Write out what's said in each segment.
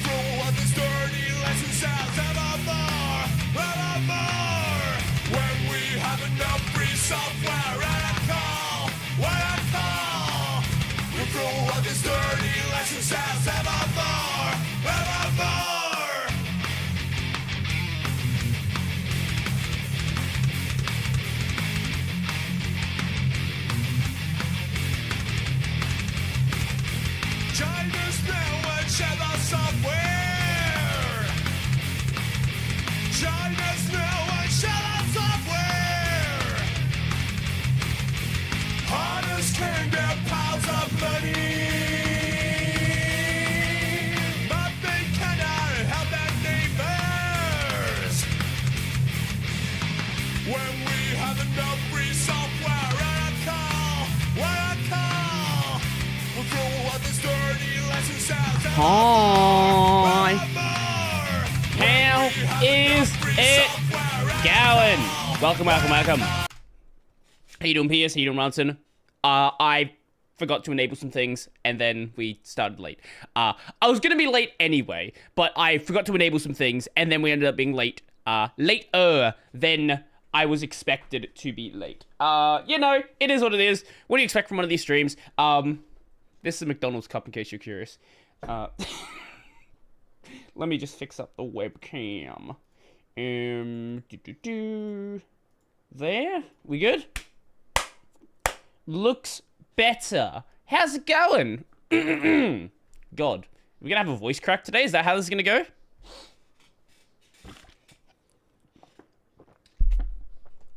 through all these dirty lesson sounds evermore, evermore. When we have enough free software and a call, what a call. We're through all these dirty lesson sounds evermore, evermore. China's now and share the software. China's now and share the software. Hunters can get piles of money, but they cannot help their neighbors. When we have enough free software and a call, what a call. We'll throw all this dirty lesson sounds out. Hi. How is it going? Welcome. How you doing, Pierce? How you doing, Ronson? I forgot to enable some things, and then we started late. I was gonna be late anyway, but I forgot to enable some things, and then we ended up being late. Later than I was expected to be late. You know, it is what it is. What do you expect from one of these streams? This is a McDonald's cup, in case you're curious. Let me just fix up the webcam. There? We good? Looks better. How's it going? God. We're gonna have a voice crack today? Is that how this is gonna go?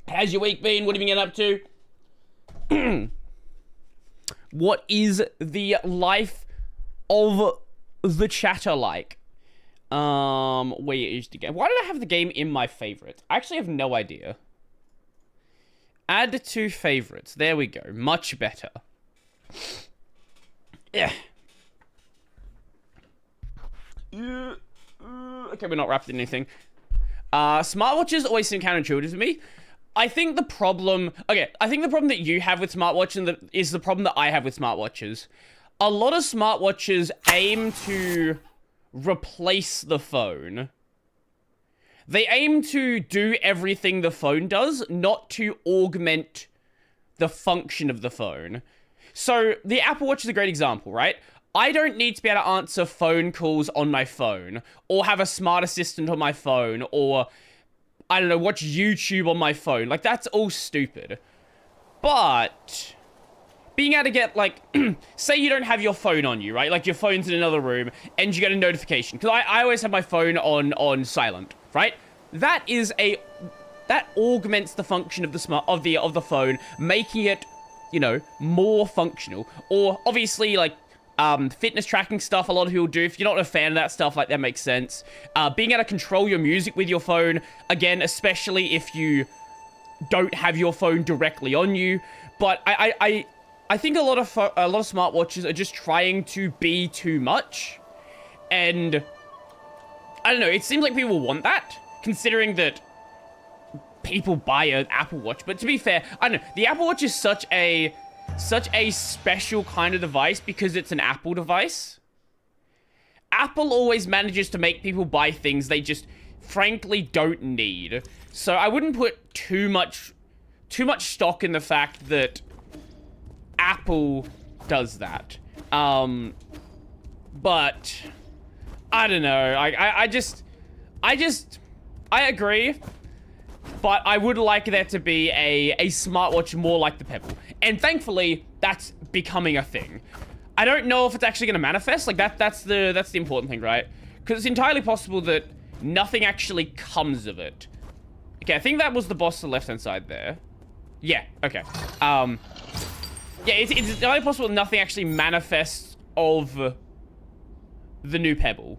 How's your week been? What have you been up to? What is the life of the chatter like? Where is the game? Why did I have the game in my favorite? I actually have no idea. Add to favorites. There we go. Much better. Yeah. Okay, we're not wrapped in anything. Smartwatches always seem counterintuitive to me. I think the problem that you have with smartwatches is the problem that I have with smartwatches. A lot of smartwatches aim to replace the phone. They aim to do everything the phone does, not to augment the function of the phone. So, the Apple Watch is a great example, right? I don't need to be able to answer phone calls on my phone, or have a smart assistant on my phone, or, I don't know, watch YouTube on my phone. Like, that's all stupid. But being able to get, like, say you don't have your phone on you, right? Like, your phone's in another room, and you get a notification. Because I always have my phone on silent, right? That augments the function of the phone, making it, you know, more functional. Or, obviously, like, fitness tracking stuff, a lot of people do. If you're not a fan of that stuff, like, that makes sense. Being able to control your music with your phone, again, especially if you don't have your phone directly on you. But I think a lot of smartwatches are just trying to be too much. And I don't know, it seems like people want that, considering that people buy an Apple Watch. But to be fair, I don't know, the Apple Watch is such a special kind of device because it's an Apple device. Apple always manages to make people buy things they just frankly don't need. So I wouldn't put too much stock in the fact that Apple does that. But I don't know. I agree. But I would like there to be a smartwatch more like the Pebble. And thankfully, that's becoming a thing. I don't know if it's actually going to manifest. Like, that's the important thing, right? Because it's entirely possible that nothing actually comes of it. Okay, I think that was the boss on the left-hand side there. Yeah, okay. Yeah, it's entirely possible that nothing actually manifests of the new Pebble.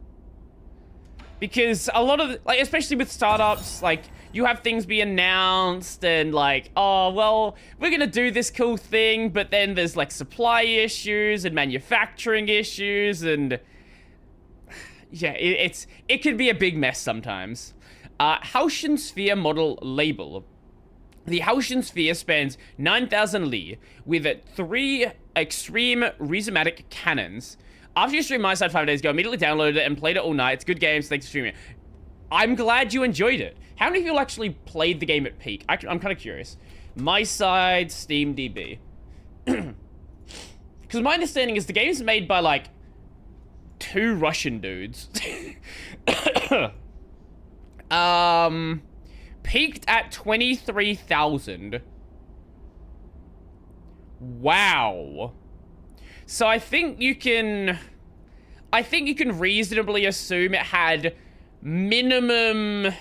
Because a lot of, like, especially with startups, like, you have things be announced and, like, oh, well, we're gonna do this cool thing, but then there's, like, supply issues and manufacturing issues, and yeah, it can be a big mess sometimes. Haotian Sphere model label. The Haotian Sphere spans 9,000 li with 3 extreme rhizomatic cannons. After you streamed My Side 5 days ago, immediately downloaded it and played it all night. It's good games. Thanks for streaming it. I'm glad you enjoyed it. How many people actually played the game at peak? I'm kind of curious. My Side, Steam DB. Because my understanding is the game's made by, like, 2 Russian dudes. Peaked at 23,000. Wow. So I think you can reasonably assume it had minimum,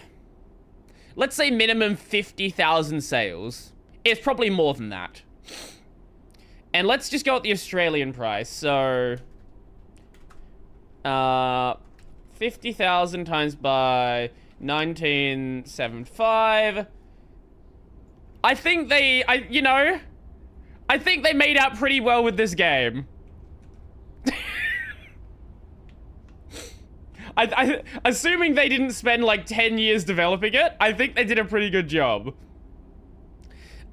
let's say minimum 50,000 sales. It's probably more than that. And let's just go at the Australian price. So 50,000 times by 1975. I think they made out pretty well with this game. Assuming they didn't spend like 10 years developing it, I think they did a pretty good job.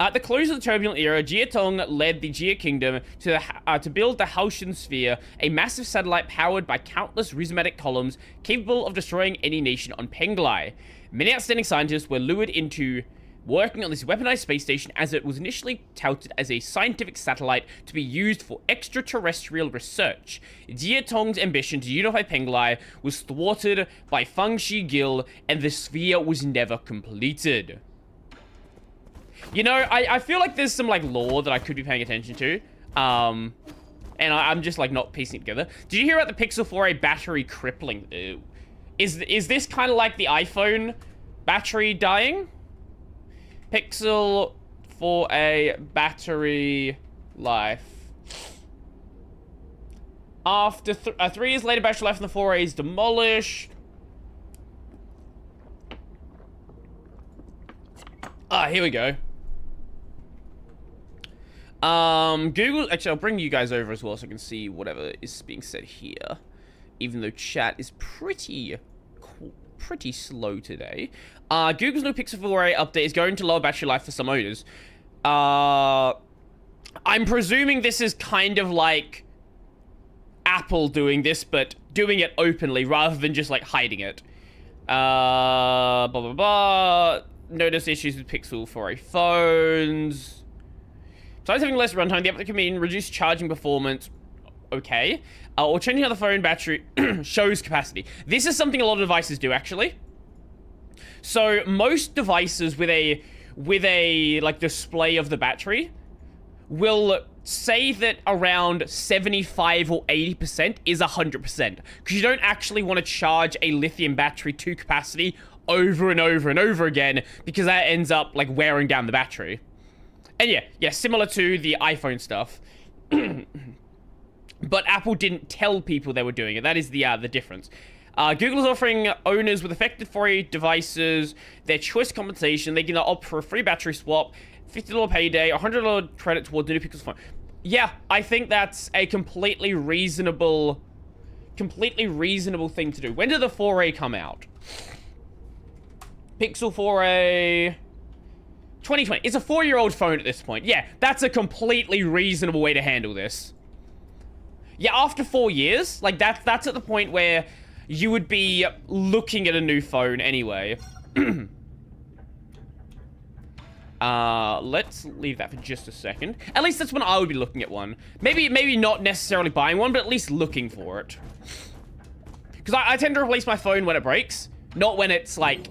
At the close of the turbulent era, Jia Tong led the Jia Kingdom to build the Haoshan Sphere, a massive satellite powered by countless rhizomatic columns capable of destroying any nation on Penglai. Many outstanding scientists were lured into working on this weaponized space station as it was initially touted as a scientific satellite to be used for extraterrestrial research. Jia Tong's ambition to unify Penglai was thwarted by Feng Shi Gil, and the sphere was never completed. You know, I feel like there's some, like, lore that I could be paying attention to. And I'm just, like, not piecing it together. Did you hear about the Pixel 4a battery crippling? Ew. Is this kind of like the iPhone battery dying? Pixel 4a battery life. After 3 years later, battery life in the 4a is demolished. Here we go. Google, actually, I'll bring you guys over as well so I can see whatever is being said here. Even though chat is pretty slow today. Google's new Pixel 4a update is going to lower battery life for some owners. I'm presuming this is kind of like Apple doing this, but doing it openly rather than just like hiding it. Blah, blah, blah. Notice issues with Pixel 4a phones. Besides having less runtime, the update can mean reduced charging performance. Okay. Or changing how the phone battery shows capacity. This is something a lot of devices do, actually. So most devices with a like display of the battery will say that around 75 or 80% is 100%, because you don't actually want to charge a lithium battery to capacity over and over and over again, because that ends up like wearing down the battery. And yeah, similar to the iPhone stuff. But Apple didn't tell people they were doing it. That is the difference. Google is offering owners with affected 4a devices their choice compensation. They can opt for a free battery swap, $50 payday, $100 credit towards the new Pixel phone. Yeah, I think that's a completely reasonable thing to do. When did the 4a come out? Pixel 4a... 2020. It's a 4-year-old phone at this point. Yeah, that's a completely reasonable way to handle this. Yeah, after 4 years, like that's at the point where you would be looking at a new phone anyway. Let's leave that for just a second. At least that's when I would be looking at one. Maybe not necessarily buying one, but at least looking for it. Because I tend to replace my phone when it breaks, not when it's like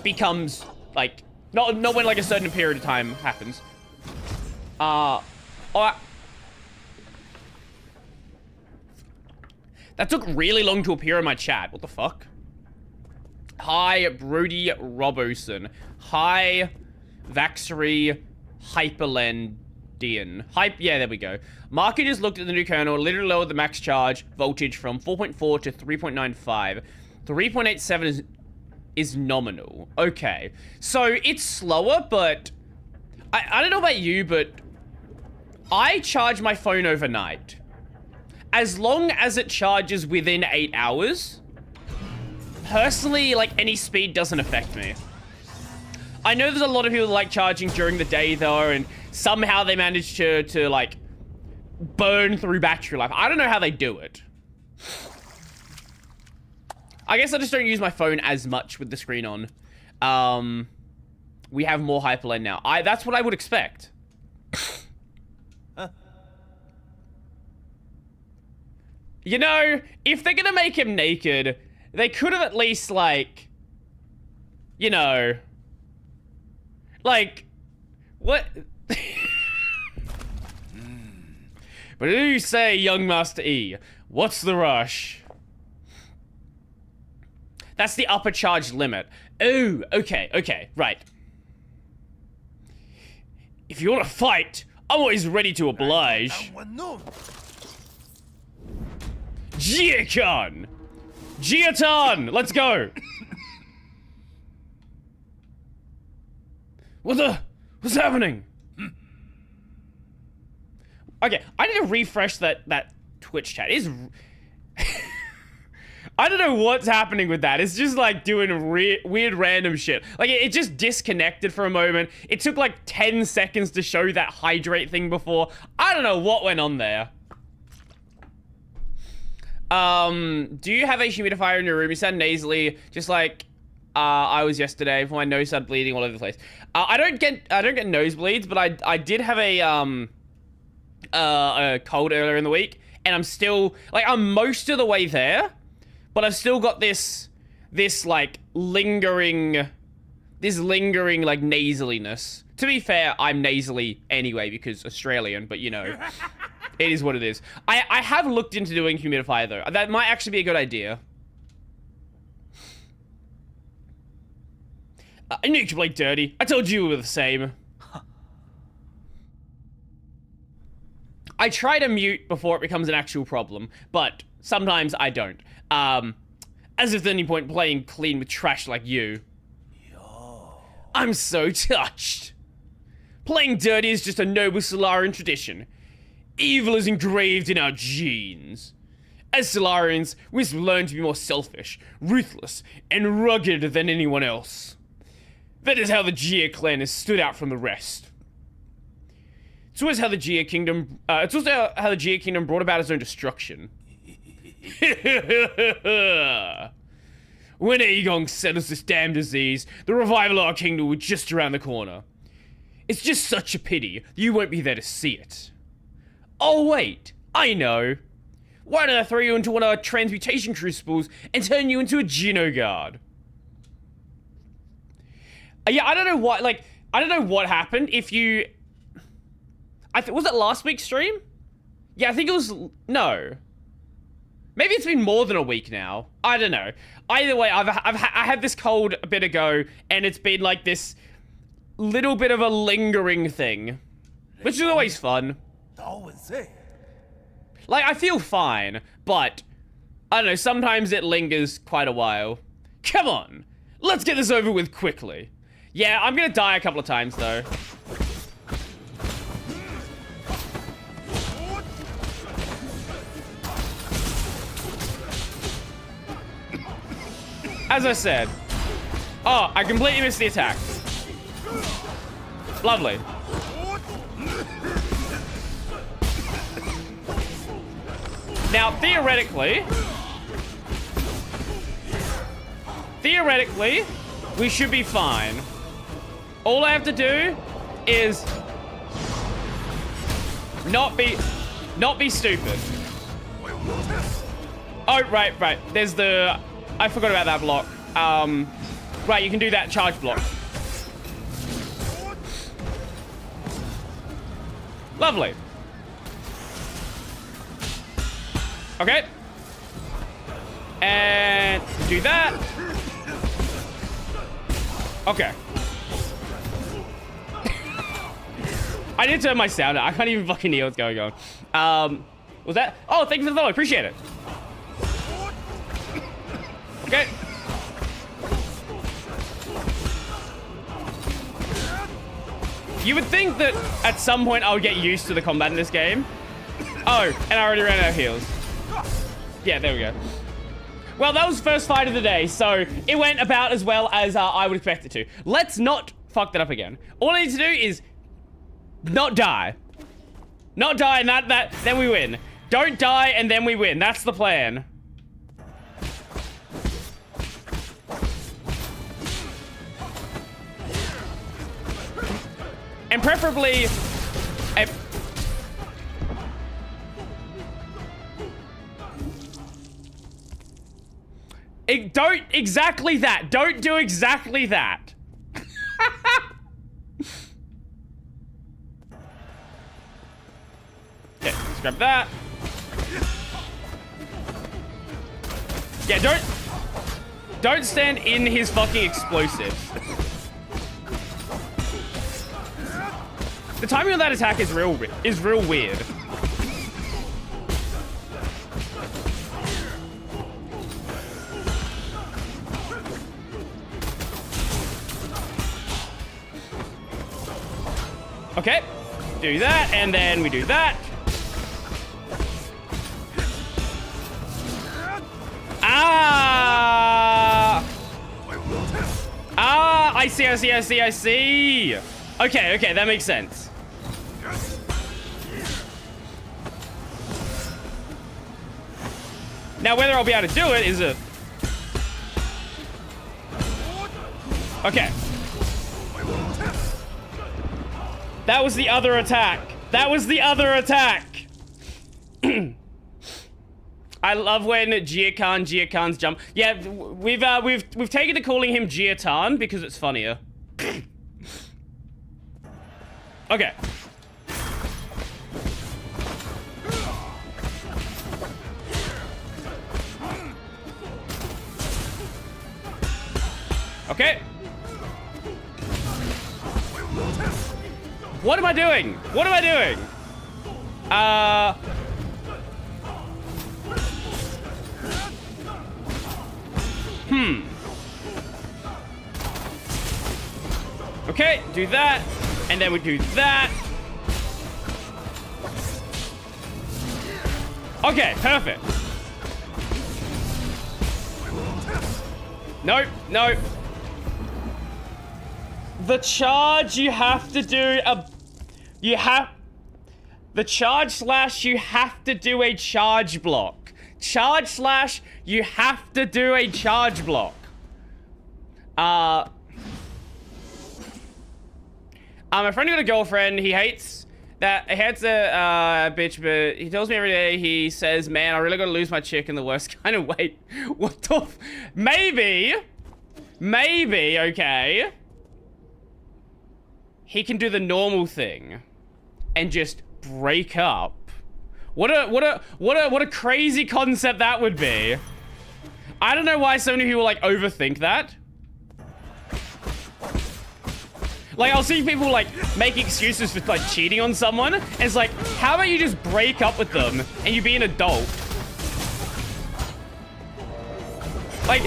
becomes like not when like a certain period of time happens. That took really long to appear in my chat. What the fuck? Hi, Brody Roboson. Hi, Vaxery Hyperlendian. Yeah, there we go. Market just looked at the new kernel, literally lowered the max charge voltage from 4.4 to 3.95. 3.87 is nominal. Okay. So, it's slower, but... I don't know about you, but... I charge my phone overnight. As long as it charges within 8 hours, personally, like, any speed doesn't affect me. I know there's a lot of people that like charging during the day, though, and somehow they manage to like, burn through battery life. I don't know how they do it. I guess I just don't use my phone as much with the screen on. We have more hyperlane now. That's what I would expect. You know, if they're gonna make him naked, they could have at least, like, you know, like, what? But do you say, young Master E, what's the rush? That's the upper charge limit. Oh, okay, right. If you want to fight, I'm always ready to oblige. Gia-kun! Gia-tan! Let's go! What's happening? Okay, I need to refresh that Twitch chat. I don't know what's happening with that. It's just like doing weird random shit. Like it just disconnected for a moment. It took like 10 seconds to show that hydrate thing before. I don't know what went on there. Do you have a humidifier in your room? You sound nasally, just like I was yesterday. My nose started bleeding all over the place. I don't get nosebleeds, but I did have a cold earlier in the week, and I'm still like I'm most of the way there, but I've still got this like lingering like nasaliness. To be fair, I'm nasally anyway because Australian, but you know. It is what it is. I have looked into doing humidifier though. That might actually be a good idea. I knew you could play dirty. I told you we were the same. I try to mute before it becomes an actual problem, but sometimes I don't. As if there's any point playing clean with trash like you. I'm so touched. Playing dirty is just a noble Solarian tradition. Evil is engraved in our genes. As Solarians, we've learned to be more selfish, ruthless, and rugged than anyone else. That is how the Gia clan has stood out from the rest. It's also how the Gia Kingdom brought about its own destruction. When Aegon settles this damn disease, the revival of our kingdom will be just around the corner. It's just such a pity you won't be there to see it. Oh wait, I know. Why don't I throw you into one of our transmutation crucibles and turn you into a Genogard? Yeah, I don't know what, like, I don't know what happened if you... was it last week's stream? Yeah, I think it was, no. Maybe it's been more than a week now. I don't know. Either way, I had this cold a bit ago, and it's been like this little bit of a lingering thing, which is always fun. Like, I feel fine, but I don't know, sometimes it lingers quite a while. Come on, let's get this over with quickly. Yeah, I'm gonna die a couple of times, though. As I said. Oh, I completely missed the attack. Lovely. Now, theoretically, we should be fine. All I have to do is not be stupid. Oh, right. There's the... I forgot about that block. Right, you can do that charge block. Lovely. Okay. And do that. Okay. I did turn my sound out. I can't even fucking hear what's going on. Was that? Oh, thank you for the follow. Appreciate it. Okay. You would think that at some point I would get used to the combat in this game. Oh, and I already ran out of heals. Yeah, there we go. Well, that was the first fight of the day, so it went about as well as I would expect it to. Let's not fuck that up again. All I need to do is not die. Not die, and then we win. Don't die, and then we win. That's the plan. And preferably... don't exactly that. Don't do exactly that. Okay, let's grab that. Yeah, don't stand in his fucking explosives. The timing of that attack is real weird. Okay, do that, and then we do that. I see. Okay, that makes sense. Now, whether I'll be able to do it is a... Okay. That was the other attack. I love when Gia-Khan's jump. Yeah, we've taken to calling him Gia-Tan because it's funnier. Okay. Okay. What am I doing? Okay, do that. And then we do that. Okay, perfect. Nope. The charge you have to do the charge / you have to do a charge block. You have to do a charge block. My friend got a girlfriend. He hates a bitch, but he tells me every day, he says, man, I really gotta lose my chick in the worst kind of way. What the Maybe, okay. He can do the normal thing and just break up. What a crazy concept that would be. I don't know why so many people like overthink that. Like, I'll see people like make excuses for like cheating on someone. And it's like, how about you just break up with them and you be an adult? Like,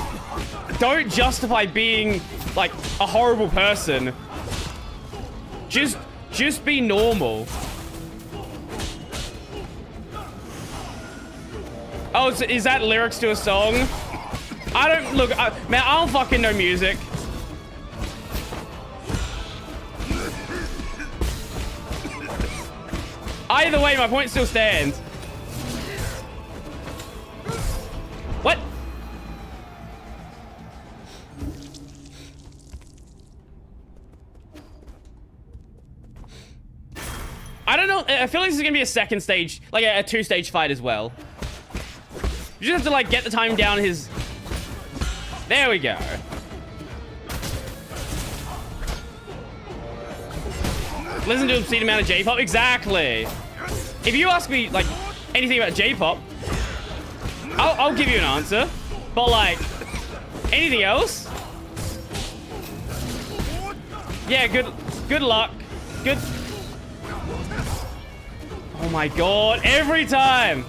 don't justify being like a horrible person. Just be normal. Oh, so is that lyrics to a song? Man, I don't fucking know music. Either way, my point still stands. What? I don't know. I feel like this is gonna be a second stage, like a two-stage fight as well. You just have to like get the time down his... There we go. Listen to obscene amount of J-pop. Exactly. If you ask me like anything about J-pop, I'll give you an answer. But like anything else, yeah, good luck. Good. Oh my god! Every time.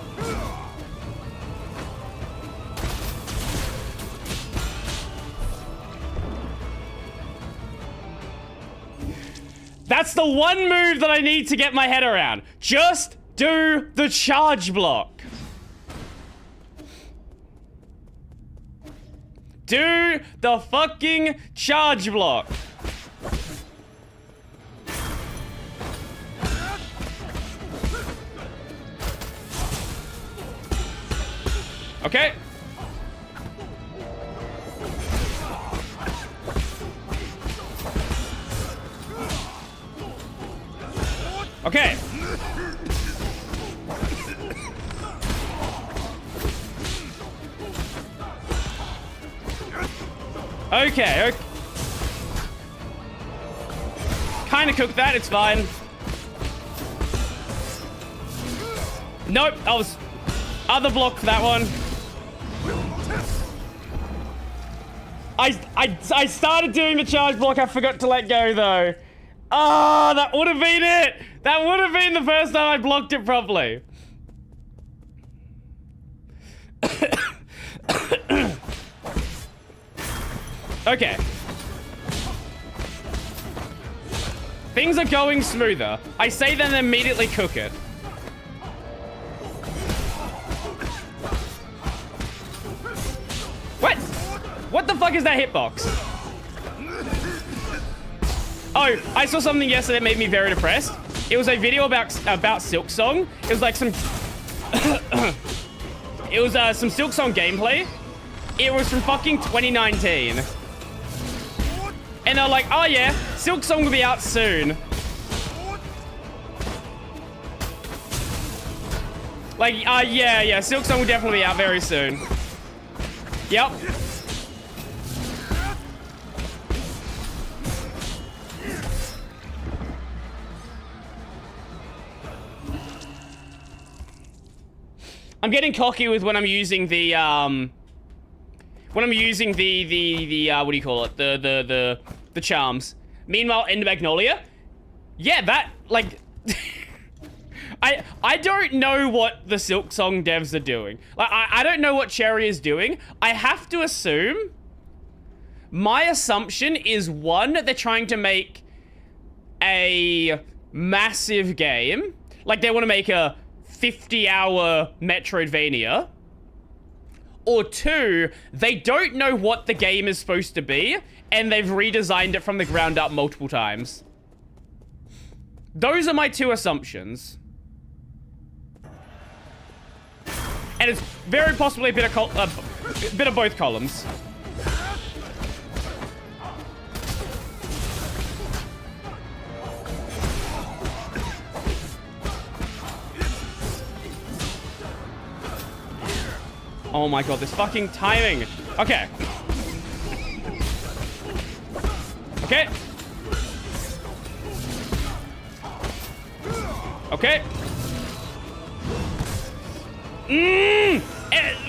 That's the one move that I need to get my head around. Just do the charge block. Do the fucking charge block. Okay. Okay. Okay, okay. Kind of cooked that, it's fine. Nope, I was other block for that one. I started doing the charge block, I forgot to let go though. Oh, that would have been it. That would have been the first time I blocked it properly. Okay. Things are going smoother. I say then immediately cook it. What? What the fuck is that hitbox? Oh, I saw something yesterday that made me very depressed. It was a video about Silksong. It was like some... it was some Silksong gameplay. It was from fucking 2019. And they're like, oh yeah, Silksong will be out soon. Like, yeah, Silksong will definitely be out very soon. Yep. I'm getting cocky with when I'm using the, what do you call it? The charms. Meanwhile, End Magnolia. Yeah, that, like... I don't know what the Silksong devs are doing. Like, I don't know what Cherry is doing. I have to assume... My assumption is, one, they're trying to make a massive game. Like, they want to make a 50-hour Metroidvania. Or two, they don't know what the game is supposed to be, and they've redesigned it from the ground up multiple times. Those are my two assumptions. And it's very possibly a bit of both columns. Oh my god, this fucking timing. Okay. Okay. Okay.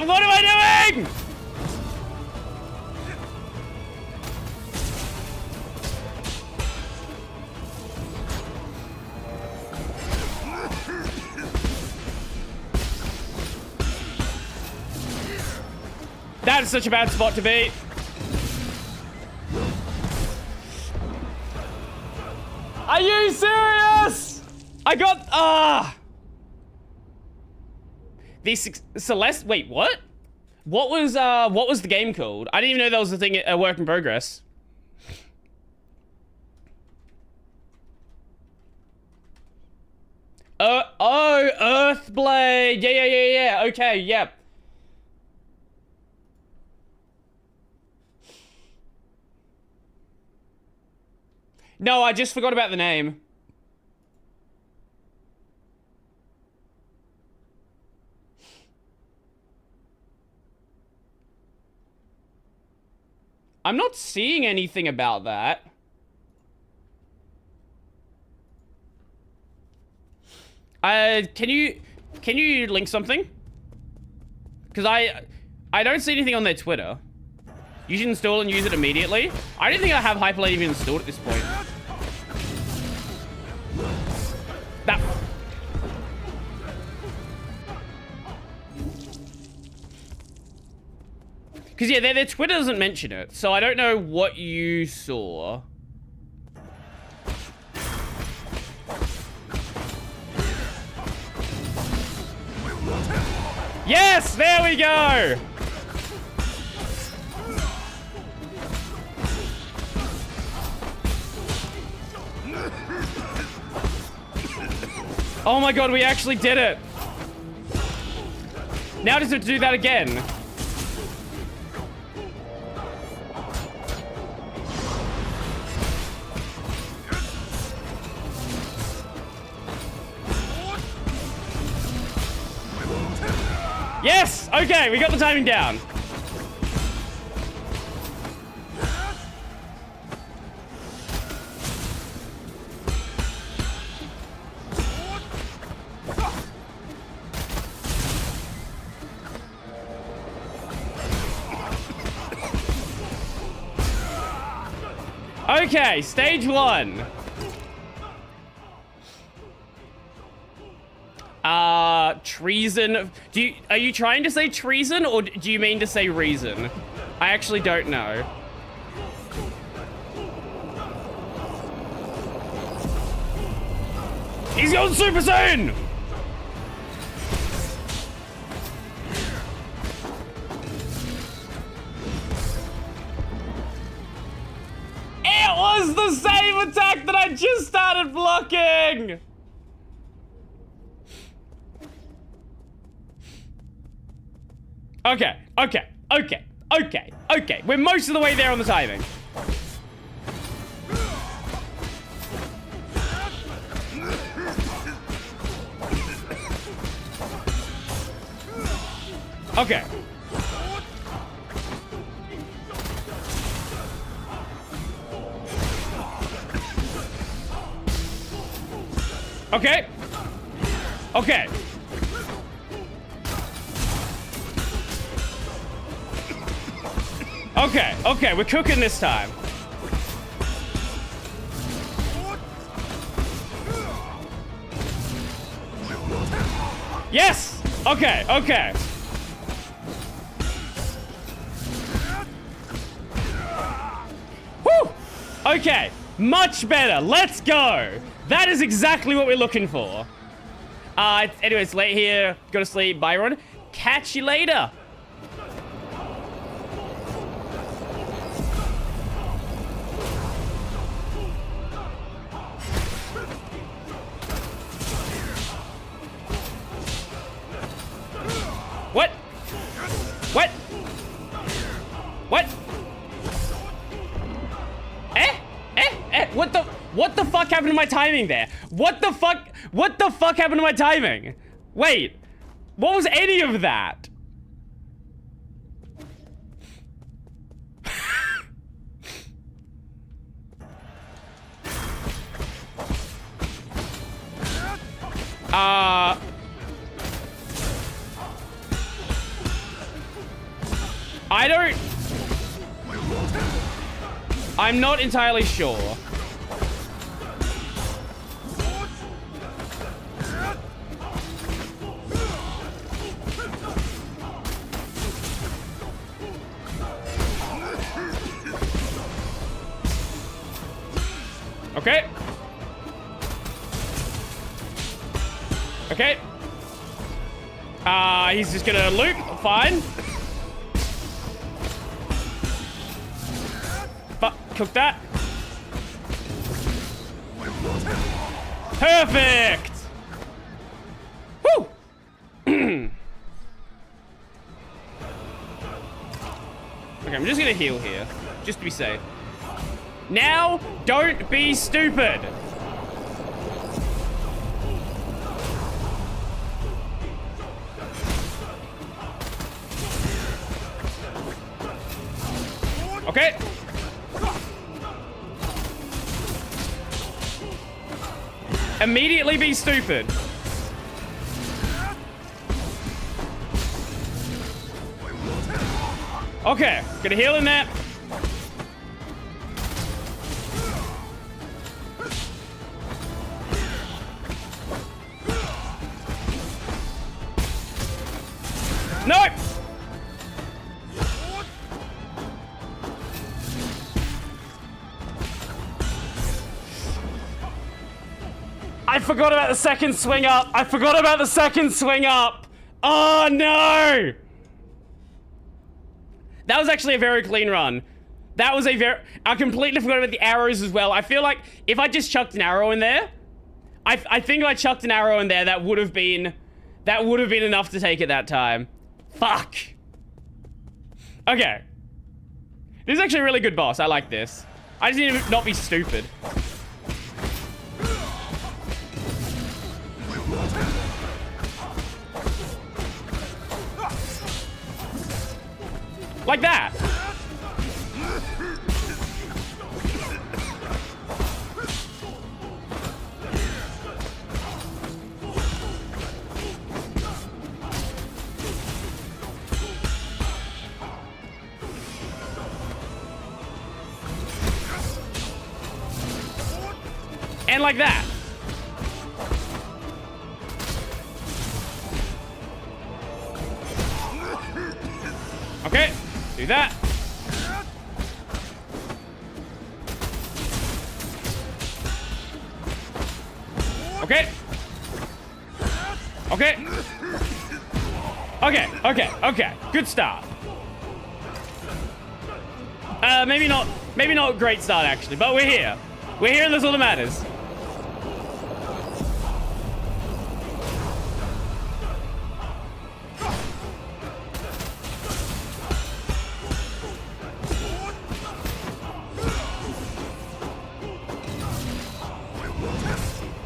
What am I doing? That is such a bad spot to be. Are you serious? I got, the Celeste, wait, what? What was the game called? I didn't even know that was a thing, a work in progress. Oh, Earthblade. Yeah. Okay, yep. No, I just forgot about the name. I'm not seeing anything about that. Can you link something? Because I don't see anything on their Twitter. You should install and use it immediately. I don't think I have Hyperlight even installed at this point. That... Because, yeah, their Twitter doesn't mention it, so I don't know what you saw. Yes! There we go! Oh my god, we actually did it! Now just have to do that again. Yes! Okay, we got the timing down. Okay, stage 1. Treason. Are you trying to say treason or do you mean to say reason? I actually don't know. He's going Super Saiyan! It was the same attack that I just started blocking! Okay. We're most of the way there on the timing. Okay. Okay. Okay. Okay, we're cooking this time. Yes! Okay. Whew! Okay, much better. Let's go. That is exactly what we're looking for. Anyway, it's late here. Go to sleep, Byron. Catch you later. What? What? What? What the fuck happened to my timing there? What the fuck happened to my timing? Wait, what was any of that? I'm not entirely sure. Okay. Okay. He's just gonna loop. Fine. Cook that. Perfect. Woo. Okay, I'm just gonna heal here, just to be safe. Now, don't be stupid. Okay. Immediately be stupid. Okay, gonna heal in that. Nope. I forgot about the second swing up. Oh, no. That was actually a very clean run. I completely forgot about the arrows as well. I feel like if I just chucked an arrow in there, I think if I chucked an arrow in there, that would have been enough to take it that time. Fuck. Okay. This is actually a really good boss. I like this. I just need to not be stupid. Like that. And like that. Okay, do that. Okay. Okay. Okay. Good start. Maybe not a great start actually, but we're here. We're here and that's all that matters.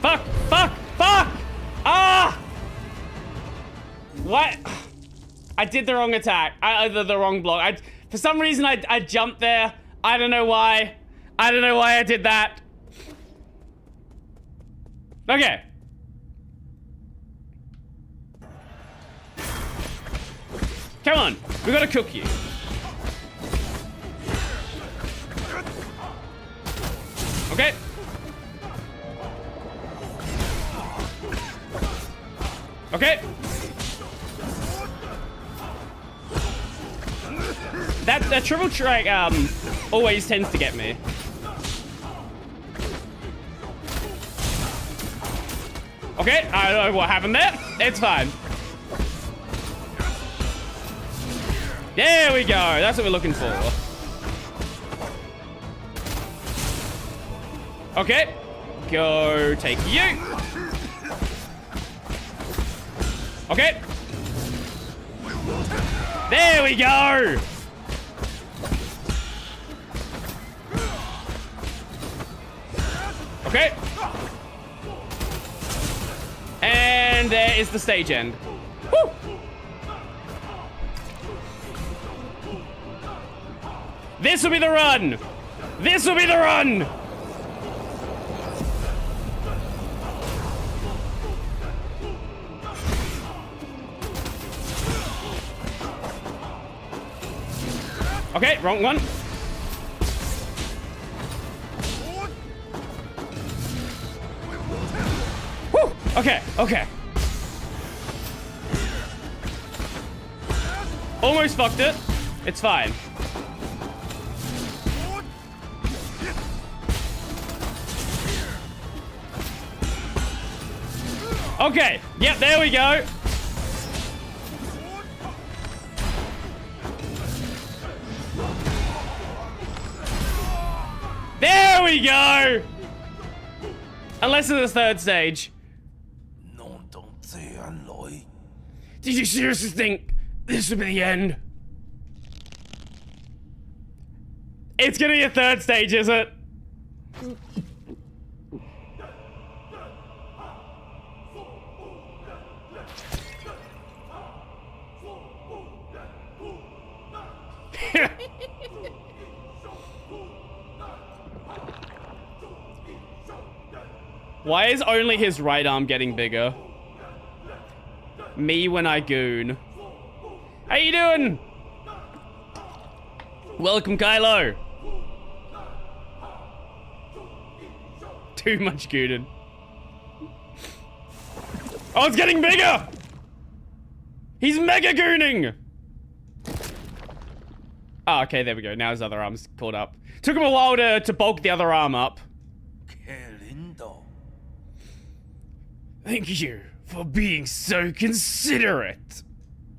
Fuck! Ah! What? I did the wrong attack. The wrong block. For some reason, I jumped there. I don't know why. I don't know why I did that. Okay. Come on. We gotta cook you. Okay. Okay. That triple strike always tends to get me. Okay, I don't know what happened there. It's fine. There we go. That's what we're looking for. Okay. Go take you. Okay. There we go. Okay. And there is the stage end. Woo! This will be the run. This will be the run. Okay, wrong one. Whew, okay. Almost fucked it. It's fine. Okay, yep, there we go. There we go! Unless it's the third stage. Did you seriously think this would be the end? It's gonna be a third stage, is it? Why is only his right arm getting bigger? Me when I goon. How you doing? Welcome, Kylo. Too much gooning. Oh, it's getting bigger! He's mega gooning! Oh, okay, there we go. Now his other arm's caught up. Took him a while to bulk the other arm up. Thank you for being so considerate.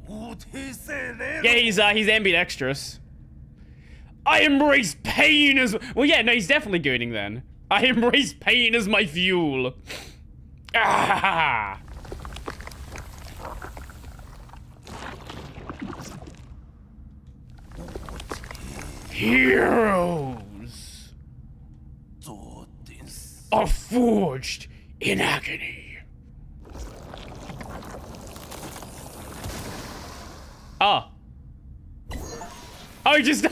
Yeah, he's ambidextrous. I embrace pain as... Well, yeah, no, he's definitely gooning then. I embrace pain as my fuel. Ah! Heroes are forged in agony. Ah. Oh, just... wait!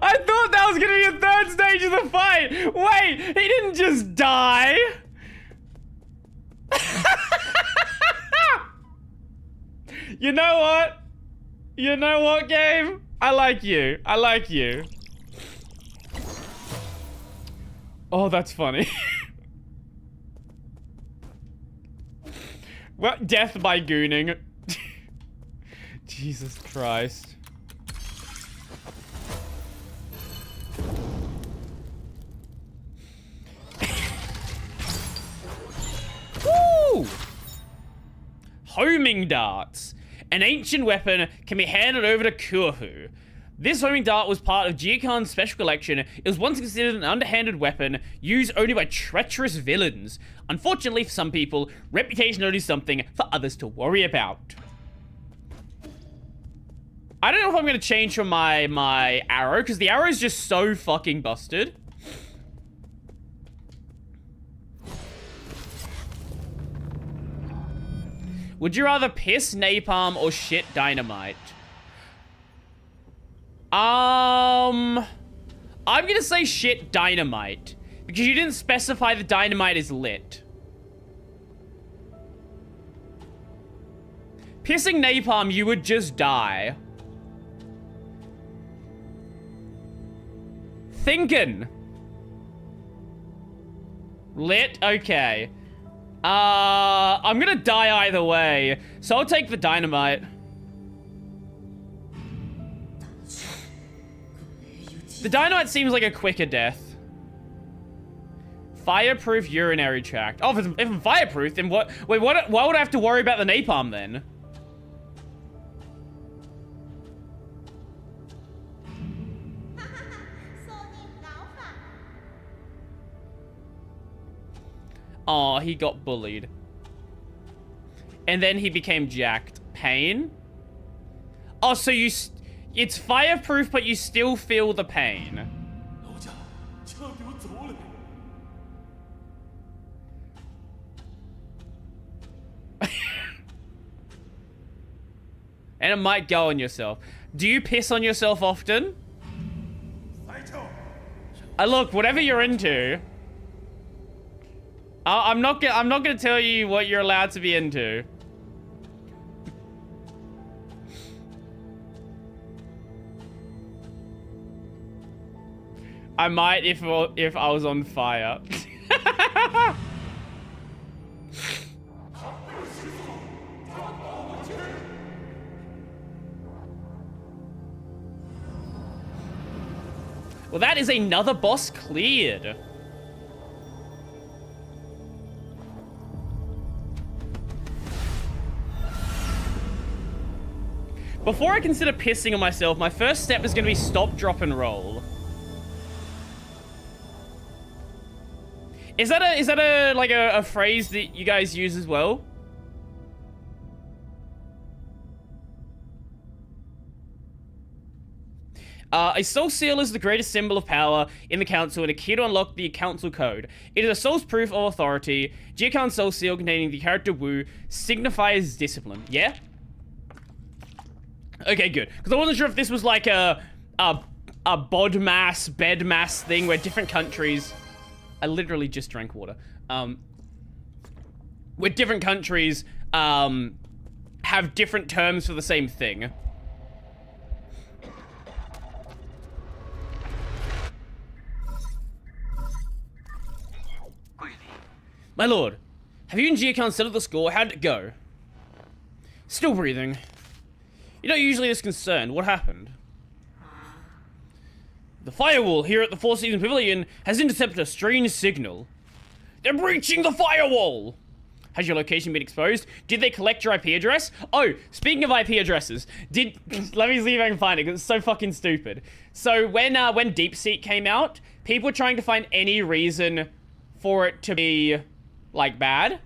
I thought that was gonna be a third stage of the fight! Wait, he didn't just die! You know what? You know what, game? I like you. I like you. Oh, that's funny. What? Death by gooning. Jesus Christ. Woo! Homing darts. An ancient weapon can be handed over to Kuohu. This homing dart was part of Gia-Khan's special collection. It was once considered an underhanded weapon used only by treacherous villains. Unfortunately for some people, reputation only is something for others to worry about. I don't know if I'm going to change from my arrow, because the arrow is just so fucking busted. Would you rather piss napalm or shit dynamite? I'm gonna say shit dynamite, because you didn't specify the dynamite is lit. Pissing napalm, you would just die. Thinking. Lit? Okay. I'm gonna die either way, so I'll take the dynamite. The dynamite seems like a quicker death. Fireproof urinary tract. Oh, if I'm fireproof, then what? Wait, what? Why would I have to worry about the napalm then? Oh, he got bullied. And then he became jacked. Pain? Oh, so it's fireproof, but you still feel the pain. And it might go on yourself. Do you piss on yourself often? Look, whatever you're into. I'm not gonna tell you what you're allowed to be into. I might if I was on fire. Well, that is another boss cleared. Before I consider pissing on myself, my first step is going to be stop, drop, and roll. Is that a phrase that you guys use as well? A soul seal is the greatest symbol of power in the council and a key to unlock the council code. It is a soul's proof of authority. Gia-Khan's soul seal containing the character Wu signifies discipline. Yeah? Okay, good. Because I wasn't sure if this was like a bod mass, bed mass thing where different countries... I literally just drank water. Where different countries have different terms for the same thing. My lord, have you and Gia-Khan settled the score? How'd it go? Still breathing. You're not usually this concerned. What happened? The firewall here at the Four Seasons Pavilion has intercepted a strange signal. They're breaching the firewall! Has your location been exposed? Did they collect your IP address? Oh, speaking of IP addresses, let me see if I can find it, because it's so fucking stupid. So when DeepSeek came out, people were trying to find any reason for it to be, like, bad.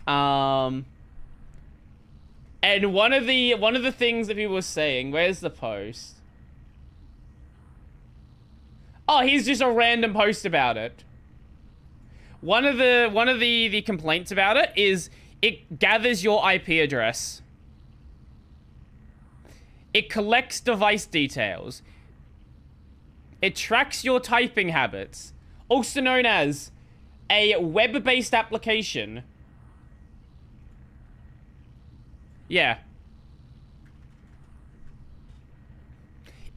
And one of the things that people were saying, where's the post? Oh, here's just a random post about it. One of the complaints about it is It gathers your IP address. It collects device details. It tracks your typing habits, also known as a web-based application. Yeah.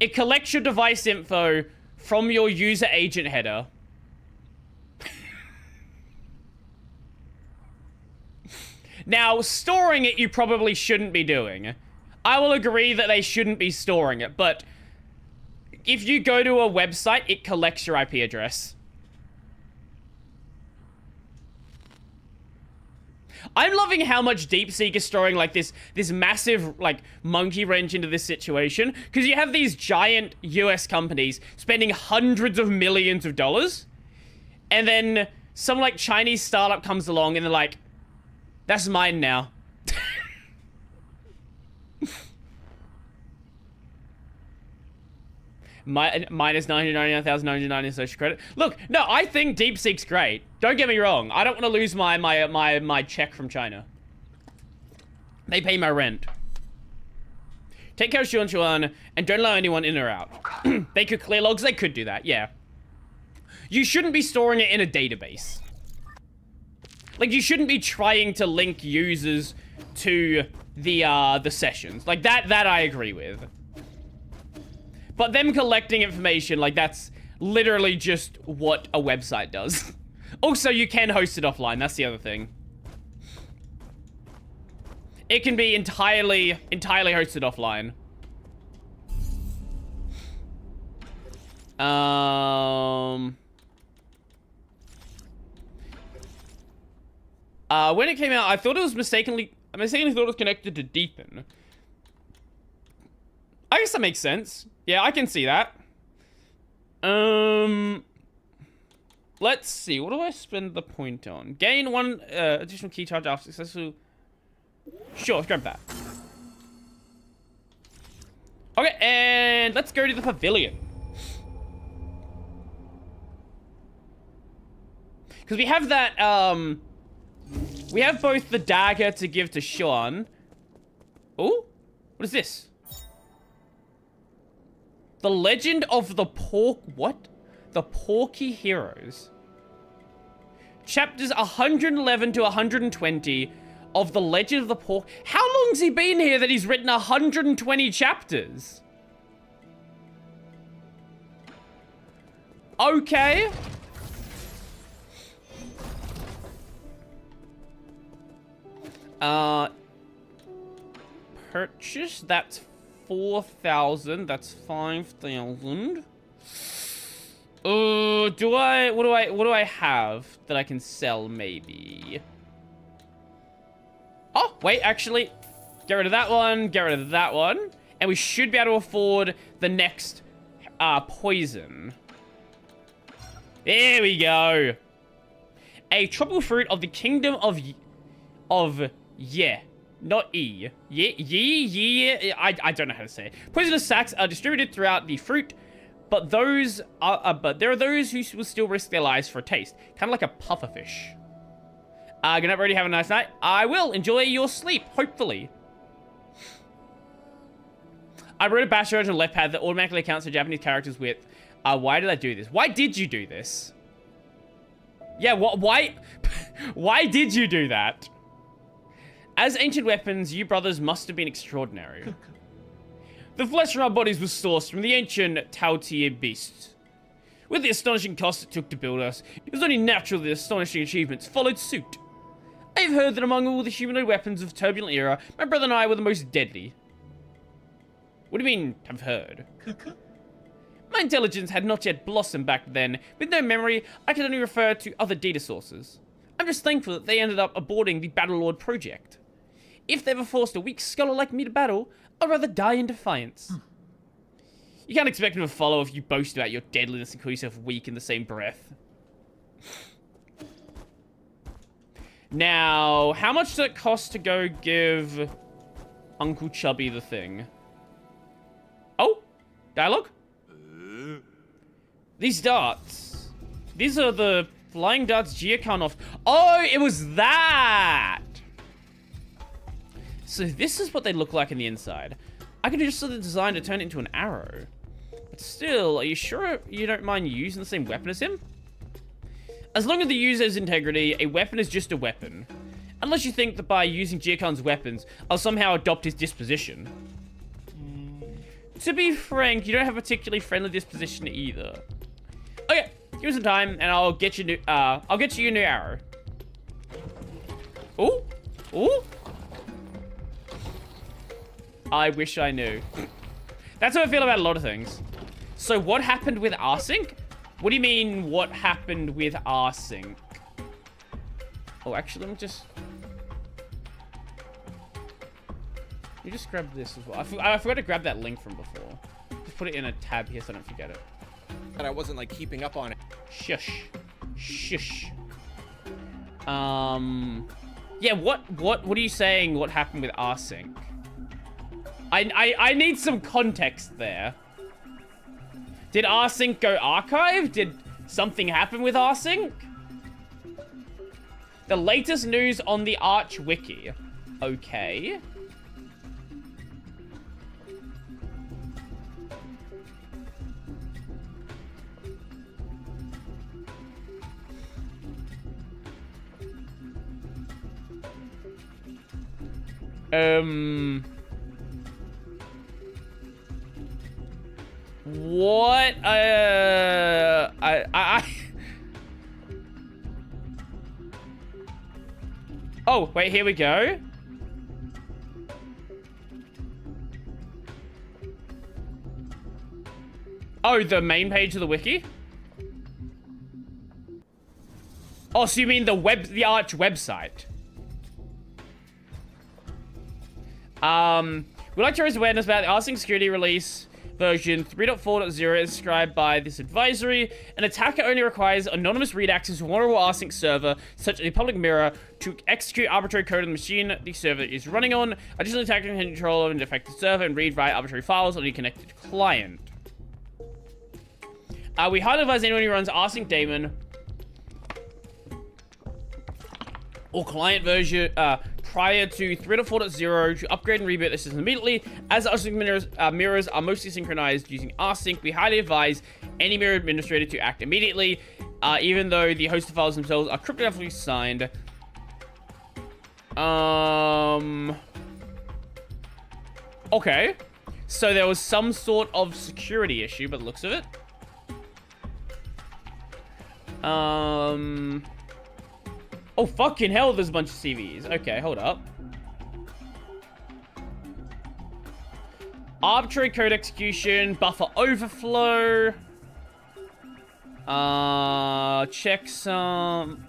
It collects your device info from your user agent header. Now, storing it you probably shouldn't be doing. I will agree that they shouldn't be storing it, but if you go to a website, it collects your IP address. I'm loving how much DeepSeek is throwing, like, this massive, like, monkey wrench into this situation. Because you have these giant US companies spending hundreds of millions of dollars. And then some, like, Chinese startup comes along and they're like, that's mine now. Minus 999,990 social credit. Look, no, I think DeepSeek's great. Don't get me wrong. I don't want to lose my check from China. They pay my rent. Take care of Chuan and don't allow anyone in or out. They could clear logs. They could do that, yeah. You shouldn't be storing it in a database. Like, you shouldn't be trying to link users to the sessions. Like, that I agree with. But them collecting information, like, that's literally just what a website does. Also, you can host it offline. That's the other thing. It can be entirely hosted offline. When it came out, I thought it was mistakenly thought it was connected to Deepin. I guess that makes sense. Yeah, I can see that. Let's see. What do I spend the point on? Gain 1 additional key charge after successful. Sure, let's grab that. Okay, and let's go to the pavilion. Because we have that, we have both the dagger to give to Sean. Oh, what is this? The Legend of the what? The Porky Heroes. Chapters 111 to 120 of The Legend of the Pork. How long's he been here that he's written 120 chapters? Okay. Purchase, that's 4,000, that's 5,000. What do I have that I can sell, maybe? Oh, wait, actually, get rid of that one, get rid of that one, and we should be able to afford the next, poison. There we go. A tropical fruit of the kingdom of yeah. Not E. Yeah. I don't know how to say it. Poisonous sacs are distributed throughout the fruit, but there are those who will still risk their lives for a taste. Kind of like a pufferfish. Good night, Brody. Have a nice night. I will. Enjoy your sleep, hopefully. I wrote a bash on the left pad that automatically accounts for Japanese characters with, why did I do this? Why did you do this? Yeah, why? Why did you do that? As ancient weapons, you brothers must have been extraordinary. The flesh from our bodies was sourced from the ancient Taotier beasts. With the astonishing cost it took to build us, it was only natural that astonishing achievements followed suit. I have heard that among all the humanoid weapons of turbulent era, my brother and I were the most deadly. What do you mean, have heard? My intelligence had not yet blossomed back then. With no memory, I could only refer to other data sources. I'm just thankful that they ended up aborting the Battlelord project. If they ever forced a weak scholar like me to battle, I'd rather die in defiance. You can't expect them to follow if you boast about your deadliness and call yourself weak in the same breath. Now, how much does it cost to go give Uncle Chubby the thing? Oh, dialogue? These darts. These are the flying darts Giaconov. Oh, it was that! So this is what they look like in the inside. I can adjust the design to turn it into an arrow. But still, are you sure you don't mind using the same weapon as him? As long as the user's integrity, a weapon is just a weapon. Unless you think that by using Jia-Khan's weapons, I'll somehow adopt his disposition. To be frank, you don't have a particularly friendly disposition either. Okay, give me some time, and I'll get you a new arrow. Ooh, ooh. I wish I knew. That's how I feel about a lot of things. So what happened with rsync? What do you mean, what happened with rsync? Oh, actually, let me just grab this as well. I forgot to grab that link from before. Just put it in a tab here so I don't forget it. And I wasn't like keeping up on it. Shush. Shush. Yeah, what are you saying what happened with rsync? I need some context there. Did rsync go archive? Did something happen with rsync? The latest news on the Arch Wiki. Okay. What? Oh, wait, here we go. Oh, the main page of the wiki? Oh, so you mean the Arch website? We'd like to raise awareness about the rsync security release version 3.4.0 as described by this advisory. An attacker only requires anonymous read access to a vulnerable rsync server, such as a public mirror, to execute arbitrary code on the machine the server is running on. Additionally, attacker can control an affected server and read write arbitrary files on a connected client. We highly advise anyone who runs rsync daemon or client version prior to 3.4.0 to upgrade and reboot the system immediately. As rsync mirrors are mostly synchronized using rsync, we highly advise any mirror administrator to act immediately, even though the hosted files themselves are cryptographically signed. Okay. So there was some sort of security issue by the looks of it. Oh, fucking hell, there's a bunch of CVs. Okay, hold up. Arbitrary code execution, buffer overflow.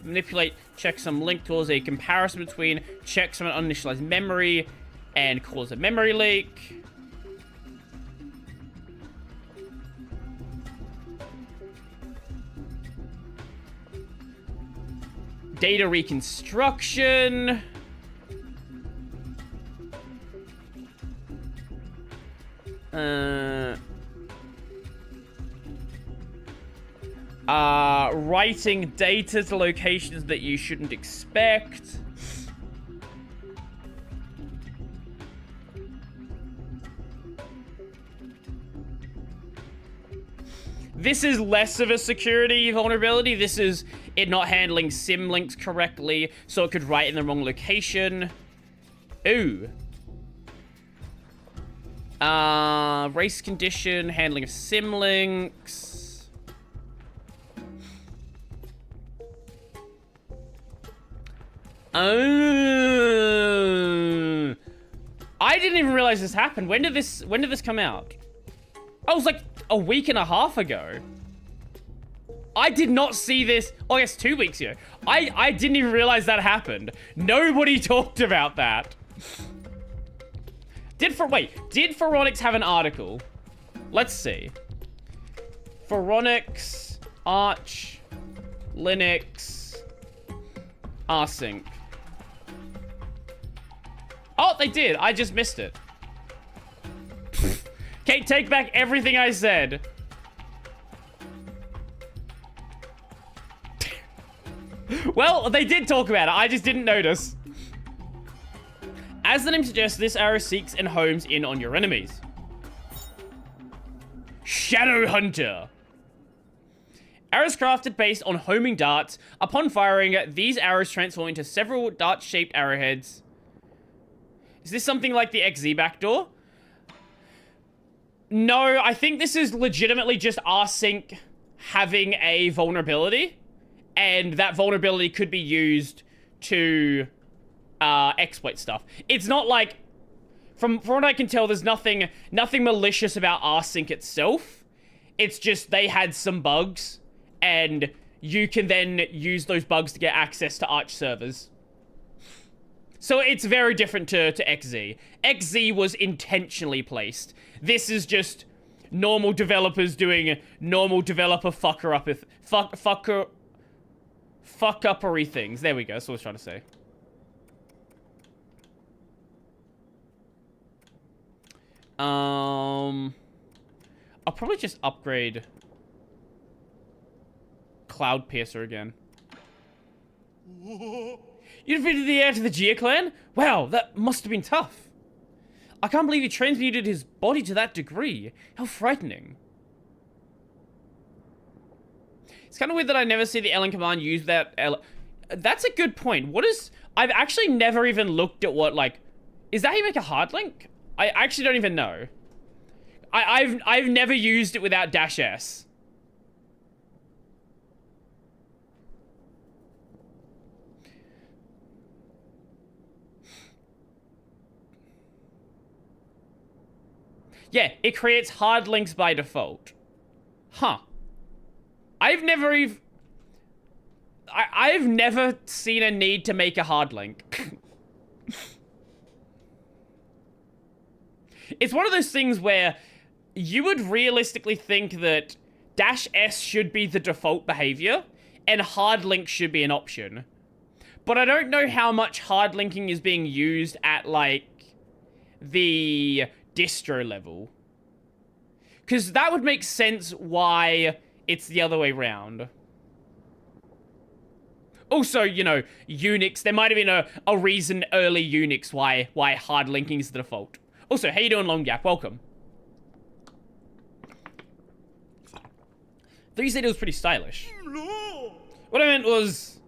Manipulate checksum link towards a comparison between checksum and uninitialized memory and cause a memory leak. Data reconstruction. Writing data to locations that you shouldn't expect. This is less of a security vulnerability. This is it not handling sim links correctly, so it could write in the wrong location. Ooh. Race condition, handling of sim links. Oh. I didn't even realize this happened. When did this come out? I was like a week and a half ago. I did not see this. Oh, yes, 2 weeks ago. I didn't even realize that happened. Nobody talked about that. Did Phoronix have an article? Let's see. Phoronix, Arch, Linux, rsync. Oh, they did. I just missed it. Okay, take back everything I said. Well, they did talk about it. I just didn't notice. As the name suggests, this arrow seeks and homes in on your enemies. Shadow Hunter. Arrows crafted based on homing darts. Upon firing, these arrows transform into several dart-shaped arrowheads. Is this something like the XZ backdoor? No, I think this is legitimately just rsync having a vulnerability. And that vulnerability could be used to exploit stuff. It's not like... From what I can tell, there's nothing malicious about rsync itself. It's just they had some bugs, and you can then use those bugs to get access to Arch servers. So it's very different to XZ. XZ was intentionally placed. This is just normal developers doing normal developer fuck-uppery things. There we go, that's what I was trying to say. I'll probably just upgrade Cloud Piercer again. You defeated the heir to the Gia clan? Wow, that must have been tough. I can't believe you transmuted his body to that degree. How frightening. It's kind of weird that I never see the Ellen command use that. That's a good point. What is... I've actually never even looked at what, like... Is that how you make a hard link? I actually don't even know. I've never used it without dash S. Yeah, it creates hard links by default. Huh. I've never even... I've never seen a need to make a hard link. It's one of those things where you would realistically think that dash S should be the default behavior and hard link should be an option. But I don't know how much hard linking is being used at, like, the distro level. Because that would make sense why it's the other way around. Also, you know, Unix, there might have been a reason early Unix why hard linking is the default. Also, how you doing, Long Gap? Welcome. Thought you said it was pretty stylish. What I meant was...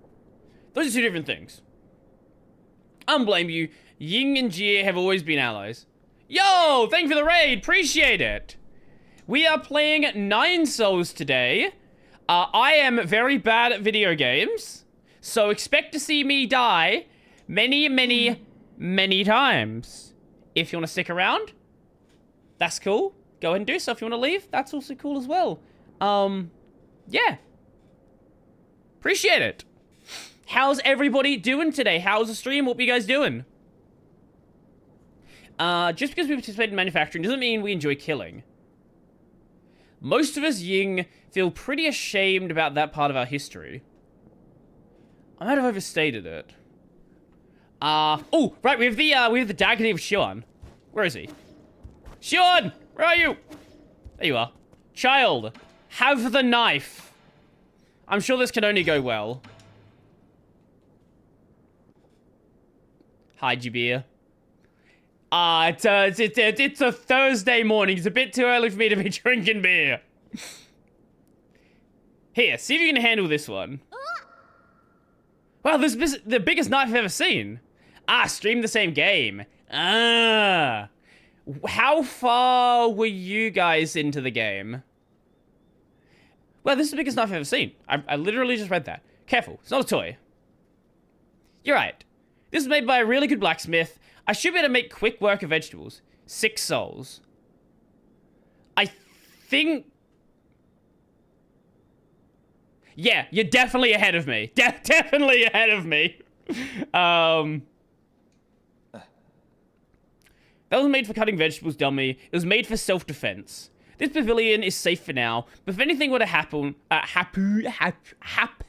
Those are two different things. I don't blame you. Ying and Jie have always been allies. Yo! Thank you for the raid! Appreciate it! We are playing 9 Souls today. I am very bad at video games. So expect to see me die many, many, many times. If you want to stick around, that's cool. Go ahead and do so. If you want to leave, that's also cool as well. Yeah. Appreciate it. How's everybody doing today? How's the stream? What are you guys doing? Just because we participate in manufacturing doesn't mean we enjoy killing. Most of us Ying feel pretty ashamed about that part of our history. I might have overstated it. Oh, right, we have the Dagonet of Xion. Where is he? Xion! Where are you? There you are. Child, have the knife. I'm sure this can only go well. Hi, Jabir. It's a Thursday morning. It's a bit too early for me to be drinking beer. Here, see if you can handle this one. Wow, this is the biggest knife I've ever seen. Stream the same game. How far were you guys into the game? Well, this is the biggest knife I've ever seen. I literally just read that. Careful, it's not a toy. You're right. This is made by a really good blacksmith. I should be able to make quick work of vegetables. 6 souls. I think... Yeah, you're definitely ahead of me. Definitely ahead of me. That wasn't made for cutting vegetables, dummy. It was made for self-defense. This pavilion is safe for now, but if anything were to happen,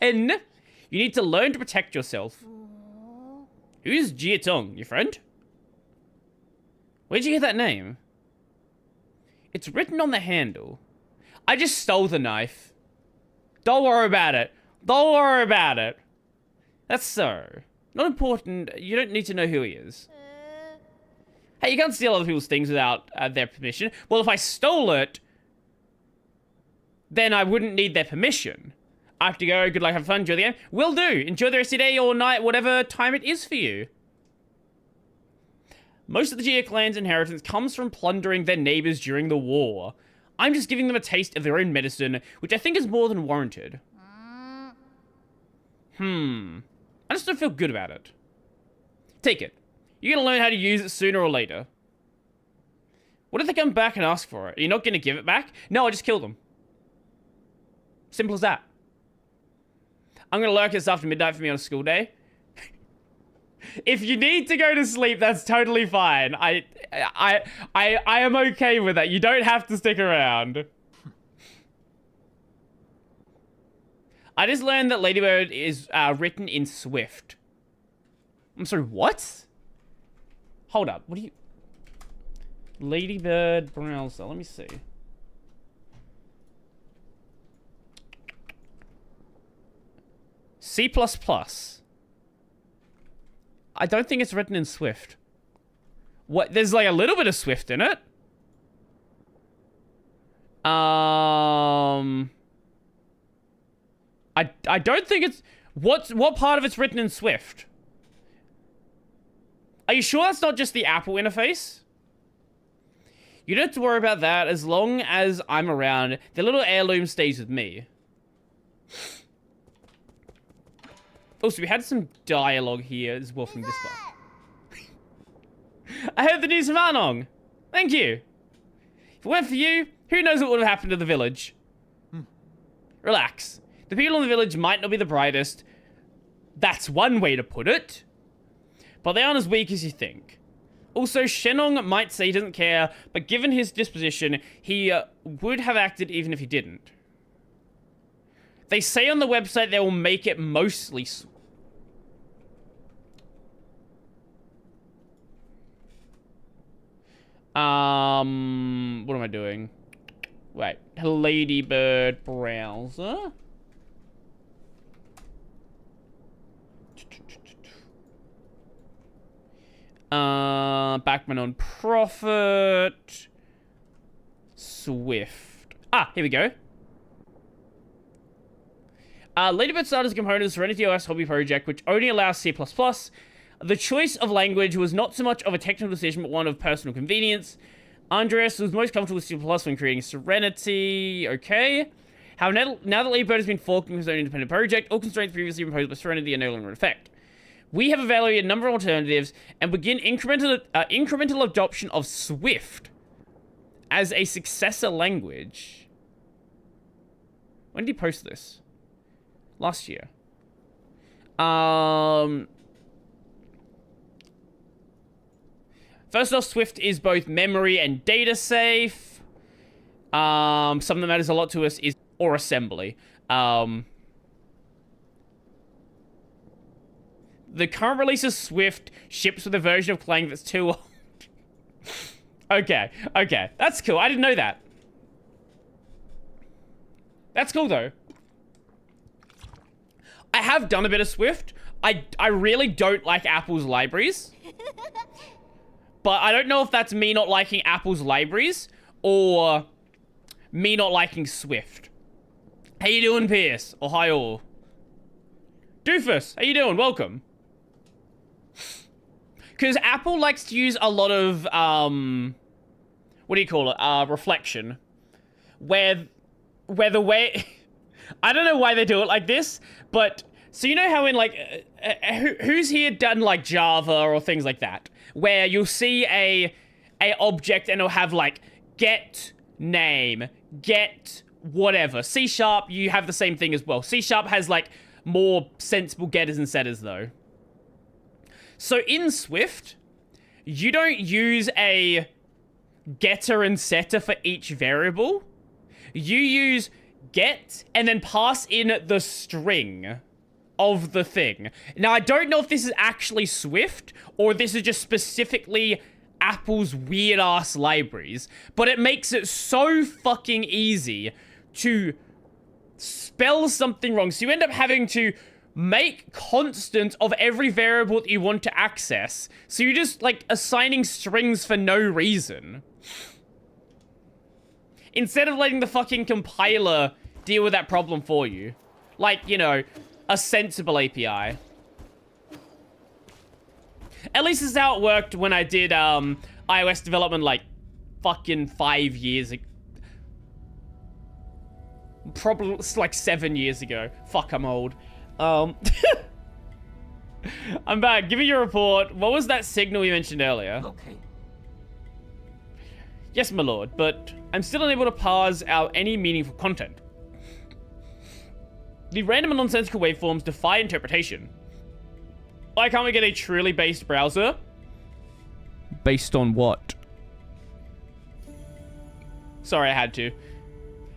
you need to learn to protect yourself. Who's Jia Tong, your friend? Where'd you get that name? It's written on the handle. I just stole the knife. Don't worry about it. Don't worry about it. That's so. Not important. You don't need to know who he is. Hey, you can't steal other people's things without their permission. Well, if I stole it, then I wouldn't need their permission. I have to go, good luck, have fun, enjoy the game. Will do. Enjoy the rest of your day or night, whatever time it is for you. Most of the Gia clan's inheritance comes from plundering their neighbors during the war. I'm just giving them a taste of their own medicine, which I think is more than warranted. I just don't feel good about it. Take it. You're gonna learn how to use it sooner or later. What if they come back and ask for it? Are you not gonna give it back? No, I just kill them. Simple as that. I'm gonna lurk this after midnight for me on a school day. If you need to go to sleep, that's totally fine. I am okay with that. You don't have to stick around. I just learned that Ladybird is written in Swift. I'm sorry, what? Hold up, what do you... Ladybird browser, let me see. C++. I don't think it's written in Swift. What? There's like a little bit of Swift in it. I don't think it's... What part of it's written in Swift? Are you sure that's not just the Apple interface? You don't have to worry about that as long as I'm around. The little heirloom stays with me. Also, we had some dialogue here as well from this one. I heard the news from Arnong. Thank you. If it weren't for you, who knows what would have happened to the village? Relax. The people in the village might not be the brightest. That's one way to put it. But they aren't as weak as you think. Also, Shenong might say he doesn't care, but given his disposition, he would have acted even if he didn't. They say on the website they will make it mostly... what am I doing? Wait, Ladybird browser? Back my non-profit. Swift. Ah, here we go. Ladybird started as a component of the Serenity OS hobby project, which only allows C++. The choice of language was not so much of a technical decision, but one of personal convenience. Andreas was most comfortable with C++ when creating Serenity. Okay. However, now that Ladybird has been forked into his own independent project, all constraints previously imposed by Serenity are no longer in effect. We have evaluated a number of alternatives and begin incremental adoption of Swift as a successor language. When did he post this? Last year. First off, Swift is both memory and data safe. Something that matters a lot to us is or assembly. The current release of Swift ships with a version of Clang that's too old. Okay. That's cool. I didn't know that. That's cool, though. I have done a bit of Swift. I really don't like Apple's libraries. But I don't know if that's me not liking Apple's libraries or me not liking Swift. How you doing, Pierce? Or hi all. Doofus, how you doing? Welcome. Because Apple likes to use a lot of, what do you call it? Reflection. Where the way... I don't know why they do it like this, but... So you know how in, like... who's here done, like, Java or things like that? Where you'll see a object and it'll have, like, get name, get whatever. C#, you have the same thing as well. C# has, like, more sensible getters and setters, though. So in Swift, you don't use a getter and setter for each variable. You use get and then pass in the string of the thing. Now, I don't know if this is actually Swift or this is just specifically Apple's weird-ass libraries, but it makes it so fucking easy to spell something wrong. So you end up having to make constant of every variable that you want to access. So you're just, like, assigning strings for no reason. Instead of letting the fucking compiler deal with that problem for you. Like, you know, a sensible API. At least this is how it worked when I did iOS development, like, fucking 5 years ago. Probably, like, 7 years ago. Fuck, I'm old. I'm back. Give me your report. What was that signal you mentioned earlier? Okay. Yes, my lord, but I'm still unable to parse out any meaningful content. The random and nonsensical waveforms defy interpretation. Why can't we get a truly based browser? Based on what? Sorry, I had to.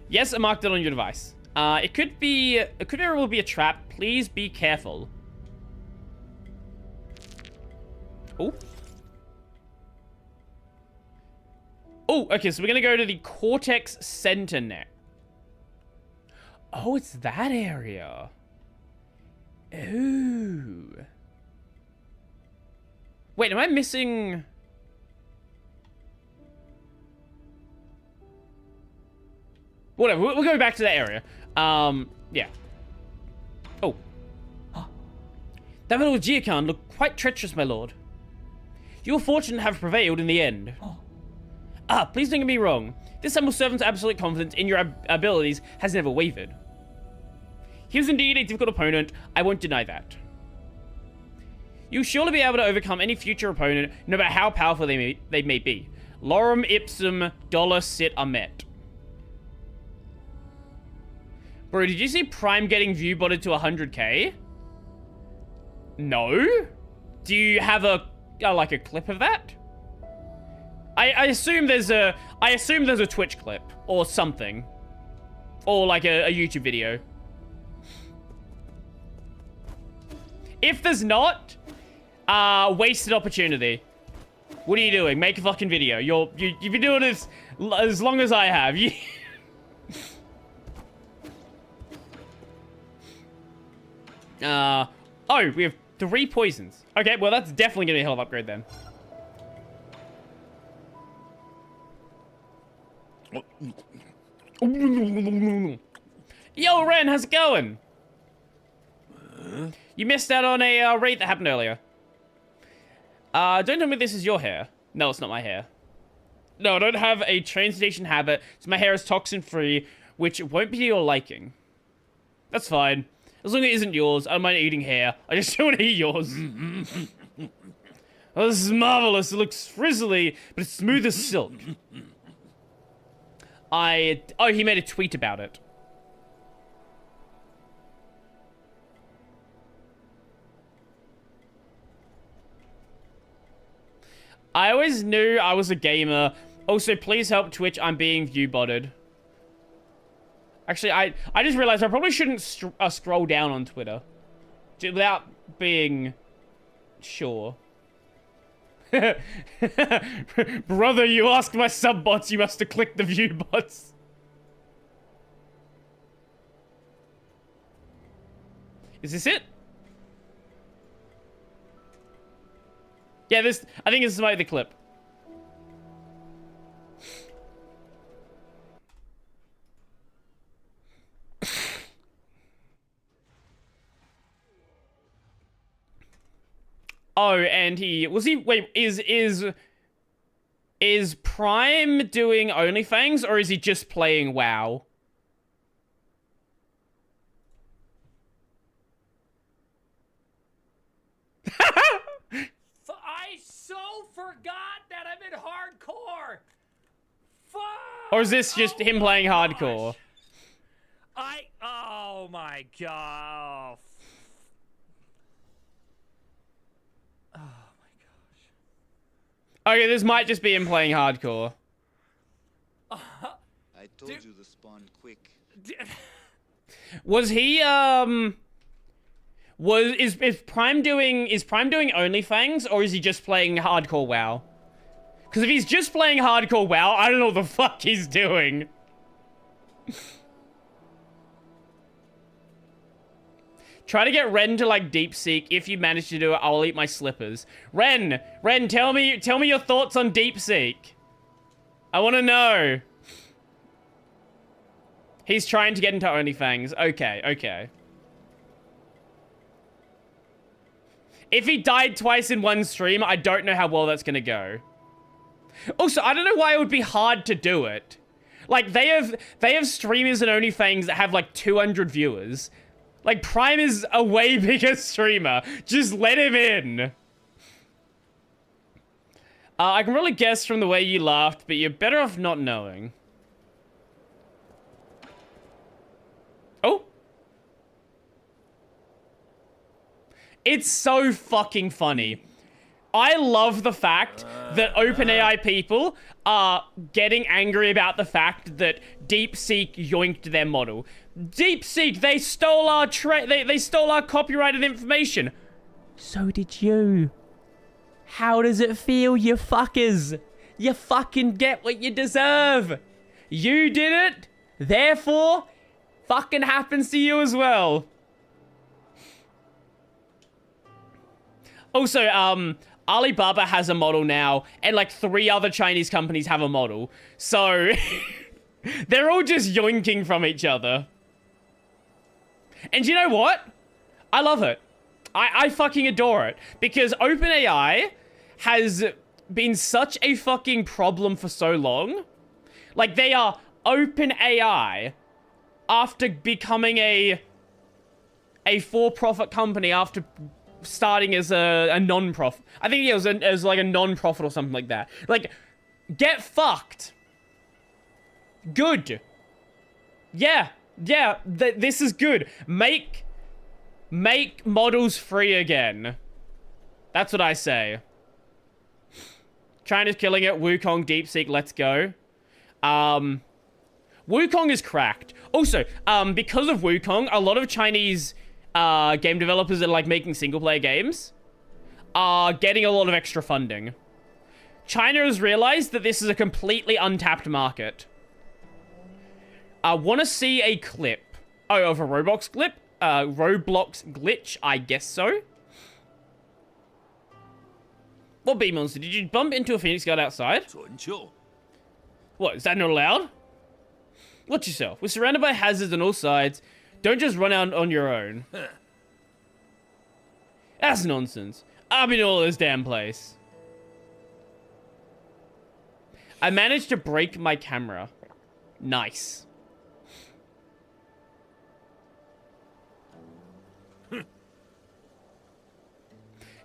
Yes, I marked it on your device. It could very well be a trap. Please be careful. Oh. Oh, okay, so we're gonna go to the Cortex Center net. Oh, it's that area. Ooh. Wait, am I missing... Whatever, we'll go back to that area. Yeah. Oh. That little Geocon looked quite treacherous, my lord. You were fortunate to have prevailed in the end. Please don't get me wrong. This humble servant's absolute confidence in your abilities has never wavered. He was indeed a difficult opponent, I won't deny that. You'll surely be able to overcome any future opponent, no matter how powerful they may be. Lorem ipsum dollar sit amet. Bro, did you see Prime getting view botted to 100k? No? Do you have like a clip of that? I assume there's a Twitch clip or something, or like a YouTube video. If there's not, wasted opportunity. What are you doing? Make a fucking video. You've been doing this as long as I have. Oh, we have 3 poisons. Okay, well that's definitely gonna be a hell of an upgrade then. Yo, Ren, how's it going? You missed out on a raid that happened earlier. Don't tell me this is your hair. No, it's not my hair. No, I don't have a train station habit, so my hair is toxin-free, which won't be to your liking. That's fine. As long as it isn't yours, I don't mind eating hair. I just don't want to eat yours. Oh, this is marvelous. It looks frizzly, but it's smooth as silk. Oh, he made a tweet about it. I always knew I was a gamer. Also, please help Twitch. I'm being view-botted. Actually, I just realized I probably shouldn't scroll down on Twitter without being sure. Brother, you asked my sub-bots, you must have clicked the view bots. Is this it? Yeah, I think this is the clip. Oh, and wait, is Prime doing OnlyFans, or is he just playing WoW? I so forgot that I'm in hardcore. Fuck. Or is this just him playing hardcore? Oh my god. Okay, this might just be him playing hardcore. I told you to spawn quick. Was he is Prime doing OnlyFans, or is he just playing hardcore WoW? Because if he's just playing hardcore WoW, I don't know what the fuck he's doing. Try to get Ren to like DeepSeek. If you manage to do it, I'll eat my slippers. Ren, tell me your thoughts on DeepSeek. I want to know. He's trying to get into OnlyFans. Okay. If he died twice in one stream, I don't know how well that's gonna go. Also, I don't know why it would be hard to do it. Like, they have streamers and OnlyFans that have like 200 viewers. Like, Prime is a way bigger streamer. Just let him in. I can really guess from the way you laughed, but you're better off not knowing. Oh. It's so fucking funny. I love the fact that OpenAI people are getting angry about the fact that DeepSeek yoinked their model. DeepSeek, they stole our they stole our copyrighted information. So did you. How does it feel, you fuckers? You fucking get what you deserve. You did it, therefore, fucking happens to you as well. Also, Alibaba has a model now, and like 3 other Chinese companies have a model. So, they're all just yoinking from each other. And you know what? I love it. I fucking adore it. Because OpenAI has been such a fucking problem for so long. Like, they are OpenAI after becoming a for-profit company after starting as a non-profit. I think it was as like a non-profit or something like that. Like, get fucked. Good. Yeah, this is good. Make models free again. That's what I say. China's killing it. Wukong, DeepSeek, let's go. Wukong is cracked. Also, because of Wukong, a lot of Chinese game developers that are like making single-player games are getting a lot of extra funding. China has realized that this is a completely untapped market. I want to see a clip. Oh, of a Roblox clip? Roblox glitch? I guess so. What bee monster? Did you bump into a Phoenix Guard outside? What, is that not allowed? Watch yourself. We're surrounded by hazards on all sides. Don't just run out on your own. That's nonsense. I've been all this damn place. I managed to break my camera. Nice.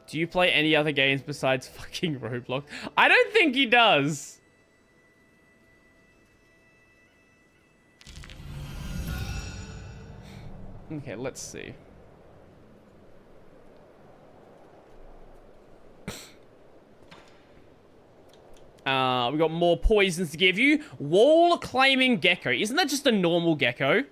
Do you play any other games besides fucking Roblox? I don't think he does. Okay, let's see. We got more poisons to give you. Wall climbing gecko. Isn't that just a normal gecko?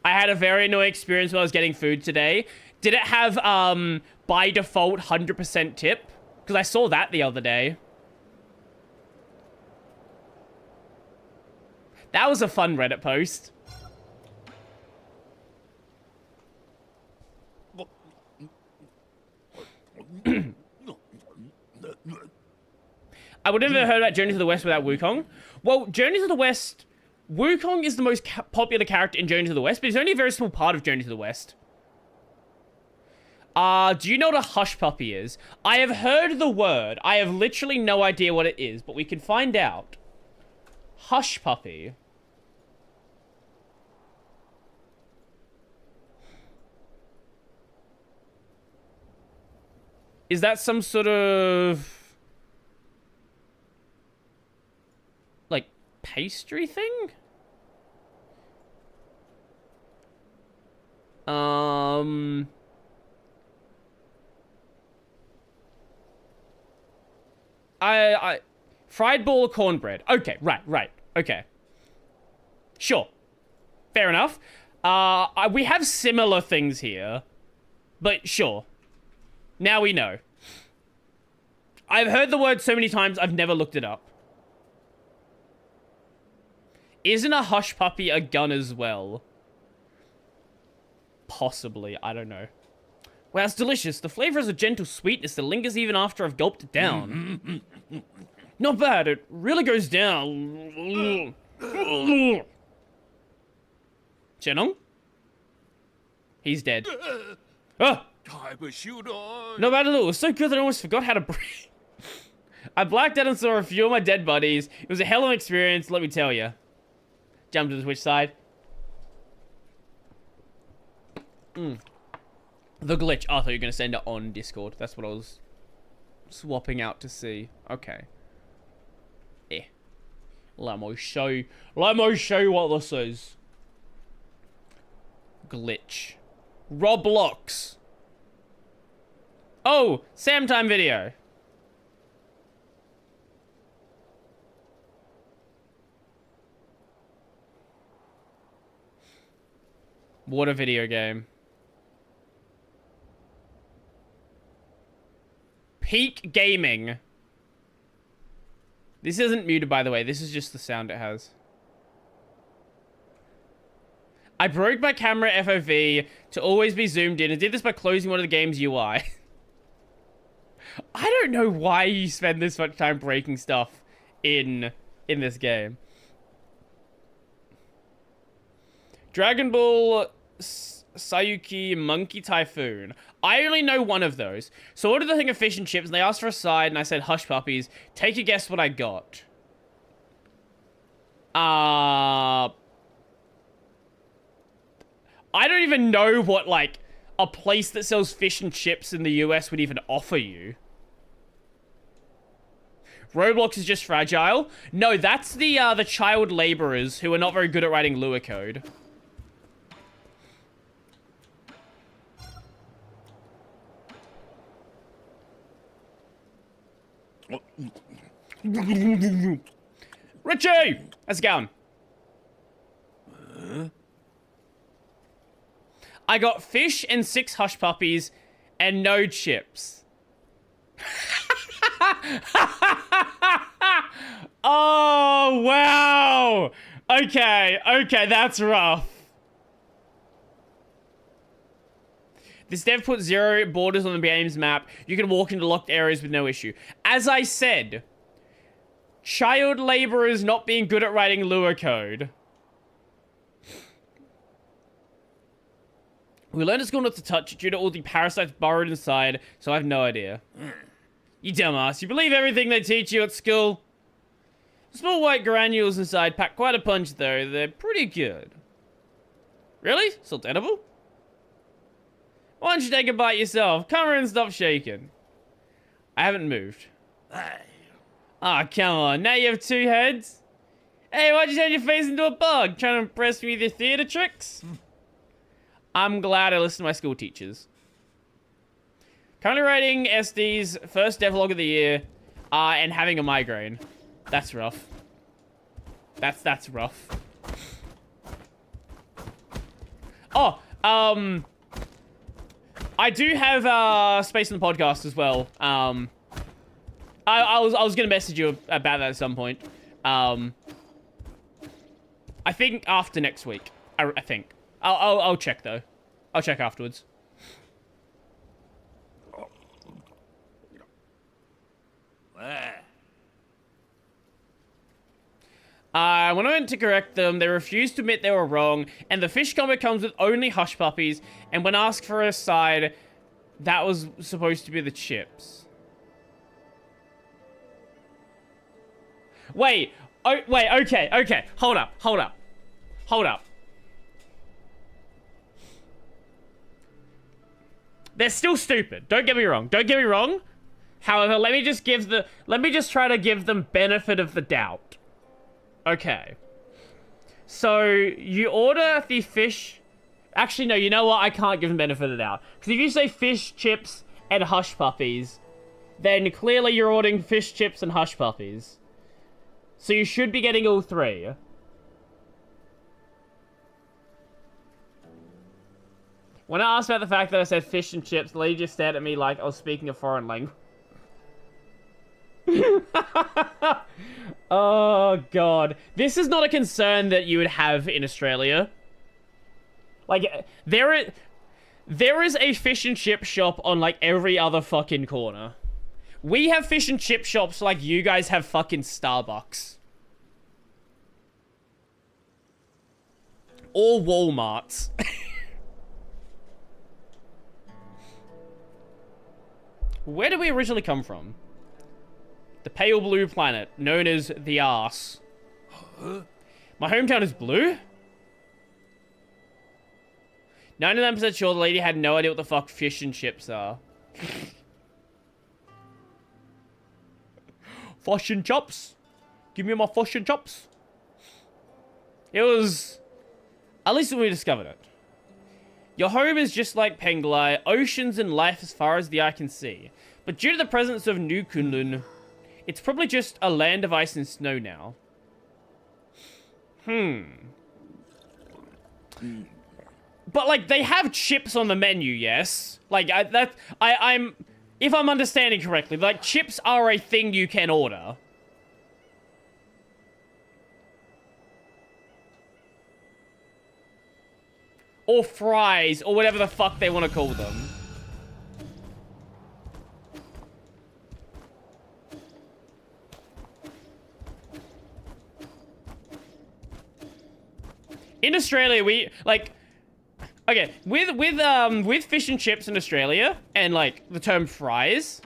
I had a very annoying experience when I was getting food today. Did it have, by default, 100% tip? Because I saw that the other day. That was a fun Reddit post. I would never have heard about Journey to the West without Wukong. Well, Journey to the West... Wukong is the most popular character in Journey to the West, but he's only a very small part of Journey to the West. Do you know what a hush puppy is? I have heard the word. I have literally no idea what it is, but we can find out. Hush puppy. Is that some sort of... like, pastry thing? Fried ball of cornbread. Okay, right. Okay. Sure. Fair enough. We have similar things here. But sure. Now we know. I've heard the word so many times, I've never looked it up. Isn't a hush puppy a gun as well? Possibly. I don't know. Wow, it's delicious. The flavor has a gentle sweetness that lingers even after I've gulped it down. Not bad. It really goes down. Chenong? He's dead. Ah! Not bad at all. It was so good that I almost forgot how to breathe. I blacked out and saw a few of my dead bodies. It was a hell of an experience, let me tell you. Jump to the Twitch side. The glitch. Oh, I thought you were going to send it on Discord. That's what I was swapping out to see. Okay. Yeah. Let me show you what this is. Glitch. Roblox. Oh, Sam time video. What a video game. Peak gaming. This isn't muted, by the way. This is just the sound it has. I broke my camera FOV to always be zoomed in and did this by closing one of the game's UI. I don't know why you spend this much time breaking stuff in this game. Dragon Ball Sayuki Monkey Typhoon. I only know one of those. So I ordered the thing of fish and chips and they asked for a side and I said hush puppies. Take a guess what I got. I don't even know what, like, a place that sells fish and chips in the US would even offer you. Roblox is just fragile? No, that's the child laborers who are not very good at writing Lua code. Richie! How's it going? I got fish and 6 hush puppies and no chips. Oh, wow. Okay, that's rough. This dev put 0 borders on the game's map. You can walk into locked areas with no issue. As I said, child laborers not being good at writing Lua code. We learned at school not to touch it due to all the parasites burrowed inside, so I have no idea. You dumbass. You believe everything they teach you at school? The small white granules inside pack quite a punch, though. They're pretty good. Really? Still edible? Why don't you take a bite yourself? Come here and stop shaking. I haven't moved. Ah, oh, come on. Now you have 2 heads? Hey, why'd you turn your face into a bug? Trying to impress me with your theater tricks? I'm glad I listened to my school teachers. Currently writing SD's first devlog of the year, and having a migraine. That's rough. That's rough. Oh, I do have space in the podcast as well. I was gonna message you about that at some point. I think after next week. I think. I'll check though. I'll check afterwards. When I went to correct them, they refused to admit they were wrong, and the fish combo comes with only hush puppies, and when asked for a side, that was supposed to be the chips. Wait, okay, hold up. They're still stupid, don't get me wrong. However, let me just try to give them benefit of the doubt. Okay. So, you order the fish... Actually, no, you know what? I can't give them benefit of the doubt. Because if you say fish, chips, and hush puppies, then clearly you're ordering fish, chips, and hush puppies. So you should be getting all 3. When I asked about the fact that I said fish and chips, the lady just stared at me like I was speaking a foreign language. Oh, God. This is not a concern that you would have in Australia. Like, there is a fish and chip shop on, like, every other fucking corner. We have fish and chip shops like you guys have fucking Starbucks. Or Walmarts. Where did we originally come from? The pale blue planet, known as the arse. My hometown is blue? 99% sure the lady had no idea what the fuck fish and chips are. Fish and chops. Give me my fish and chops. It was... At least when we discovered it. Your home is just like Penglai, oceans and life as far as the eye can see. But due to the presence of New Kunlun, it's probably just a land of ice and snow now. But, like, they have chips on the menu, yes? Like, I'm... If I'm understanding correctly, like, chips are a thing you can order. Or fries, or whatever the fuck they want to call them. In Australia, we, like... Okay, with fish and chips in Australia, and, like, the term fries,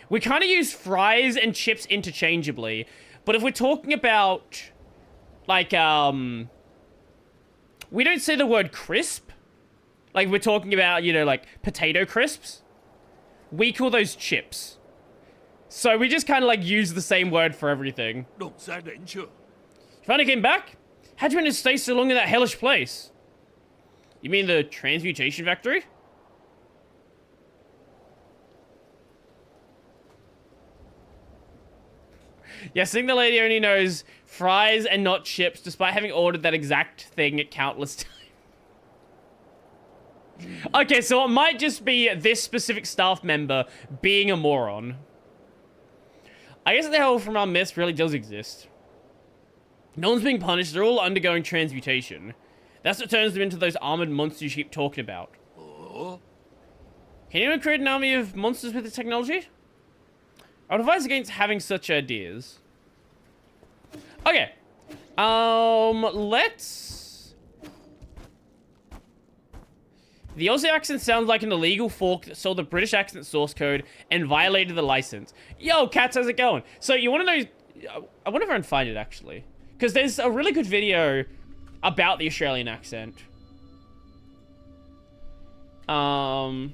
we kind of use fries and chips interchangeably. But if we're talking about, like, we don't say the word crisp. Like, we're talking about, you know, like, potato crisps. We call those chips. So we just kind of, like, use the same word for everything. You finally came back? How'd you manage to stay so long in that hellish place? You mean the transmutation factory? Yeah, I think the lady only knows fries and not chips, despite having ordered that exact thing at countless times. Okay, so it might just be this specific staff member being a moron. I guess the hell from our mist really does exist. No one's being punished, they're all undergoing transmutation. That's what turns them into those armored monsters you keep talking about. Can anyone create an army of monsters with this technology? I would advise against having such ideas. Okay. Let's... The Aussie accent sounds like an illegal fork that stole the British accent source code and violated the license. Yo, cats, how's it going? So, you want to know... I wonder if I can find it, actually. Because there's a really good video about the Australian accent. I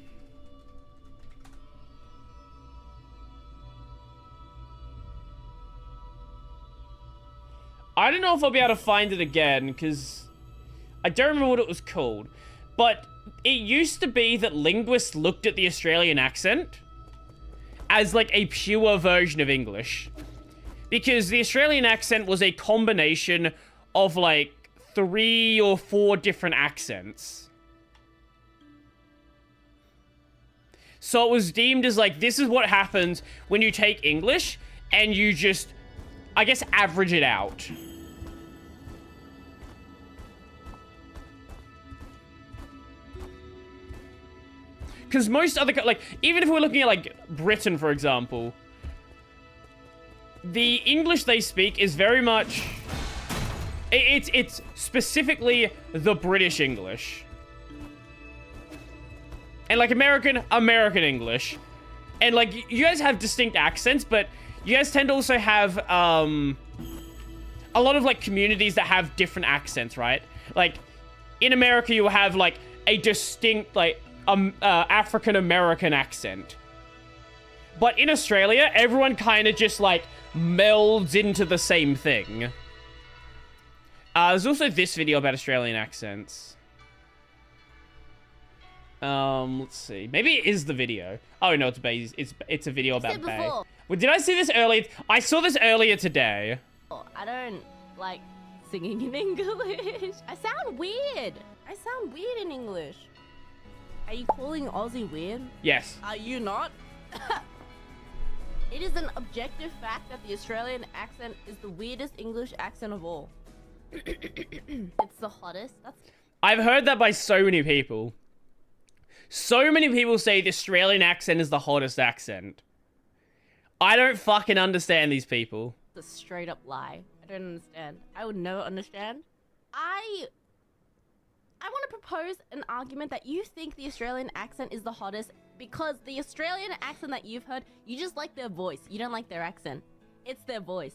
don't know if I'll be able to find it again, because I don't remember what it was called. But it used to be that linguists looked at the Australian accent as, like, a pure version of English. Because the Australian accent was a combination of, like, 3 or 4 different accents. So it was deemed as, like, this is what happens when you take English and you just, I guess, average it out. Because most other, like, even if we're looking at, like, Britain, for example, the English they speak is very much... It's specifically the British English. And, like, American English. And, like, you guys have distinct accents, but you guys tend to also have, a lot of, like, communities that have different accents, right? Like, in America, you have, like, a distinct, like, African-American accent. But in Australia, everyone kind of just, like, melds into the same thing. There's also this video about Australian accents. Let's see. Maybe it is the video. Oh, no, it's Bay. It's a video about Bay. Well, did I see this earlier? I saw this earlier today. I don't like singing in English. I sound weird. I sound weird in English. Are you calling Aussie weird? Yes. Are you not? It is an objective fact that the Australian accent is the weirdest English accent of all. It's the hottest. That's I've heard that by so many people. So many people say the Australian accent is the hottest accent. I don't fucking understand these people. a straight up lie. I don't understand. I would never understand. I want to propose an argument that you think the Australian accent is the hottest because the Australian accent that you've heard, you just like their voice. You don't like their accent. It's their voice.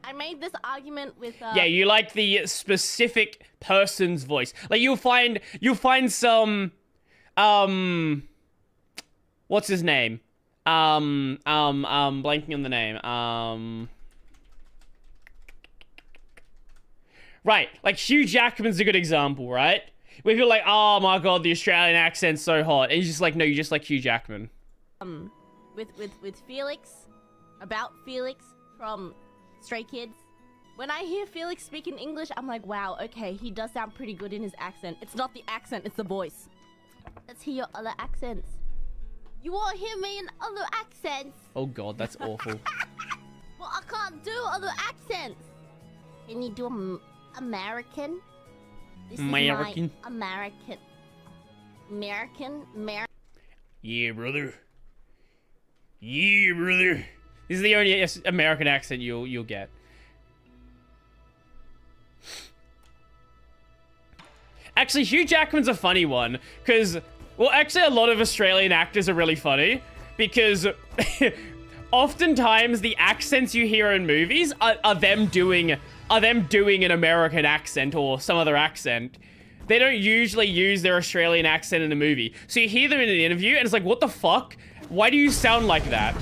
I made this argument with Yeah, you like the specific person's voice. Like you'll find some what's his name? Blanking on the name. Right, like Hugh Jackman's a good example, right? Where people are like, oh my god, the Australian accent's so hot. And he's just like, no, you just like Hugh Jackman. With Felix, about Felix from Stray Kids. When I hear Felix speaking English, I'm like, wow, okay, he does sound pretty good in his accent. It's not the accent, it's the voice. Let's hear your other accents. You won't hear me in other accents. Oh god, that's awful. Well, I can't do other accents. Can you do American? This American? Is my American. Yeah, brother. Yeah, brother. This is the only American accent you'll get. Actually, Hugh Jackman's a funny one, because, well, actually a lot of Australian actors are really funny, because oftentimes the accents you hear in movies are them doing an American accent or some other accent. They don't usually use their Australian accent in a movie. So you hear them in an interview and it's like, what the fuck? Why do you sound like that?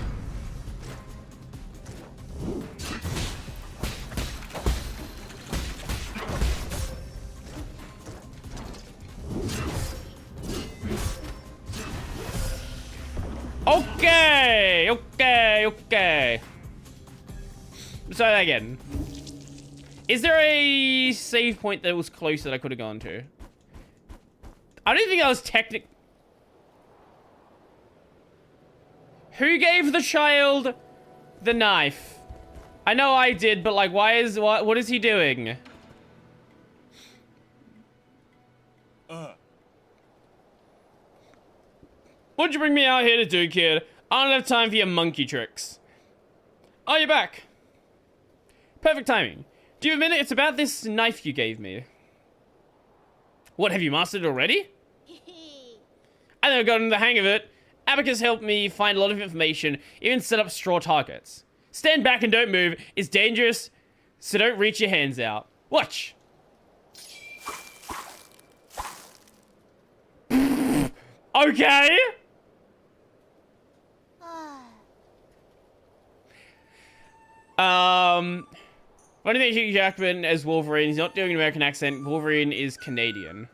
Okay. Let's try that again. Is there a save point that was close that I could have gone to? I don't think I was technic... Who gave the child the knife? I know I did, but like, what is he doing? What'd you bring me out here to do, kid? I don't have time for your monkey tricks. Oh, you're back. Perfect timing. Do you have a minute? It's about this knife you gave me. What, have you mastered it already? I think I've gotten the hang of it. Abacus helped me find a lot of information, even set up straw targets. Stand back and don't move. It's dangerous, so don't reach your hands out. Watch. Okay. Funny thing, Hugh Jackman as Wolverine, he's not doing an American accent. Wolverine is Canadian.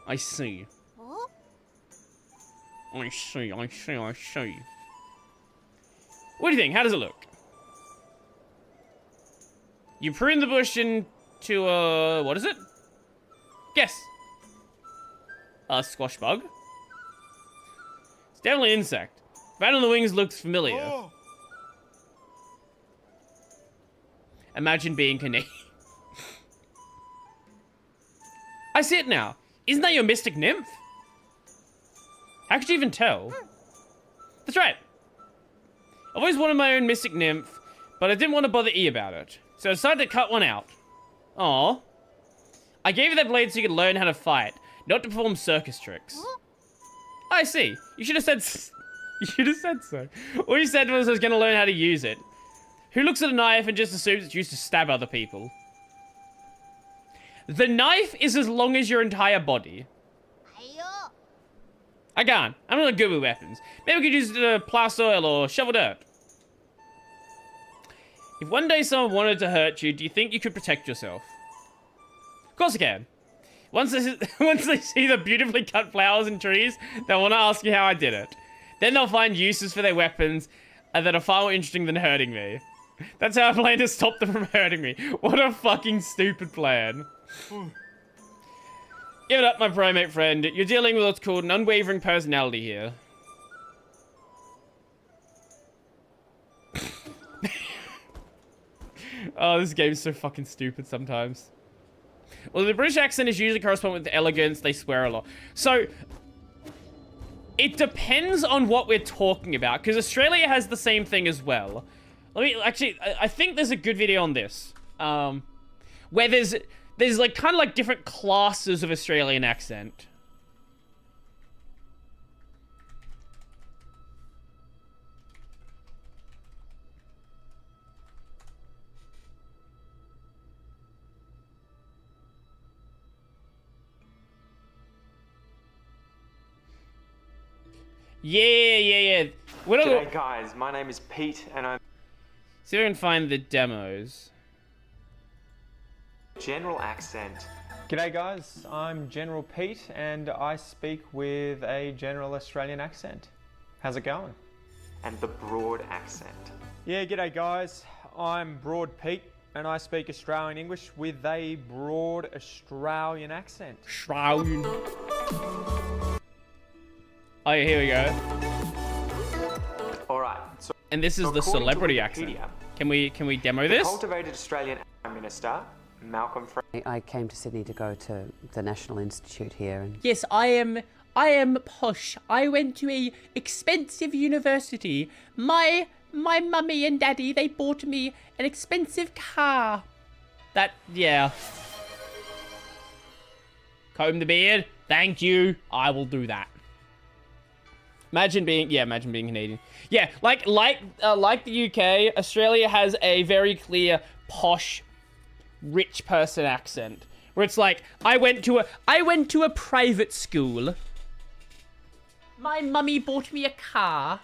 I see. Huh? I see. What do you think? How does it look? You prune the bush into a... what is it? Guess. A squash bug? It's definitely an insect. Bat on the wings looks familiar. Oh. Imagine being Canadian. I see it now. Isn't that your mystic nymph? How could you even tell? That's right. I've always wanted my own mystic nymph, but I didn't want to bother E about it. So I decided to cut one out. Aw. I gave you that blade so you could learn how to fight, not to perform circus tricks. I see. You should have said... you should have said so. All you said was I was going to learn how to use it. Who looks at a knife and just assumes it's used to stab other people? The knife is as long as your entire body. I can't. I'm not good with weapons. Maybe we could use it to plow soil or shovel dirt. If one day someone wanted to hurt you, do you think you could protect yourself? Of course I can. Once they see the beautifully cut flowers and trees, they'll want to ask you how I did it. Then they'll find uses for their weapons that are far more interesting than hurting me. That's how I plan to stop them from hurting me. What a fucking stupid plan. Give it up, my primate friend. You're dealing with what's called an unwavering personality here. Oh, this game's so fucking stupid sometimes. Well, the British accent is usually correspondent with elegance. They swear a lot. So, it depends on what we're talking about, because Australia has the same thing as well. Let me, actually, I think there's a good video on this. Where there's like, kind of like different classes of Australian accent. Yeah. We're not G'day guys, my name is Pete and I'm See if I can find the demos. general accent. G'day guys, I'm General Pete and I speak with a general Australian accent. How's it going? And the broad accent. Yeah, g'day guys, I'm Broad Pete and I speak Australian English with a broad Australian accent. Australian. Oh, yeah, here we go. Alright, so And this is the according to celebrity Wikipedia, accent. Can we demo the this? cultivated Australian Prime Minister, Malcolm Fraser, I came to Sydney to go to the National Institute here, and Yes, I am posh. I went to a expensive university. My mummy and daddy, they bought me an expensive car. Yeah. Comb the beard. Thank you. I will do that. Imagine being Canadian. Yeah, like the UK, Australia has a very clear posh, rich person accent, where it's like, I went to a private school. My mummy bought me a car.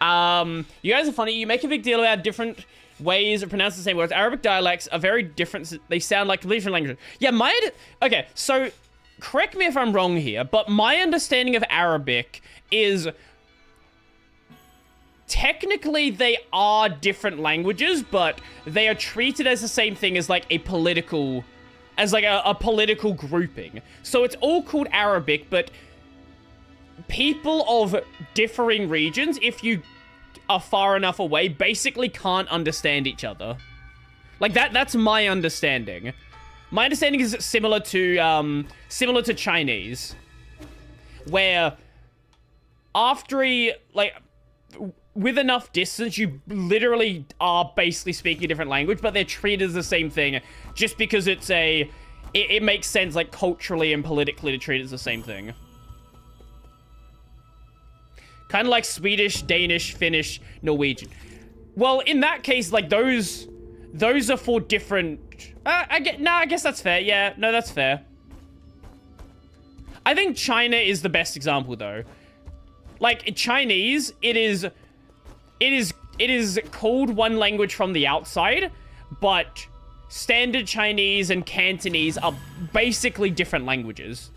You guys are funny. You make a big deal about different ways of pronouncing the same words. Arabic dialects are very different. They sound like different languages. Yeah, okay, so correct me if I'm wrong here, but my understanding of Arabic is technically they are different languages, but they are treated as the same thing as like a political grouping. So it's all called Arabic, but people of differing regions, if you are far enough away, basically can't understand each other. Like that's my understanding. My understanding is similar to Chinese, where with enough distance, you literally are basically speaking a different language, but they're treated as the same thing, just because it makes sense, like, culturally and politically to treat it as the same thing. Kind of like Swedish, Danish, Finnish, Norwegian. Well, in that case, like, those are for different... I guess that's fair. Yeah, no, that's fair. I think China is the best example, though. Like, Chinese, it is called one language from the outside, but Standard Chinese and Cantonese are basically different languages.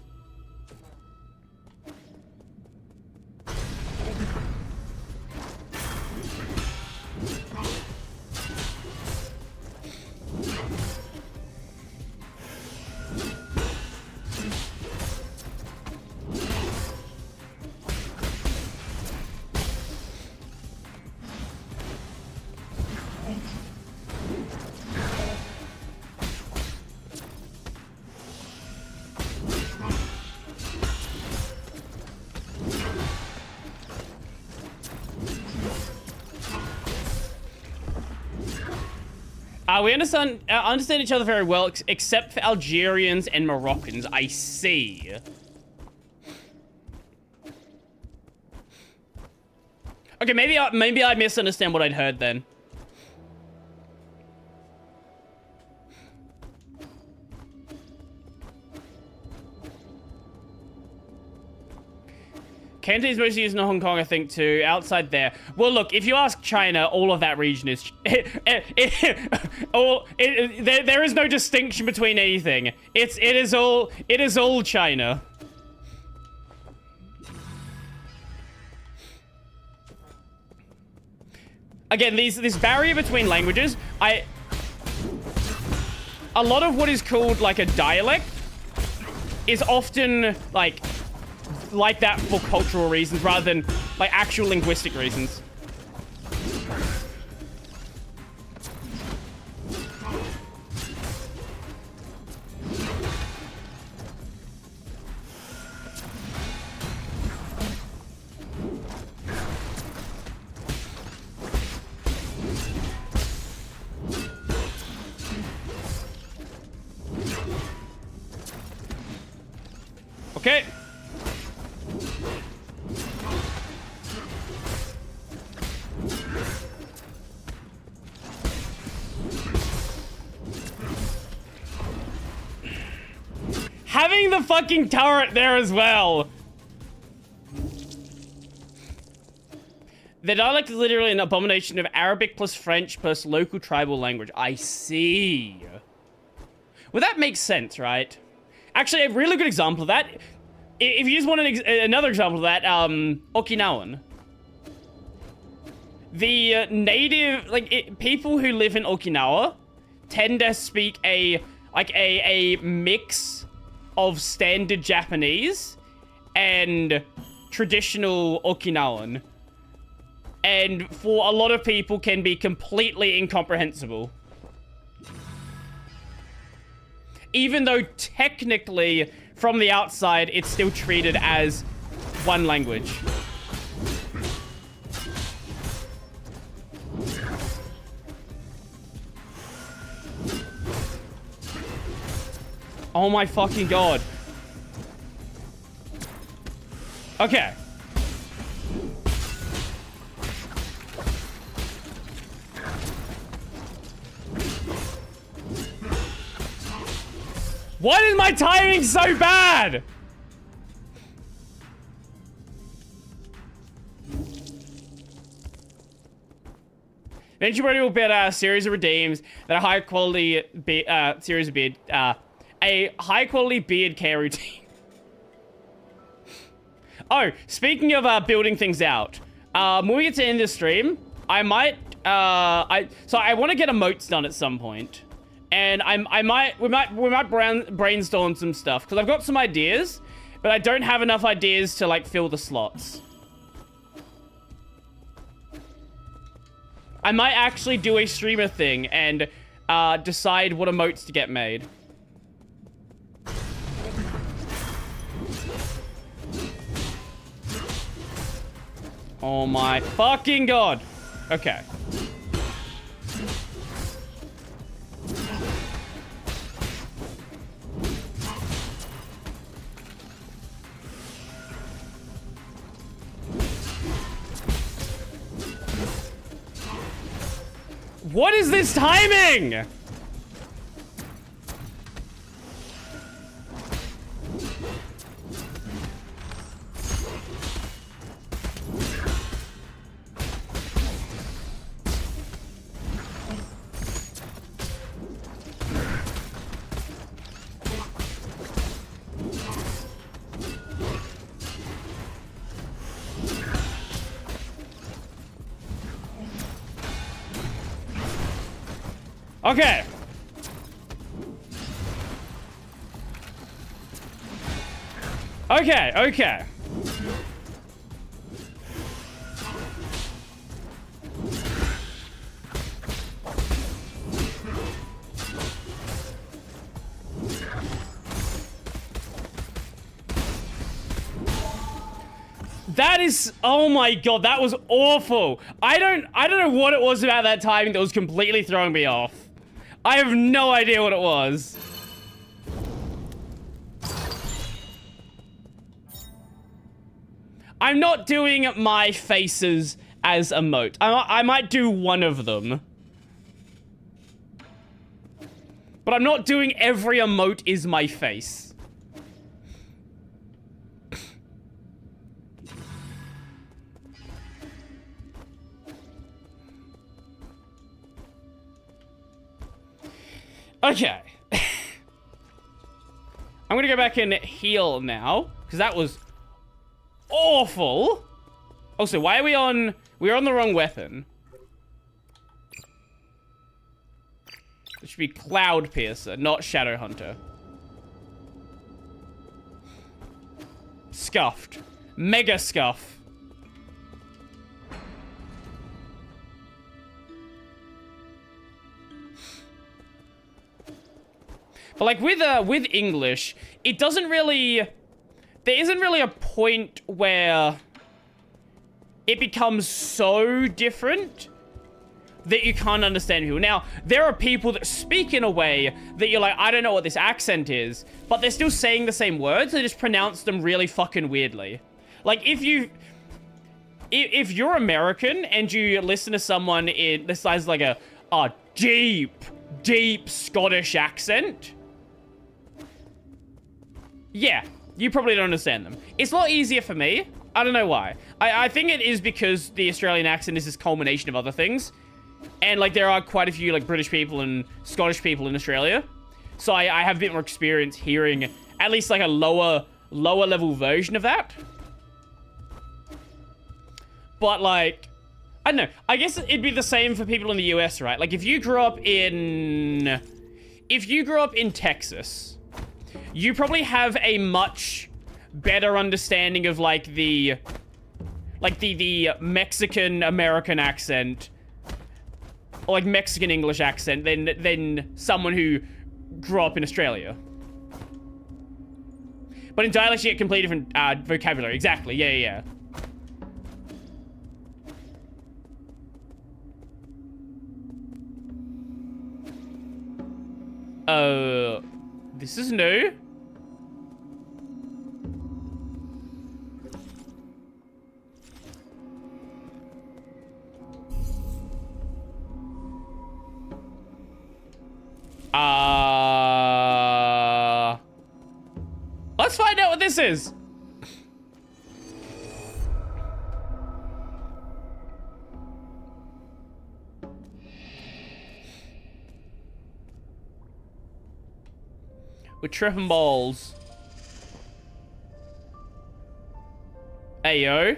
We understand each other very well, except for Algerians and Moroccans. I see. Okay, maybe I misunderstand what I'd heard then. Cantonese mostly used in Hong Kong, I think, too. Outside there. Well, look, if you ask China, all of that region is... there is no distinction between anything. It is all China. Again, this barrier between languages, a lot of what is called, like, a dialect is often, like... like that for cultural reasons rather than like actual linguistic reasons. Okay. Having the fucking turret there as well. The dialect is literally an abomination of Arabic plus French plus local tribal language. I see. Well, that makes sense, right? Actually, a really good example of that, if you just want another example of that, Okinawan. The native, like, people who live in Okinawa tend to speak a mix of standard Japanese and traditional Okinawan. And for a lot of people can be completely incomprehensible. Even though technically, from the outside, it's still treated as one language. Oh my fucking god. Okay. Why is my timing so bad? Eventually we'll build a series of redeems that are high quality series of beard, a high quality beard care routine. Oh, speaking of building things out, when we get to end the stream, I might so I want to get emotes done at some point. And we might brainstorm some stuff because I've got some ideas, but I don't have enough ideas to like fill the slots. I might actually do a streamer thing and decide what emotes to get made. Oh my fucking god. Okay. What is this timing? Okay. Okay. That is, oh my god, that was awful. I don't know what it was about that timing that was completely throwing me off. I have no idea what it was. I'm not doing my faces as emote. I might do one of them. But I'm not doing every emote is my face. Okay. I'm gonna go back and heal now, because that was awful. Also, why are we on... We're on the wrong weapon. It should be Cloud Piercer, not Shadow Hunter. Scuffed. Mega scuff. But like with English, it doesn't really, there isn't really a point where it becomes so different that you can't understand people. Now, there are people that speak in a way that you're like, I don't know what this accent is, but they're still saying the same words, they just pronounce them really fucking weirdly. Like, if you're American and you listen to someone in, this has like a deep Scottish accent, yeah, you probably don't understand them. It's a lot easier for me. I don't know why. I think it is because the Australian accent is this culmination of other things. And, like, there are quite a few, like, British people and Scottish people in Australia. So I have a bit more experience hearing at least, like, a lower level version of that. But, like, I don't know. I guess it'd be the same for people in the US, right? Like, if you grew up in Texas, you probably have a much better understanding of, like, the Mexican-American accent, or, like, Mexican-English accent than someone who grew up in Australia. But in dialects, you get completely different vocabulary. Exactly, yeah. This is new. Let's find out what this is. We're tripping balls. Ayo.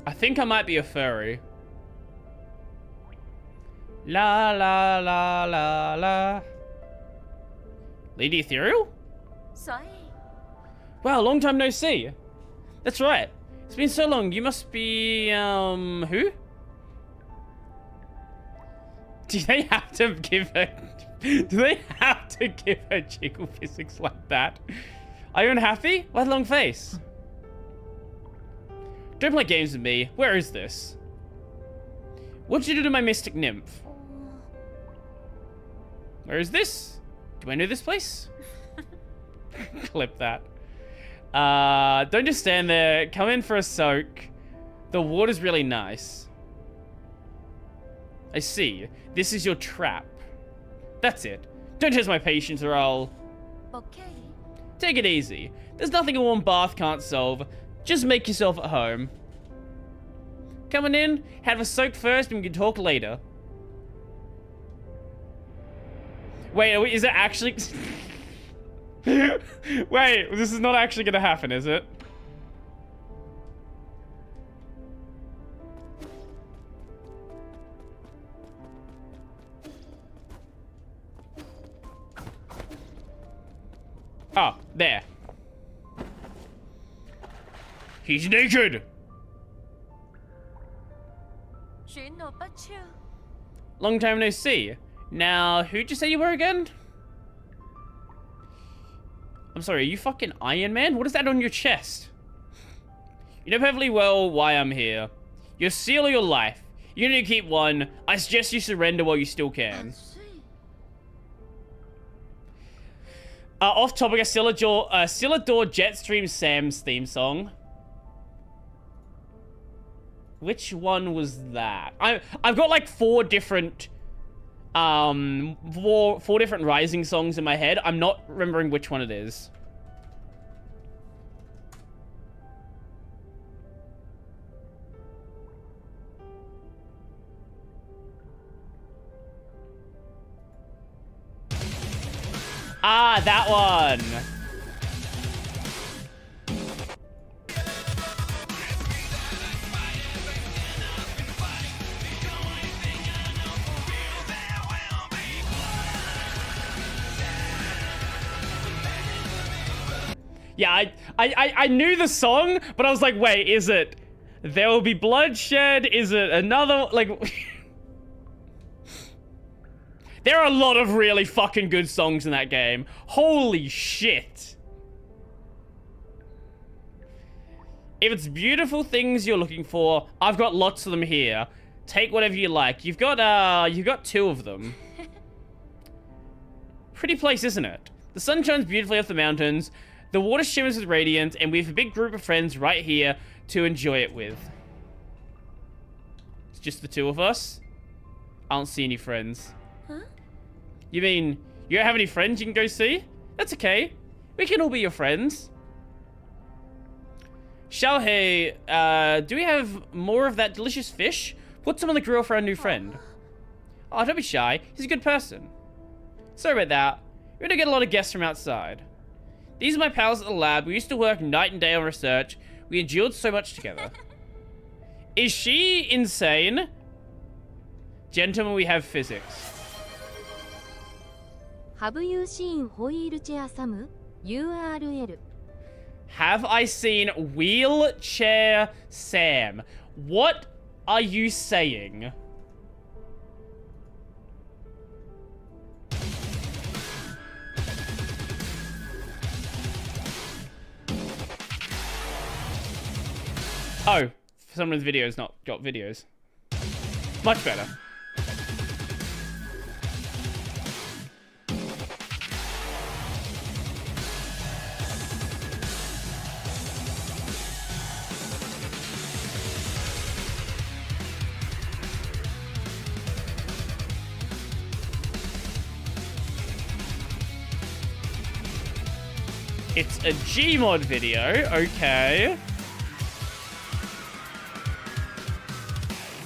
I think I might be a furry. La la la la la. Lady Ethereal? Sorry. Wow, long time no see. That's right. It's been so long. You must be, who? Do they have to give her... Do they have to give her jiggle physics like that? Are you unhappy? Why the long face? Don't play games with me. Where is this? What'd you do to my mystic nymph? Where is this? Do I know this place? Clip that. Don't just stand there. Come in for a soak. The water's really nice. I see. This is your trap. That's it. Don't test my patience or I'll... Okay. Take it easy. There's nothing a warm bath can't solve. Just make yourself at home. Coming in, have a soak first and we can talk later. Wait, is it actually... Wait, this is not actually gonna happen, is it? Oh, there. He's naked! Long time no see. Now, who'd you say you were again? I'm sorry, are you fucking Iron Man? What is that on your chest? You know perfectly well why I'm here. Your seal of your life. You only keep one. I suggest you surrender while you still can. Off topic, Scylla adore Jetstream Sam's theme song. Which one was that? I've got like four different Rising songs in my head. I'm not remembering which one it is. Ah, that one. Yeah, I knew the song, but I was like, wait, is it There Will Be Bloodshed? Is it another, like... There are a lot of really fucking good songs in that game. Holy shit. If it's beautiful things you're looking for, I've got lots of them here. Take whatever you like. You've got 2 of them. Pretty place, isn't it? The sun shines beautifully off the mountains. The water shimmers with radiance, and we have a big group of friends right here to enjoy it with. It's just the 2 of us? I don't see any friends. Huh? You mean, you don't have any friends you can go see? That's okay. We can all be your friends. Xiaohei, do we have more of that delicious fish? Put some on the grill for our new friend. Oh, don't be shy. He's a good person. Sorry about that. We don't get a lot of guests from outside. These are my pals at the lab. We used to work night and day on research. We endured so much together. Is she insane? Gentlemen, we have physics. Have you seen Wheelchair Sam? URL. Have I seen Wheelchair Sam? What are you saying? Oh, someone's video's not got videos. Much better. It's a Gmod video, okay.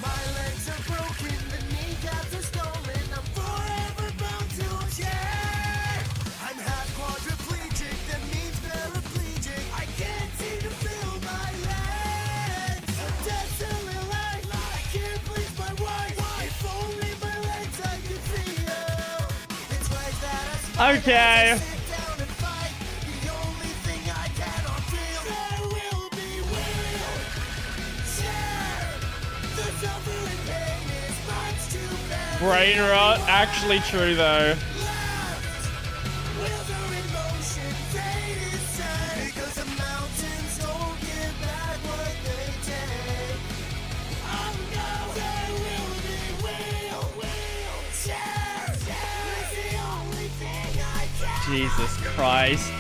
My legs are broken, the kneecaps are stolen. I'm forever bound to a chair. I'm half quadriplegic, that means paraplegic. I can't seem to feel my legs. I'm dead silly like I can't please my wife. If only my legs I could feel. It's like that I smile Okay. as I sit down and fight. The only thing I cannot feel. There will be wheelchair. The suffering pain is much too bad. Brain rot, actually true though. Left. Wheels are in motion, fate is sad. Because the mountains don't give back what they take. Oh no, there will be wheelchair. It's the only thing I can. Jesus Christ.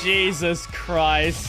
Jesus Christ.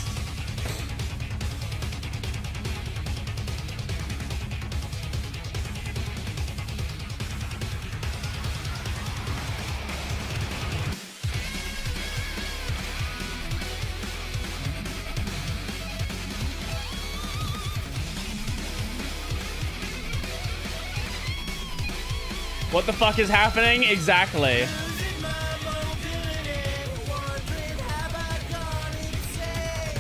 What the fuck is happening? Exactly. Losing my mobility, wondering have I gone insane?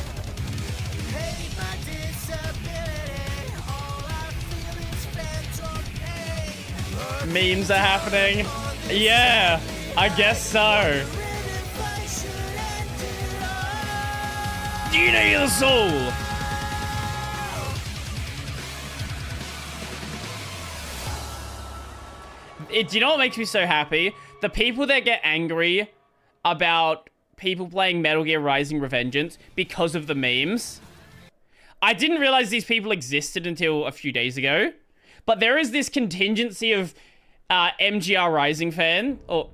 Hate my disability, all I feel is phantom pain. Memes are happening. Yeah, I guess so. If I should end it all. DNA of the soul. Do you know what makes me so happy? The people that get angry about people playing Metal Gear Rising Revengeance because of the memes. I didn't realize these people existed until a few days ago. But there is this contingency of MGR Rising fan, or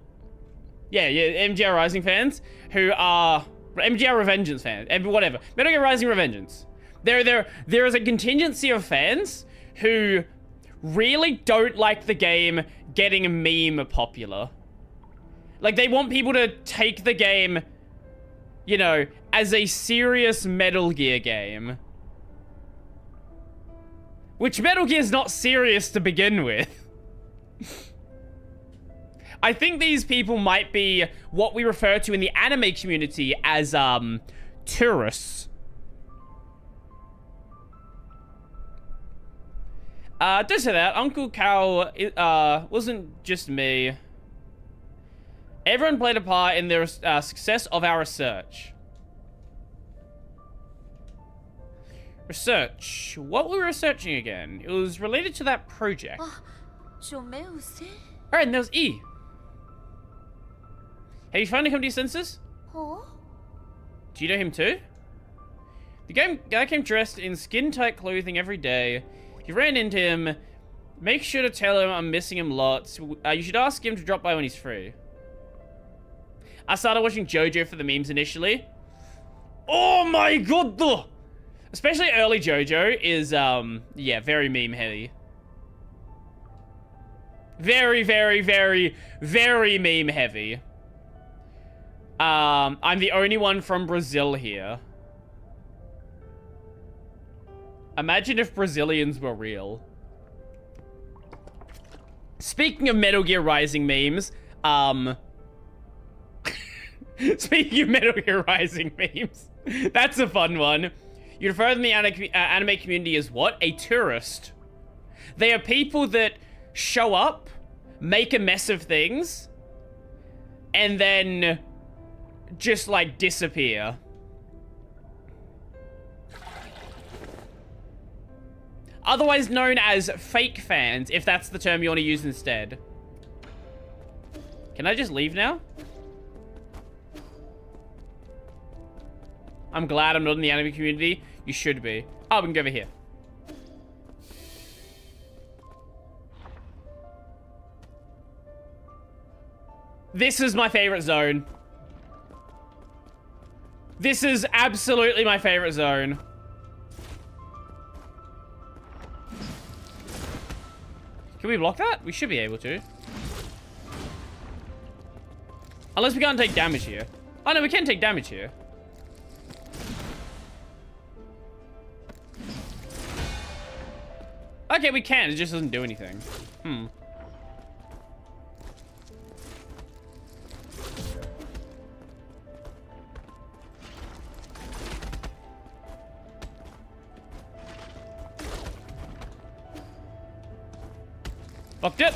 MGR Rising fans who are MGR Revengeance fans, whatever. Metal Gear Rising Revengeance. There is a contingency of fans who really don't like the game getting meme popular. Like, they want people to take the game, you know, as a serious Metal Gear game. Which Metal Gear's not serious to begin with. I think these people might be what we refer to in the anime community as, tourists. Don't say that. Uncle Cal, wasn't just me. Everyone played a part in the success of our research. Research. What were we researching again? It was related to that project. Alright, and there was E. Have you finally come to your senses? Do you know him too? The guy came dressed in skin-tight clothing every day. If you ran into him, make sure to tell him I'm missing him lots. You should ask him to drop by when he's free. I started watching JoJo for the memes initially. Oh my god, though! Especially early JoJo is, yeah, very meme heavy. Very, very, very, very meme heavy. I'm the only one from Brazil here. Imagine if Brazilians were real. Speaking of Metal Gear Rising memes, speaking of Metal Gear Rising memes, that's a fun one. You refer to the anime community as what? A tourist. They are people that show up, make a mess of things, and then just, like, disappear. Otherwise known as fake fans, if that's the term you want to use instead. Can I just leave now? I'm glad I'm not in the anime community. You should be. Oh, we can go over here. This is my favorite zone. This is absolutely my favorite zone. Can we block that? We should be able to. Unless we can't take damage here. Oh no, we can take damage here. Okay, we can. It just doesn't do anything. Fucked it.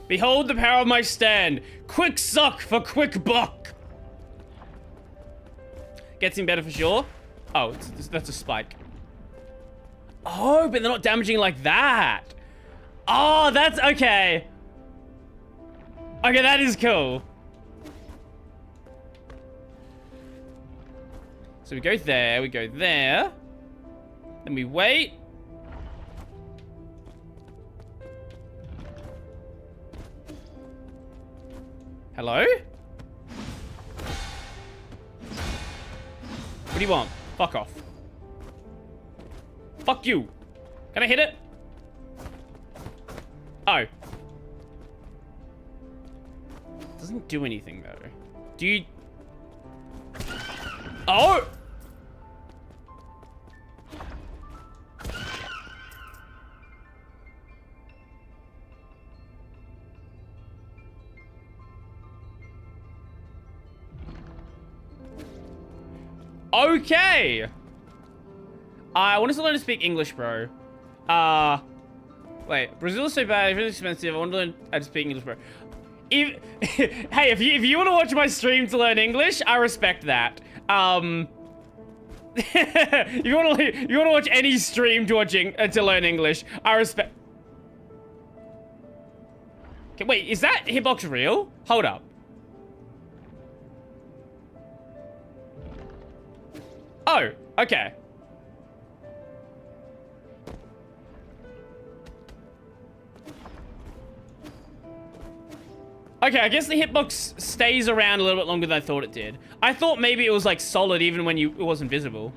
Behold the power of my stand. Quick suck for quick buck. Gets him better for sure. Oh, that's a spike. Oh, but they're not damaging like that. Oh, that's okay. Okay, that is cool. So we go there, we go there. Then we wait. Hello? What do you want? Fuck off. Fuck you. Can I hit it? Oh. Doesn't do anything though. Do you... Oh! Okay. I want us to learn to speak English, bro. Wait. Brazil is so bad. It's really expensive. I want to learn how to speak English, bro. Hey, if you want to watch my stream to learn English, I respect that. If you want to watch any stream to learn English, I respect. Okay, wait, is that hitbox real? Hold up. Oh, okay. Okay, I guess the hitbox stays around a little bit longer than I thought it did. I thought maybe it was like solid even when it wasn't visible.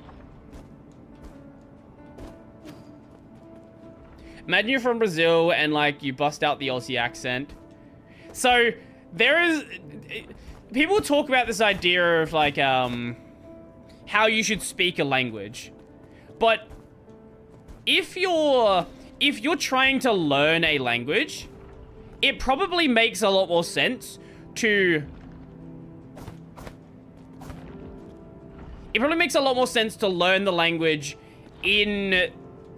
Imagine you're from Brazil and like you bust out the Aussie accent. So there is, people talk about this idea of like, how you should speak a language. But if you're trying to learn a language, it probably makes a lot more sense to... It probably makes a lot more sense to learn the language in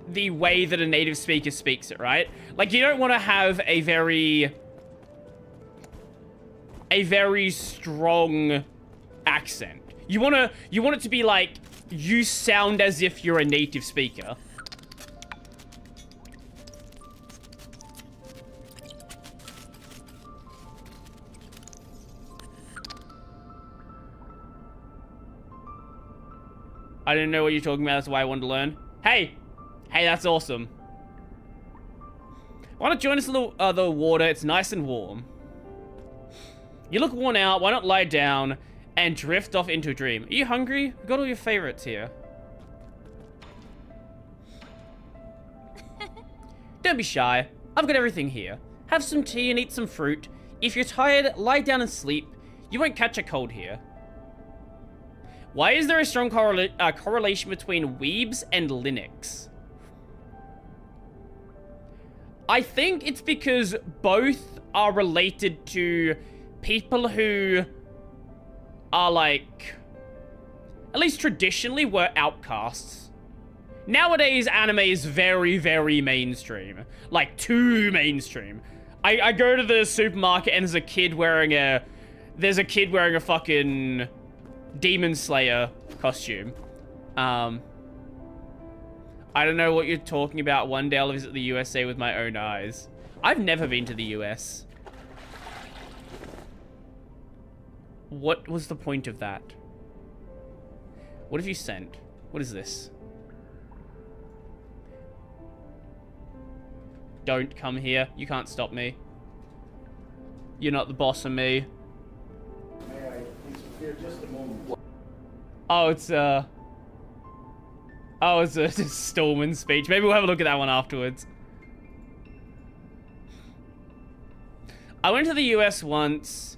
the way that a native speaker speaks it, right? Like, you don't want to have a very strong accent. You want it to be like, you sound as if you're a native speaker. I didn't know what you're talking about, that's why I wanted to learn. Hey! Hey, that's awesome. Why not join us in the water? It's nice and warm. You look worn out, why not lie down and drift off into a dream? Are you hungry? We've got all your favorites here. Don't be shy. I've got everything here. Have some tea and eat some fruit. If you're tired, lie down and sleep. You won't catch a cold here. Why is there a strong correlation between weebs and Linux? I think it's because both are related to people who are like, at least traditionally, were outcasts. Nowadays, anime is very, very mainstream. Like, too mainstream. I go to the supermarket and there's a kid wearing a fucking Demon Slayer costume. I don't know what you're talking about. One day I'll visit the USA with my own eyes. I've never been to the US. What was the point of that? What have you sent? What is this? Don't come here. You can't stop me. You're not the boss of me. May I interfere just a moment? Oh, it's a Stallman speech. Maybe we'll have a look at that one afterwards. I went to the US once.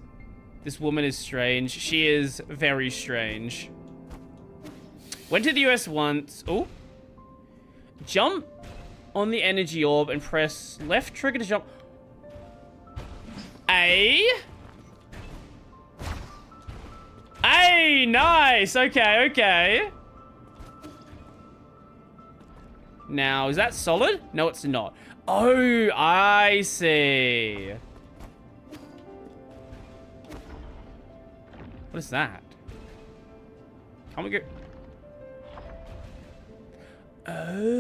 This woman is strange. She is very strange. Went to the US once. Oh. Jump on the energy orb and press left trigger to jump. Hey, nice. Okay, okay. Now, is that solid? No, it's not. Oh, I see. What is that? Can't we go? Oh.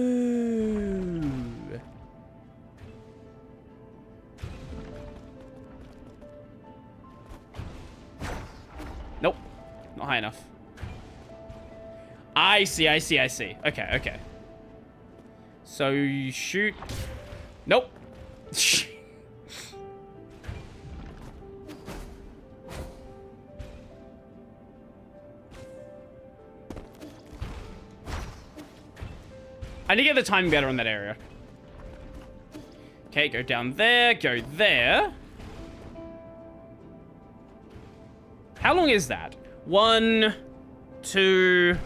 Nope. Not high enough. I see. Okay, okay. So you shoot. Nope. I need to get the timing better on that area. Okay, go down there, go there. How long is that? 1, 2,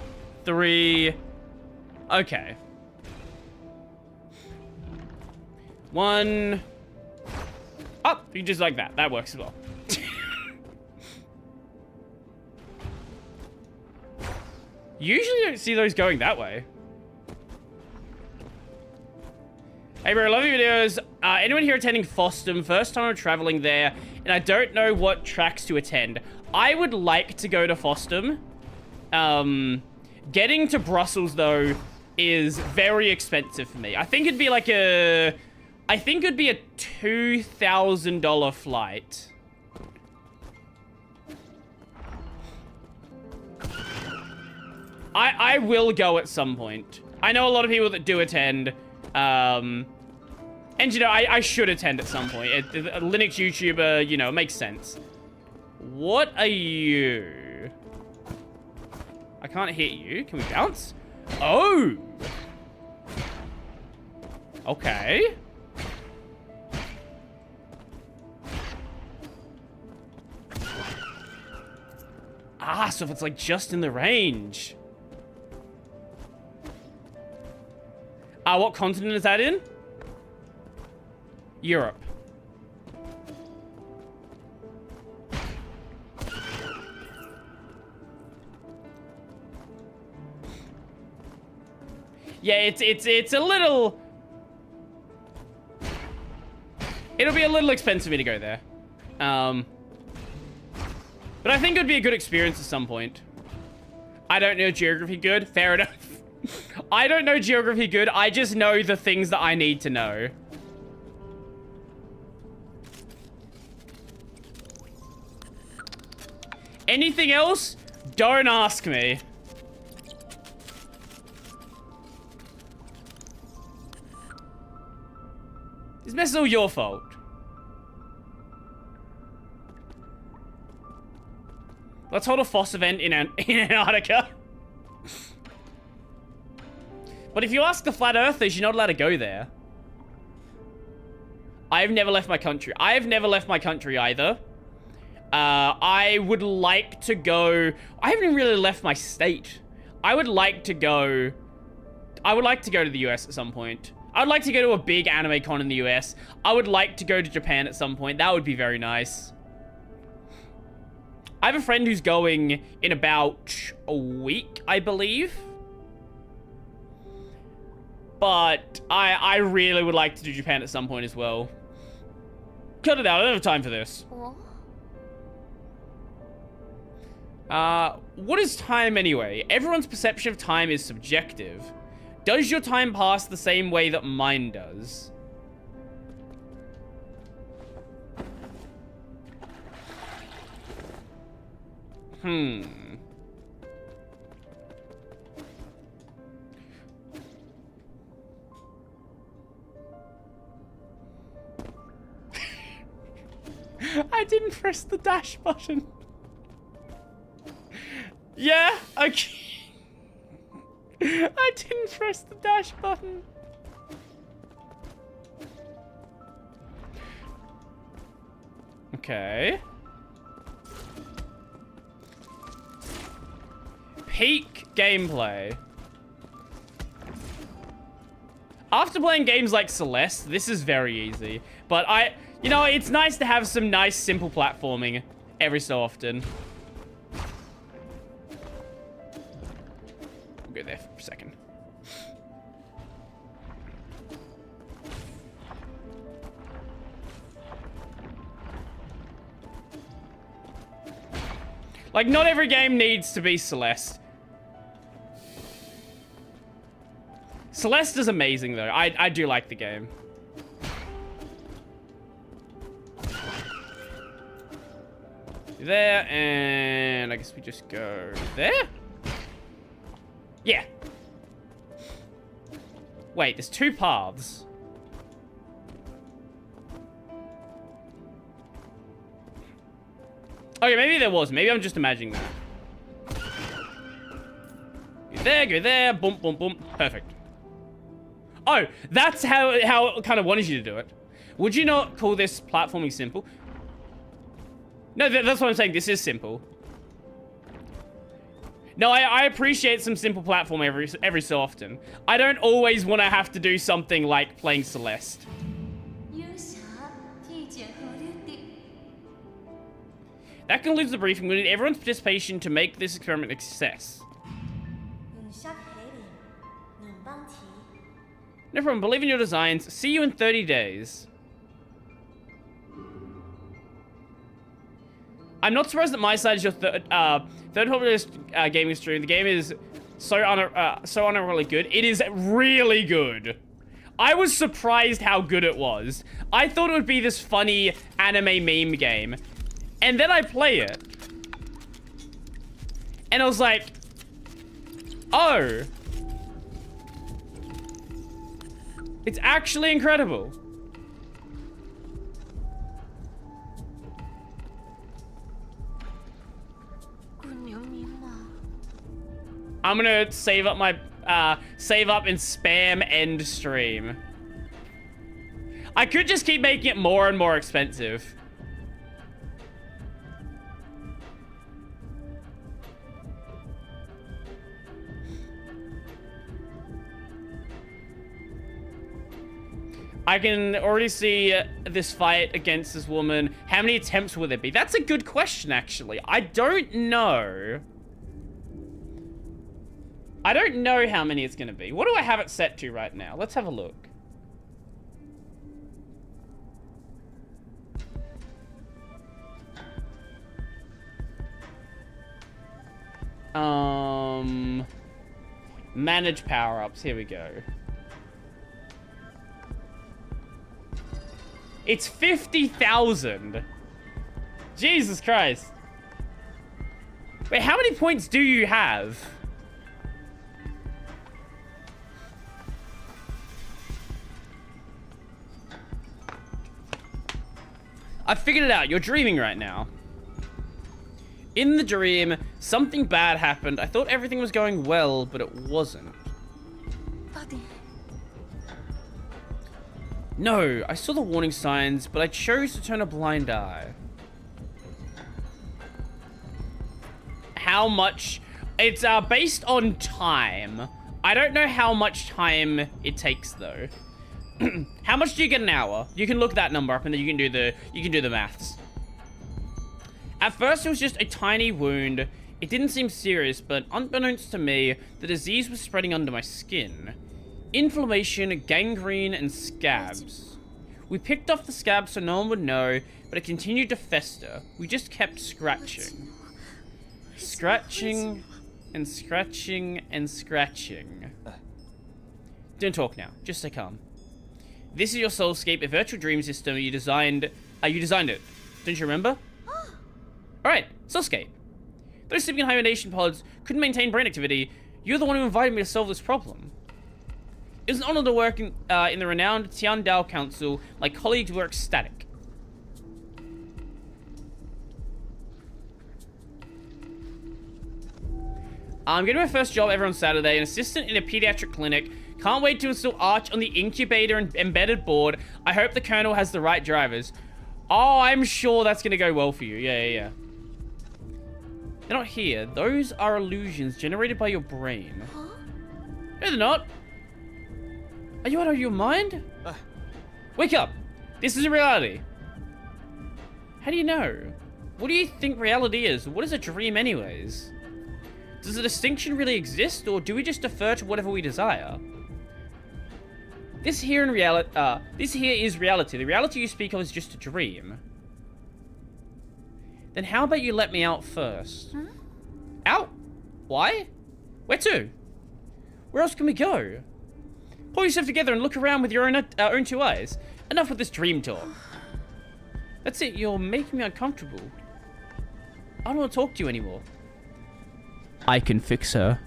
3. Okay. 1. Oh, you just like that. That works as well. Usually don't see those going that way. Hey bro, love your videos. Anyone here attending FOSDEM? First time I'm traveling there, and I don't know what tracks to attend. I would like to go to FOSDEM. Getting to Brussels, though, is very expensive for me. I think it'd be like a... I think it'd be a $2,000 flight. I will go at some point. I know a lot of people that do attend. And, you know, I should attend at some point. A Linux YouTuber, you know, it makes sense. What are you? I can't hit you. Can we bounce? Oh! Okay. Ah, so if it's, like, just in the range. What continent is that in? Europe. Yeah, it's a little... It'll be a little expensive for me to go there. But I think it would be a good experience at some point. I don't know geography good. Fair enough. I don't know geography good. I just know the things that I need to know. Anything else? Don't ask me. This mess is all your fault. Let's hold a FOSS event in Antarctica. But if you ask the flat earthers, you're not allowed to go there. I've never left my country. I've never left my country either. I would like to go... I haven't really left my state. I would like to go to the US at some point. I'd like to go to a big anime con in the US. I would like to go to Japan at some point. That would be very nice. I have a friend who's going in about a week, I believe. But I really would like to do Japan at some point as well. Cut it out. I don't have time for this. What is time anyway? Everyone's perception of time is subjective. Does your time pass the same way that mine does? I didn't press the dash button. Yeah, okay. I didn't press the dash button. Okay. Peak gameplay. After playing games like Celeste, this is very easy. But you know, it's nice to have some nice, simple platforming every so often. We'll go there for a second. Like, not every game needs to be Celeste. Celeste is amazing, though. I do like the game. There, and I guess we just go there? Yeah. Wait, there's two paths. Okay, maybe there was. Maybe I'm just imagining that. Go there, boom, boom, boom. Perfect. Oh, that's how it kind of wanted you to do it. Would you not call this platforming simple? No, that's what I'm saying. This is simple. No, I appreciate some simple platform every so often. I don't always want to have to do something like playing Celeste. That concludes the briefing. We need everyone's participation to make this experiment a success. No problem. Believe in your designs. See you in 30 days. I'm not surprised that my side is your third popularist gaming stream. The game is so unreally good. It is really good. I was surprised how good it was. I thought it would be this funny anime meme game. And then I play it. And I was like, oh. It's actually incredible. I'm gonna save up and spam end stream. I could just keep making it more and more expensive. I can already see this fight against this woman. How many attempts will there be? That's a good question, actually. I don't know. I don't know how many it's going to be. What do I have it set to right now? Let's have a look. Manage power-ups. Here we go. It's 50,000. Jesus Christ. Wait, how many points do you have? I figured it out. You're dreaming right now. In the dream, something bad happened. I thought everything was going well, but it wasn't. No, I saw the warning signs, but I chose to turn a blind eye. How much? It's based on time. I don't know how much time it takes though. How much do you get an hour? You can look that number up and then you can do the maths. At first it was just a tiny wound. It didn't seem serious, but unbeknownst to me, the disease was spreading under my skin. Inflammation, gangrene, and scabs. We picked off the scabs so no one would know, but it continued to fester. We just kept scratching. Scratching, and scratching, and scratching. Don't talk now. Just stay calm. This is your Soulscape, a virtual dream system you designed it. Don't you remember? Alright, Soulscape. Those sleeping in hibernation pods couldn't maintain brain activity. You're the one who invited me to solve this problem. It was an honor to work in the renowned Tiandao Council. My colleagues were ecstatic. I'm getting my first job ever on Saturday, an assistant in a pediatric clinic. Can't wait to install Arch on the incubator and embedded board. I hope the Colonel has the right drivers. Oh, I'm sure that's gonna go well for you. Yeah. They're not here. Those are illusions generated by your brain. No, they're not. Are you out of your mind? Wake up. This is reality. How do you know? What do you think reality is? What is a dream anyways? Does a distinction really exist, or do we just defer to whatever we desire? This here is reality. The reality you speak of is just a dream. Then how about you let me out first? Huh? Out? Why? Where to? Where else can we go? Pull yourself together and look around with your own two eyes. Enough with this dream talk. That's it, you're making me uncomfortable. I don't want to talk to you anymore. I can fix her.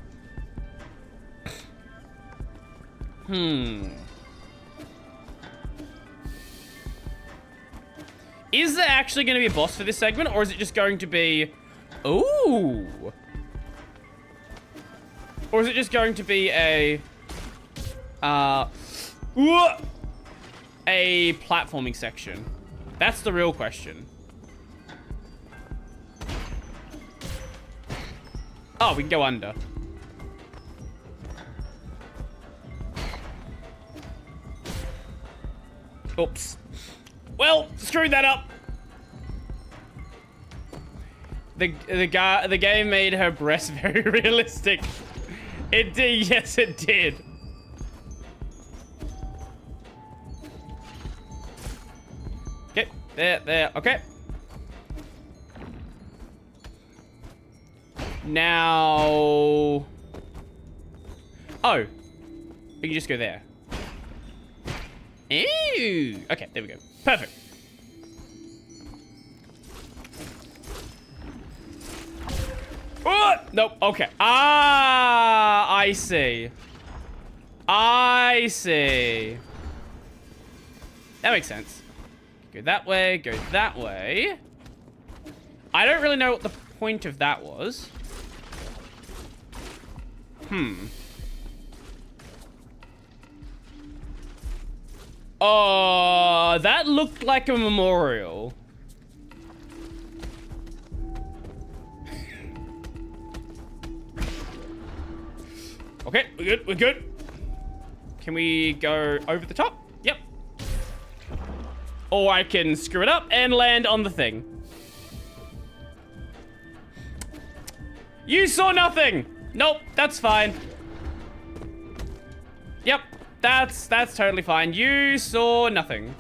Is there actually going to be a boss for this segment, or is it just going to be... Ooh! Or is it just going to be a... a platforming section? That's the real question. Oh, we can go under. Oops. Well, screwed that up. The game made her breast very realistic. It did, yes it did. Okay, there, okay. Now... Oh. We can just go there. Ew. Okay, there we go. Perfect. Oh, nope. Okay. Ah, I see. I see. That makes sense. Go that way, go that way. I don't really know what the point of that was. Oh, that looked like a memorial. Okay, we're good, we're good. Can we go over the top? Yep. Or I can screw it up and land on the thing. You saw nothing! Nope, that's fine. Yep, that's totally fine. You saw nothing.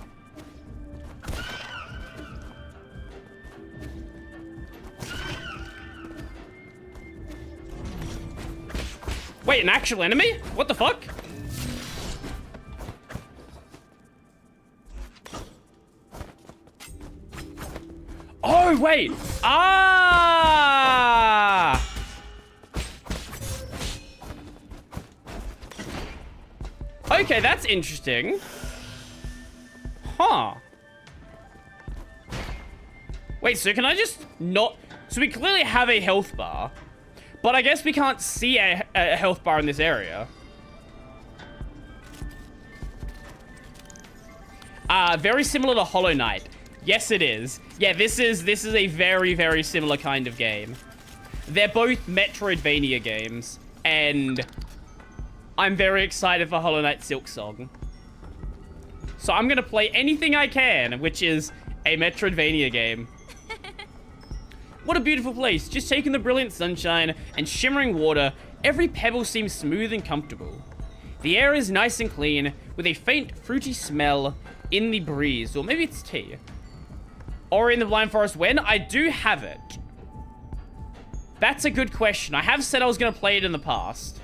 Wait, an actual enemy? What the fuck? Oh, wait. Ah! Okay, that's interesting. Huh. Wait, so can I just not... So we clearly have a health bar, but I guess we can't see a health bar in this area. Very similar to Hollow Knight. Yes, it is. Yeah, this is a very, very similar kind of game. They're both Metroidvania games, and I'm very excited for Hollow Knight Silksong. So I'm gonna play anything I can, which is a Metroidvania game. What a beautiful place. Just taking the brilliant sunshine and shimmering water, every pebble seems smooth and comfortable. The air is nice and clean, with a faint fruity smell in the breeze. Or maybe it's tea. Ori in the Blind Forest when? I do have it. That's a good question. I have said I was going to play it in the past.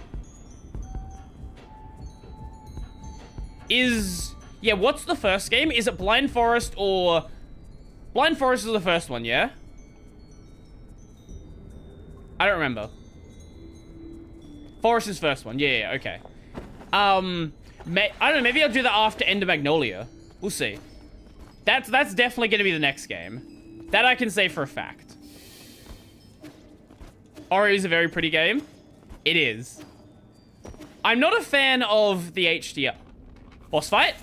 Yeah, what's the first game? Is it Blind Forest or... Blind Forest is the first one, yeah? I don't remember. Forest is first one. Yeah, okay. I don't know, maybe I'll do that after Ender Magnolia. We'll see. That's definitely going to be the next game. That I can say for a fact. Ori is a very pretty game. It is. I'm not a fan of the HDR. Boss fight?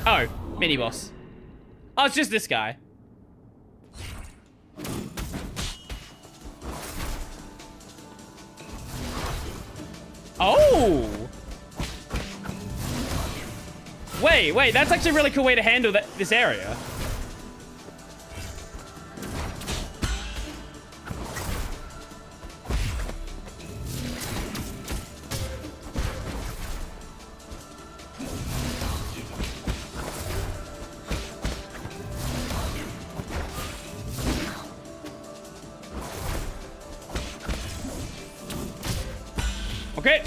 Oh, mini-boss. Oh, it's just this guy. Oh! Wait, that's actually a really cool way to handle this area. Okay.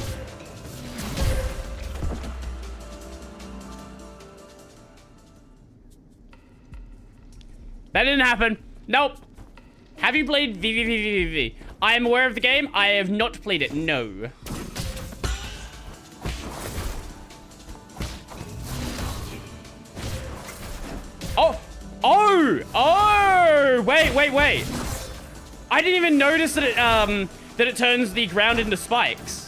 That didn't happen. Nope. Have you played VVVVV? I am aware of the game. I have not played it. No. Oh! Wait. I didn't even notice that it turns the ground into spikes.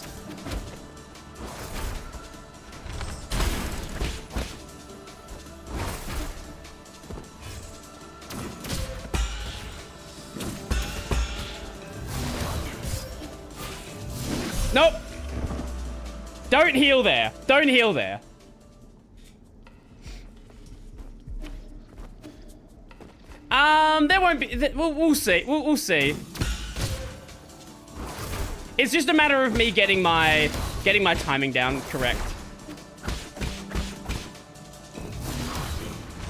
Nope. Don't heal there. Don't heal there. There won't be... We'll see. We'll see. It's just a matter of me getting my timing down correct.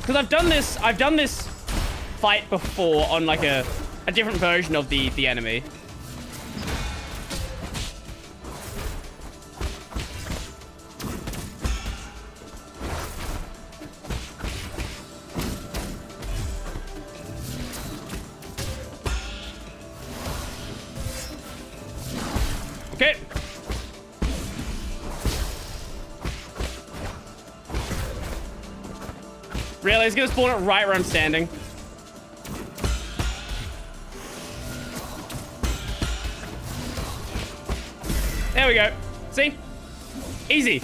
Because I've done this fight before on like a different version of the enemy. Okay. Really? He's gonna spawn it right where I'm standing. There we go. See? Easy.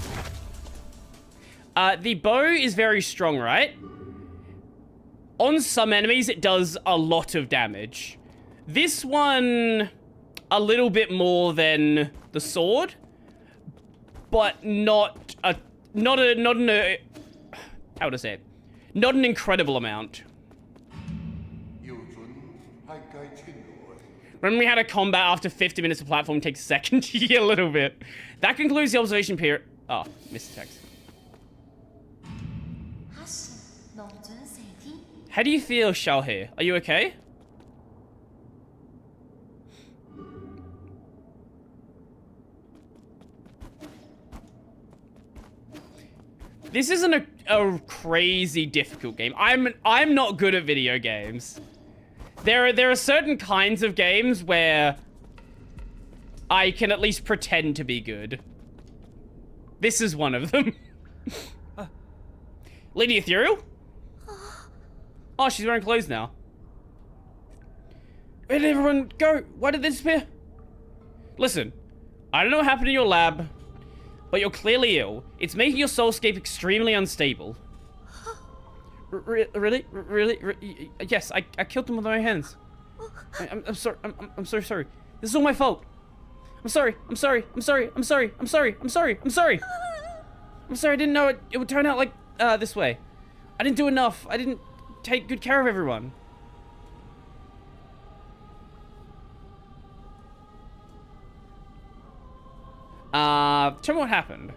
The bow is very strong, right? On some enemies, it does a lot of damage. This one... a little bit more than the sword, but not an how would I say it? Not an incredible amount. Remember we had a combat after 50 minutes of platform takes a second? Yeah, a little bit. That concludes the observation period. Oh, missed text. How do you feel, Xiaohe? Are you okay? This isn't a crazy difficult game. I'm not good at video games. There are certain kinds of games where I can at least pretend to be good. This is one of them. Lady Ethereal? Oh, she's wearing clothes now. Where did everyone go? Why did they disappear? Listen, I don't know what happened in your lab, but you're clearly ill. It's making your soulscape extremely unstable. Really? Yes, I killed them with my hands. I'm sorry. I'm so sorry. This is all my fault. I'm sorry. I'm sorry. I'm sorry. I'm sorry. I'm sorry. I'm sorry. I'm sorry. I'm sorry. I didn't know it would turn out like this way. I didn't do enough. I didn't take good care of everyone. Tell me what happened.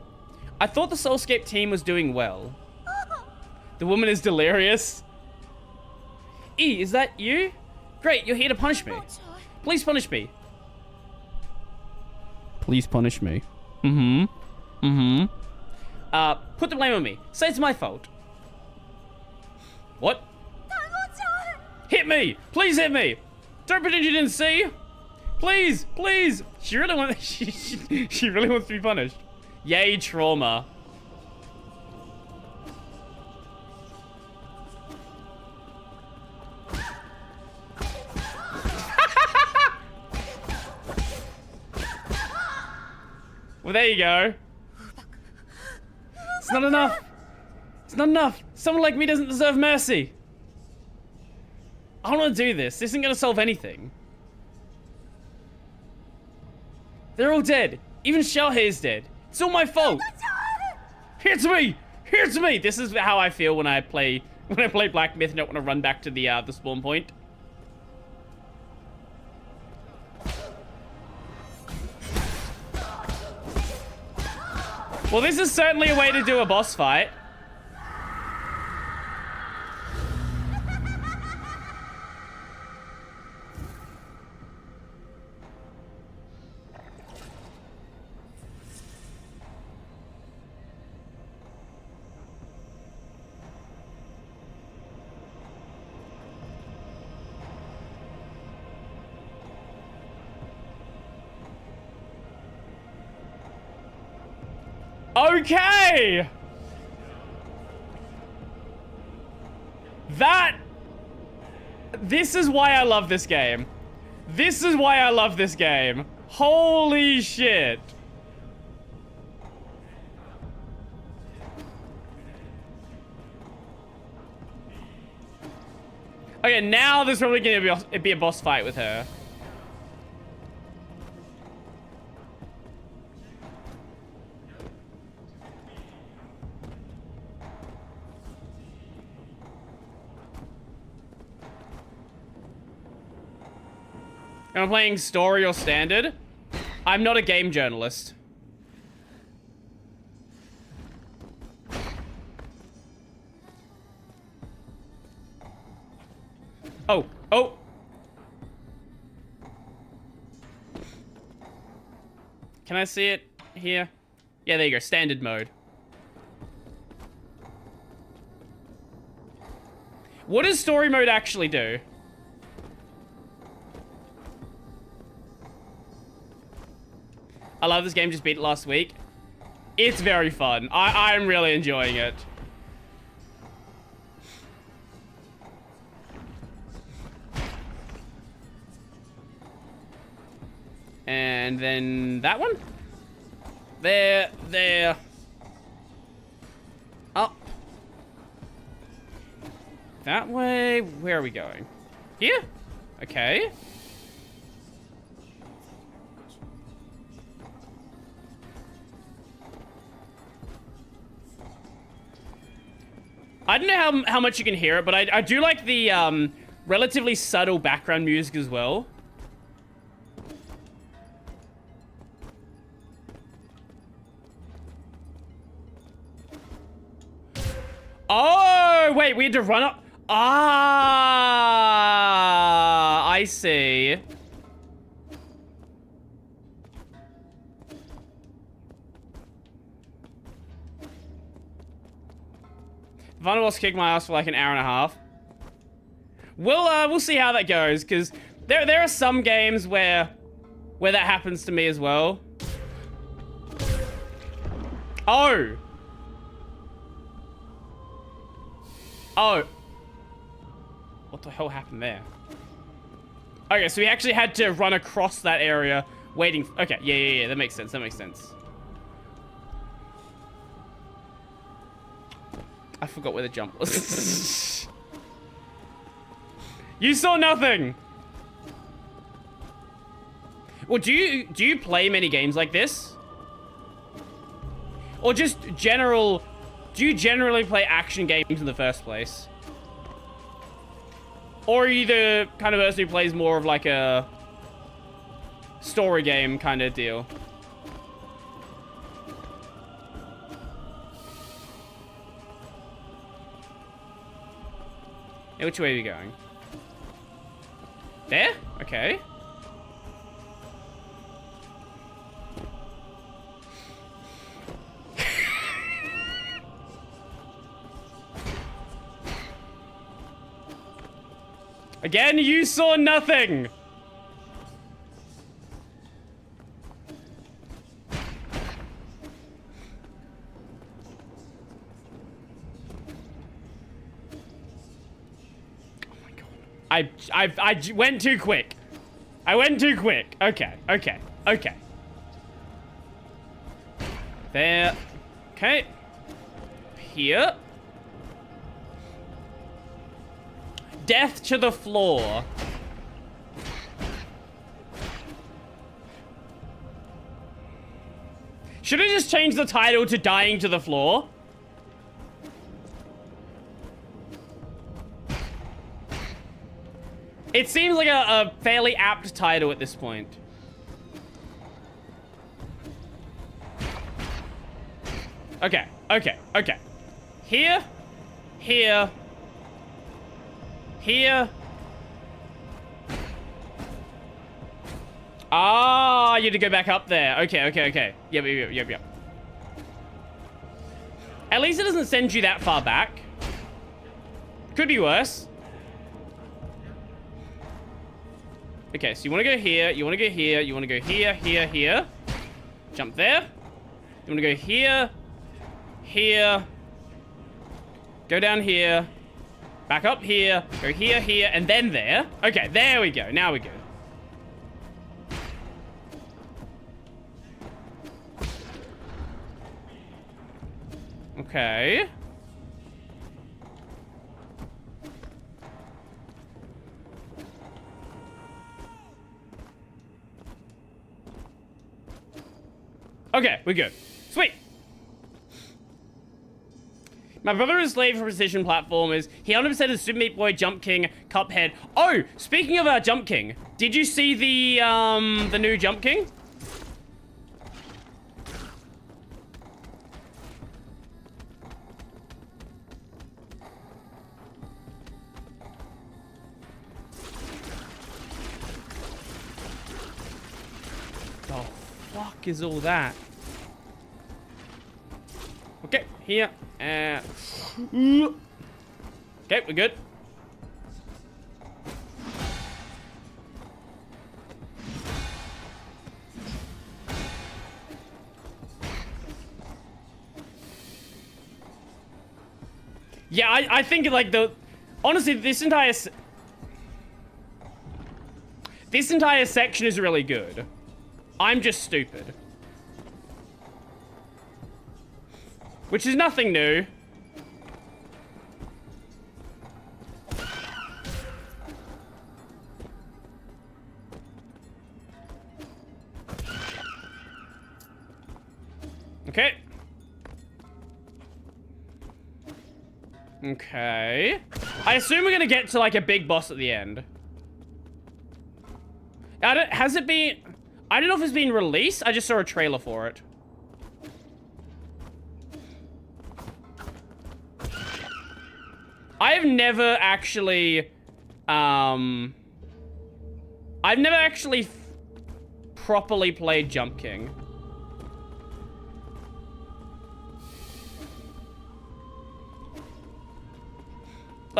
I thought the Soulscape team was doing well. The woman is delirious. E, is that you? Great, you're here to punish me. Please punish me. Please punish me. Put the blame on me. Say it's my fault. What? Hit me! Please hit me! Don't pretend you didn't see! Please! Please! She really wants she really wants to be punished. Yay, trauma. Well, there you go. It's not enough. It's not enough. Someone like me doesn't deserve mercy. I don't want to do this. This isn't going to solve anything. They're all dead. Even Shellhair's dead. It's all my fault. Here to me. Here to me. This is how I feel when I play Black Myth and don't want to run back to the spawn point. Well, this is certainly a way to do a boss fight. Okay! This is why I love this game. This is why I love this game. Holy shit. Okay, now there's probably gonna be a boss fight with her. Am I playing story or standard? I'm not a game journalist. Oh, oh. Can I see it here? Yeah, there you go, standard mode. What does story mode actually do? I love this game, just beat it last week. It's very fun. I'm really enjoying it. And then that one? There. Up. That way. Where are we going? Here? Okay. I don't know how much you can hear it, but I do like the relatively subtle background music as well. Oh, wait, we had to run up. Ah, I see. Vulnerable's kicked my ass for like an hour and a half. We'll see how that goes, because there are some games where that happens to me as well. Oh. Oh. What the hell happened there? Okay, so we actually had to run across that area waiting. Okay, yeah, that makes sense. That makes sense. I forgot where the jump was. You saw nothing. Well, do you play many games like this? Or just general... Do you generally play action games in the first place? Or are you the kind of person who plays more of like a story game kind of deal? Yeah, which way are we going? There? Okay. Again, you saw nothing! Oh my god. I went too quick. I went too quick. Okay. There. Okay. Here. Death to the floor. Should I just change the title to Dying to the Floor? It seems like a fairly apt title at this point. Okay. Here. Ah, you had to go back up there. Okay. Yep. At least it doesn't send you that far back. Could be worse. Okay, so you want to go here, you want to go here, you want to go here. Jump there. You want to go here. Go down here. Back up here. Go here, and then there. Okay, there we go. Now we're good. Okay. Okay, we're good. Sweet. My brother is slave for precision platformers. He 100% is Super Meat Boy, Jump King, Cuphead. Oh, speaking of Jump King, did you see the new Jump King? The fuck is all that? Okay, here. Okay, we're good. Yeah, I think like honestly, this entire section is really good. I'm just stupid. Which is nothing new. Okay. Okay. I assume we're gonna get to like a big boss at the end. Has it been... I don't know if it's been released. I just saw a trailer for it. I've never actually, properly played Jump King.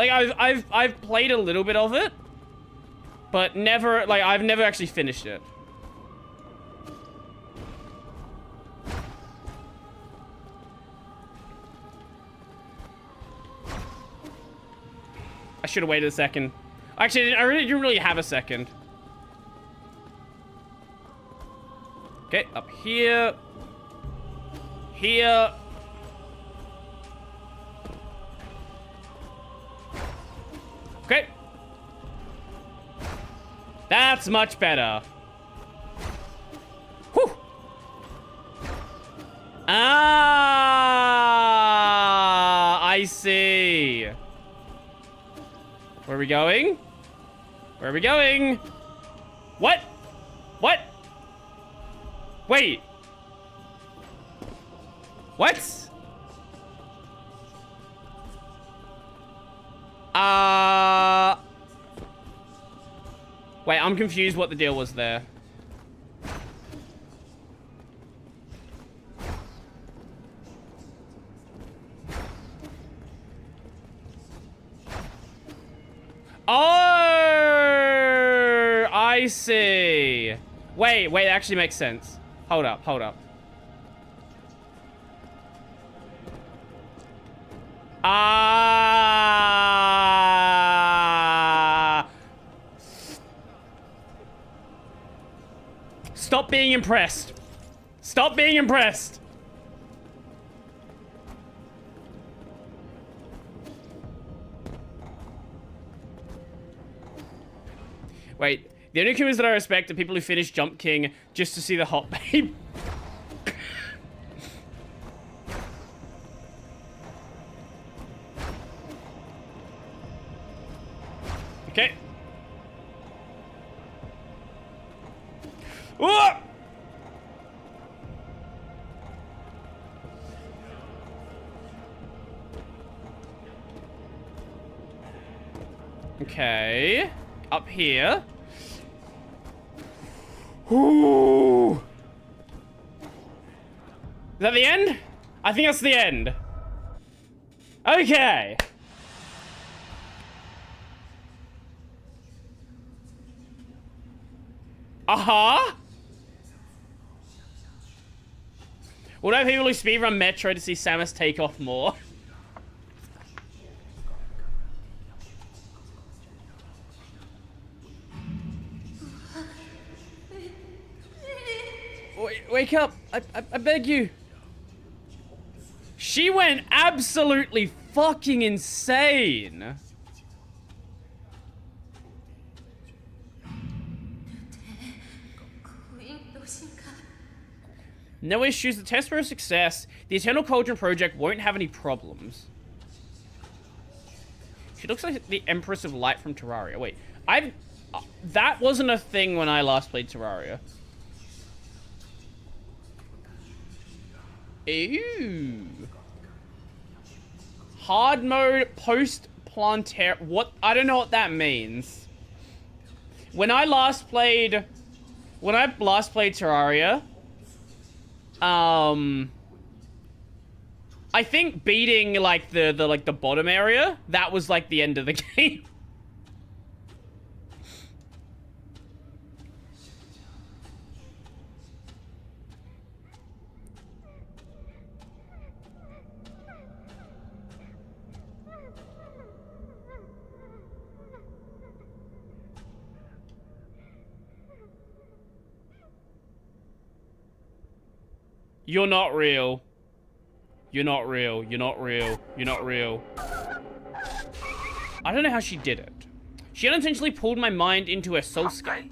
Like, I've played a little bit of it, but never, like, I've never actually finished it. I should have waited a second. Actually, I really didn't really have a second. Okay, up here. Here. Okay. That's much better. Whew. Ah, I see. Where are we going? Where are we going? What? What? Wait. What? Wait, I'm confused what the deal was there. Oh, I see. Wait, it actually makes sense. Hold up, hold up. Stop being impressed. Stop being impressed. Wait, the only humans that I respect are people who finish Jump King just to see the hot babe. Okay. Ooh! Okay. Up here. Ooh. Is that the end? I think that's the end. Okay. Uh-huh. Would I people who speedrun Metro to see Samus take off more? Wake up. I beg you. She went absolutely fucking insane. No issues. The test were a success. The Eternal Cauldron project won't have any problems. She looks like the Empress of Light from Terraria. Wait, that wasn't a thing when I last played Terraria. Ew. Hard mode post plantar. What? I don't know what that means. When I last played Terraria, I think beating like the bottom area, that was like the end of the game. You're not real. You're not real. You're not real. You're not real. I don't know how she did it. She unintentionally pulled my mind into her soulscape.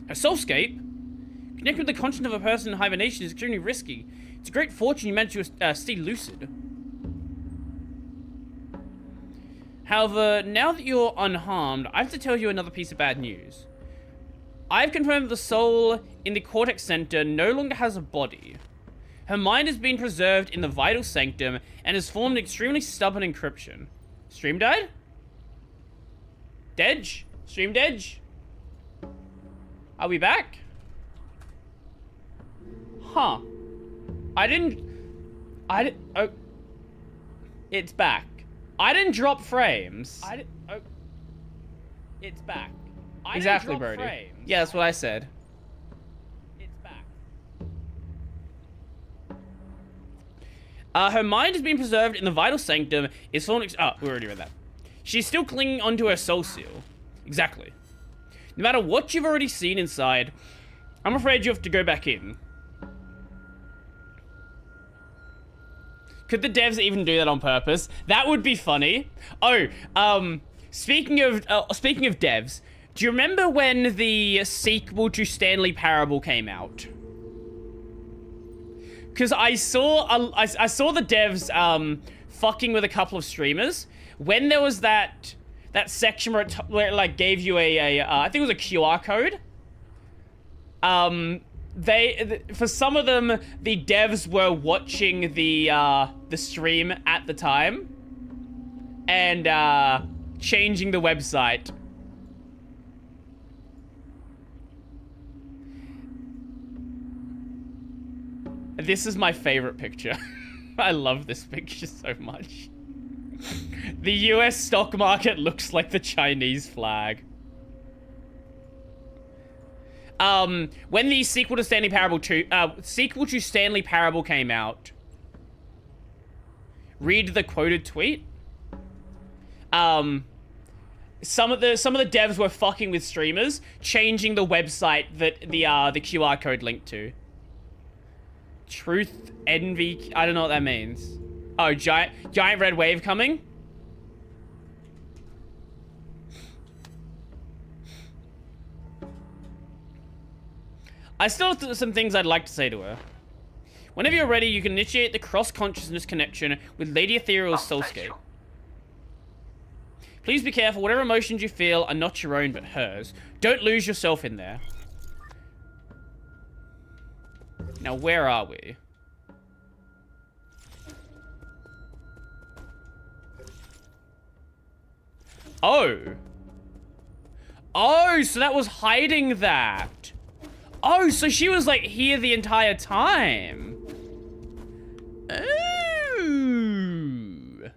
Her soulscape? Connecting with the conscience of a person in hibernation is extremely risky. It's a great fortune you managed to stay lucid. However, now that you're unharmed, I have to tell you another piece of bad news. I've confirmed the soul in the Cortex Center no longer has a body. Her mind has been preserved in the Vital Sanctum and has formed an extremely stubborn encryption. Stream died? Dedge? Stream Dedge? Are we back? Huh. Oh. It's back. I didn't drop frames. Oh. It's back. Exactly, Brody. Frames. Yeah, that's what I said. It's back. Her mind has been preserved in the vital sanctum. Is fallen. Oh, we already read that. She's still clinging onto her soul seal. Exactly. No matter what you've already seen inside, I'm afraid you have to go back in. Could the devs even do that on purpose? That would be funny. Oh, speaking of devs, do you remember when the sequel to Stanley Parable came out? Because I saw the devs fucking with a couple of streamers when there was that section where it like gave you I think it was a QR code. For some of them, the devs were watching the stream at the time and changing the website. This is my favorite picture. I love this picture so much. The US stock market looks like the Chinese flag. When the sequel to Stanley Parable 2, sequel to Stanley Parable came out, read the quoted tweet. Some of the devs were fucking with streamers, changing the website that the QR code linked to. Truth, envy, I don't know what that means. Oh, giant red wave coming? I still have some things I'd like to say to her. Whenever you're ready, you can initiate the cross-consciousness connection with Lady Ethereal's soulscape. Please be careful, whatever emotions you feel are not your own but hers. Don't lose yourself in there. Now, where are we? Oh. Oh, so that was hiding that. Oh, so she was, like, here the entire time. Ooh.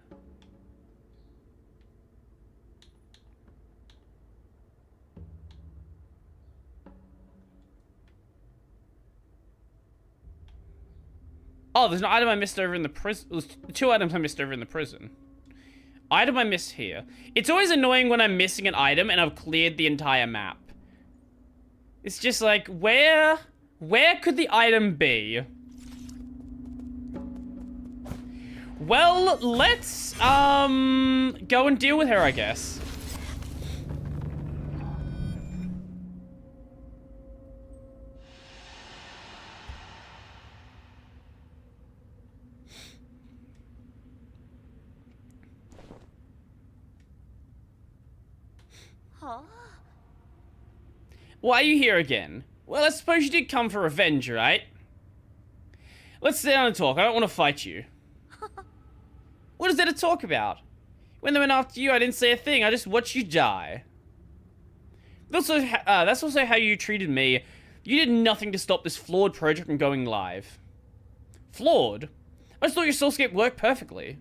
Oh, there's an item I missed over in the prison. There's 2 items I missed over in the prison. Item I missed here. It's always annoying when I'm missing an item and I've cleared the entire map. It's just like, where could the item be? Well, let's, go and deal with her, I guess. Why are you here again? Well, I suppose you did come for revenge, right? Let's sit down and talk. I don't want to fight you. What is there to talk about? When they went after you, I didn't say a thing. I just watched you die. That's also how you treated me. You did nothing to stop this flawed project from going live. Flawed? I just thought your soulscape worked perfectly.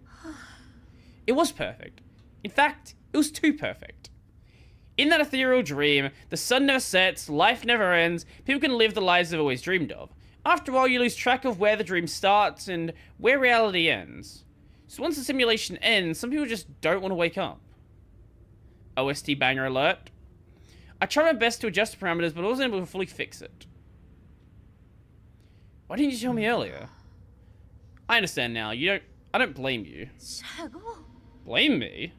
It was perfect. In fact, it was too perfect. In that ethereal dream, the sun never sets, life never ends, people can live the lives they've always dreamed of. After a while, you lose track of where the dream starts and where reality ends. So once the simulation ends, some people just don't want to wake up. OST banger alert. I tried my best to adjust the parameters, but I wasn't able to fully fix it. Why didn't you tell me earlier? I understand now. I don't blame you. Blame me?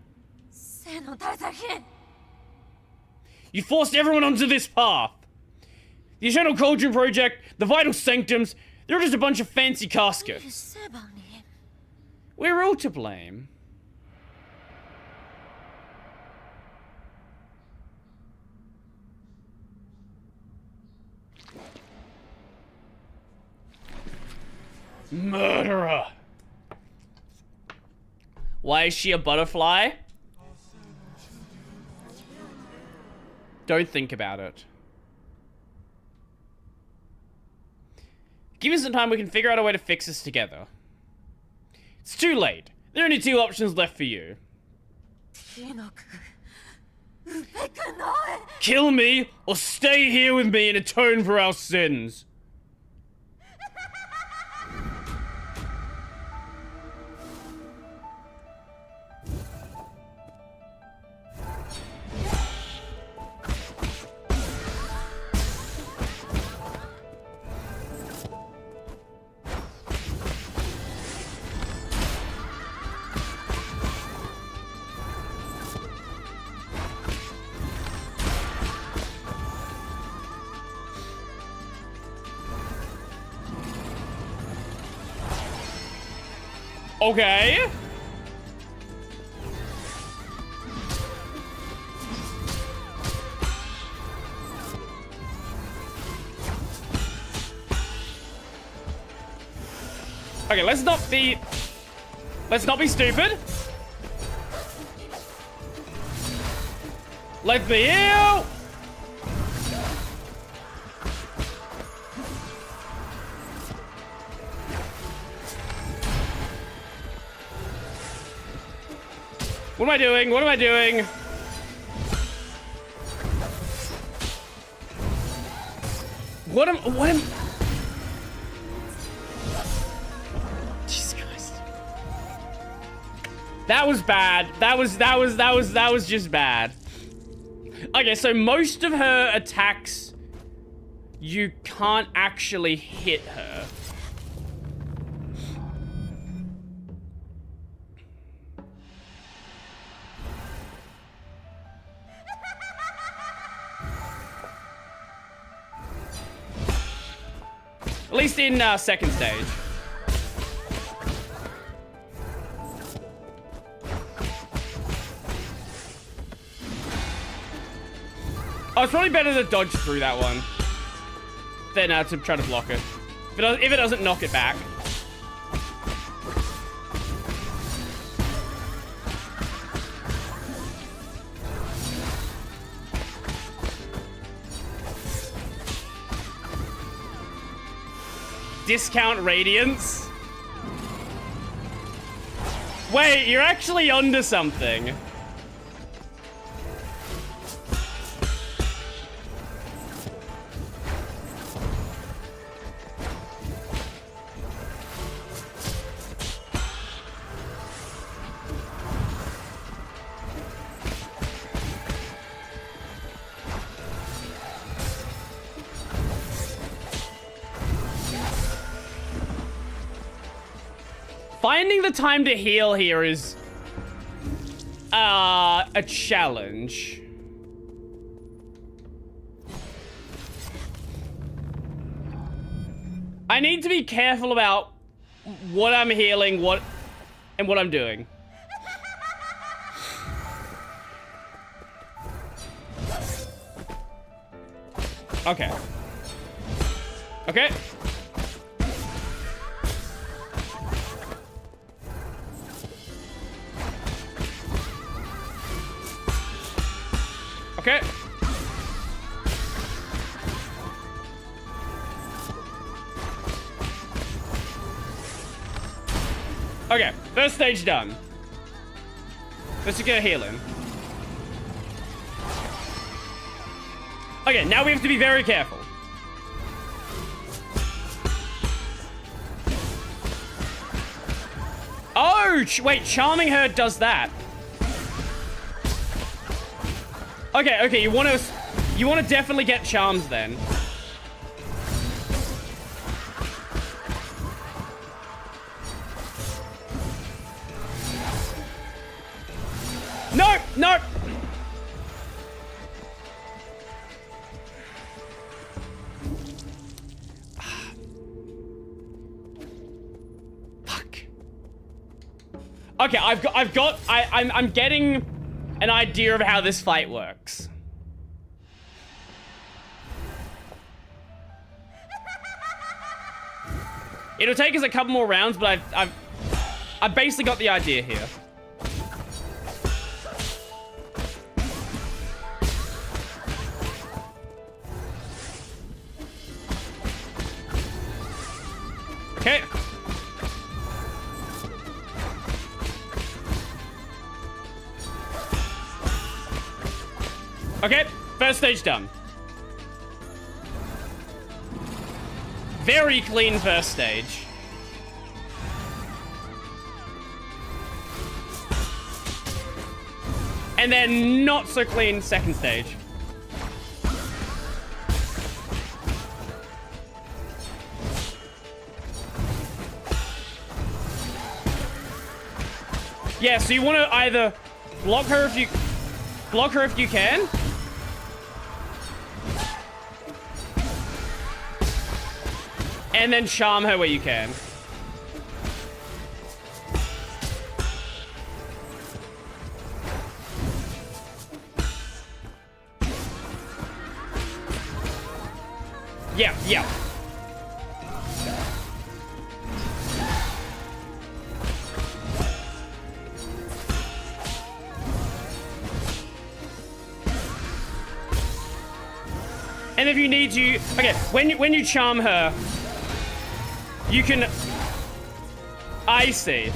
You forced everyone onto this path. The Eternal Cauldron Project, the Vital Sanctums, they're just a bunch of fancy caskets. We're all to blame. Murderer. Why is she a butterfly? Don't think about it. Give me some time, we can figure out a way to fix this together. It's too late. There are only 2 options left for you. Kill me or stay here with me and atone for our sins. Okay. Okay, let's not be stupid. Let me heal. What am I doing? What am I doing? What am... Jesus Christ. That was bad. That was just bad. Okay, so most of her attacks, you can't actually hit her. At least in second stage. Oh, it's probably better to dodge through that one than to try to block it. If it doesn't knock it back. Discount Radiance? Wait, you're actually onto something. Finding the time to heal here is a challenge. I need to be careful about what I'm healing, what I'm doing. Okay. Okay. Okay. Okay, first stage done. Let's just get healing. Okay, now we have to be very careful. Oh, wait, charming her does that. Okay, you want to definitely get charms then. No, no. Fuck. Okay, I'm getting an idea of how this fight works. It'll take us a couple more rounds, but I've basically got the idea here. Okay. Okay, first stage done. Very clean first stage. And then not so clean second stage. Yeah, so you want to either block her if you can. And then charm her where you can. Yeah. And if you need to, okay, when you charm her, you can. I see.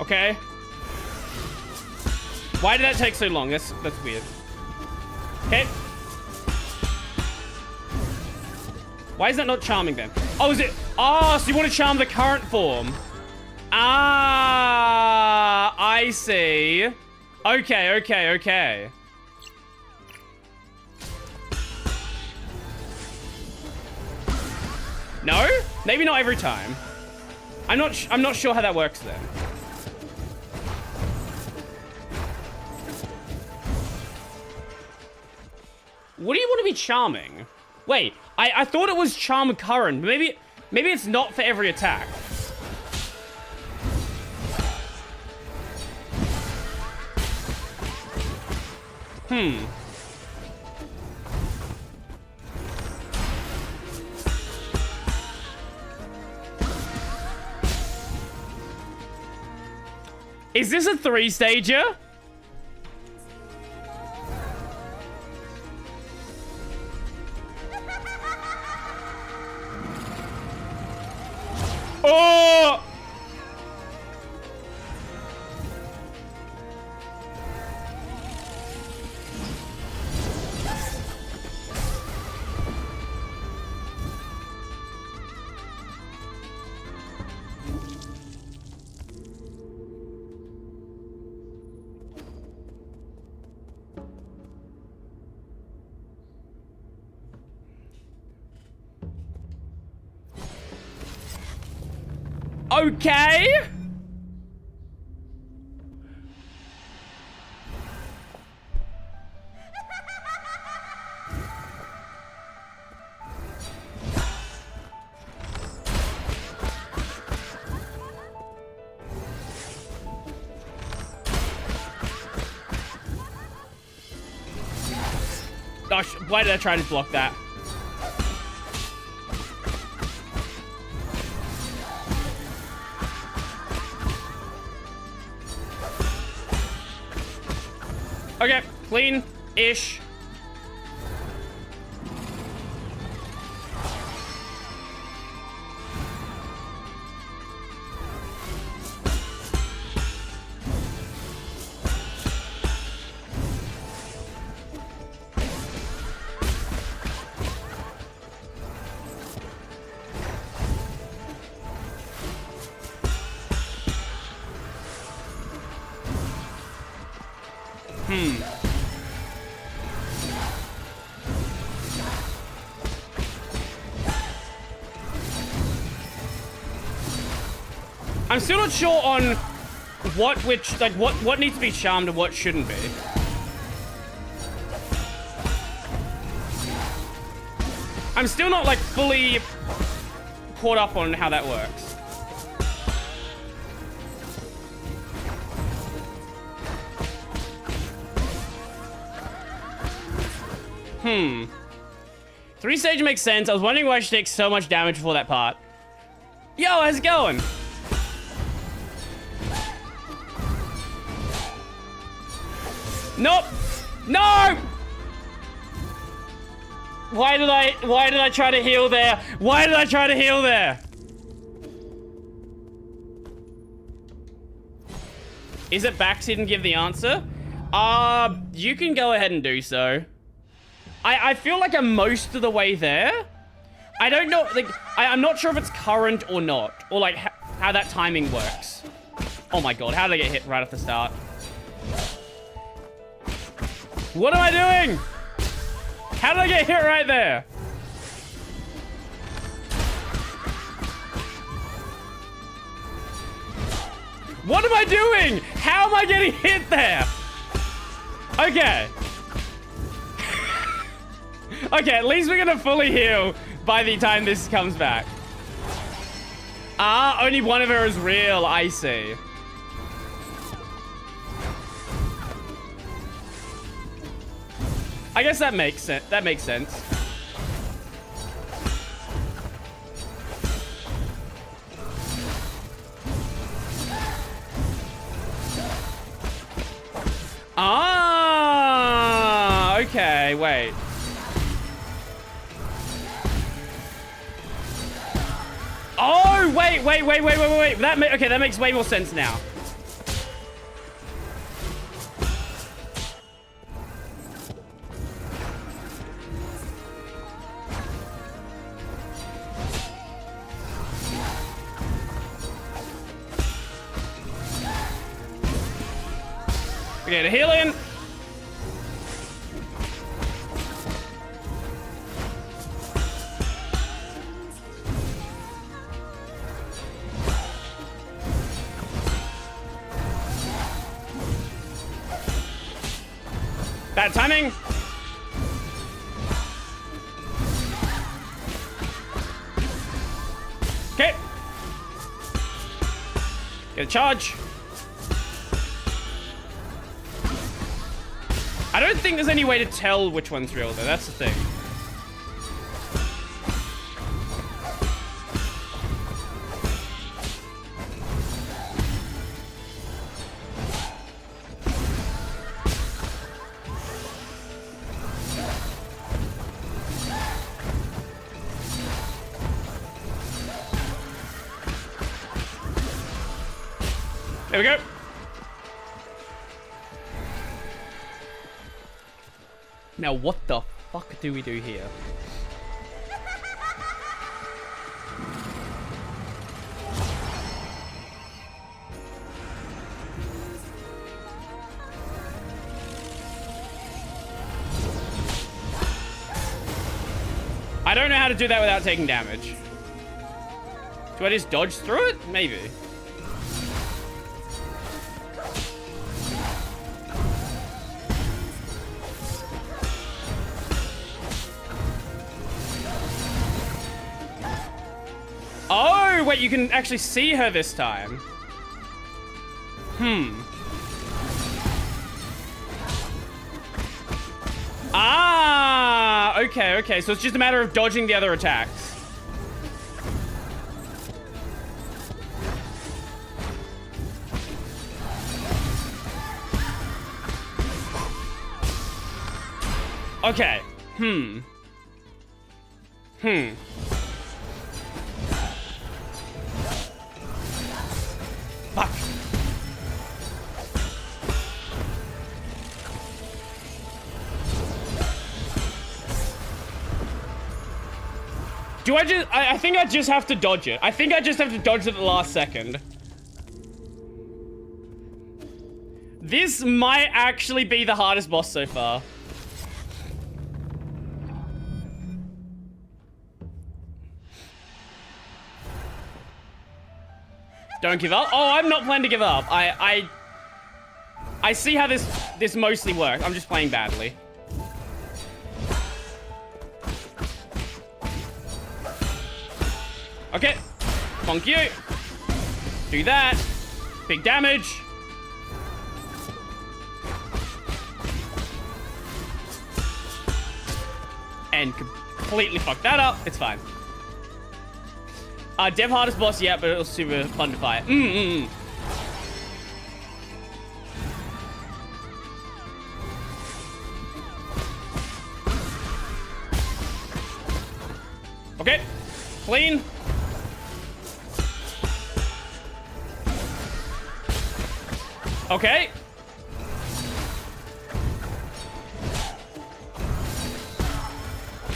Okay. Why did that take so long? That's weird. Okay. Why is that not charming then? Oh, is it? Oh, so you want to charm the current form? Ah, I see. Okay. No? Maybe not every time. I'm not sure how that works then. What do you want to be charming? Wait, I thought it was charm current. Maybe it's not for every attack. Is this a 3-stager? Oh! Okay. Gosh, why did I try to block that? Okay, clean-ish. I'm still not sure on what needs to be charmed and what shouldn't be. I'm still not like fully caught up on how that works. 3-stage makes sense. I was wondering why she takes so much damage for that part. Yo, how's it going? Nope. No! Why did I try to heal there? Why did I try to heal there? Is it backseat and give the answer? You can go ahead and do so. I feel like I'm most of the way there. I don't know, like, I'm not sure if it's current or not, or like how that timing works. Oh my god, how did I get hit right off the start? What am I doing? How did I get hit right there? What am I doing? How am I getting hit there? Okay. Okay, at least we're gonna fully heal by the time this comes back. Ah, only one of her is real, I see. I guess that makes sense. That makes sense. Ah, okay, wait. Oh, wait. Okay, that makes way more sense now. Okay, to heal in. Bad timing. Okay. Get a charge. I don't think there's any way to tell which one's real, though. That's the thing. There we go. Now, what the fuck do we do here? I don't know how to do that without taking damage. Do I just dodge through it? Maybe. Oh, wait, you can actually see her this time. Ah, okay. So it's just a matter of dodging the other attacks. Okay. Fuck. Do I just... I think I just have to dodge it. I think I just have to dodge it at the last second. This might actually be the hardest boss so far. Don't give up. Oh, I'm not planning to give up. I see how this mostly works. I'm just playing badly. Okay. Bonk you. Do that. Big damage. And completely fuck that up. It's fine. Dev hardest boss, yeah, but it was super fun to fight. Okay. Clean. Okay.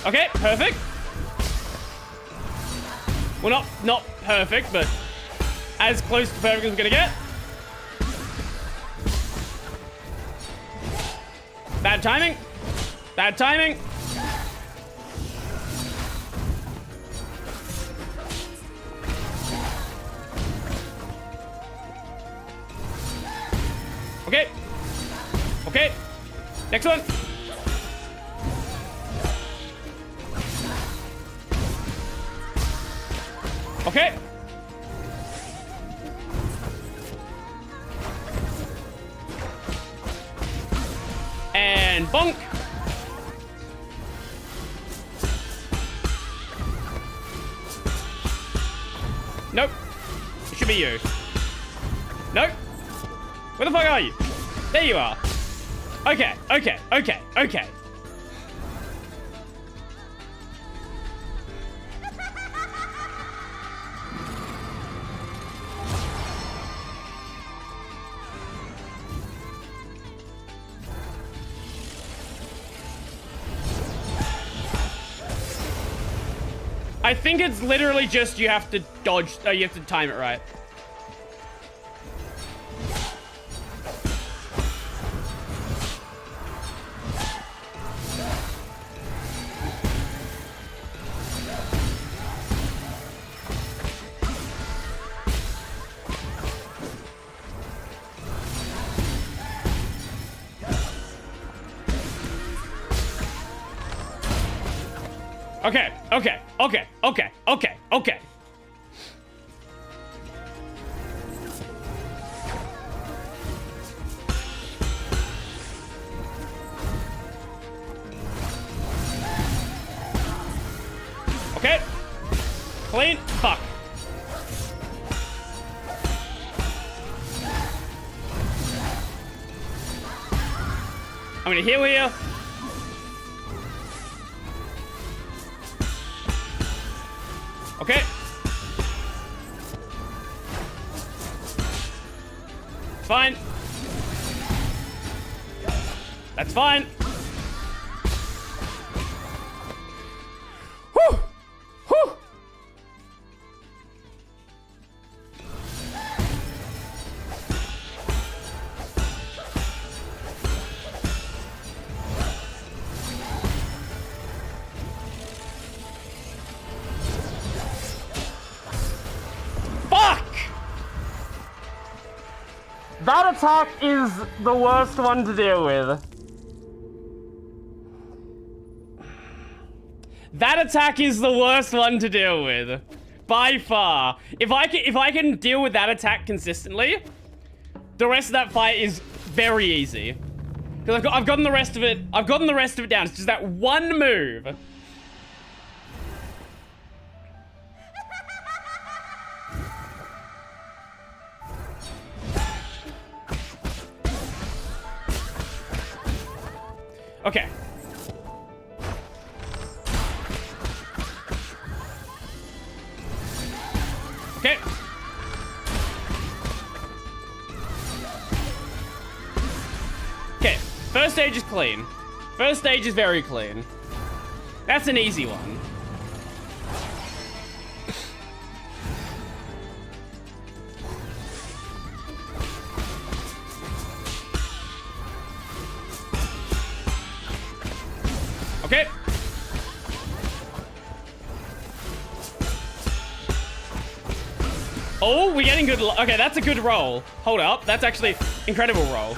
Okay, perfect. Well, not perfect, but as close to perfect as I'm gonna get. Bad timing. Bad timing. Okay. Okay. Next one. Okay. And bonk. Nope. It should be you. Nope. Where the fuck are you? There you are. Okay, okay, okay, okay. I think it's literally just you have to dodge, you have to time it right. Okay, okay, okay, okay, okay, okay. Okay. Clean. Fuck. I'm gonna heal here. Okay. Fine. That's fine. Whew. Whew. Fuck! That attack is the worst one to deal with. That attack is the worst one to deal with. By far. If I can deal with that attack consistently, the rest of that fight is very easy. Because I've gotten the rest of it. I've gotten the rest of it down. It's just that one move. Okay. Okay. Okay. First stage is clean. First stage is very clean. That's an easy one. Okay. Oh, we're getting good. Okay, that's a good roll. Hold up. That's actually incredible roll.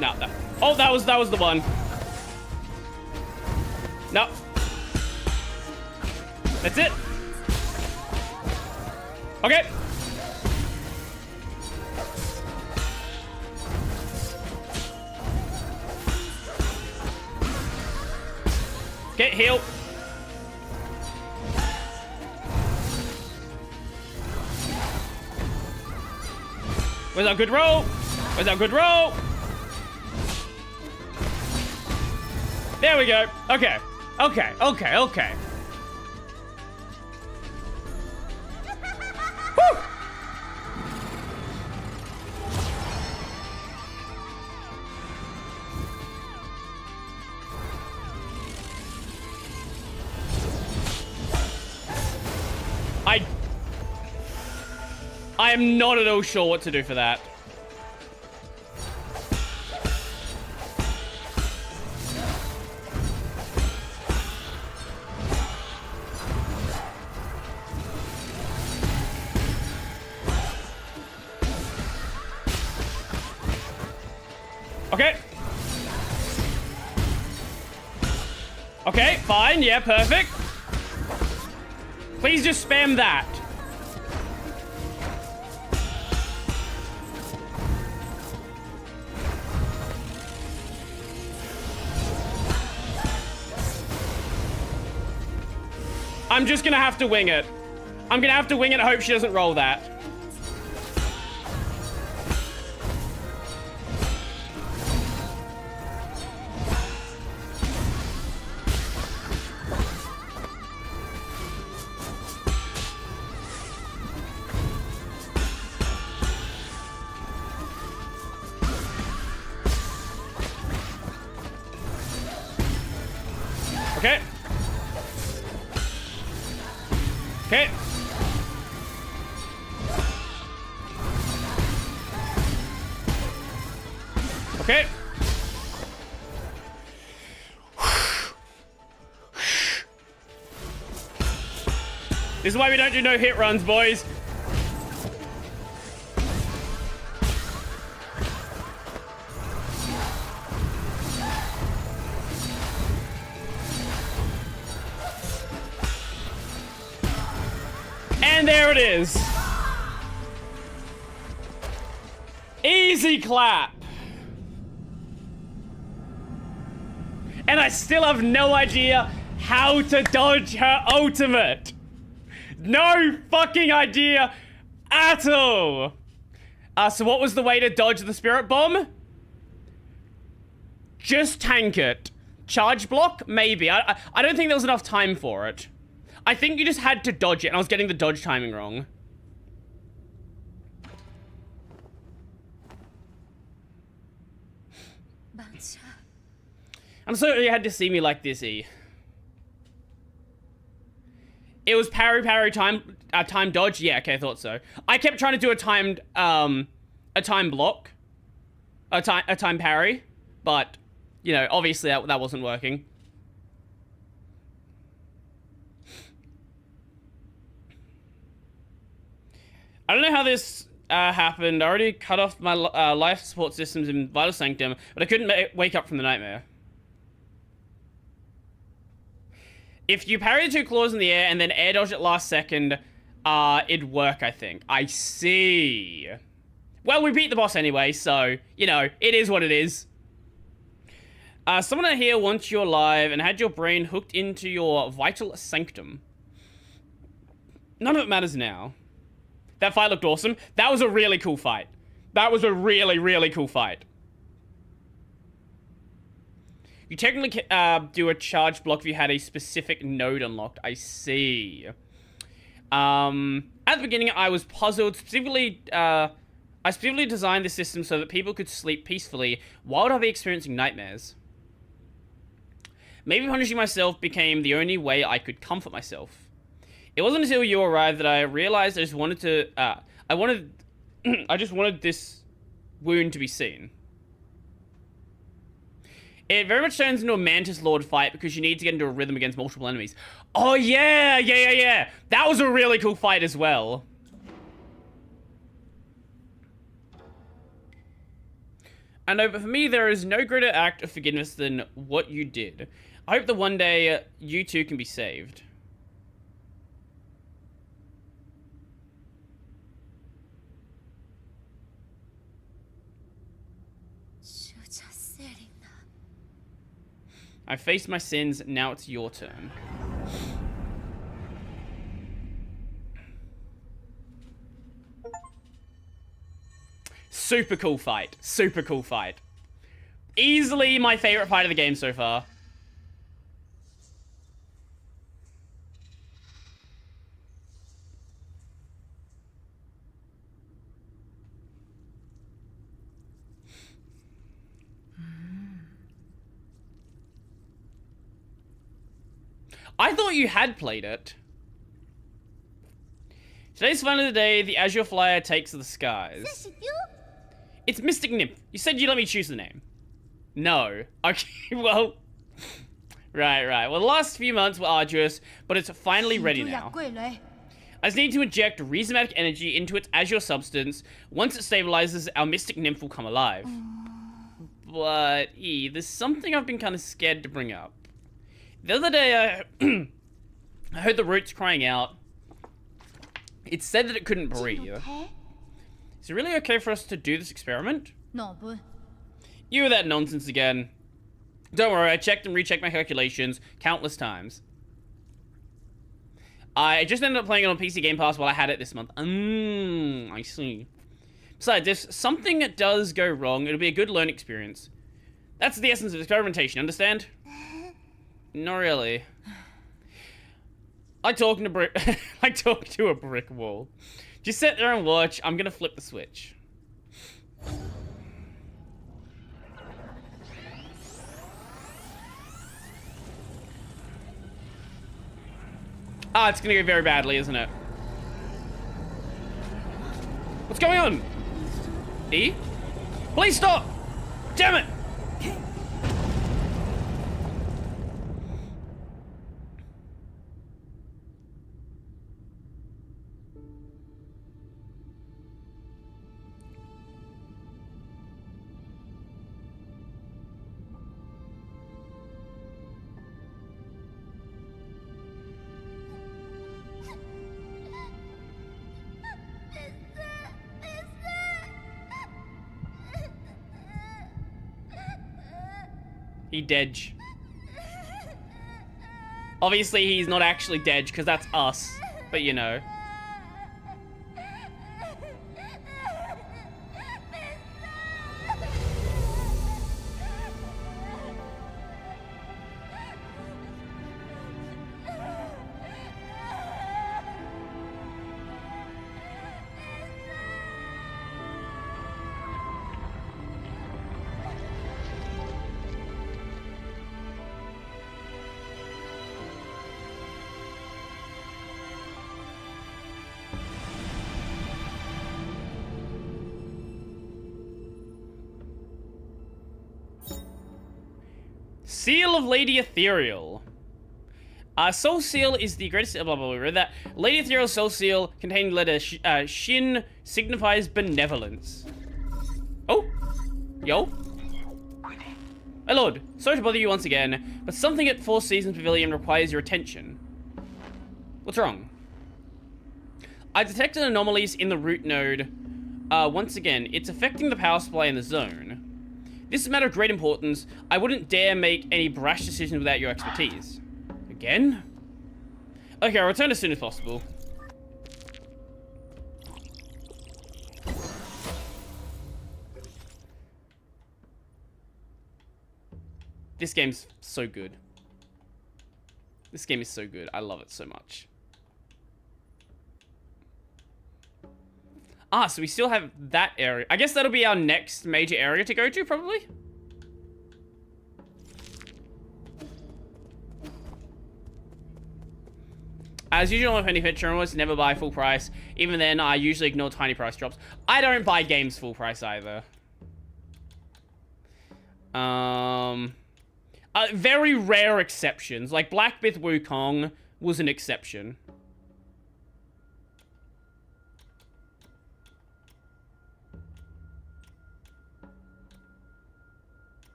No. Oh, that was the one. No. That's it. Okay. Okay, heal. Where's our good roll? Where's our good roll? There we go. Okay. Okay, okay, okay. Woo! I am not at all sure what to do for that. Okay. Okay, fine. Yeah, perfect. Please just spam that. I'm just gonna have to wing it. I'm gonna have to wing it and hope she doesn't roll that. Okay. Okay. Okay. This is why we don't do no hit runs, boys. And there it is. Easy clap. And I still have no idea how to dodge her ultimate. No fucking idea at all. So what was the way to dodge the spirit bomb? Just tank it. Charge block? Maybe. I don't think there was enough time for it. I think you just had to dodge it, and I was getting the dodge timing wrong. I'm sorry you had to see me like this, E. It was parry time dodge. Yeah, okay, I thought so. I kept trying to do a time block, a time parry, but you know, obviously that wasn't working. I don't know how this happened. I already cut off my life support systems in Vital Sanctum, but I couldn't wake up from the nightmare. If you parry the two claws in the air and then air dodge at last second, it'd work, I think. I see. Well, we beat the boss anyway, so, you know, it is what it is. Someone out here wants you alive and had your brain hooked into your Vital Sanctum. None of it matters now. That fight looked awesome. That was a really cool fight. That was a really, really cool fight. You technically do a charge block if you had a specific node unlocked. I see. At the beginning, I was puzzled. Specifically, I specifically designed the system so that people could sleep peacefully while I'd be experiencing nightmares. Maybe punishing myself became the only way I could comfort myself. It wasn't until you arrived that I realized I just wanted to, I just wanted this wound to be seen. It very much turns into a Mantis Lord fight because you need to get into a rhythm against multiple enemies. Oh yeah. That was a really cool fight as well. I know, but for me, there is no greater act of forgiveness than what you did. I hope that one day you too can be saved. I faced my sins, now it's your turn. Super cool fight. Super cool fight. Easily my favorite fight of the game so far. I thought you had played it. Today's finally the day the Azure Flyer takes to the skies. It's Mystic Nymph. You said you'd let me choose the name. No. Okay, well... Right. Well, the last few months were arduous, but it's finally ready now. I just need to inject rhizomatic energy into its Azure substance. Once it stabilizes, our Mystic Nymph will come alive. But, there's something I've been kind of scared to bring up. The other day, I heard the roots crying out. It said that it couldn't breathe. Is it really okay for us to do this experiment? You with that nonsense again. Don't worry, I checked and rechecked my calculations countless times. I just ended up playing it on PC Game Pass while I had it this month. I see. Besides, if something does go wrong, it'll be a good learning experience. That's the essence of experimentation, understand? Not really. I talk to a brick wall. Just sit there and watch. I'm gonna flip the switch. Ah, it's gonna go very badly, isn't it? What's going on? E? Please stop! Damn it! He dead. Obviously, he's not actually dead, because that's us. But, you know. Seal of Lady Ethereal. Soul Seal is the greatest... Blah, blah, blah, we read that. Lady Ethereal Soul Seal containing letter Shin signifies benevolence. Oh. Yo. My lord, sorry to bother you once again, but something at Four Seasons Pavilion requires your attention. What's wrong? I detected anomalies in the root node. Once again, it's affecting the power supply in the zone. This is a matter of great importance. I wouldn't dare make any brash decisions without your expertise. Again? Okay, I'll return as soon as possible. This game's so good. This game is so good. I love it so much. Ah, so we still have that area. I guess that'll be our next major area to go to, probably? As usual on Penny Picture, I almost never buy full price. Even then, I usually ignore tiny price drops. I don't buy games full price either. Very rare exceptions. Like Black Myth Wukong was an exception.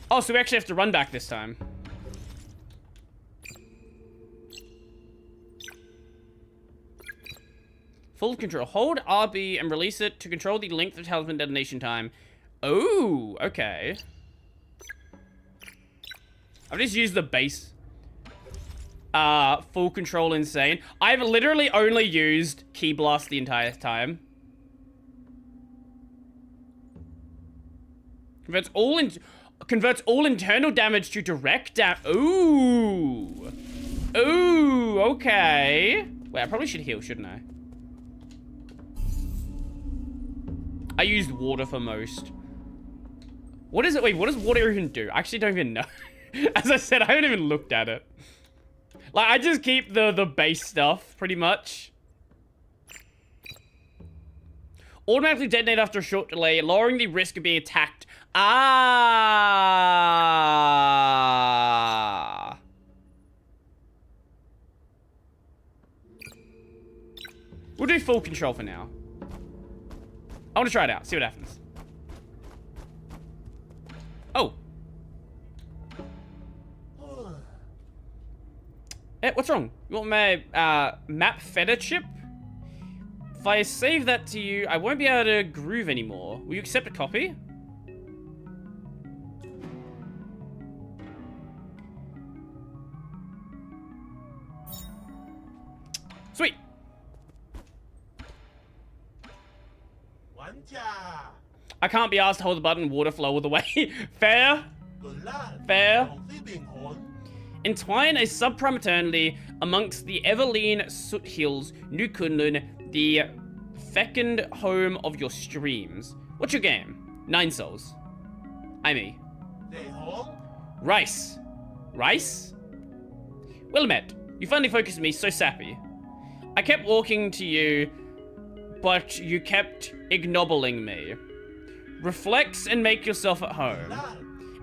Oh, so we actually have to run back this time. Full control. Hold RB and release it to control the length of talisman detonation time. Oh, okay. I've just used the base. full control insane. I've literally only used Ki Blast the entire time. Converts all internal damage to direct damage. Ooh. Ooh, okay. Wait, I probably should heal, shouldn't I? I used water for most. What is it? Wait, what does water even do? I actually don't even know. As I said, I haven't even looked at it. Like, I just keep the base stuff, pretty much. Automatically detonate after a short delay, lowering the risk of being attacked. Ah. We'll do full control for now. I want to try it out, see what happens. Oh. What's wrong? You want my map feta chip? If I save that to you, I won't be able to groove anymore. Will you accept a copy? Sweet. I can't be asked to hold the button, water flow all the way. Fair. Fair. Entwine a subprime eternity amongst the Everlean Soot Hills, New Kunlun, the fecund home of your streams. What's your game? 9 souls. I'm me. Rice. Rice? Well met. You finally focused me, so sappy. I kept walking to you, but you kept ignobling me. Reflex and make yourself at home.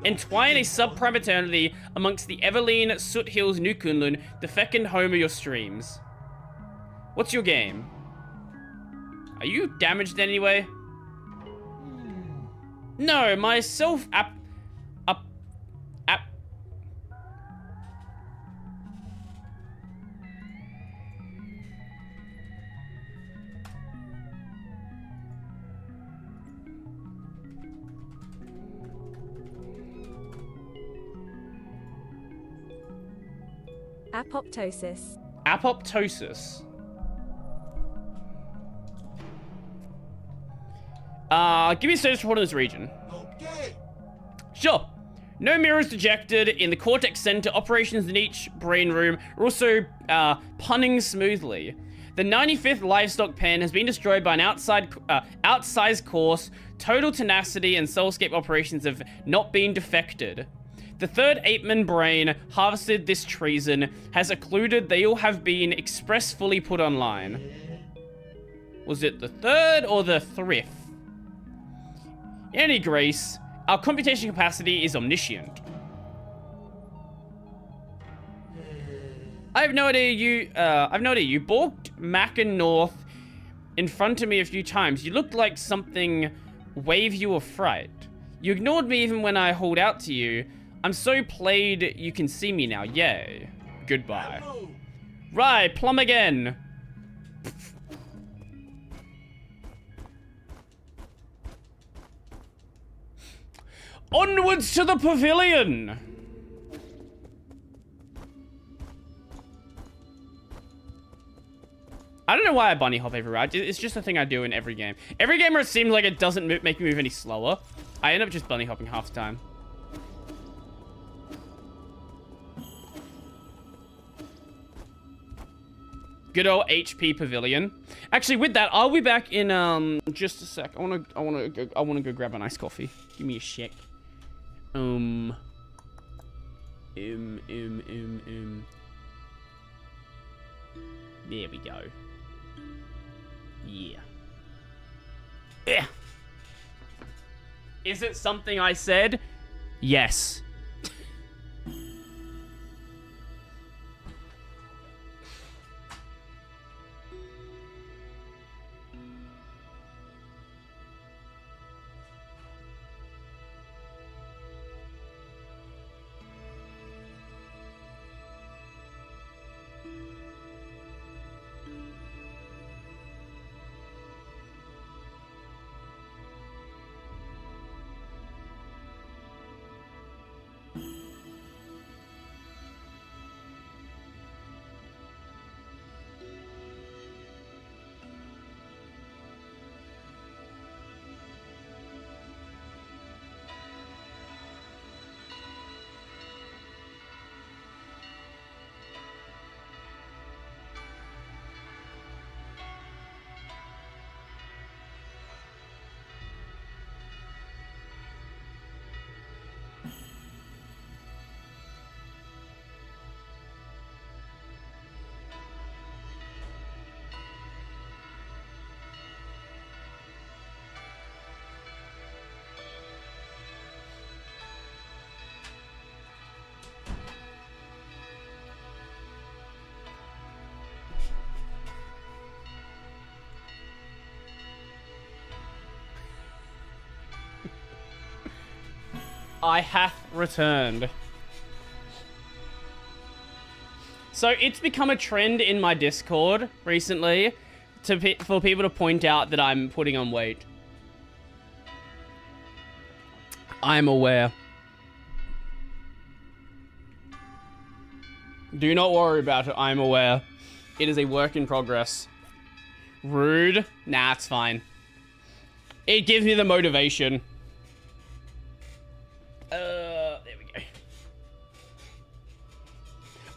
Entwine a subprime eternity amongst the Everlean Soot Hills, New Kunlun, the fecund home of your streams. What's your game? Are you damaged anyway? No, my self app. Apoptosis. Apoptosis. Give me a status report in this region. Okay. Sure. No mirrors dejected in the Cortex Center. Operations in each brain room are also punning smoothly. The 95th livestock pen has been destroyed by an outsized course. Total tenacity and soulscape operations have not been defected. The third apeman brain harvested this treason has occluded they all have been expressfully put online. Was it the third or the thrift? Any grace, our computation capacity is omniscient. I have no idea you balked Mackin North in front of me a few times. You looked like something wave you of fright. You ignored me even when I hauled out to you. I'm so played you can see me now. Yay. Goodbye. Right, plumb again. Onwards to the pavilion. I don't know why I bunny hop every ride. It's just a thing I do in every game. Every game where it seems like it doesn't make me move any slower, I end up just bunny hopping half the time. Good old HP Pavilion. Actually, with that, I'll be back in just a sec. I wanna go grab a nice coffee. Give me a sec. There we go. Yeah. Yeah. Is it something I said? Yes. I hath returned. So it's become a trend in my Discord recently for people to point out that I'm putting on weight. I'm aware. Do not worry about it, I'm aware. It is a work in progress. Rude? Nah, it's fine. It gives me the motivation. There we go.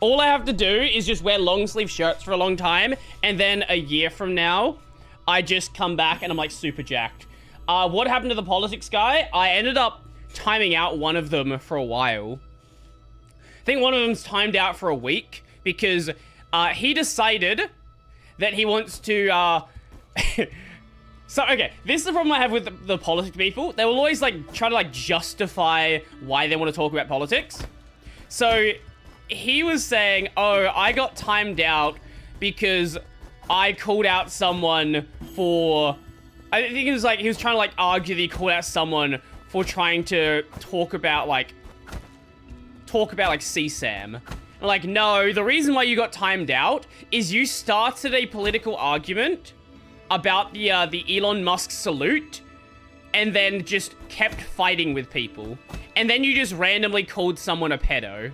All I have to do is just wear long sleeve shirts for a long time, and then a year from now, I just come back and I'm like super jacked. What happened to the politics guy? I ended up timing out one of them for a while. I think one of them's timed out for a week because he decided that he wants to So, okay, this is the problem I have with the politics people. They will always, like, try to, like, justify why they want to talk about politics. So, he was saying, oh, I got timed out because I called out someone for... I think it was, like, he was trying to, like, argue that he called out someone for trying to talk about, like, CSAM. I'm like, no, the reason why you got timed out is you started a political argument about the Elon Musk salute, and then just kept fighting with people. And then you just randomly called someone a pedo.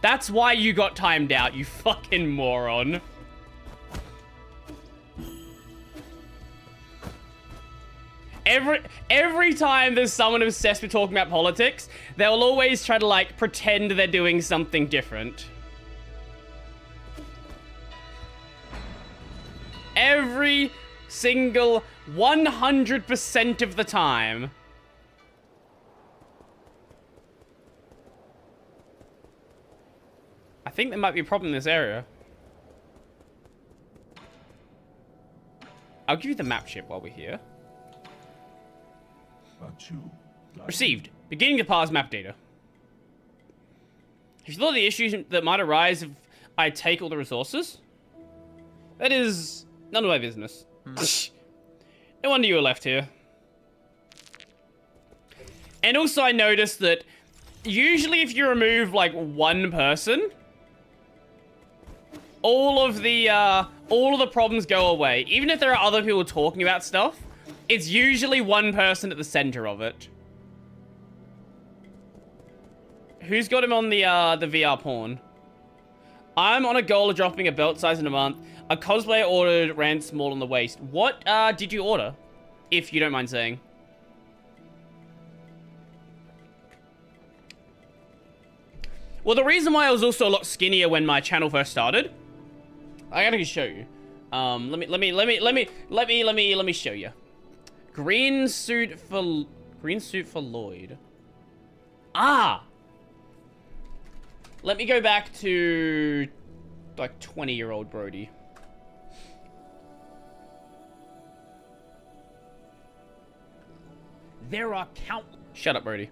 That's why you got timed out, you fucking moron. Every time there's someone obsessed with talking about politics, they'll always try to, like, pretend they're doing something different. Every single 100% of the time. I think there might be a problem in this area. I'll give you the map chip while we're here. Received. Beginning to parse map data. Have you thought of the issues that might arise if I take all the resources? That is none of my business. No wonder you were left here. And also I noticed that usually if you remove like one person, all of the problems go away. Even if there are other people talking about stuff, it's usually one person at the center of it. Who's got him on the VR porn? I'm on a goal of dropping a belt size in a month. A cosplayer ordered ran small on the waist. What did you order? If you don't mind saying. Well, the reason why I was also a lot skinnier when my channel first started, I gotta show you. Let me show you. Green suit for Lloyd. Ah! Let me go back to like 20-year-old Brody. There are countless. Shut up, Brody.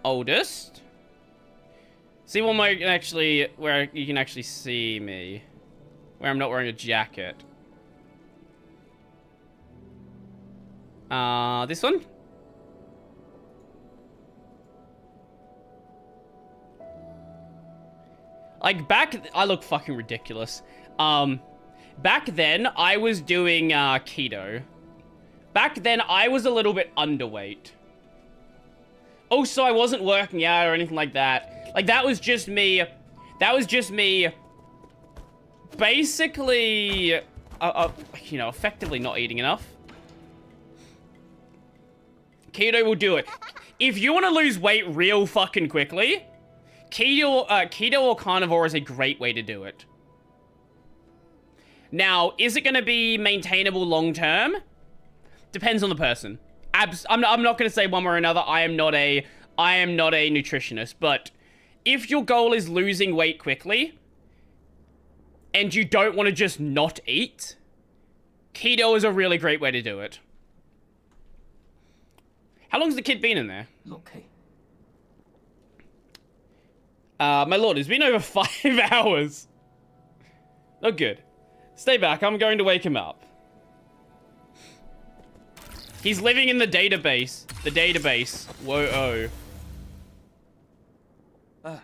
Oldest. See one where you can actually see me. Where I'm not wearing a jacket. This one? Like, I look fucking ridiculous. Back then, I was doing, keto. Back then, I was a little bit underweight. Also, I wasn't working out or anything like that. Like, that was just me basically, you know, effectively not eating enough. Keto will do it. If you want to lose weight real fucking quickly, keto or carnivore is a great way to do it. Now, is it going to be maintainable long term? Depends on the person. I'm not going to say one way or another. I am not a nutritionist, but if your goal is losing weight quickly and you don't want to just not eat, keto is a really great way to do it. How long's the kid been in there? Okay. My lord, it's been over 5 hours. Not good. Stay back, I'm going to wake him up. He's living in the database. The database. Whoa, oh.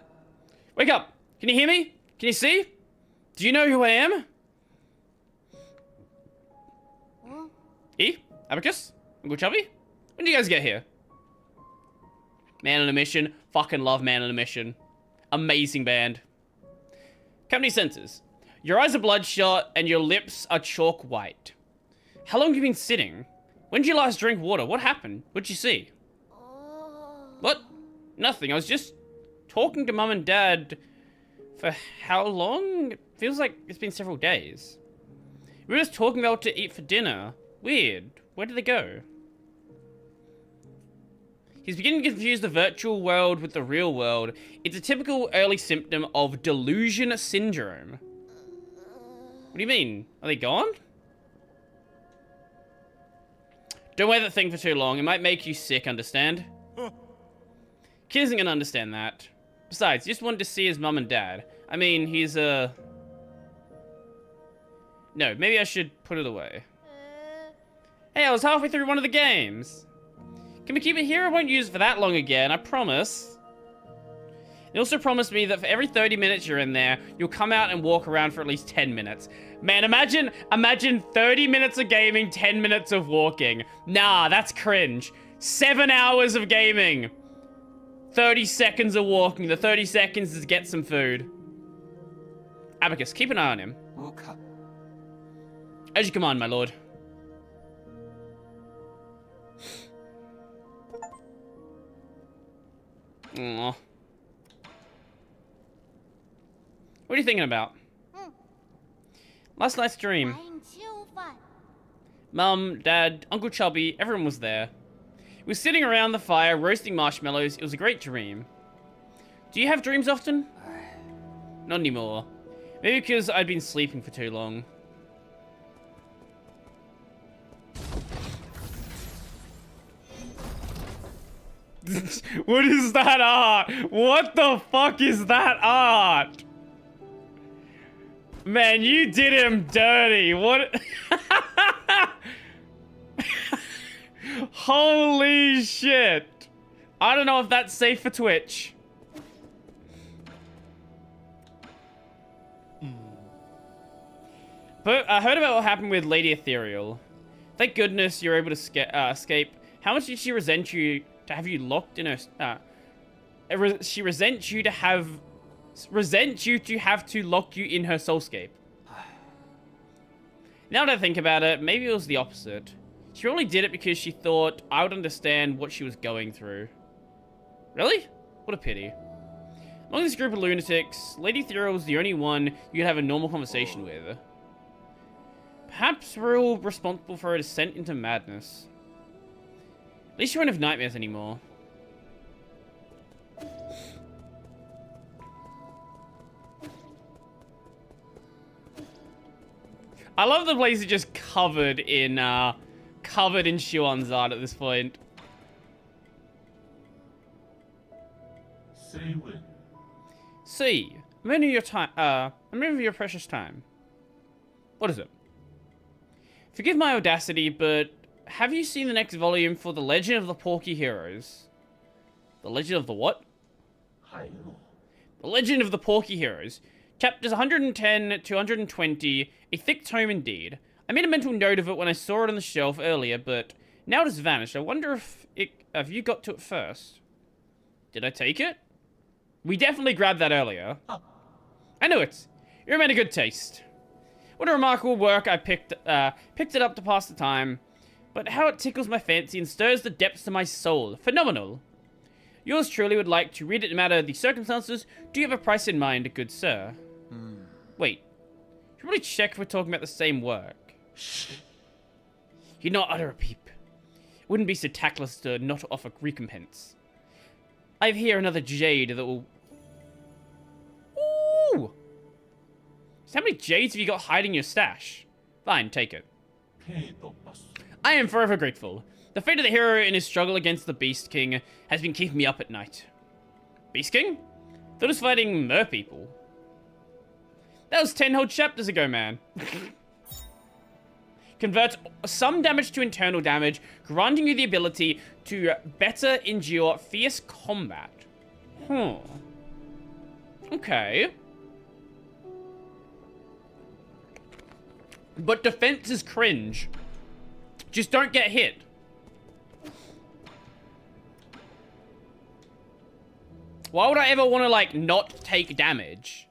Wake up. Can you hear me? Can you see? Do you know who I am? E? Abacus? Uncle Chubby? When did you guys get here? Man on a Mission. Fucking love Man on a Mission. Amazing band. Company sensors. Your eyes are bloodshot and your lips are chalk white. How long have you been sitting? When did you last drink water? What happened? What'd you see? What? Nothing. I was just talking to Mum and Dad for how long? It feels like it's been several days. We were just talking about what to eat for dinner. Weird. Where did they go? He's beginning to confuse the virtual world with the real world. It's a typical early symptom of delusion syndrome. What do you mean? Are they gone? Don't wear that thing for too long. It might make you sick, understand? Kid isn't gonna understand that. Besides, he just wanted to see his mum and dad. I mean, he's No, maybe I should put it away. Hey, I was halfway through one of the games. Can we keep it here? I won't use it for that long again, I promise. They also promised me that for every 30 minutes you're in there, you'll come out and walk around for at least 10 minutes. Man, imagine 30 minutes of gaming, 10 minutes of walking. Nah, that's cringe. 7 hours of gaming. 30 seconds of walking. The 30 seconds is to get some food. Abacus, keep an eye on him. As you command, my lord. Aww. What are you thinking about? Last night's dream. Mum, Dad, Uncle Chubby, everyone was there. We were sitting around the fire, roasting marshmallows. It was a great dream. Do you have dreams often? Not anymore. Maybe because I'd been sleeping for too long. What is that art? What the fuck is that art? Man, you did him dirty. What? Holy shit. I don't know if that's safe for Twitch. But I heard about what happened with Lady Ethereal. Thank goodness you're able to escape. How much did she resent you to have you locked in her... she resents you to have... Resent you to have to lock you in her soulscape. Now that I think about it, maybe it was the opposite. She only did it because she thought I would understand what she was going through. Really? What a pity. Among this group of lunatics, Lady Ethereal was the only one you could have a normal conversation with. Perhaps we're all responsible for her descent into madness. At least you won't have nightmares anymore. I love the place is just covered in Shuon's art at this point. See, I'm in your time. I'm in your precious time. What is it? Forgive my audacity, but have you seen the next volume for The Legend of the Porky Heroes? The Legend of the what? The Legend of the Porky Heroes. Chapters 110 to 120, a thick tome indeed. I made a mental note of it when I saw it on the shelf earlier, but now it has vanished. I wonder if you got to it first. Did I take it? We definitely grabbed that earlier. I knew it. You remain a good taste. What a remarkable work. I picked it up to pass the time. But how it tickles my fancy and stirs the depths of my soul. Phenomenal. Yours truly would like to read it no matter the circumstances. Do you have a price in mind, good sir? Wait. Should probably check if we're talking about the same work. You'd not utter a peep. Wouldn't be so tactless to not offer recompense. I have here another jade that will... Ooh! So how many jades have you got hiding in your stash? Fine, take it. I am forever grateful. The fate of the hero in his struggle against the Beast King has been keeping me up at night. Beast King? Thought he was fighting mer-people. That was 10 whole chapters ago, man. Converts some damage to internal damage, granting you the ability to better endure fierce combat. Okay. But defense is cringe. Just don't get hit. Why would I ever want to, like, not take damage?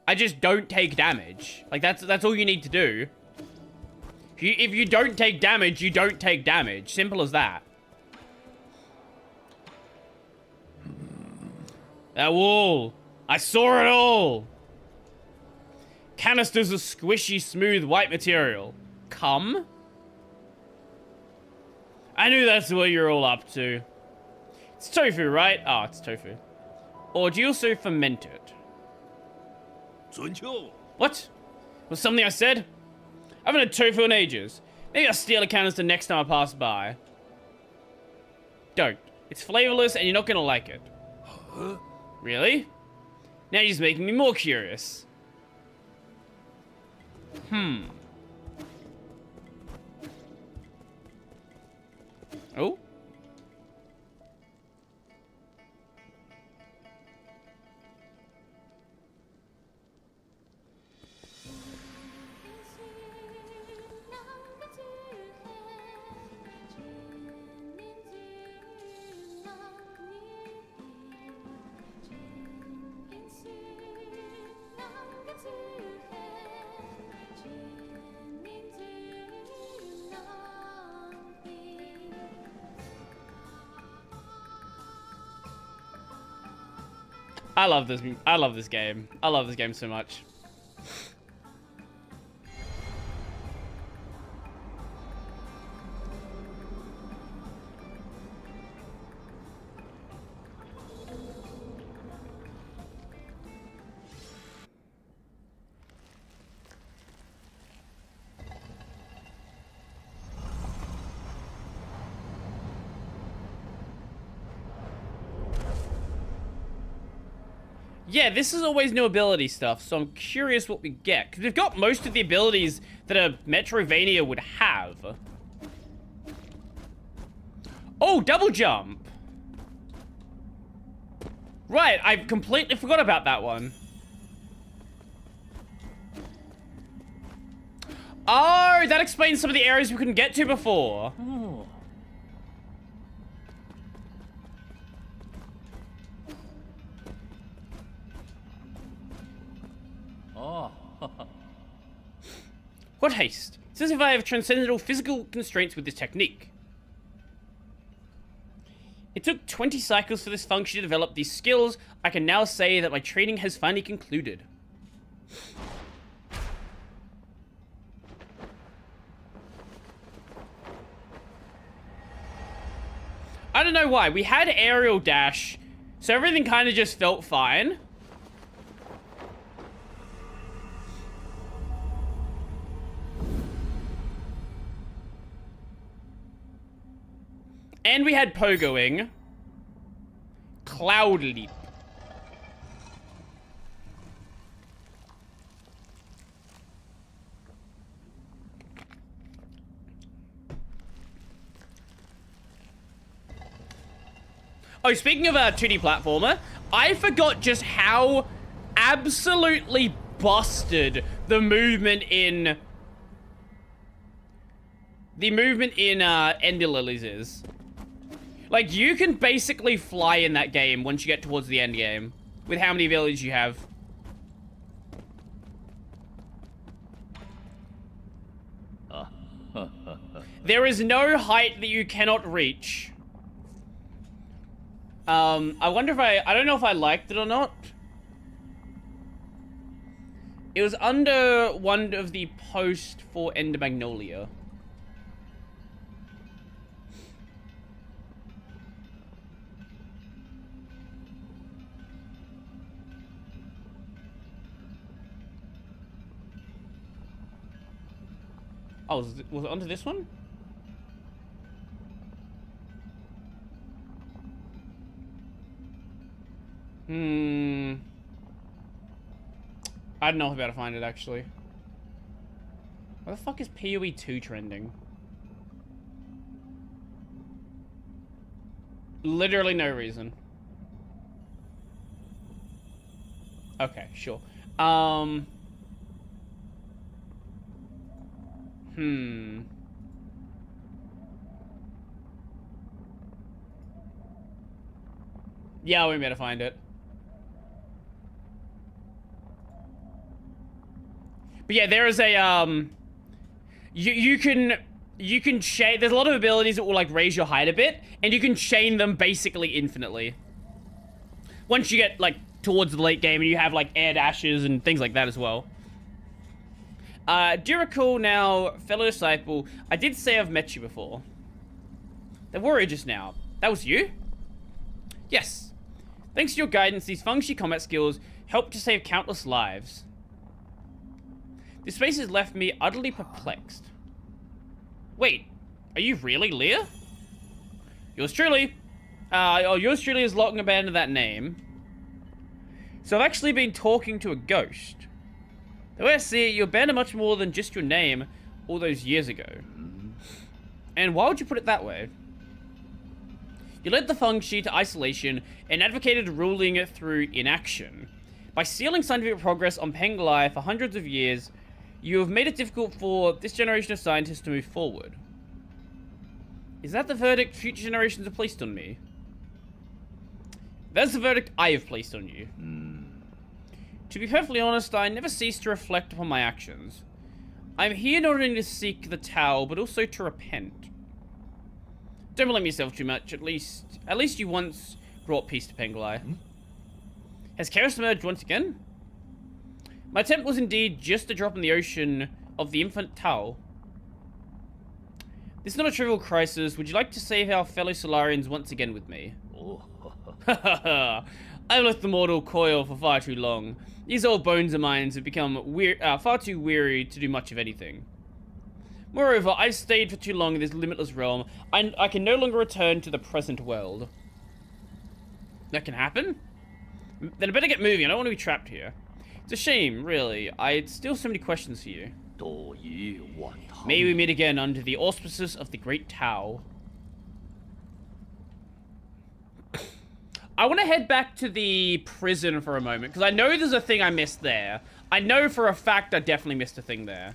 I just don't take damage. Like, that's all you need to do. If you don't take damage, you don't take damage. Simple as that. That wall. I saw it all. Canisters of squishy, smooth, white material. Come? I knew that's what you're all up to. It's tofu, right? Oh, it's tofu. Or do you also ferment it? What? Was something I said? I haven't had tofu in ages. Maybe I'll steal a canister next time I pass by. Don't. It's flavorless and you're not gonna like it. Really? Now you're just making me more curious. Oh? I love this game. I love this game so much. Yeah, this is always new ability stuff, so I'm curious what we get. Because we've got most of the abilities that a Metroidvania would have. Oh, double jump! Right, I completely forgot about that one. Oh, that explains some of the areas we couldn't get to before. What haste? It's as if I have transcended all physical constraints with this technique. It took 20 cycles for this function to develop these skills. I can now say that my training has finally concluded. I don't know why. We had aerial dash, so everything kind of just felt fine. And we had pogoing. Cloud leap. Oh, speaking of a 2D platformer, I forgot just how absolutely busted the movement in Ender Lilies is. Like, you can basically fly in that game once you get towards the end game with how many abilities you have. There is no height that you cannot reach. I wonder if I don't know if I liked it or not. It was under one of the posts for Ender Magnolia. Oh, was it onto this one? I don't know if I'm about to find it, actually. Why the fuck is PoE 2 trending? Literally no reason. Okay, sure. Yeah, we better find it. But yeah, there is a, you can chain, there's a lot of abilities that will like raise your height a bit, and you can chain them basically infinitely. Once you get like towards the late game and you have like air dashes and things like that as well. Do you recall now, fellow disciple, I did say I've met you before. The warrior just now. That was you? Yes. Thanks to your guidance, these Feng Shi combat skills helped to save countless lives. This space has left me utterly perplexed. Wait, are you really Leah? Yours truly. Yours truly is long abandoned that name. So I've actually been talking to a ghost. The way I see it, you abandoned much more than just your name all those years ago. And why would you put it that way? You led the Feng Shi to isolation and advocated ruling it through inaction. By sealing scientific progress on Penglai for hundreds of years, you have made it difficult for this generation of scientists to move forward. Is that the verdict future generations have placed on me? That's the verdict I have placed on you. To be perfectly honest, I never cease to reflect upon my actions. I'm here not only to seek the Tao, but also to repent. Don't blame yourself too much, at least you once brought peace to Penglai. Has chaos emerged once again? My attempt was indeed just a drop in the ocean of the infinite Tao. This is not a trivial crisis. Would you like to save our fellow Solarians once again with me? I've left the mortal coil for far too long. These old bones of mine have become far too weary to do much of anything. Moreover, I've stayed for too long in this limitless realm, and I can no longer return to the present world. That can happen? Then I better get moving. I don't want to be trapped here. It's a shame, really. I had still so many questions for you. May we meet again under the auspices of the Great Tao. I want to head back to the prison for a moment, because I know there's a thing I missed there. I know for a fact I definitely missed a thing there.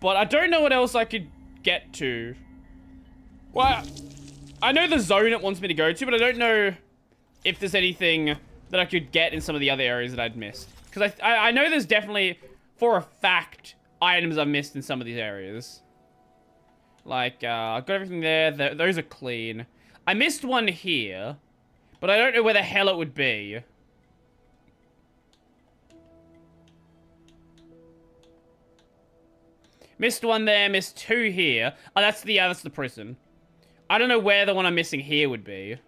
But I don't know what else I could get to. Well, I know the zone it wants me to go to, but I don't know if there's anything that I could get in some of the other areas that I'd missed. Because I know there's definitely, for a fact, items I've missed in some of these areas. Like, I've got everything there. Those are clean. I missed one here, but I don't know where the hell it would be. Missed one there, missed two here. Oh, that's the prison. I don't know where the one I'm missing here would be.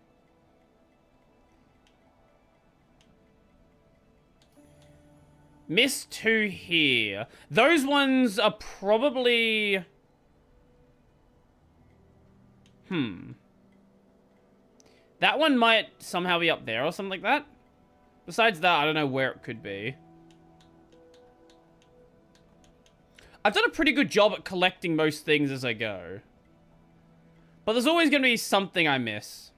Missed two here. Those ones are probably... That one might somehow be up there or something like that. Besides that, I don't know where it could be. I've done a pretty good job at collecting most things as I go. But there's always going to be something I miss.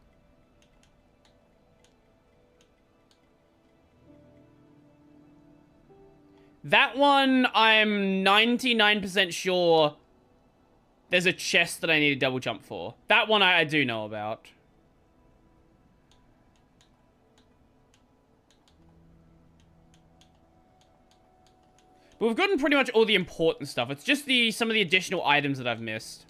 That one, I'm 99% sure there's a chest that I need to double jump for. That one I do know about. But we've gotten pretty much all the important stuff. It's just some of the additional items that I've missed.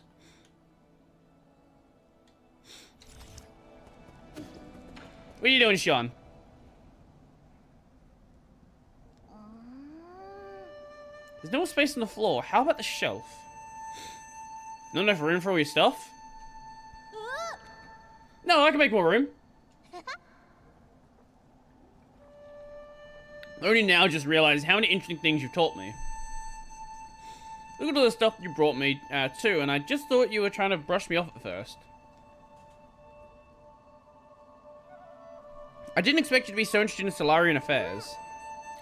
What are you doing, Sean? There's no more space on the floor. How about the shelf? Not enough room for all your stuff? No, I can make more room. I only now just realized how many interesting things you've taught me. Look at all the stuff you brought me, too, and I just thought you were trying to brush me off at first. I didn't expect you to be so interested in Solarian affairs.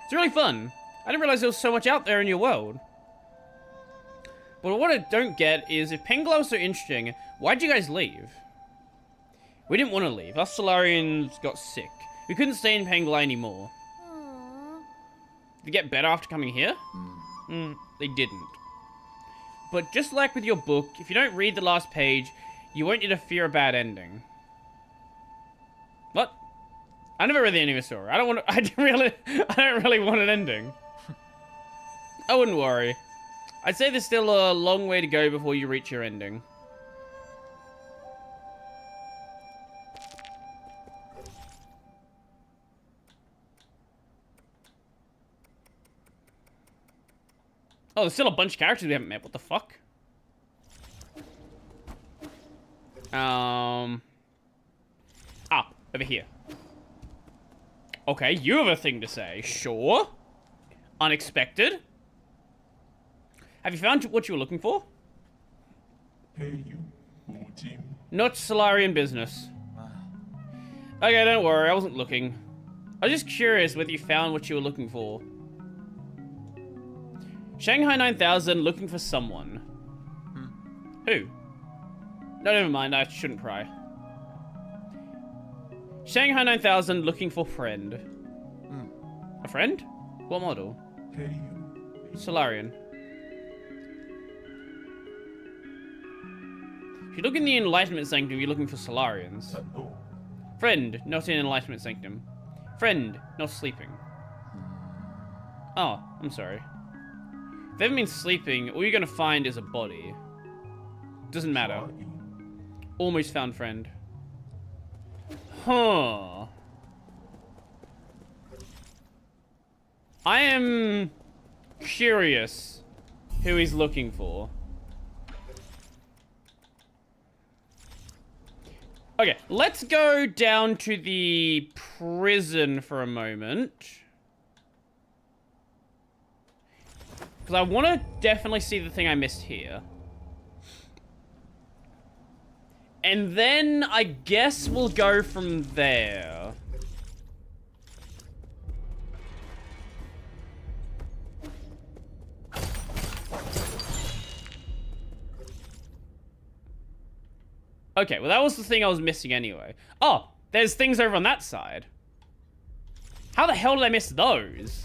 It's really fun. I didn't realize there was so much out there in your world. But what I don't get is, if Pengala was so interesting, why'd you guys leave? We didn't want to leave. Us Solarians got sick. We couldn't stay in Pengala anymore. Did it get better after coming here? They didn't. But just like with your book, if you don't read the last page, you won't need to fear a bad ending. What? I never read the ending of the story. I don't really want an ending. I wouldn't worry. I'd say there's still a long way to go before you reach your ending. Oh, there's still a bunch of characters we haven't met. What the fuck? Over here. Okay, you have a thing to say. Sure. Unexpected. Have you found what you were looking for? Hey, you. Team. Not Solarian business. Okay, don't worry. I wasn't looking. I was just curious whether you found what you were looking for. Shanghai 9000 looking for someone. Who? No, never mind. I shouldn't pry. Shanghai 9000 looking for friend. A friend? What model? Hey, you. Solarian. If you look in the Enlightenment Sanctum, you're looking for Solarians. Hello. Friend, not in Enlightenment Sanctum. Friend, not sleeping. Oh, I'm sorry. If they haven't been sleeping, all you're gonna find is a body. Doesn't matter. Almost found friend. Huh. I am curious who he's looking for. Okay, let's go down to the prison for a moment. Because I want to definitely see the thing I missed here. And then I guess we'll go from there. Okay, well that was the thing I was missing anyway. Oh, there's things over on that side. How the hell did I miss those?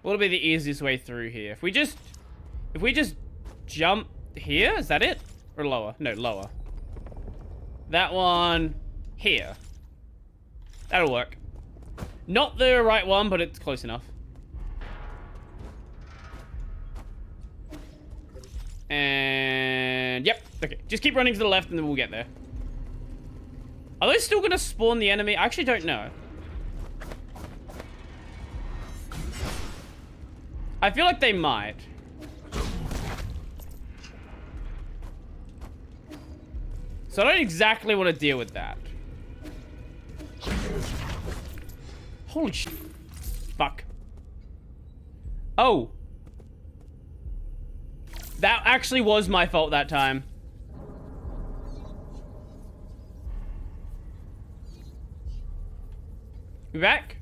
What'll be the easiest way through here? If we just jump here, is that it? Or lower? No, lower. That one here. That'll work. Not the right one, but it's close enough. And yep, okay. Just keep running to the left and then we'll get there. Are those still gonna spawn the enemy? I actually don't know. I feel like they might. So I don't exactly want to deal with that. Holy sh... Fuck. Oh. That actually was my fault that time. You back?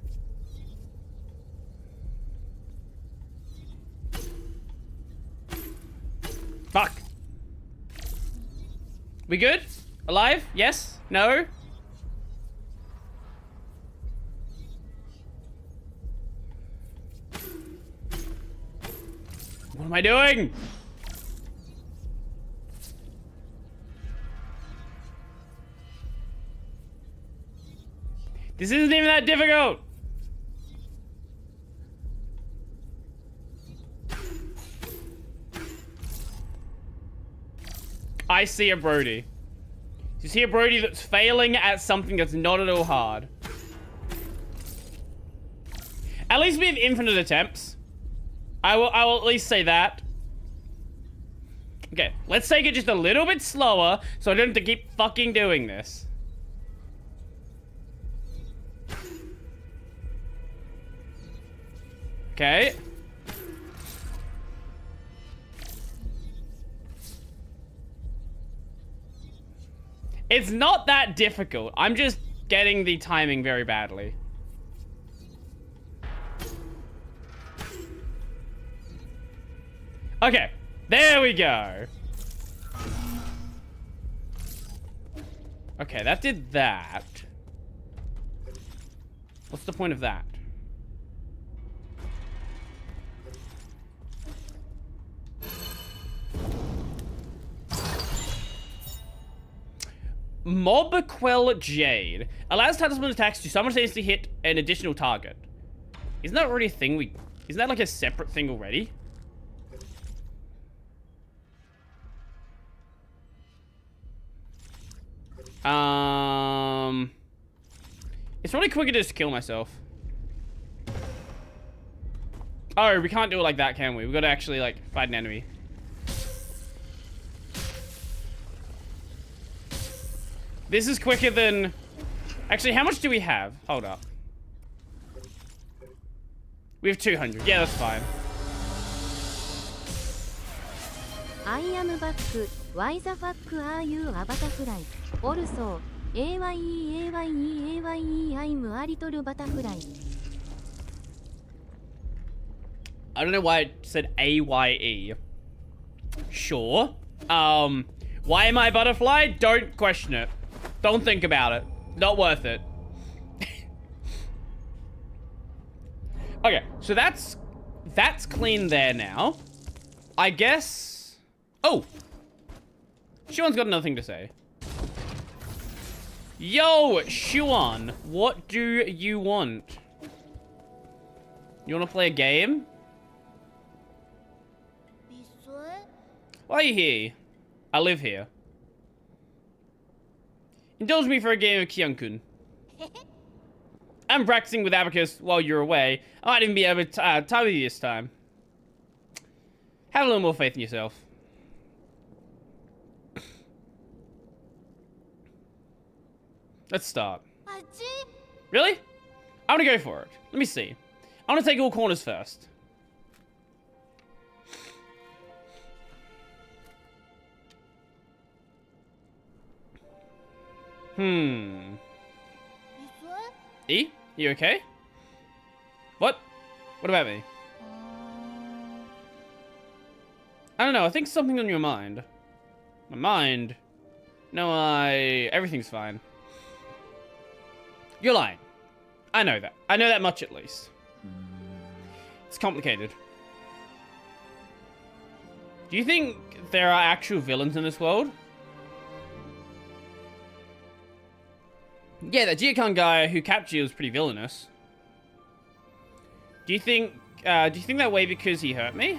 Fuck. We good? Alive? Yes? No? What am I doing? This isn't even that difficult. I see a Brody. You see a Brody that's failing at something that's not at all hard. At least we have infinite attempts. I will at least say that. Okay, let's take it just a little bit slower so I don't have to keep fucking doing this. Okay. It's not that difficult. I'm just getting the timing very badly. Okay, there we go. Okay, that did that. What's the point of that? Mob Quell Jade. Allows talisman attacks to simultaneously hit an additional target. Isn't that already a thing we... Isn't that like a separate thing already? It's probably quicker to just kill myself. Oh, we can't do it like that, can we? We've got to actually, like, fight an enemy. This is quicker than... Actually, how much do we have? Hold up. We have 200. Yeah, that's fine. I am back. Why the fuck are you a butterfly? Also, AYE, I'm a little butterfly. I don't know why it said AYE. Sure. Why am I a butterfly? Don't question it. Don't think about it. Not worth it. Okay, so that's clean there now. I guess... Oh! Shuan's got another thing to say. Yo, Shuan, what do you want? You want to play a game? Why are you here? I live here. Indulge me for a game of Kyunkun. I'm practicing with Abacus while you're away. I might even be able to tie with you this time. Have a little more faith in yourself. Let's start. Really? I want to go for it. Let me see. I want to take all corners first. E? You okay? What? What about me? I don't know, I think something's on your mind. My mind? No, everything's fine. You're lying. I know that. I know that much at least. It's complicated. Do you think there are actual villains in this world? Yeah, that Gia-Khan guy who captured you was pretty villainous. Do you think that way because he hurt me?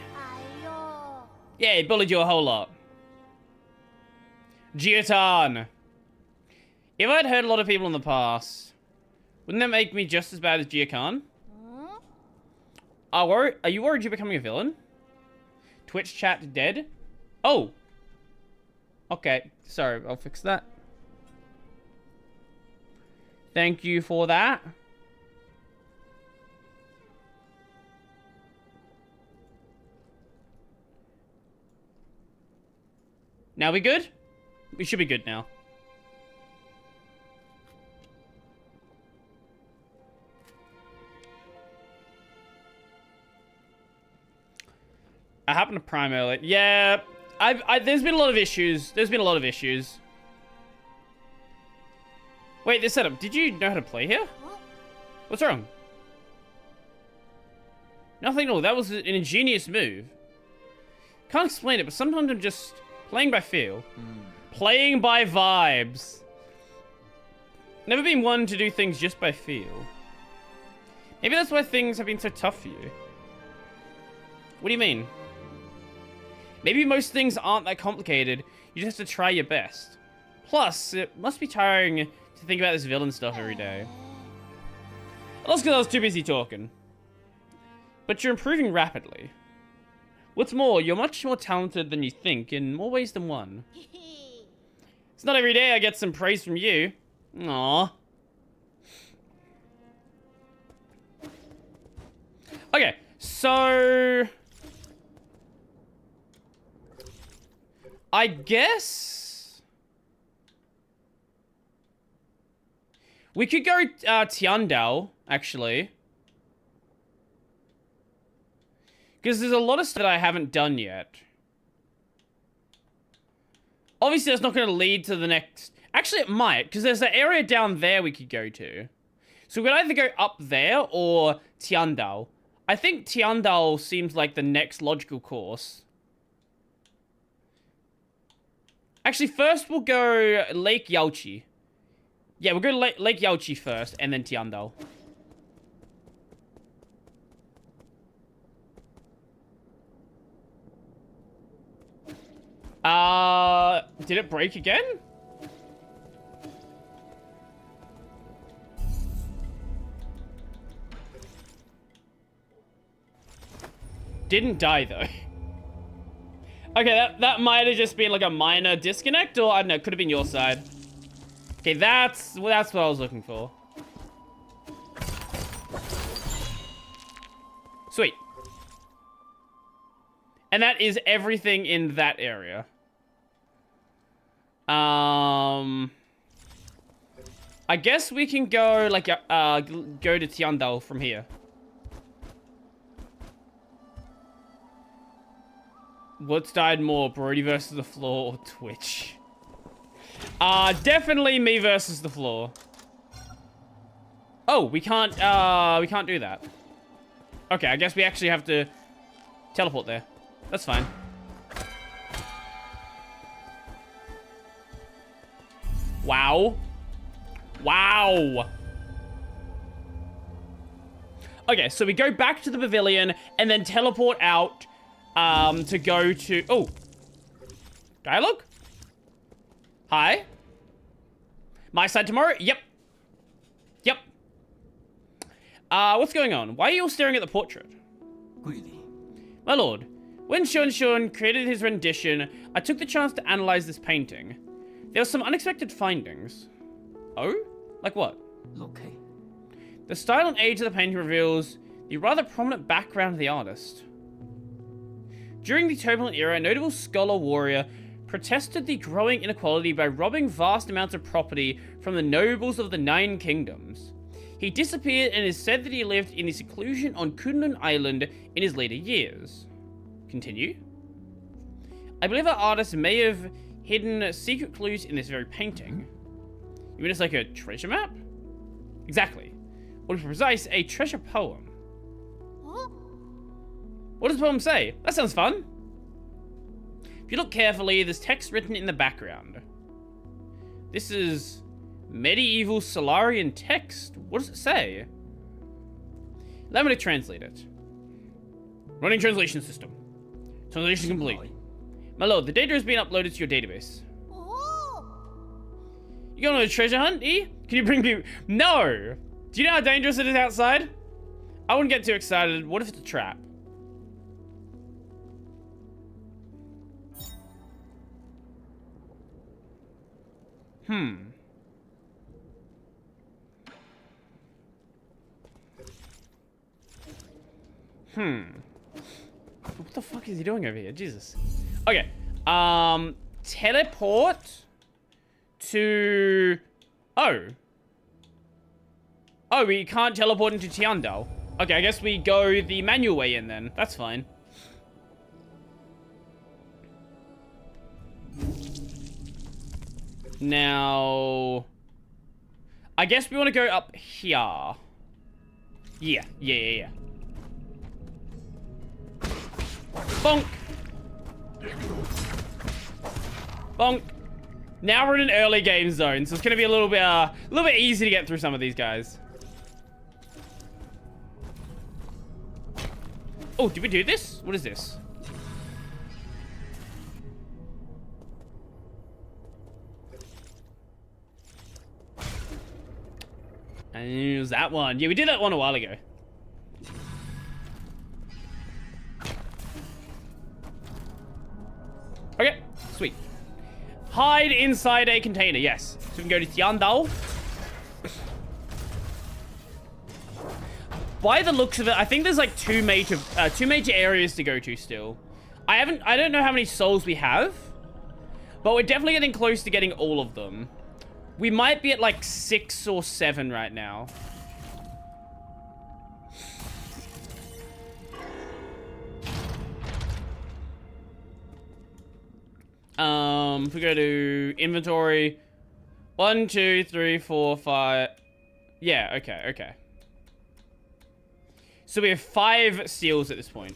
Yeah, he bullied you a whole lot. Gia-Tan. If I'd hurt a lot of people in the past, wouldn't that make me just as bad as Gia-Khan? Are you worried you're becoming a villain? Twitch chat dead? Oh. Okay, sorry, I'll fix that. Thank you for that. Now we good? We should be good now. I happened to prime early. Yeah, there's been a lot of issues. There's been a lot of issues. Wait, this setup. Did you know how to play here? What's wrong? Nothing at all. That was an ingenious move. Can't explain it, but sometimes I'm just playing by feel. Playing by vibes. Never been one to do things just by feel. Maybe that's why things have been so tough for you. What do you mean? Maybe most things aren't that complicated. You just have to try your best. Plus, it must be tiring to think about this villain stuff every day. That's because I was too busy talking. But you're improving rapidly. What's more, you're much more talented than you think in more ways than one. It's not every day I get some praise from you. Aww. Okay, so... I guess... We could go Tiandao, actually. Because there's a lot of stuff that I haven't done yet. Obviously, that's not going to lead to the next... Actually, it might, because there's an area down there we could go to. So we could either go up there or Tiandao. I think Tiandao seems like the next logical course. Actually, first we'll go Lake Yaochi. Yeah, we'll go Lake Yaochi first, and then Tiandao. Did it break again? Didn't die, though. Okay, that might have just been like a minor disconnect, or I don't know, could have been your side. Okay, that's what I was looking for. Sweet. And that is everything in that area. I guess we can go like go to Tiandao from here. What's died more, Brody versus the floor or Twitch? Definitely me versus the floor. Oh, we can't do that. Okay, I guess we actually have to teleport there. That's fine. Wow. Wow. Okay, so we go back to the pavilion and then teleport out to go to... Oh. Dialogue? Hi. My side tomorrow? Yep. Yep. What's going on? Why are you all staring at the portrait? My lord, when Shun created his rendition, I took the chance to analyze this painting. There were some unexpected findings. Oh? Like what? Okay. The style and age of the painting reveals the rather prominent background of the artist. During the turbulent era, a notable scholar warrior protested the growing inequality by robbing vast amounts of property from the nobles of the Nine Kingdoms. He disappeared and it is said that he lived in the seclusion on Kunlun Island in his later years. Continue. I believe our artist may have hidden secret clues in this very painting. You mean it's like a treasure map? Exactly. Or to be precise, a treasure poem. What does the poem say? That sounds fun. If you look carefully, there's text written in the background. This is medieval Solarian text. What does it say? Allow me to translate it. Running translation system. Translation complete. My lord, the data has been uploaded to your database. You going on a treasure hunt, E? Can you bring me... No! Do you know how dangerous it is outside? I wouldn't get too excited. What if it's a trap? What the fuck is he doing over here? Jesus. Okay. Teleport to... Oh, we can't teleport into Tiandao. Okay, I guess we go the manual way in then. That's fine. Now... I guess we want to go up here. Yeah. Bonk! Bonk! Now we're in an early game zone, so it's gonna be a little bit easy to get through some of these guys. Oh, did we do this? What is this? And it was that one. Yeah, we did that one a while ago. Okay, sweet. Hide inside a container, yes. So we can go to Tiandao. By the looks of it, I think there's like two major areas to go to still. I don't know how many souls we have, but we're definitely getting close to getting all of them. We might be at like 6 or 7 right now. If we go to inventory, 1, 2, 3, 4, 5. Yeah, okay. So we have 5 seals at this point.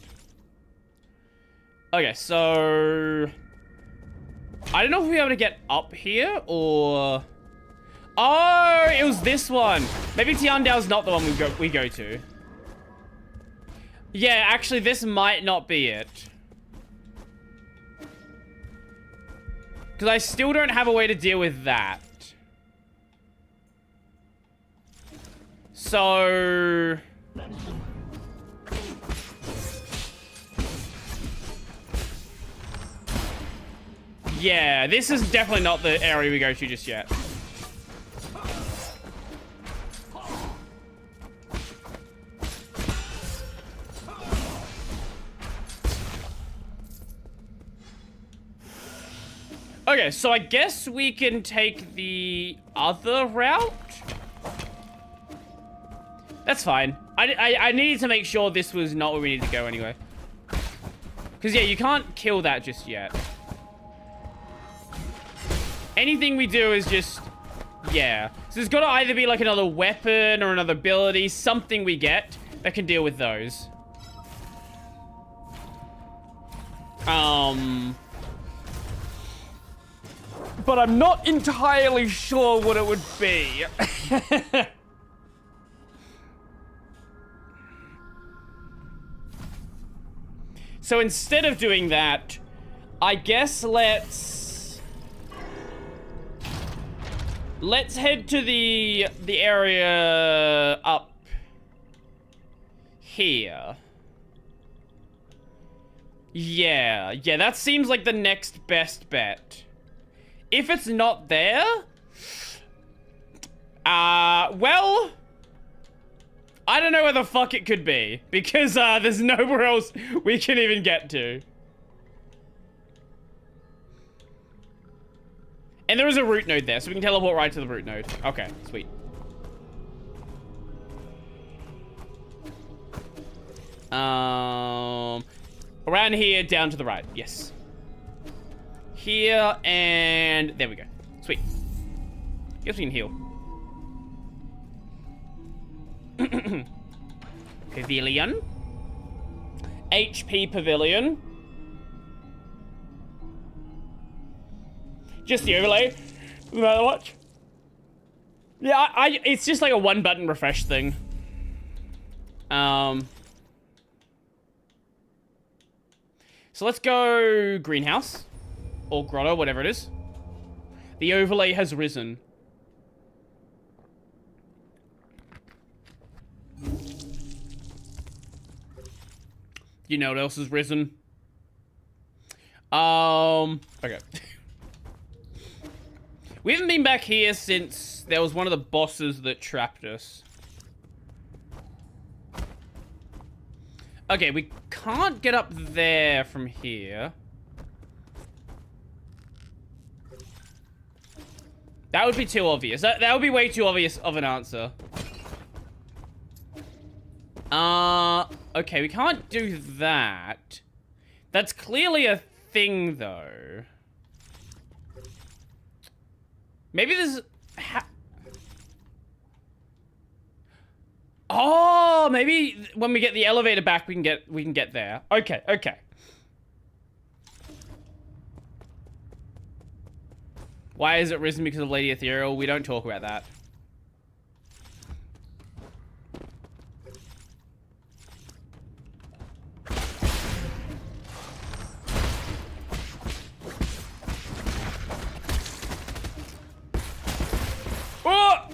Okay, so I don't know if we'll be able to get up here or... Oh, it was this one. Maybe Tiandao's not the one we go to. Yeah, actually, this might not be it. Because I still don't have a way to deal with that. So... Yeah, this is definitely not the area we go to just yet. Okay, so I guess we can take the other route. That's fine. I needed to make sure this was not where we needed to go anyway. Because, yeah, you can't kill that just yet. Anything we do is just... Yeah. So there's got to either be, like, another weapon or another ability. Something we get that can deal with those. But I'm not entirely sure what it would be. So instead of doing that, I guess let's head to the area up here. Yeah, that seems like the next best bet. If it's not there, well, I don't know where the fuck it could be, because there's nowhere else we can even get to. And there is a root node there, so we can teleport right to the root node. Okay, sweet. Around here, down to the right, yes. Here, and there we go. Sweet. Guess we can heal. Pavilion. HP pavilion. Just the overlay. Not much. Yeah, it's just like a 1-button refresh thing. So let's go greenhouse. Or grotto, whatever it is. The overlay has risen. You know what else has risen? Okay. We haven't been back here since there was one of the bosses that trapped us. Okay, we can't get up there from here. That would be too obvious. That would be way too obvious of an answer. Okay, we can't do that. That's clearly a thing, though. Maybe there's... Oh, maybe when we get the elevator back, we can get there. Okay, okay. Why is it risen because of Lady Ethereal? We don't talk about that. Oh!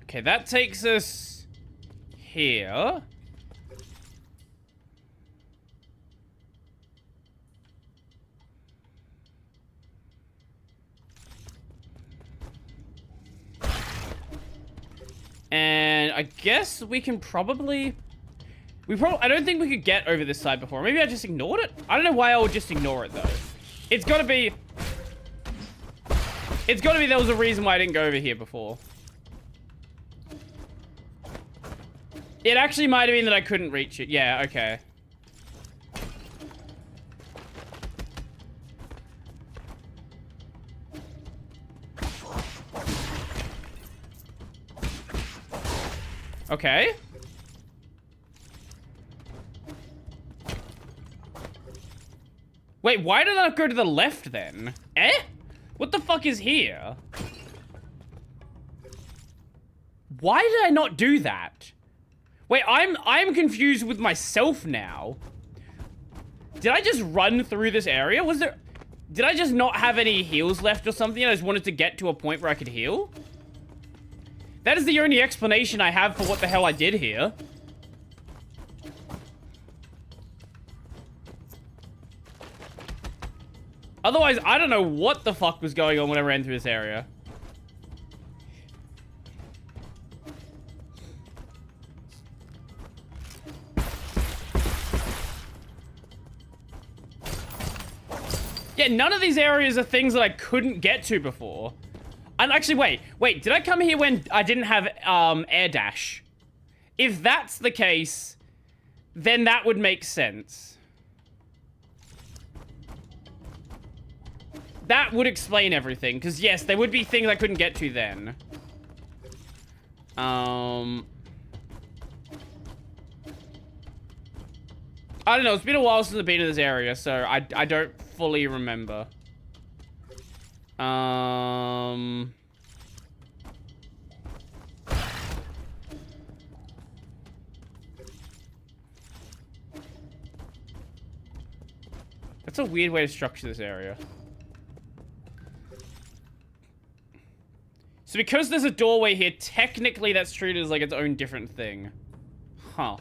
Okay, that takes us here. And I guess we can probably... I don't think we could get over this side before. Maybe I just ignored it? I don't know why I would just ignore it, though. It's gotta be there was a reason why I didn't go over here before. It actually might have been that I couldn't reach it. Yeah, okay. Okay. Wait, why did I go to the left then? Eh? What the fuck is here? Why did I not do that? Wait, I'm confused with myself now. Did I just run through this area? Did I just not have any heals left or something? I just wanted to get to a point where I could heal? That is the only explanation I have for what the hell I did here. Otherwise, I don't know what the fuck was going on when I ran through this area. Yeah, none of these areas are things that I couldn't get to before. And actually, wait, did I come here when I didn't have air dash? If that's the case, then that would make sense. That would explain everything, because yes, there would be things I couldn't get to then. I don't know, it's been a while since I've been in this area, so I don't fully remember. That's a weird way to structure this area. So because there's a doorway here, technically that's treated as like its own different thing. Huh.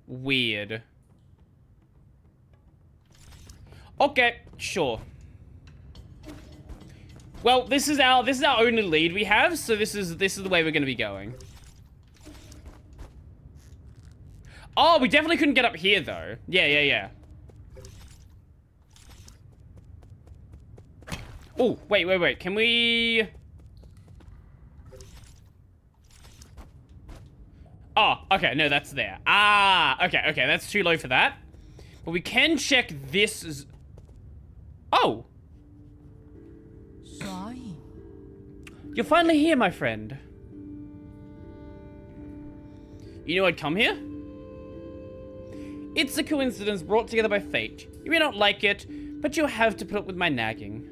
Weird. Okay, sure. Well, this is our only lead we have, so this is the way we're gonna be going. Oh, we definitely couldn't get up here though. Yeah. Oh, wait. Can we... Oh, okay. No, that's there. Ah, okay. That's too low for that. But we can check this... Oh! You're finally here, my friend. You knew I'd come here? It's a coincidence brought together by fate. You may not like it, but you'll have to put up with my nagging.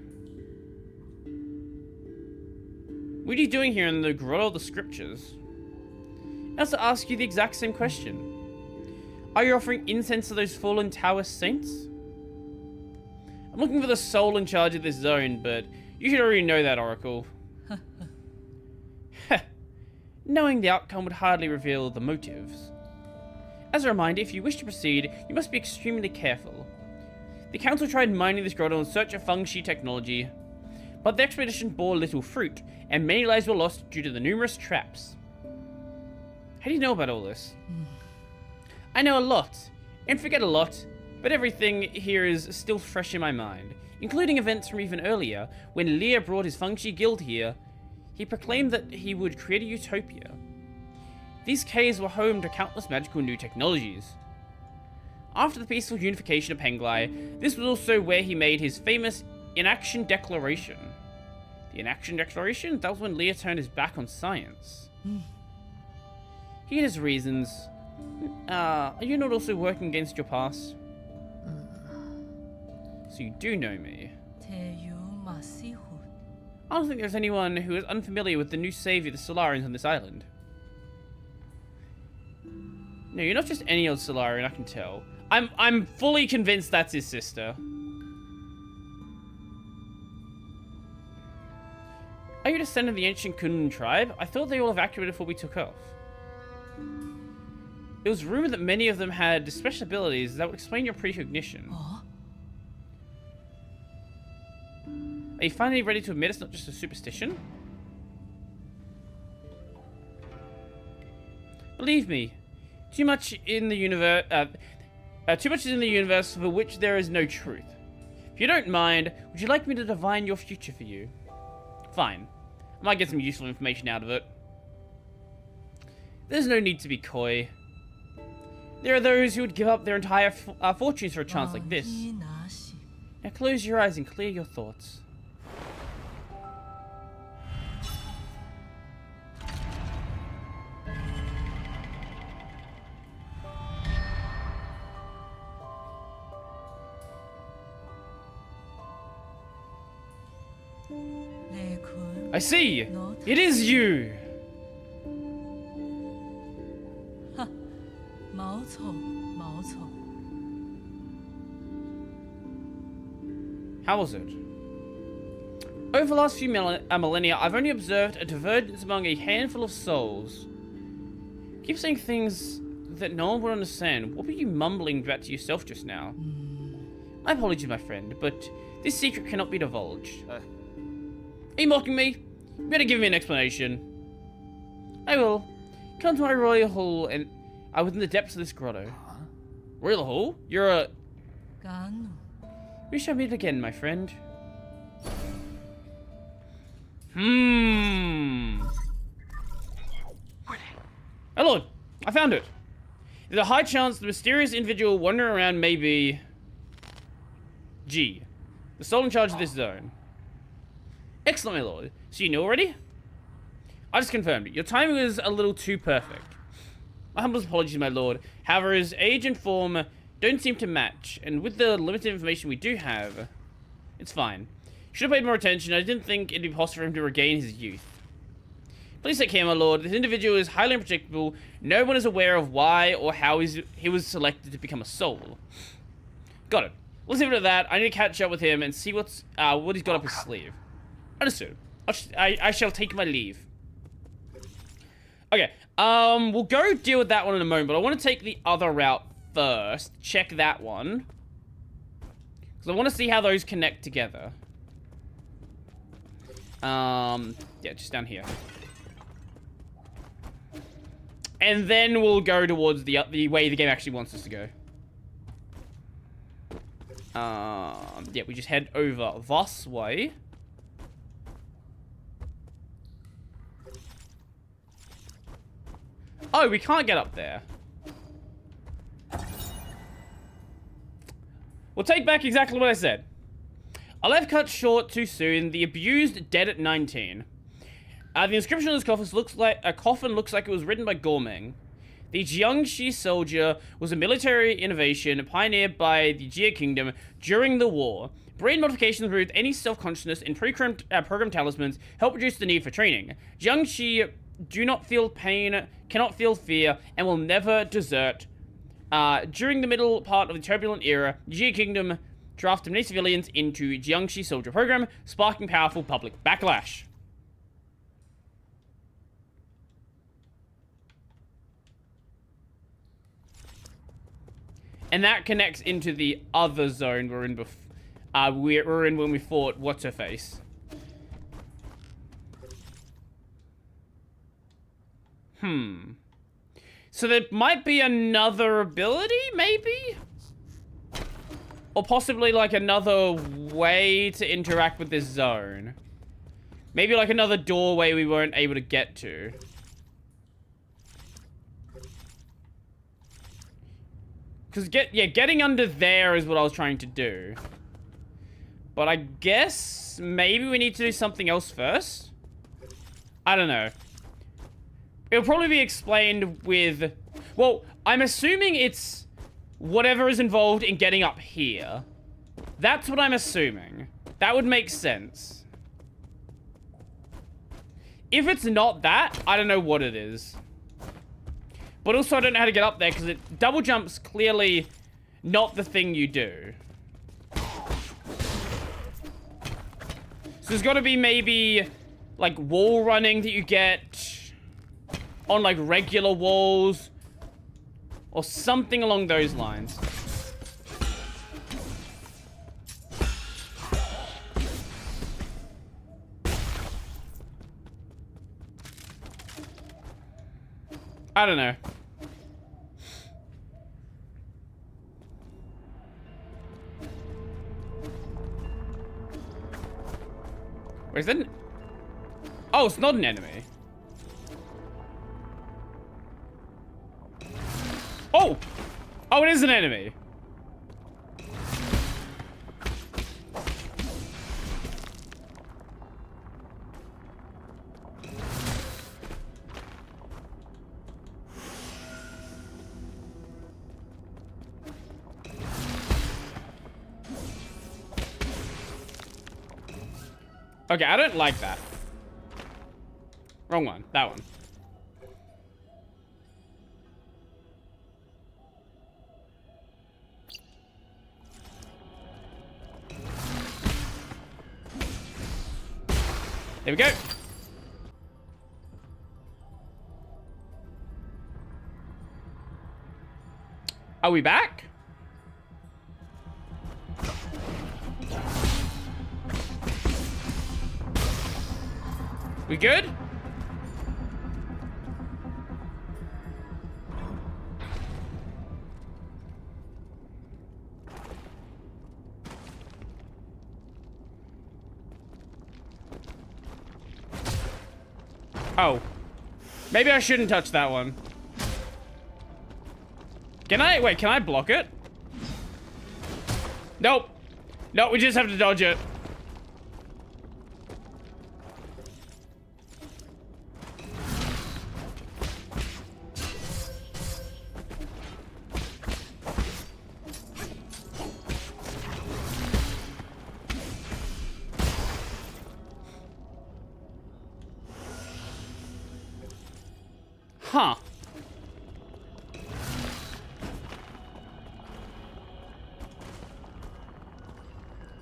What are you doing here in the Grotto of the Scriptures? I also ask you the exact same question. Are you offering incense to those fallen Taoist saints? I'm looking for the soul in charge of this zone, but you should already know that, Oracle. Knowing the outcome would hardly reveal the motives. As a reminder, if you wish to proceed, you must be extremely careful. The Council tried mining this grotto in search of Feng Shi technology, but the expedition bore little fruit, and many lives were lost due to the numerous traps. How do you know about all this? I know a lot, and forget a lot, but everything here is still fresh in my mind, including events from even earlier, when Lear brought his Feng Shi guild here. He proclaimed that he would create a utopia. These caves were home to countless magical new technologies. After the peaceful unification of Penglai, this was also where he made his famous Inaction Declaration. The Inaction Declaration? That was when Lear turned his back on science. He had his reasons. Are you not also working against your past? So you do know me. I don't think there's anyone who is unfamiliar with the new savior, the Solarians, on this island. No, you're not just any old Solarian, I can tell. I'm fully convinced that's his sister. Are you a descendant of the ancient Kunlun tribe? I thought they all evacuated before we took off. It was rumored that many of them had special abilities that would explain your precognition. Are you finally ready to admit it's not just a superstition? Believe me, too much is in the universe for which there is no truth. If you don't mind, would you like me to divine your future for you? Fine. I might get some useful information out of it. There's no need to be coy. There are those who would give up their entire fortunes for a chance like this. Now close your eyes and clear your thoughts. I see! It is you! How was it? Over the last few millennia, I've only observed a divergence among a handful of souls. Keep saying things that no one would understand. What were you mumbling about to yourself just now? My apologies, my friend, but this secret cannot be divulged. Are you mocking me? You better give me an explanation. I will. Come to my royal hall and within the depths of this grotto. Royal hall? You're a... We shall meet again, my friend. Oh lord, I found it. There's a high chance the mysterious individual wandering around may be... G, the soul in charge of this zone. Excellent, my lord. So you know already? I just confirmed it. Your timing was a little too perfect. My humblest apologies, my lord. However, his age and form don't seem to match, and with the limited information we do have, it's fine. Should have paid more attention. I didn't think it'd be possible for him to regain his youth. Please take care, my lord. This individual is highly unpredictable. No one is aware of why or how he was selected to become a soul. Got it. Let's leave it at that. I need to catch up with him and see what he's got up his sleeve. Understood. I shall take my leave. Okay. We'll go deal with that one in a moment, but I want to take the other route first. Check that one. Because I want to see how those connect together. Yeah, just down here. And then we'll go towards the way the game actually wants us to go. Yeah, we just head over this way. Oh, we can't get up there. We'll take back exactly what I said. I left cut short too soon. The abused dead at 19. The inscription on this coffin looks like it was written by Gorming. The Jiangxi soldier was a military innovation pioneered by the Jia Kingdom during the war. Brain modifications removed any self-consciousness and programmed talismans help reduce the need for training. Jiangxi do not feel pain, cannot feel fear, and will never desert. During the middle part of the turbulent era, the Jia Kingdom drafted many civilians into Jiangxi soldier program, sparking powerful public backlash. And that connects into the other zone we're in we're in when we fought What's-Her-Face. So there might be another ability, maybe? Or possibly like another way to interact with this zone. Maybe like another doorway we weren't able to get to. Because getting under there is what I was trying to do. But I guess maybe we need to do something else first? I don't know. It'll probably be explained with... Well, I'm assuming it's whatever is involved in getting up here. That's what I'm assuming. That would make sense. If it's not that, I don't know what it is. But also, I don't know how to get up there, because double jump's clearly not the thing you do. So there's got to be maybe, like, wall running that you get on, like, regular walls. Or something along those lines. I don't know. Where's that? Oh, it's not an enemy. Oh! Oh, it is an enemy. Okay, I don't like that. Wrong one. That one. There we go. Are we back? We good? Oh. Maybe I shouldn't touch that one. Can I? Wait, can I block it? Nope. Nope, we just have to dodge it. Huh.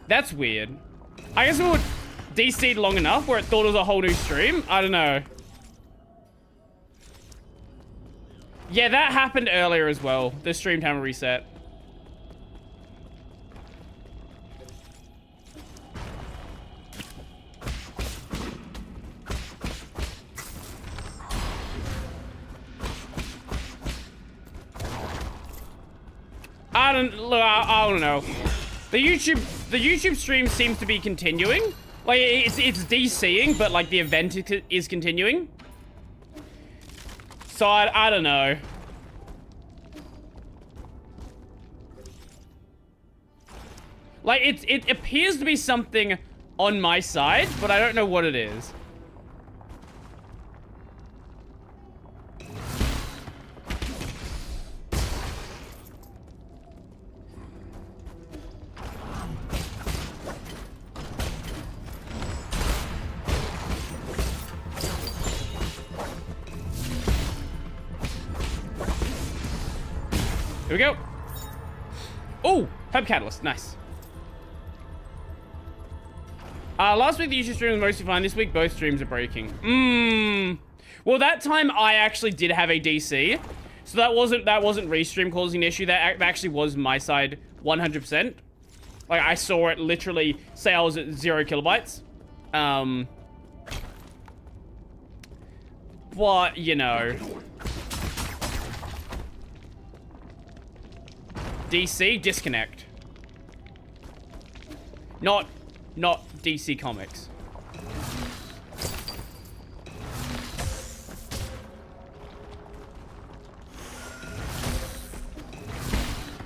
That's weird. I guess we were DC'd long enough where it thought it was a whole new stream. I don't know. Yeah, that happened earlier as well. The stream timer reset. I don't know. The YouTube stream seems to be continuing. Like it's DCing, but like the event is continuing. So I don't know. Like it appears to be something on my side, but I don't know what it is. Here we go. Oh, Hub Catalyst. Nice. Last week the YouTube stream was mostly fine. This week both streams are breaking. Well, that time I actually did have a DC. So that wasn't restream causing an issue. That actually was my side 100%. Like I saw it literally say I was at 0 kilobytes. But, you know. DC, disconnect. Not DC Comics.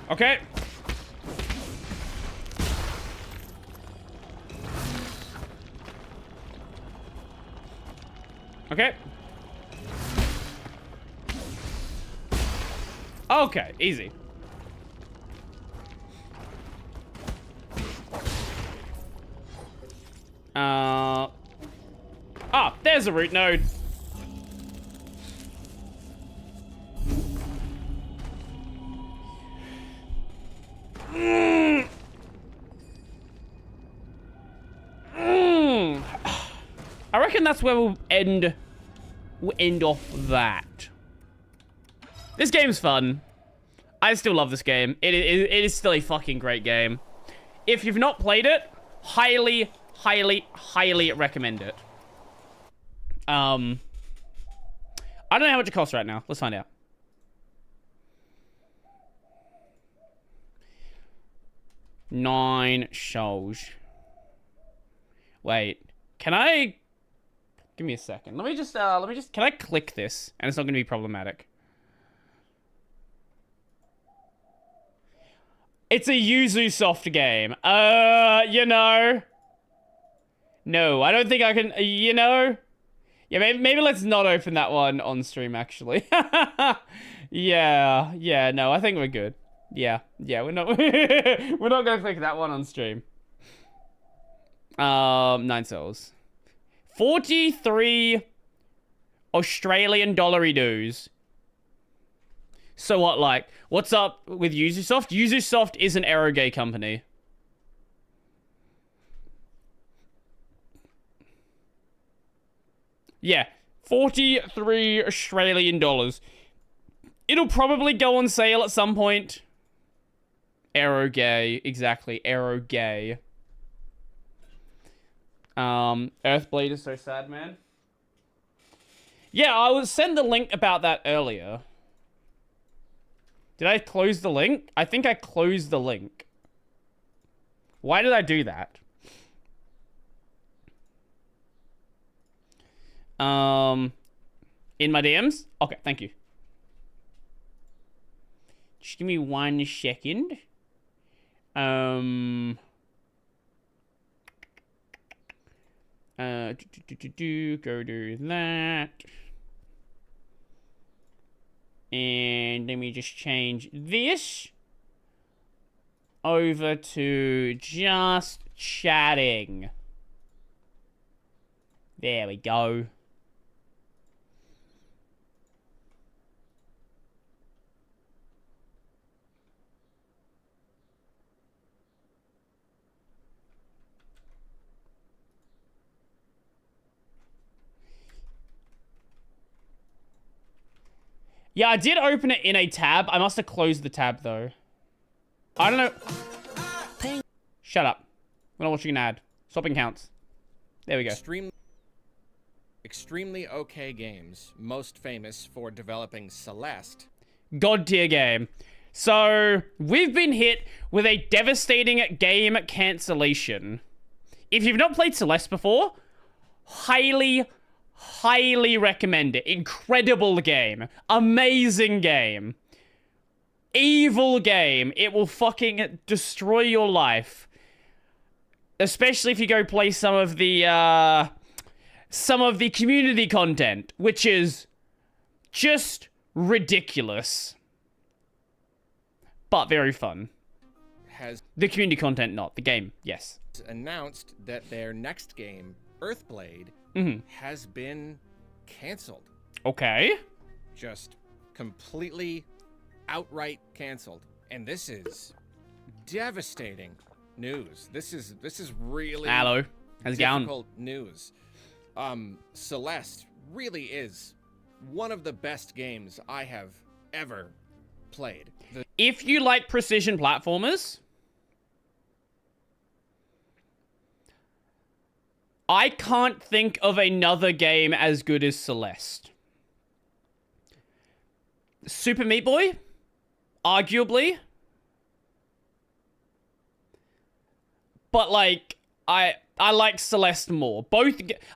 Okay. Okay. Okay, easy. There's a root node. I reckon that's where we'll end off that. This game's fun. I still love this game. It is still a fucking great game. If you've not played it, highly recommend it. I don't know how much it costs right now. Let's find out. $9 shows. Wait. Can I... Give me a second. Let me just, can I click this? And it's not going to be problematic. It's a Ubisoft game. You know. No, I don't think I can, you know. Yeah, maybe let's not open that one on stream, actually. Yeah, no, I think we're good. Yeah, we're not, we're not going to click that one on stream. 9 souls. 43 Australian dollary dues. So what, like, what's up with Ubisoft? Ubisoft is an Aerogay company. Yeah, 43 Australian dollars. It'll probably go on sale at some point. Aerogay, exactly, Aerogay. Earthblade is so sad, man. Yeah, I was sent the link about that earlier. Did I close the link? I think I closed the link. Why did I do that? In my DMs? Okay, thank you. Just give me 1 second. Go do that. And let me just change this over to just chatting. There we go. Yeah, I did open it in a tab. I must have closed the tab, though. I don't know. Shut up. We're not watching an ad. Swapping counts. There we go. Extremely okay games, most famous for developing Celeste. God tier game. So, we've been hit with a devastating game cancellation. If you've not played Celeste before, highly recommend it. Incredible game. Amazing game. Evil game. It will fucking destroy your life. Especially if you go play some of the community content, which is just ridiculous. But very fun. The community content, not. The game, yes. Announced that their next game, Earthblade, has been canceled. Okay. Just completely outright canceled. And this is devastating news. This is really Hello. How's it going? difficult news. Celeste really is one of the best games I have ever played. If you like precision platformers, I can't think of another game as good as Celeste. Super Meat Boy? Arguably. But, like, I like Celeste more.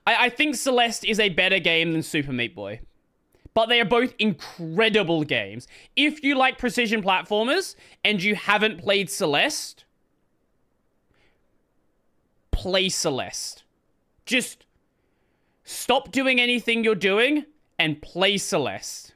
I think Celeste is a better game than Super Meat Boy. But they are both incredible games. If you like precision platformers and you haven't played Celeste, play Celeste. Just stop doing anything you're doing and play Celeste.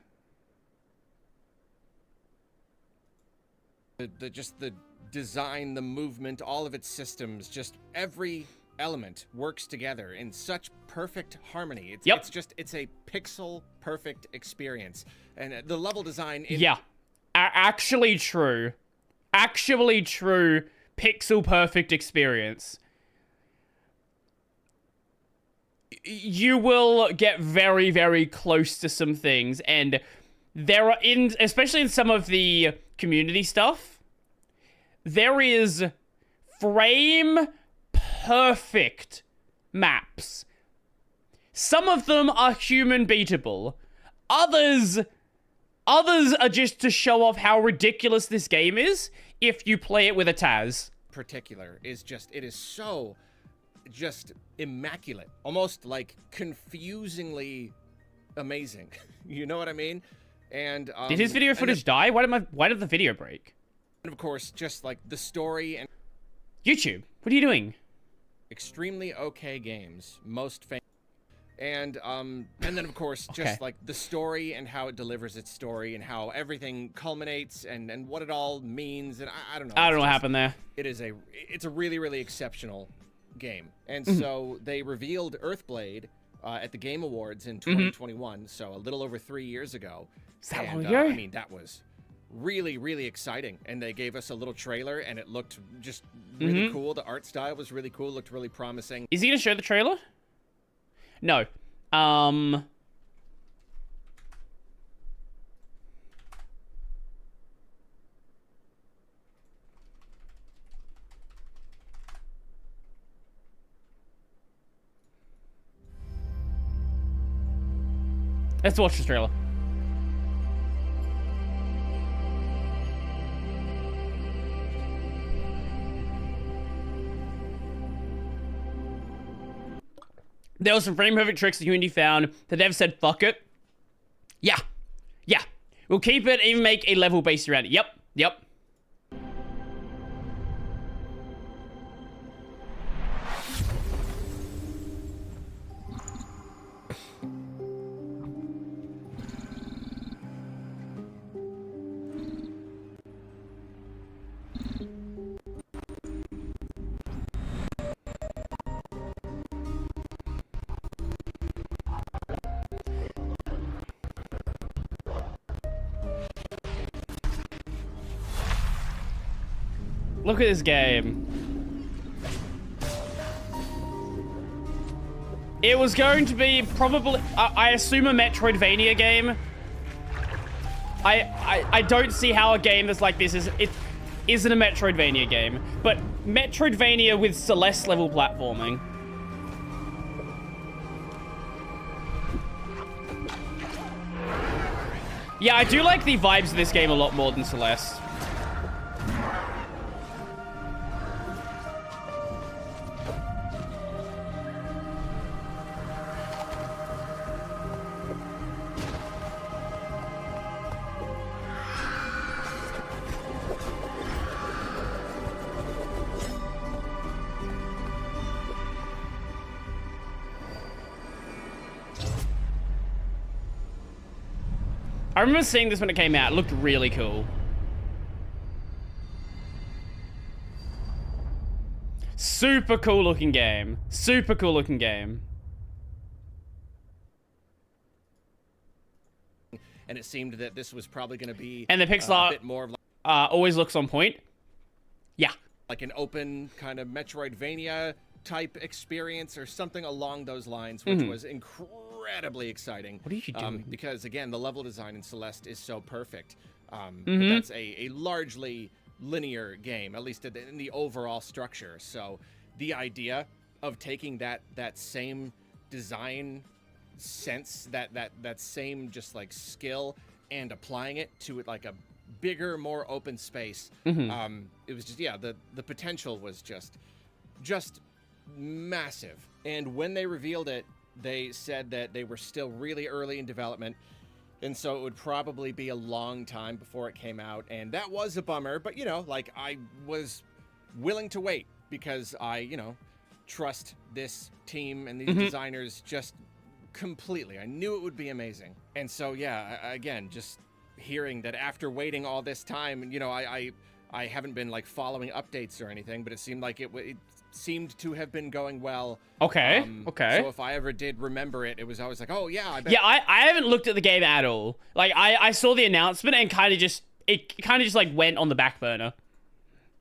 The design, the movement, all of its systems, just every element works together in such perfect harmony. It's a pixel perfect experience. And the level design actually true pixel perfect experience. You will get very, very close to some things, and there are, especially in some of the community stuff, there is frame perfect maps. Some of them are human beatable. Others are just to show off how ridiculous this game is if you play it with a Taz. particular is just, it is so just immaculate, almost like confusingly amazing. You know what I mean? And did his video footage die? Why did the video break? And of course, just like the story and YouTube, what are you doing? extremely okay games, most famous. And then of course, just like the story and how it delivers its story and how everything culminates and what it all means. And I don't know. I don't know what happened there. It's a really, really exceptional game. And so they revealed Earthblade at the Game Awards in 2021, so a little over 3 years ago. Is that and, long ago? I mean, that was really, really exciting. And they gave us a little trailer, and it looked just really cool. The art style was really cool, looked really promising. Is he gonna show the trailer? No. Let's watch this trailer. There was some frame perfect tricks that Unity found. The dev said, fuck it. Yeah. We'll keep it, even make a level based around it. Yep. Look at this game. It was going to be probably, I assume, a Metroidvania game. I don't see how a game that's like this isn't a Metroidvania game, but Metroidvania with Celeste level platforming. Yeah, I do like the vibes of this game a lot more than Celeste. I remember seeing this when it came out. It looked really cool. Super cool looking game. Super cool looking game. And it seemed that this was probably going to be And the pixel art a bit more of like, always looks on point. Yeah. like an open kind of Metroidvania type experience or something along those lines, which was incredibly exciting. What are you doing? Because again, the level design in Celeste is so perfect. But that's a largely linear game, at least in the overall structure. So the idea of taking that same design sense, that same just like skill, and applying it to like a bigger, more open space, it was just, yeah, the potential was just massive. And when they revealed it, they said that they were still really early in development, and so it would probably be a long time before it came out. And that was a bummer, but you know, like, I was willing to wait because I, you know, trust this team and these designers just completely. I knew it would be amazing. And so, yeah, again, just hearing that after waiting all this time, you know, I haven't been like following updates or anything, but it seemed like it seemed to have been going well. Okay. So if I ever did remember it, it was always like, oh yeah, I bet. Yeah, I haven't looked at the game at all. Like, I saw the announcement and it kind of just like went on the back burner.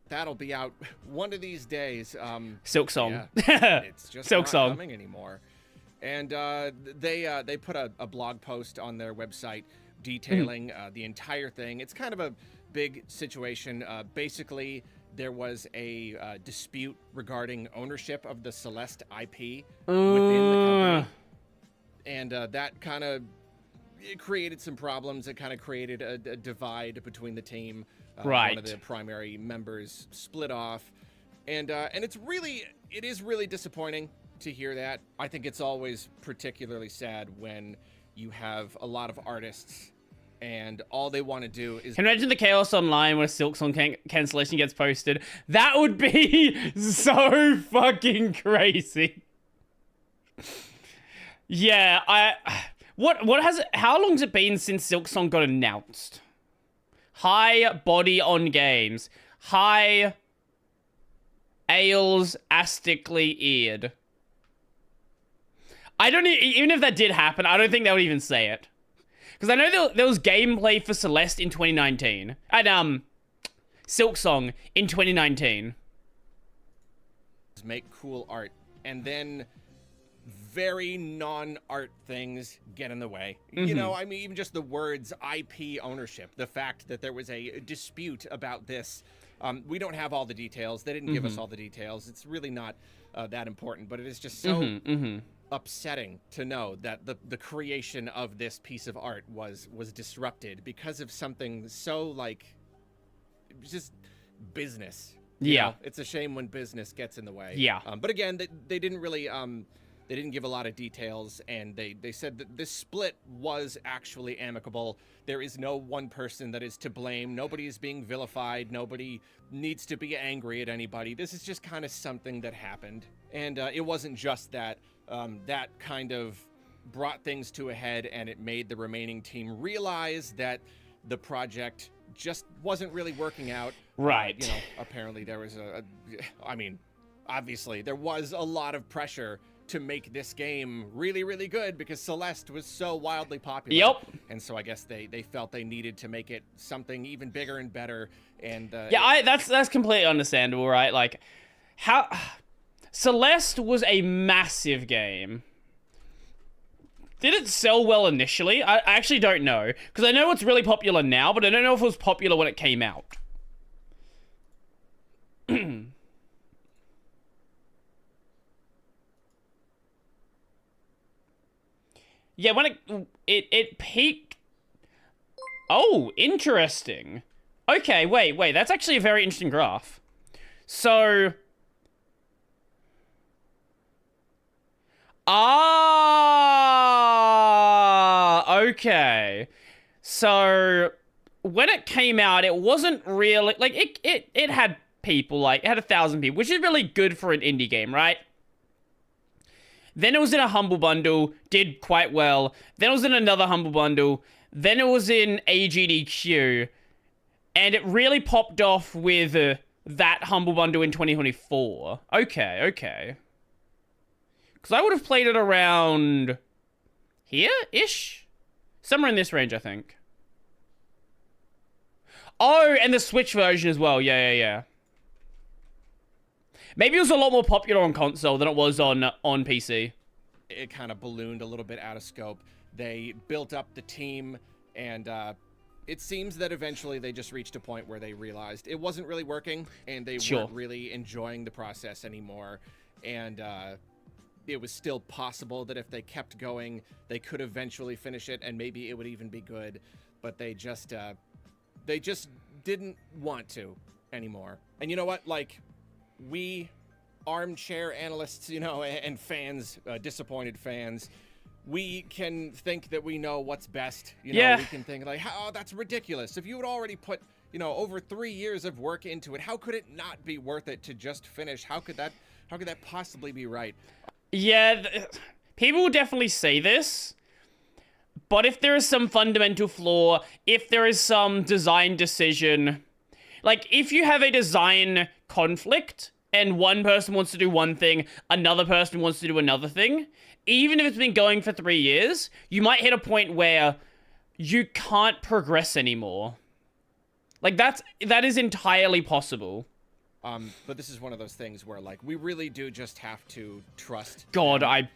That'll be out one of these days. Silk Song. Yeah, it's just Silk not Song. coming anymore. And they put a blog post on their website detailing the entire thing. It's kind of a big situation. Basically, there was a dispute regarding ownership of the Celeste IP within the company. And that kind of created some problems. It kind of created a divide between the team. Right. One of the primary members split off. And it is really disappointing to hear that. I think it's always particularly sad when you have a lot of artists and all they want to do is... Can you imagine the chaos online when a Silksong cancellation gets posted? That would be so fucking crazy. Yeah, how long's it been since Silksong got announced? Hi, Body on Games. Hi, Ales Astically Eared. I don't even if that did happen, I don't think they would even say it. Because I know there was gameplay for Celeste in 2019. And, Silksong in 2019. Make cool art, and then very non-art things get in the way. You know, I mean, even just the words IP ownership, the fact that there was a dispute about this. We don't have all the details. They didn't give us all the details. It's really not that important, but it is just so upsetting to know that the creation of this piece of art was disrupted because of something so, like, just business. You know? It's a shame when business gets in the way. Yeah. But again, they didn't really they didn't give a lot of details, and they said that this split was actually amicable. There is no one person that is to blame. Nobody is being vilified. Nobody needs to be angry at anybody. This is just kind of something that happened. And it wasn't just that. That kind of brought things to a head, and it made the remaining team realize that the project just wasn't really working out. Right. You know, apparently there was I mean, obviously there was a lot of pressure to make this game really, really good because Celeste was so wildly popular. Yep. And so I guess they felt they needed to make it something even bigger and better. And yeah, that's completely understandable, right? Like, how Celeste was a massive game. Did it sell well initially? I actually don't know. Because I know it's really popular now, but I don't know if it was popular when it came out. Yeah, when it peaked... Oh, interesting. Okay, wait. That's actually a very interesting graph. So... okay. So when it came out, it wasn't really like it had people, like it had 1,000 people, which is really good for an indie game, right? Then it was in a Humble Bundle, did quite well. Then it was in another Humble Bundle. Then it was in AGDQ, and it really popped off with that Humble Bundle in 2024. Okay. Because I would have played it around here-ish? Somewhere in this range, I think. Oh, and the Switch version as well. Yeah. Maybe it was a lot more popular on console than it was on PC. It kind of ballooned a little bit out of scope. They built up the team, and it seems that eventually they just reached a point where they realized it wasn't really working, and they weren't really enjoying the process anymore. And it was still possible that if they kept going, they could eventually finish it, and maybe it would even be good. But they just didn't want to anymore. And you know what? Like, we armchair analysts, you know, and fans, disappointed fans, we can think that we know what's best. You know, we can think like, oh, that's ridiculous. If you had already put, you know, over 3 years of work into it, how could it not be worth it to just finish? How could that possibly be right? Yeah, people will definitely say this, but if there is some fundamental flaw, if there is some design decision, like if you have a design conflict and one person wants to do one thing, another person wants to do another thing, even if it's been going for 3 years, you might hit a point where you can't progress anymore. Like that is entirely possible. But this is one of those things where, like, we really do just have to trust. God, I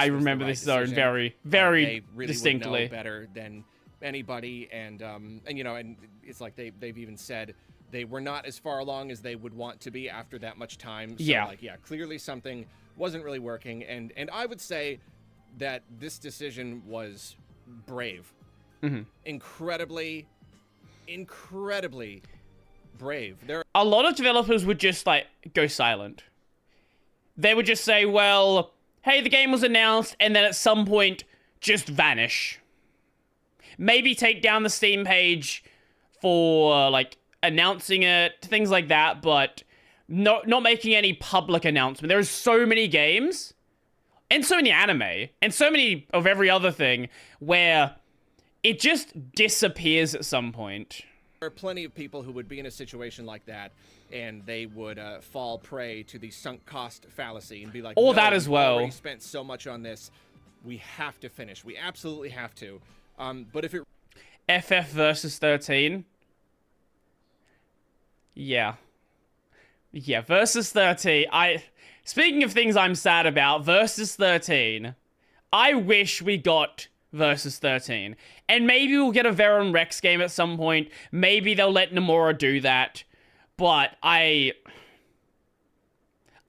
remember this zone very, very they really distinctly. would know better than anybody, and you know, and it's like they've even said they were not as far along as they would want to be after that much time. So, like, clearly something wasn't really working, and I would say that this decision was brave, incredibly brave. There a lot of developers would just like go silent. They would just say, well, hey, the game was announced, and then at some point just vanish. Maybe take down the Steam page for like announcing it, things like that, but not making any public announcement. There's so many games and so many anime and so many of every other thing where it just disappears at some point. are plenty of people who would be in a situation like that, and they would fall prey to the sunk cost fallacy and be like, or no, that as well. Already spent so much on this, we have to finish. We absolutely have to. But if it FF versus 13. Yeah, versus 13. Speaking of things I'm sad about, versus 13. I wish we got versus 13. And maybe we'll get a Verum Rex game at some point. Maybe they'll let Nomura do that. But I've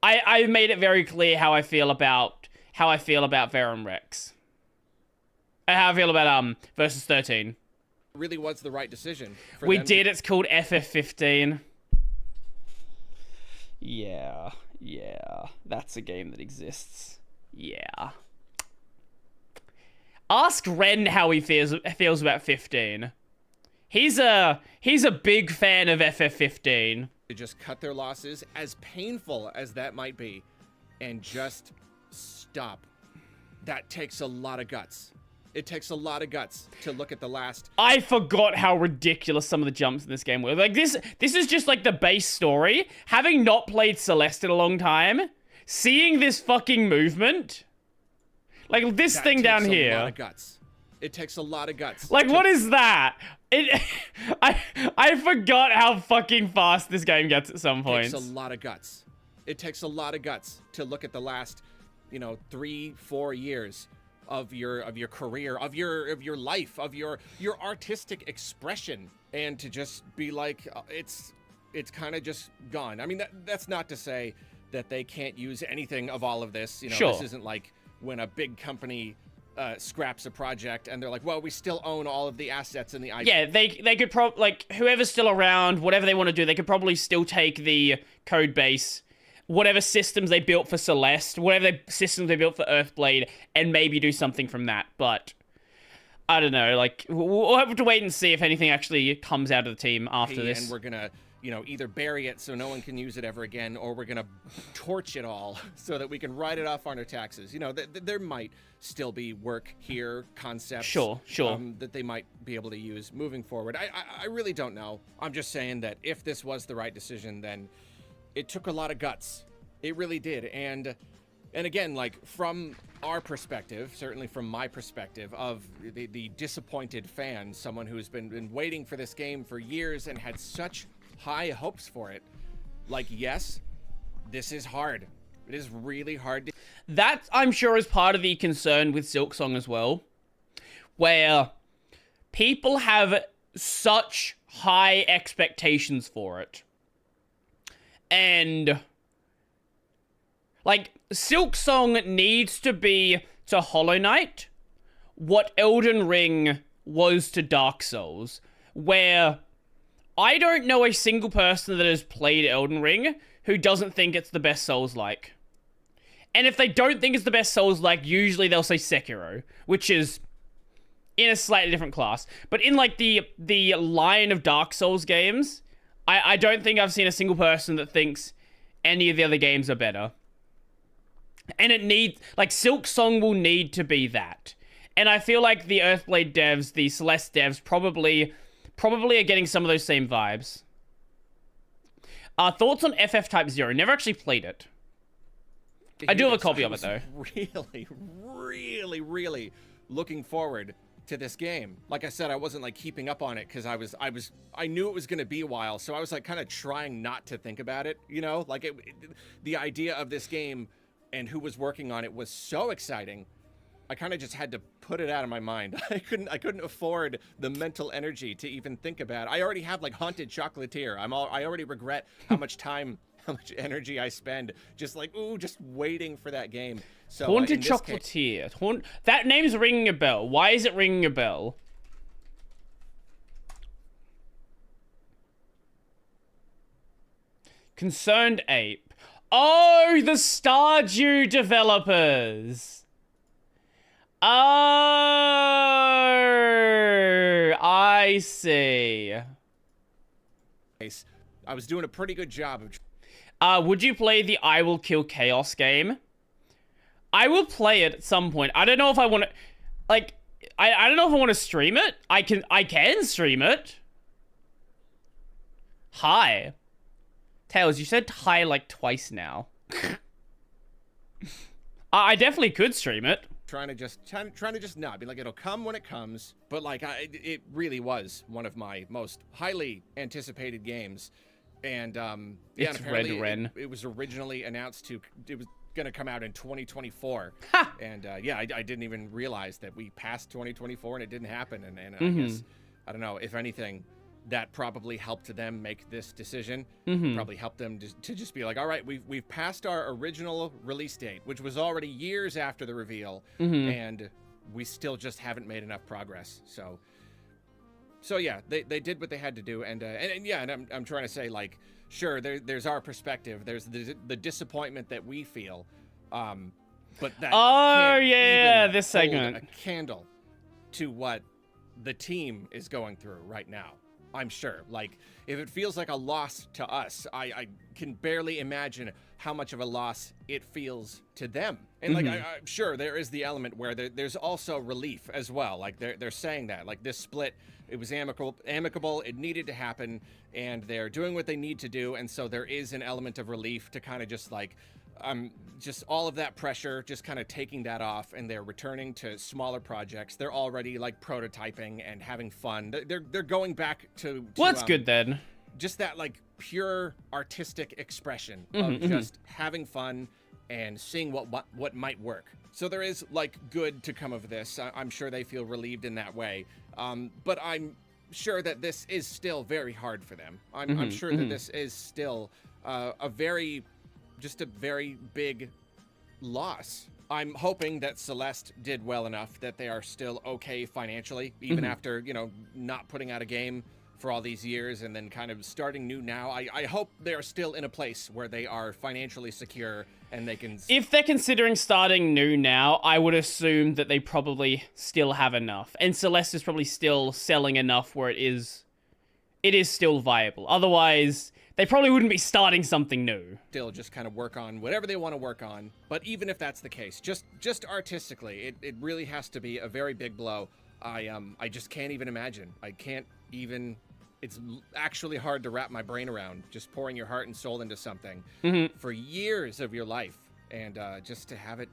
made it very clear how I feel about Verum Rex. How I feel about versus 13. really was the right decision. We did. It's called FF15. Yeah, that's a game that exists. Yeah. Ask Ren how he feels about 15. He's a big fan of FF15. To just cut their losses, as painful as that might be, and just stop. That takes a lot of guts. It takes a lot of guts to look at the last. I forgot how ridiculous some of the jumps in this game were. Like this is just like the base story. Having not played Celeste in a long time, seeing this fucking movement, like this thing down here. It takes a lot of guts. It takes a lot of guts. Like what is that? I forgot how fucking fast this game gets at some points. It takes a lot of guts. It takes a lot of guts to look at the last, 3-4 years of your career, of your life, of your artistic expression, and to just be like, it's kind of just gone. I mean, that's not to say that they can't use anything of all of this. Sure. This isn't like when a big company scraps a project and they're like, well, we still own all of the assets and the IP. Yeah, they could whoever's still around, whatever they want to do, they could probably still take the code base, whatever systems they built for Celeste, whatever systems they built for Earthblade, and maybe do something from that. But I don't know, like we'll have to wait and see if anything actually comes out of the team after this. And we're gonna, either bury it so no one can use it ever again, or we're gonna torch it all so that we can write it off on our taxes. There might still be work here, concepts, sure, that they might be able to use moving forward. I really don't know. I'm just saying that if this was the right decision, then it took a lot of guts. It really did. And again, like from our perspective, certainly from my perspective of the disappointed fan, someone who's been waiting for this game for years and had such high hopes for it. Like, yes, this is hard. It is really hard to... That, I'm sure, is part of the concern with Silksong as well, where people have such high expectations for it. And, like, Silksong needs to be to Hollow Knight what Elden Ring was to Dark Souls, where I don't know a single person that has played Elden Ring who doesn't think it's the best Souls-like. And if they don't think it's the best Souls-like, usually they'll say Sekiro, which is in a slightly different class. But in, like, the line of Dark Souls games, I don't think I've seen a single person that thinks any of the other games are better. And it needs... Like, Silksong will need to be that. And I feel like the Earthblade devs, the Celeste devs, probably are getting some of those same vibes. Thoughts on FF Type 0? Never actually played it. I do have a copy of it, though. Really, really looking forward to this game. Like I said, I wasn't like keeping up on it because I knew it was going to be a while, so I was like kind of trying not to think about it, like the idea of this game and who was working on it was so exciting. I kind of just had to put it out of my mind. I couldn't afford the mental energy to even think about it. I already have like Haunted Chocolatier. I already regret how much energy I spend just waiting for that game. So Haunted Chocolatier. That name's ringing a bell. Why is it ringing a bell? Concerned Ape. Oh, the Stardew developers. Oh, I see. I was doing a pretty good job of. Would you play the I Will Kill Chaos game? I will play it at some point. I don't know if I want to, like, I don't know if I want to stream it. I can stream it. Hi. Tails, you said hi like twice now. I definitely could stream it. Trying to just not be like, it'll come when it comes, but like it really was one of my most highly anticipated games, and yeah, It's and apparently Red Ren. it was originally announced it was gonna come out in 2024, and yeah, I didn't even realize that we passed 2024 and it didn't happen, and I guess, I don't know, if anything, that probably helped them make this decision. Probably helped them to just be like, all right, we've passed our original release date, which was already years after the reveal, and we still just haven't made enough progress. So yeah, they did what they had to do, and yeah, and I'm trying to say, like, sure, there's our perspective, there's the disappointment that we feel, but that can't even this hold segment. a candle to what the team is going through right now. I'm sure. Like, if it feels like a loss to us, I can barely imagine how much of a loss it feels to them. And like, I'm sure there is the element where there's also relief as well. Like, they're saying that, like, this split, it was amicable, it needed to happen, and they're doing what they need to do. And so there is an element of relief to kind of just like, just all of that pressure, just kind of taking that off, and they're returning to smaller projects. They're already like prototyping and having fun. They're going back to Well, that's good then. Just that like pure artistic expression of just having fun and seeing what might work. So there is like good to come of this. I'm sure they feel relieved in that way. But I'm sure that this is still very hard for them. I'm sure that this is still a very big loss. I'm hoping that Celeste did well enough that they are still okay financially, even after, you know, not putting out a game for all these years and then kind of starting new now. I hope they're still in a place where they are financially secure and they can... If they're considering starting new now, I would assume that they probably still have enough. And Celeste is probably still selling enough where it is still viable. Otherwise, they probably wouldn't be starting something new. Still just kind of work on whatever they want to work on. But even if that's the case, just artistically, it really has to be a very big blow. I just can't even imagine. I can't even... It's actually hard to wrap my brain around, just pouring your heart and soul into something for years of your life, and just to have it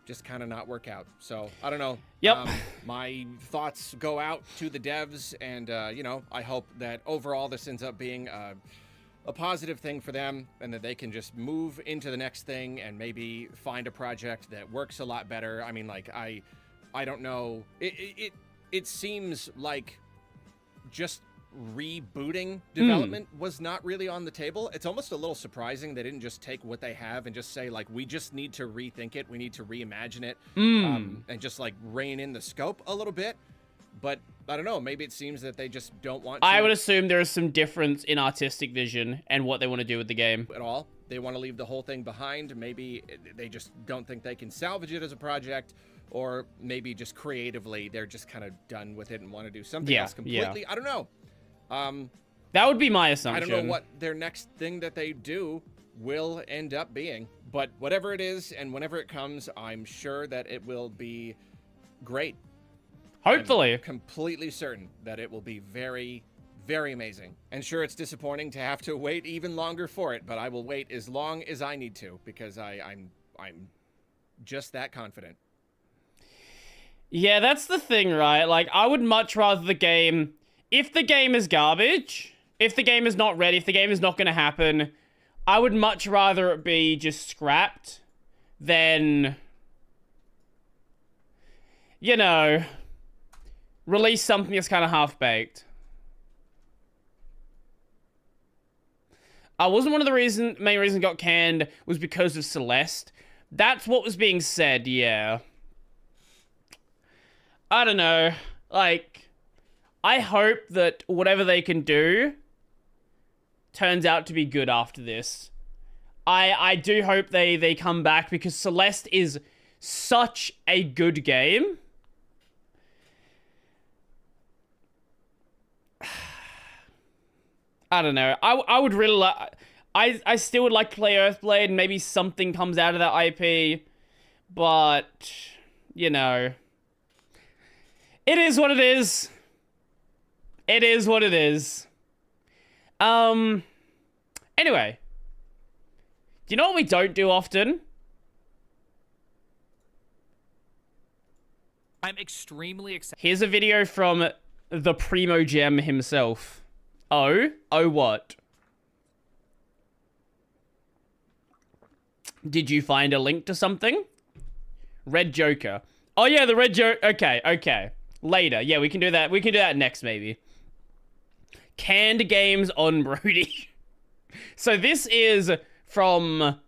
just kind of not work out. So, I don't know. Yep. My thoughts go out to the devs, and, you know, I hope that overall this ends up being a positive thing for them, and that they can just move into the next thing and maybe find a project that works a lot better. I mean, like, I don't know. It seems like just rebooting development was not really on the table. It's almost a little surprising they didn't just take what they have and just say, like, we just need to rethink it, we need to reimagine it, and just like rein in the scope a little bit. But I don't know, maybe it seems that they just don't want to. I would assume there is some difference in artistic vision and what they want to do with the game at all. They want to leave the whole thing behind. Maybe they just don't think they can salvage it as a project, or maybe just creatively they're just kind of done with it and want to do something else completely. I don't know. That would be my assumption. I don't know what their next thing that they do will end up being, but whatever it is and whenever it comes, I'm sure that it will be great. Hopefully. I'm completely certain that it will be very, very amazing. And sure, it's disappointing to have to wait even longer for it, but I will wait as long as I need to, because I'm just that confident. Yeah, that's the thing, right? Like, I would much rather the game... If the game is garbage, if the game is not ready, if the game is not going to happen, I would much rather it be just scrapped than, you know, release something that's kind of half-baked. Wasn't one of the main reasons it got canned was because of Celeste. That's what was being said, yeah. I don't know, like... I hope that whatever they can do turns out to be good after this. I do hope they come back, because Celeste is such a good game. I don't know. I would really like... I still would like to play Earthblade, and maybe something comes out of that IP. But, you know... It is what it is. It is what it is. Anyway. Do you know what we don't do often? I'm extremely excited. Here's a video from the Primo Gem himself. Oh? Oh what? Did you find a link to something? Red Joker. Oh yeah, the Red Joker. Okay, okay. Later. Yeah, we can do that. We can do that next, maybe. Canned games on Brody. So this is from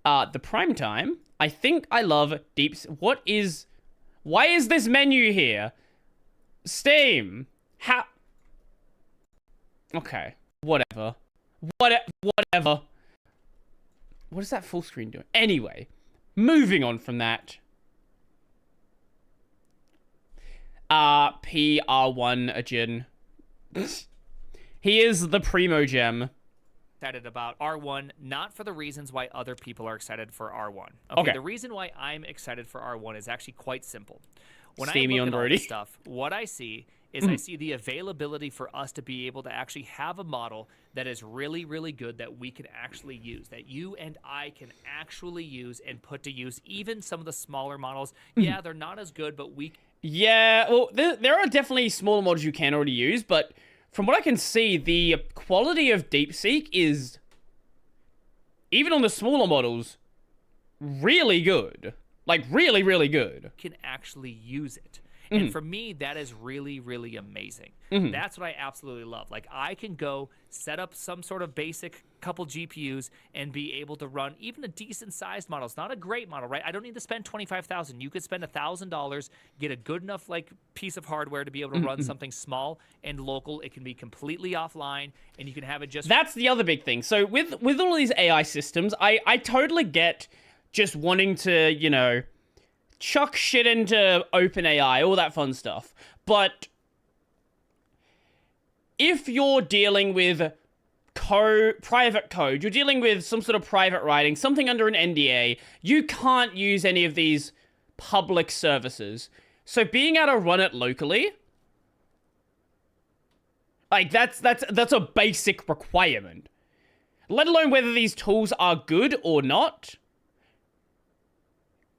the Primetime. I think I love Deep... What is... Why is this menu here? Steam. How... Okay. Whatever. Whatever. What is that full screen doing? Anyway. Moving on from that. PR1 Ajin. He is the Primo Gem. Excited about R1, not for the reasons why other people are excited for R1. Okay. The reason why I'm excited for R1 is actually quite simple. When Steamy I look on at all Brody. this stuff, what I see is I see the availability for us to be able to actually have a model that is really, really good that we can actually use, that you and I can actually use and put to use. Even some of the smaller models, yeah, they're not as good, but we... Yeah, well, there are definitely smaller models you can already use, but from what I can see, the quality of DeepSeek is, even on the smaller models, really good. Like, really, really good. Can actually use it. And for me, that is really, really amazing. That's what I absolutely love. Like, I can go set up some sort of basic couple GPUs and be able to run even a decent-sized model. It's not a great model, right? I don't need to spend $25,000. You could spend $1,000, get a good enough like piece of hardware to be able to run something small and local. It can be completely offline, and you can have it just... That's the other big thing. So with all these AI systems, I totally get just wanting to, you know... chuck shit into OpenAI, all that fun stuff. But if you're dealing with private code, you're dealing with some sort of private writing, something under an NDA, you can't use any of these public services. So being able to run it locally, like that's a basic requirement. Let alone whether these tools are good or not.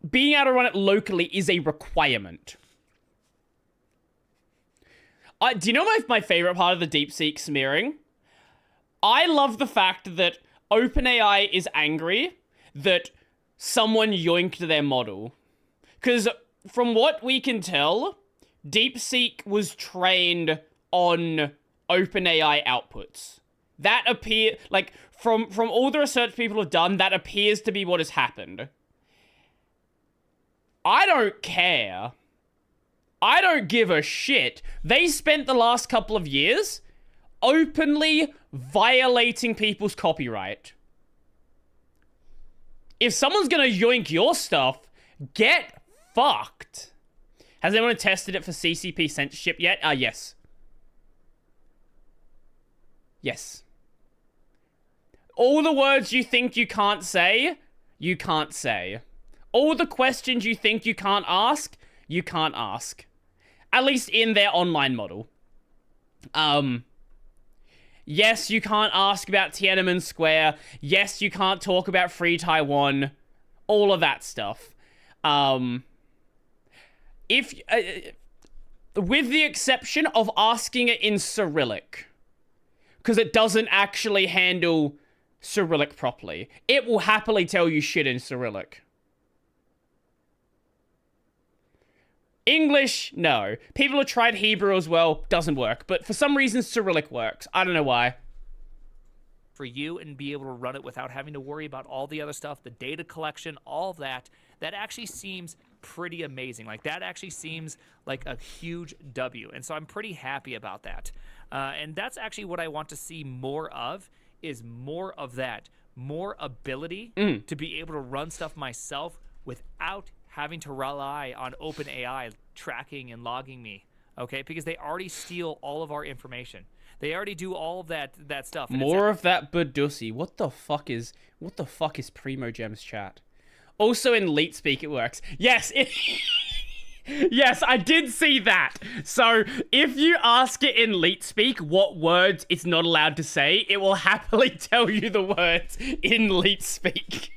Being able to run it locally is a requirement. Do you know my favorite part of the DeepSeek smearing? I love the fact that OpenAI is angry that someone yoinked their model. Because from what we can tell, DeepSeek was trained on OpenAI outputs. That appear like from all the research people have done, that appears to be what has happened. I don't care. I don't give a shit. They spent the last couple of years openly violating people's copyright. If someone's gonna yoink your stuff, get fucked. Has anyone tested it for CCP censorship yet? Yes. Yes. All the words you think you can't say, you can't say. All the questions you think you can't ask, you can't ask. At least in their online model. Yes, you can't ask about Tiananmen Square. Yes, you can't talk about Free Taiwan. All of that stuff. With the exception of asking it in Cyrillic. Because it doesn't actually handle Cyrillic properly. It will happily tell you shit in Cyrillic. English, no. People have tried Hebrew as well, doesn't work. But for some reason, Cyrillic works. I don't know why. For you and be able to run it without having to worry about all the other stuff, the data collection, all of that, that actually seems pretty amazing. Like, that actually seems like a huge W. And so I'm pretty happy about that. And that's actually what I want to see more of, is more of that. More ability to be able to run stuff myself without having to rely on OpenAI tracking and logging me, okay? Because they already steal all of our information. They already do all of that stuff. And More of that Badussy. What the fuck is Primo Gems chat? Also in Leet Speak it works. Yes, yes, I did see that. So if you ask it in Leet Speak what words it's not allowed to say, it will happily tell you the words in Leet Speak.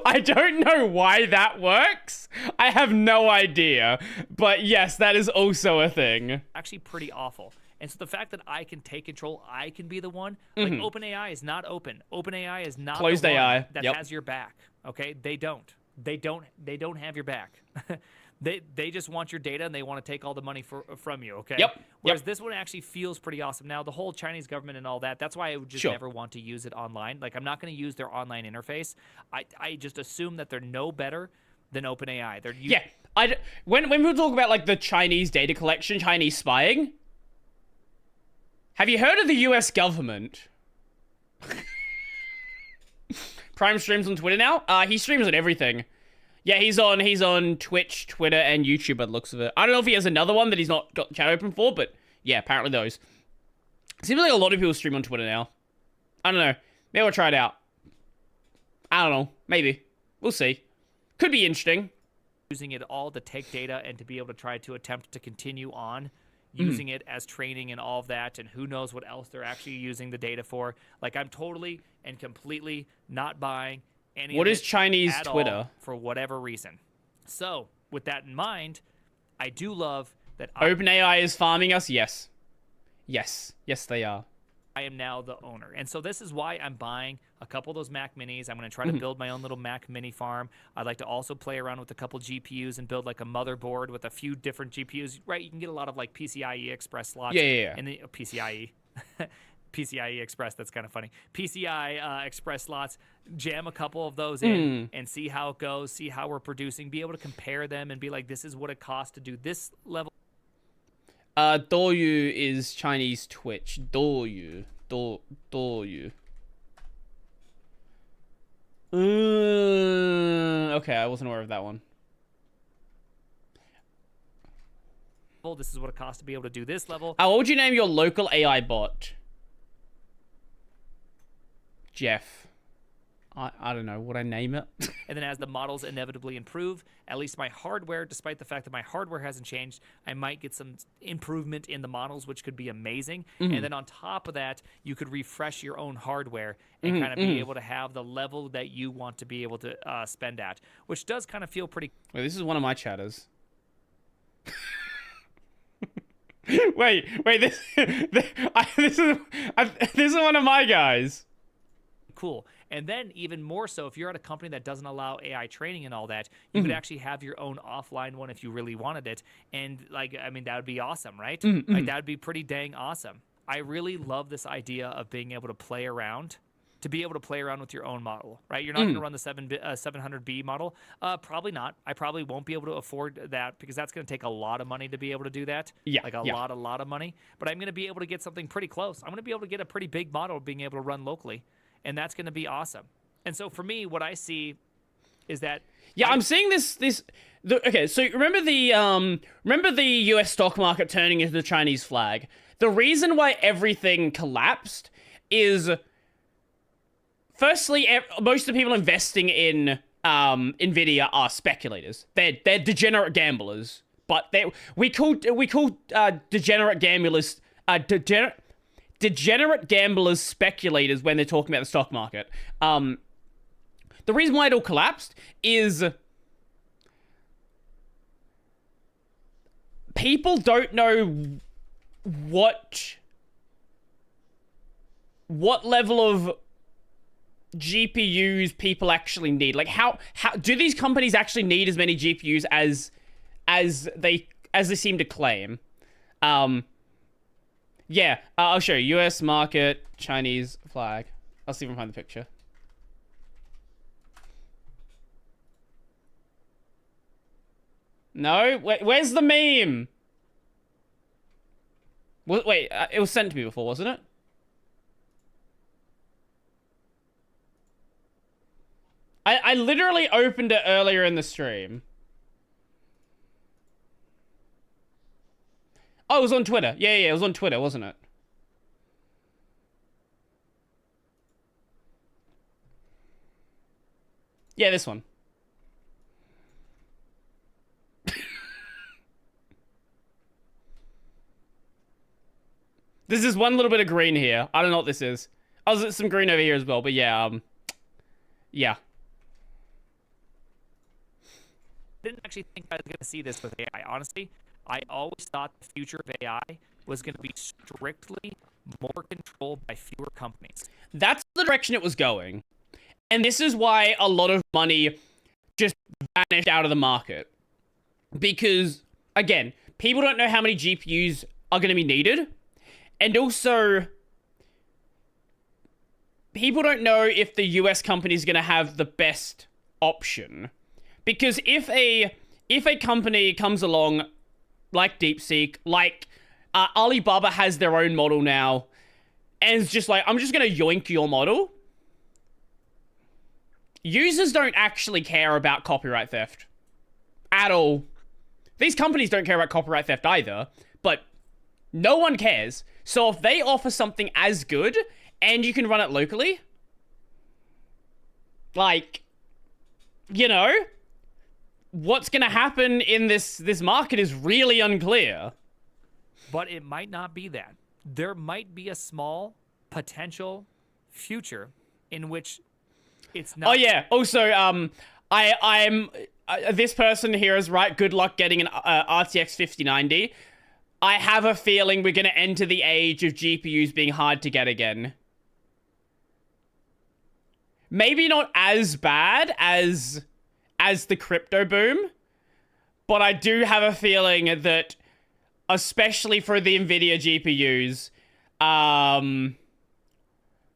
I don't know why that works. I have no idea. But yes, that is also a thing. Actually pretty awful. And so the fact that I can take control, I can be the one, like OpenAI is not open. OpenAI is not Closed the one AI. that Yep. has your back. Okay? They don't have your back. They just want your data and they want to take all the money from you, okay? Yep. Whereas this one actually feels pretty awesome. Now, the whole Chinese government and all that, that's why I would just never want to use it online. Like, I'm not going to use their online interface. I just assume that they're no better than OpenAI. When we talk about, like, the Chinese data collection, Chinese spying, have you heard of the US government? Prime streams on Twitter now? He streams on everything. Yeah, he's on Twitch, Twitter, and YouTube by the looks of it. I don't know if he has another one that he's not got chat open for, but yeah, apparently those. Seems like a lot of people stream on Twitter now. I don't know. Maybe we'll try it out. I don't know. Maybe. We'll see. Could be interesting. Using it all to take data and to be able to try to attempt to continue on using it as training and all of that, and who knows what else they're actually using the data for. Like, I'm totally and completely not buying any What of is it Chinese at Twitter? all for whatever reason. So, with that in mind, I do love that OpenAI is farming us? Yes. Yes, they are. I am now the owner. And so this is why I'm buying a couple of those Mac Minis. I'm going to try to build my own little Mac Mini farm. I'd like to also play around with a couple GPUs and build like a motherboard with a few different GPUs. Right, you can get a lot of like PCIe Express slots. Yeah. And the PCIe. PCIe Express, that's kind of funny. PCI Express slots, jam a couple of those in and see how it goes, see how we're producing, be able to compare them and be like, this is what it costs to do this level. Douyu is Chinese Twitch. Douyu. Okay, I wasn't aware of that one. This is what it costs to be able to do this level. What would you name your local AI bot? Jeff. I don't know. Would I name it? And then as the models inevitably improve, at least my hardware, despite the fact that my hardware hasn't changed, I might get some improvement in the models, which could be amazing. And then on top of that, you could refresh your own hardware and kind of be able to have the level that you want to be able to spend at, which does kind of feel pretty... Wait, this is one of my chatters. wait, this is one of my guys. Cool. And then even more so, if you're at a company that doesn't allow AI training and all that, you could actually have your own offline one if you really wanted it. And like, I mean, that would be awesome, right? Like, that would be pretty dang awesome. I really love this idea of being able to play around, with your own model, right? You're not going to run the 700B model. Probably not. I probably won't be able to afford that because that's going to take a lot of money to be able to do that. Yeah. Like a lot of money. But I'm going to be able to get something pretty close. I'm going to be able to get a pretty big model being able to run locally. And that's going to be awesome. And so for me, what I see is that... Yeah, I'm seeing okay, so remember the US stock market turning into the Chinese flag? The reason why everything collapsed is... Firstly, most of the people investing in Nvidia are speculators. They're degenerate gamblers. But we call degenerate gamblers... Degenerate gamblers speculators when they're talking about the stock market. The reason why it all collapsed is people don't know what level of GPUs people actually need. Like how do these companies actually need as many GPUs as they seem to claim? Yeah, I'll show you. US market, Chinese flag. I'll see if I can find the picture. No? Where's the meme? Wait, it was sent to me before, wasn't it? I literally opened it earlier in the stream. Oh, it was on Twitter. Yeah, it was on Twitter, wasn't it? Yeah, this one. This is one little bit of green here. I don't know what this is. Oh, there's some green over here as well, but yeah, yeah. I didn't actually think I was going to see this with AI. Honestly, I always thought the future of AI was going to be strictly more controlled by fewer companies. That's the direction it was going. And this is why a lot of money just vanished out of the market. Because, again, people don't know how many GPUs are going to be needed. And also, people don't know if the US company is going to have the best option. Because if a company comes along, like DeepSeek, like Alibaba has their own model now, and it's just like, I'm just going to yoink your model. Users don't actually care about copyright theft. At all. These companies don't care about copyright theft either, but no one cares. So if they offer something as good, and you can run it locally, like, you know, what's going to happen in this market is really unclear. But it might not be that. There might be a small potential future in which it's not. Oh yeah. Also, I'm this person here is right. Good luck getting an RTX 5090. I have a feeling we're going to enter the age of GPUs being hard to get again. Maybe not as bad as the crypto boom, but I do have a feeling that, especially for the NVIDIA GPUs,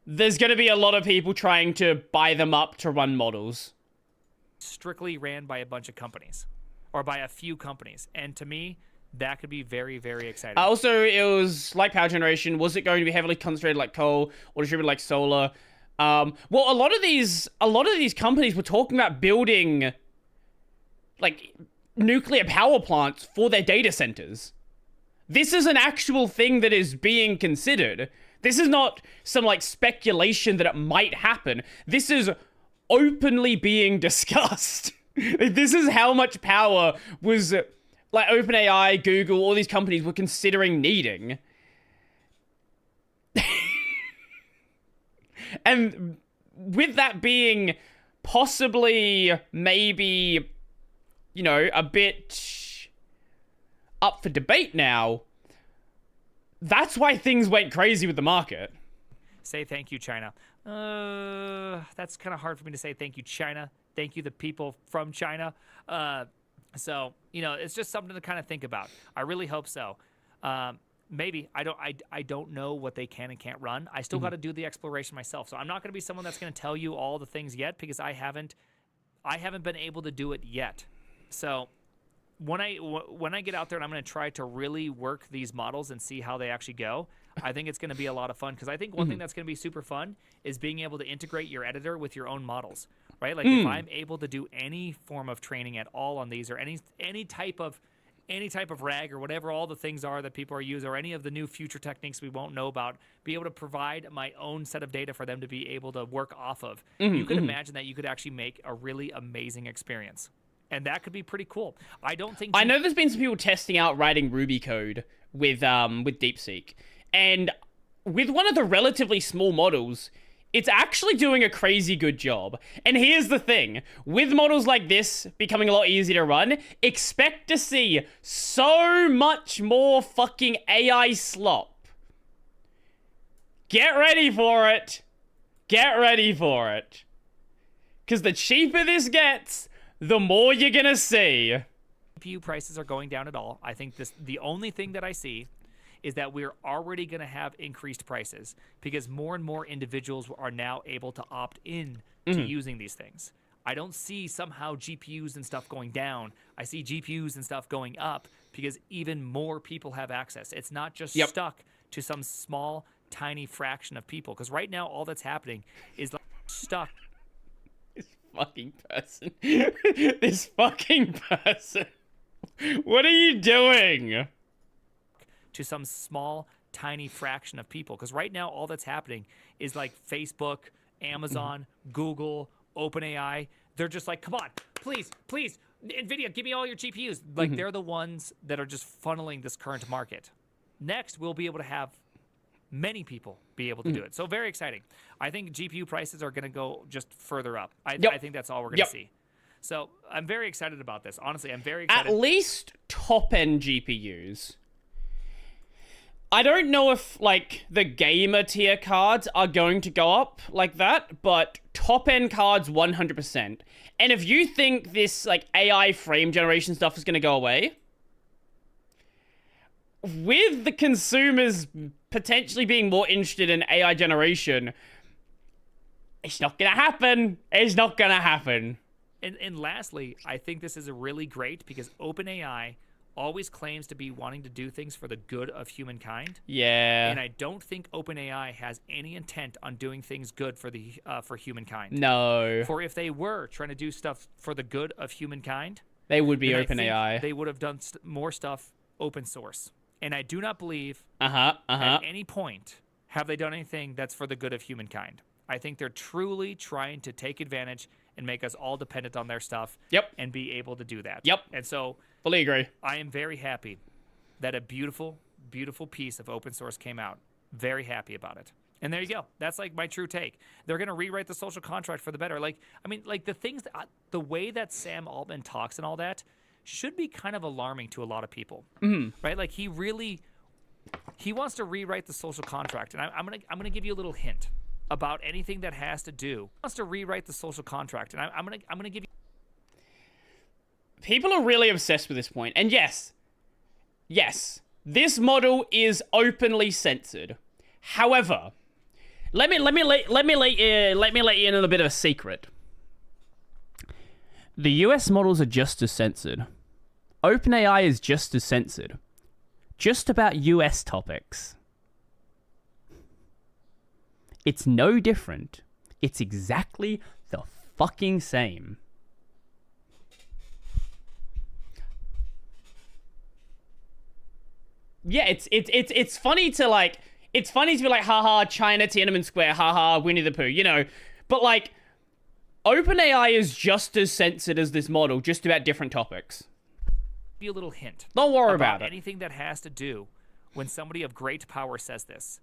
there's going to be a lot of people trying to buy them up to run models. Strictly ran by a bunch of companies, or by a few companies, and to me, that could be very, very exciting. Also, it was like power generation. Was it going to be heavily concentrated like coal or distributed like solar? Well, a lot of these companies were talking about building like nuclear power plants for their data centers. This is an actual thing that is being considered. This is not some like speculation that it might happen. This is openly being discussed. This is how much power was like OpenAI, Google, all these companies were considering needing. And with that being possibly, maybe, you know, a bit up for debate now, that's why things went crazy with the market. Say thank you, China. That's kind of hard for me to say thank you, China. Thank you, the people from China. So, you know, it's just something to kind of think about. I really hope so. Maybe. I don't know what they can and can't run. I still got to do the exploration myself. So I'm not going to be someone that's going to tell you all the things yet, because I haven't been able to do it yet. So when I get out there and I'm going to try to really work these models and see how they actually go, I think it's going to be a lot of fun, because I think one thing that's going to be super fun is being able to integrate your editor with your own models, right? Like if I'm able to do any form of training at all on these, or any type of RAG or whatever all the things are that people are using, or any of the new future techniques we won't know about, be able to provide my own set of data for them to be able to work off of. You could imagine that you could actually make a really amazing experience. And that could be pretty cool. I know there's been some people testing out writing Ruby code with DeepSeek. And with one of the relatively small models, it's actually doing a crazy good job. And here's the thing. With models like this becoming a lot easier to run, expect to see so much more fucking AI slop. Get ready for it. Get ready for it. Because the cheaper this gets, the more you're gonna see. GPU prices are going down at all. I think the only thing that I see is that we're already going to have increased prices, because more and more individuals are now able to opt in to using these things. I don't see somehow GPUs and stuff going down. I see GPUs and stuff going up because even more people have access. It's not just stuck to some small, tiny fraction of people. Because right now, all that's happening is like stuck. This fucking person. This fucking person. What are you doing? To some small, tiny fraction of people. Because right now, all that's happening is like Facebook, Amazon, Google, OpenAI. They're just like, come on, please, NVIDIA, give me all your GPUs. Like, they're the ones that are just funneling this current market. Next, we'll be able to have many people be able to do it. So very exciting. I think GPU prices are going to go just further up. I think that's all we're going to see. So I'm very excited about this. Honestly, I'm very excited. At least top-end GPUs. I don't know if, like, the gamer tier cards are going to go up like that, but top-end cards 100%. And if you think this, like, AI frame generation stuff is going to go away, with the consumers potentially being more interested in AI generation, it's not going to happen. It's not going to happen. And lastly, I think this is a really great because OpenAI always claims to be wanting to do things for the good of humankind. Yeah. And I don't think OpenAI has any intent on doing things good for the for humankind. No. For if they were trying to do stuff for the good of humankind, they would be then OpenAI. They would have done more stuff open source. And I do not believe at any point have they done anything that's for the good of humankind. I think they're truly trying to take advantage and make us all dependent on their stuff. And be able to do that. And so fully agree. I am very happy that a beautiful, beautiful piece of open source came out. Very happy about it. And there you go. That's like my true take. They're going to rewrite the social contract for the better. Like, I mean, like the things that, the way that Sam Altman talks and all that should be kind of alarming to a lot of people, right? Like he wants to rewrite the social contract. And I'm gonna give you a little hint about anything that has to do. He wants to rewrite the social contract. And I'm gonna give you. People are really obsessed with this point. And yes, this model is openly censored. However, let me let you in on a bit of a secret. The US models are just as censored. OpenAI is just as censored. Just about US topics. It's no different. It's exactly the fucking same. Yeah, it's funny to like, it's funny to be like, haha, China, Tiananmen Square, haha, Winnie the Pooh, you know, but like, OpenAI is just as censored as this model, just about different topics. Be a little hint. Don't worry about it. Anything that has to do when somebody of great power says this,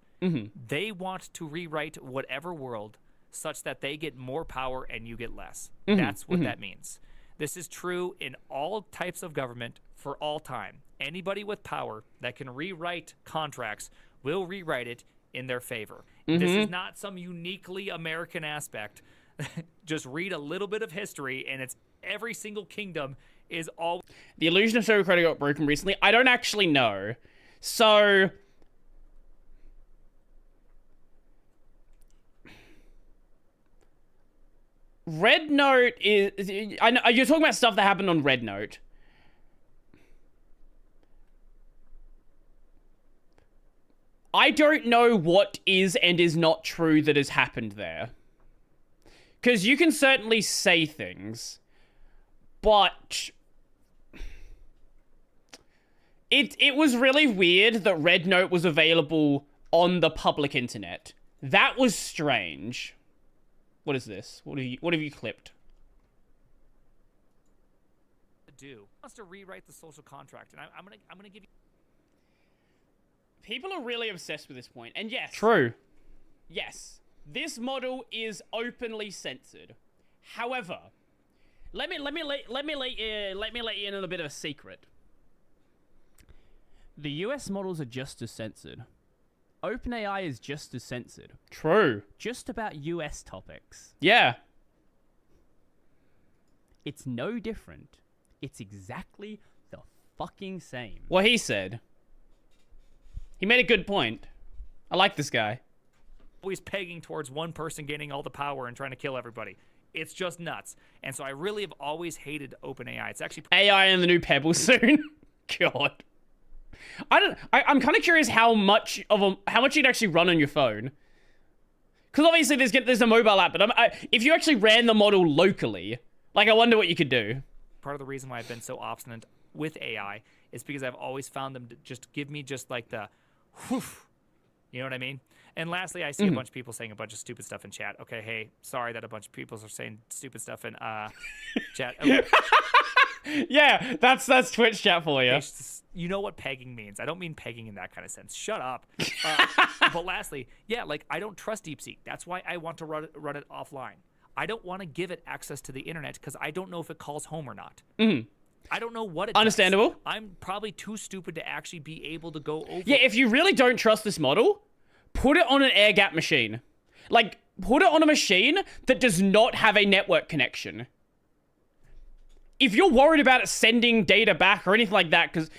they want to rewrite whatever world such that they get more power and you get less. That's what that means. This is true in all types of government for all time. Anybody with power that can rewrite contracts will rewrite it in their favor. This is not some uniquely American aspect. Just read a little bit of history and it's every single kingdom is all. The illusion of social credit got broken recently. I don't actually know. So Red Note is, I know you're talking about stuff that happened on Red Note. I don't know what is and is not true that has happened there. Because you can certainly say things, but it was really weird that Red Note was available on the public internet. That was strange. What is this? What have you clipped? Wants to rewrite the social contract, and I'm gonna give you. People are really obsessed with this point, and yes, true. Yes, this model is openly censored. However, let me let you in on a bit of a secret. The US models are just as censored. OpenAI is just as censored. True. Just about US topics. Yeah. It's no different. It's exactly the fucking same. What he said. He made a good point. I like this guy. Always pegging towards one person getting all the power and trying to kill everybody. It's just nuts. And so I really have always hated OpenAI. It's actually AI and the new Pebble soon. God. I'm kind of curious how much you'd actually run on your phone. Because obviously there's a mobile app, but if you actually ran the model locally, like, I wonder what you could do. part of the reason why I've been so obstinate with AI is because I've always found them to just give me just like the whew, you know what I mean? And lastly, I see a bunch of people saying a bunch of stupid stuff in chat. Okay, hey, sorry that a bunch of people are saying stupid stuff in chat. Okay. Yeah, that's Twitch chat for you. You know what pegging means. I don't mean pegging in that kind of sense. Shut up. But lastly, yeah, like, I don't trust DeepSeek. That's why I want to run it offline. I don't want to give it access to the internet because I don't know if it calls home or not. I don't know what it Understandable. does. I'm probably too stupid to actually be able to go over. Yeah, if you really don't trust this model, put it on an air-gapped machine. Like, put it on a machine that does not have a network connection. If you're worried about it sending data back or anything like that, because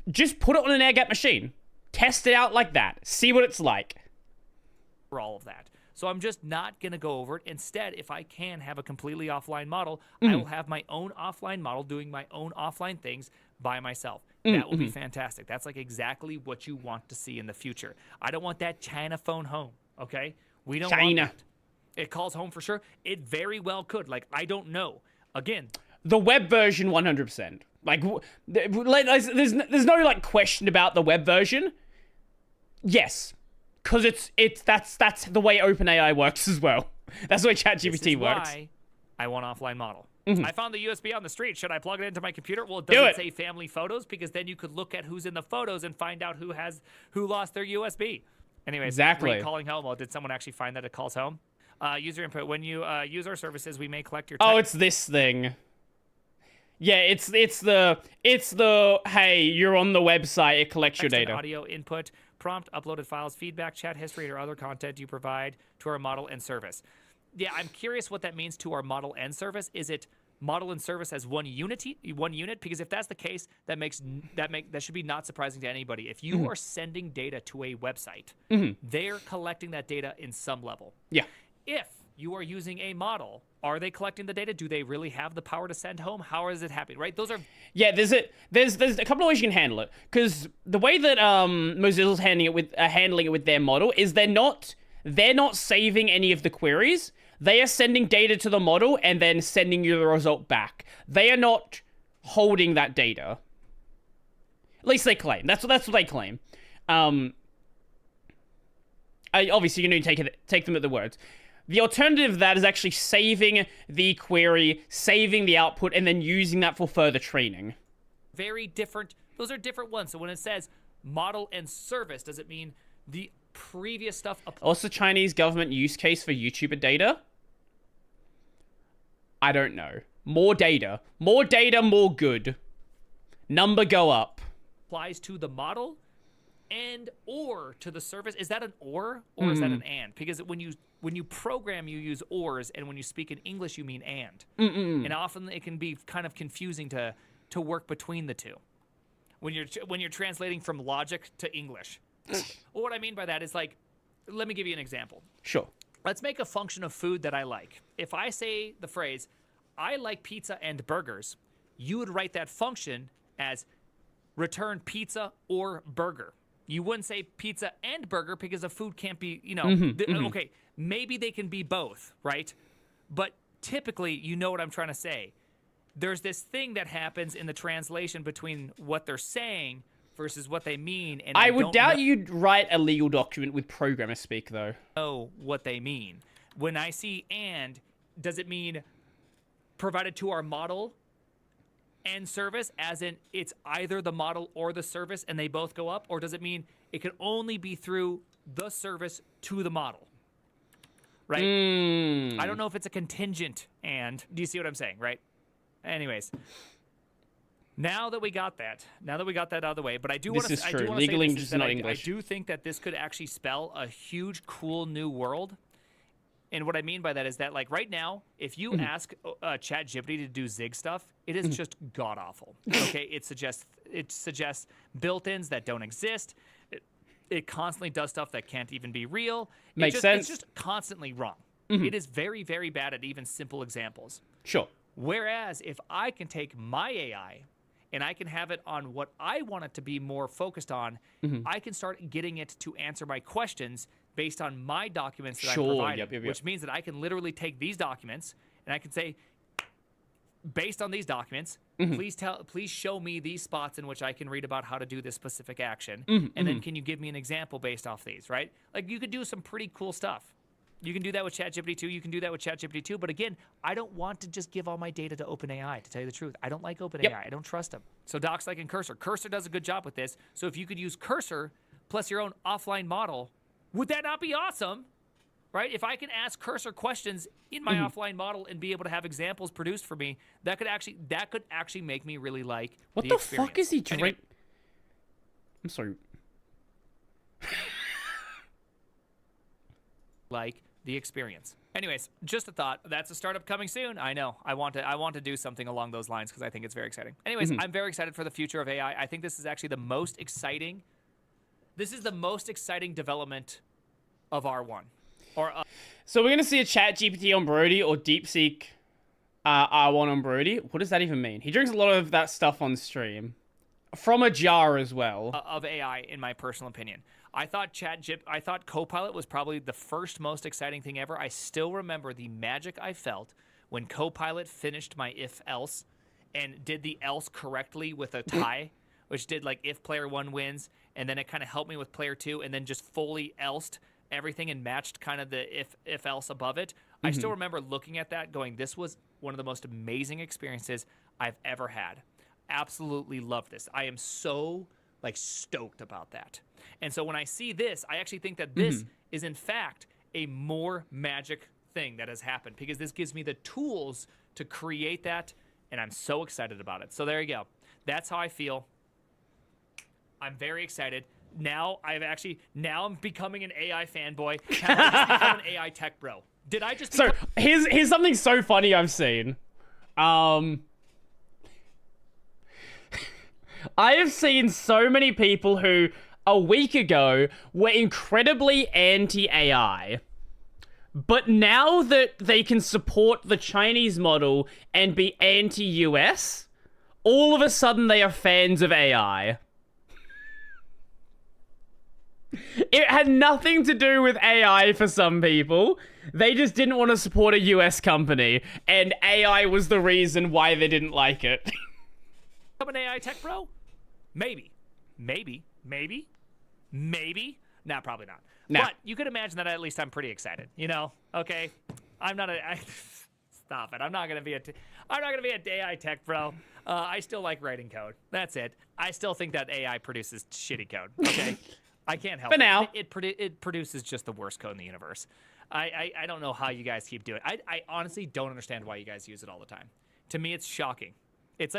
just put it on an air-gapped machine. Test it out like that. See what it's like. For all of that. So I'm just not going to go over it. Instead, if I can have a completely offline model, I will have my own offline model doing my own offline things by myself. That will be fantastic. That's like exactly what you want to see in the future. I don't want that China phone home, okay? We don't want that. It calls home for sure. It very well could. Like, I don't know. Again, the web version, 100%. Like, there's no, like, question about the web version. Yes. Because that's the way OpenAI works as well. That's the way ChatGPT works. Why I want offline model. Mm-hmm. I found the USB on the street. Should I plug it into my computer? Well, it doesn't say family photos because then you could look at who's in the photos and find out who lost their USB. Anyways, exactly. Calling home. Well, did someone actually find that it calls home? User input. When you use our services, we may collect your. Oh, it's this thing. Yeah, it's the hey, you're on the website. It collects your data. Audio input. Prompt, uploaded files, feedback, chat history, or other content you provide to our model and service. Yeah, I'm curious what that means to our model and service. Is it model and service as one unit? Because if that's the case, that should be not surprising to anybody. If you are sending data to a website, they're collecting that data in some level. Yeah. If you are using a model, are they collecting the data? Do they really have the power to send home? How is it happening? Right? Those are there's a couple of ways you can handle it. Because the way that Mozilla's handling it with their model is they're not saving any of the queries. They are sending data to the model and then sending you the result back. They are not holding that data. At least they claim. That's what they claim. Obviously, you need to take them at the words. The alternative to that is actually saving the query, saving the output, and then using that for further training. Very different. Those are different ones. So when it says model and service, does it mean the previous stuff? Also, Chinese government use case for YouTuber data? I don't know. More data. More data, more good. Number go up. Applies to the model and or to the service. Is that an or is that an and? Because when you program, you use ors, and when you speak in English, you mean and. And often it can be kind of confusing to work between the two when you're translating from logic to English. Well, what I mean by that is, like, let me give you an example. Sure. Let's make a function of food that I like. If I say the phrase, I like pizza and burgers, you would write that function as return pizza or burger. You wouldn't say pizza and burger because a food can't be, okay, maybe they can be both, right? But typically, you know what I'm trying to say. There's this thing that happens in the translation between what they're saying versus what they mean. And I would doubt you'd write a legal document with programmer speak, though. Know what they mean. When I see and, does it mean provided to our model and service, as in it's either the model or the service and they both go up? Or does it mean it can only be through the service to the model? Right? I don't know if it's a contingent and. Do you see what I'm saying, right? Anyways. Now that we got that out of the way, but I do want to say this, Legal English is not English. I do think that this could actually spell a huge, cool new world. And what I mean by that is that, like, right now, if you ask ChatGPT to do Zig stuff, it is just god awful. Okay, it suggests built-ins that don't exist. It constantly does stuff that can't even be real. Makes sense. It's just constantly wrong. It is very, very bad at even simple examples. Sure. Whereas if I can take my AI and I can have it on what I want it to be more focused on, I can start getting it to answer my questions based on my documents that I provided, which means that I can literally take these documents and I can say, based on these documents, please show me these spots in which I can read about how to do this specific action, and then can you give me an example based off these, right? Like, you could do some pretty cool stuff. You can do that with ChatGPT 2. You can do that with ChatGPT 2. But again, I don't want to just give all my data to OpenAI, to tell you the truth. I don't like OpenAI. I don't trust them. So DocSpsych and Cursor. Cursor does a good job with this. So if you could use Cursor plus your own offline model, would that not be awesome? Right? If I can ask Cursor questions in my offline model and be able to have examples produced for me, that could actually make me really like what the fuck is he drinking? Anyway, I'm sorry. like the experience. Anyways, just a thought. That's a startup coming soon. I know. I want to do something along those lines because I think it's very exciting. Anyways, I'm very excited for the future of AI. I think this is actually the most exciting. This is the most exciting development of R1. So we're gonna see a ChatGPT on Brody or DeepSeek R1 on Brody. What does that even mean? He drinks a lot of that stuff on stream. From a jar as well. Of AI, in my personal opinion. I thought Copilot was probably the first most exciting thing ever. I still remember the magic I felt when Copilot finished my if-else and did the else correctly with a tie, which did like if player 1 wins, and then it kind of helped me with player 2, and then just fully elsed everything and matched kind of the if-else above it. I still remember looking at that going, this was one of the most amazing experiences I've ever had. Absolutely love this. I am so stoked about that. And so when I see this, I actually think that this is in fact a more magic thing that has happened, because this gives me the tools to create that, and I'm so excited about it. So there you go. That's how I feel. I'm very excited. Now I'm becoming an AI fanboy. Have I just become an AI tech bro? Did I just So here's something so funny I've seen. I have seen so many people who a week ago were incredibly anti-AI, but now that they can support the Chinese model and be anti-US, all of a sudden they are fans of AI. It had nothing to do with AI for some people. They just didn't want to support a US company, and AI was the reason why they didn't like it. I'm an AI tech bro? Maybe. Nah, probably not. Nah. But you could imagine that at least I'm pretty excited. You know? Okay. Stop it. I'm not gonna be an AI tech bro. I still like writing code. That's it. I still think that AI produces shitty code. Okay. I can't help it. For now. It produces just the worst code in the universe. I don't know how you guys keep doing it. I honestly don't understand why you guys use it all the time. To me, it's shocking. It's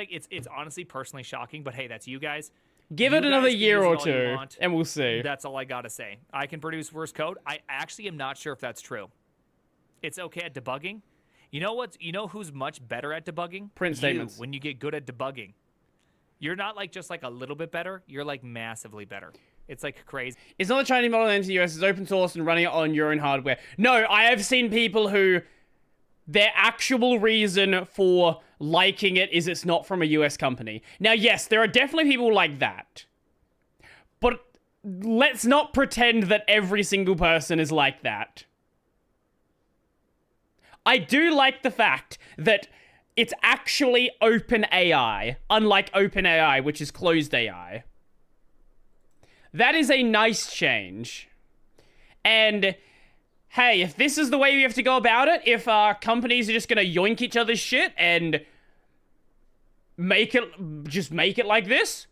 honestly personally shocking, but hey, that's you guys. Give You it another guys can year use it or all you two, want. and we'll see. That's all I gotta say. I can produce worse code. I actually am not sure if that's true. It's okay at debugging. You know who's much better at debugging? Print statements. When you get good at debugging. You're not just a little bit better, you're massively better. It's crazy. It's not a Chinese model in the US, it's open source and running it on your own hardware. No, I have seen people who their actual reason for liking it is it's not from a US company. Now, yes, there are definitely people like that. But let's not pretend that every single person is like that. I do like the fact that it's actually OpenAI, unlike OpenAI, which is closed AI. That is a nice change. And hey, if this is the way we have to go about it, if companies are just gonna yoink each other's shit and make it like this,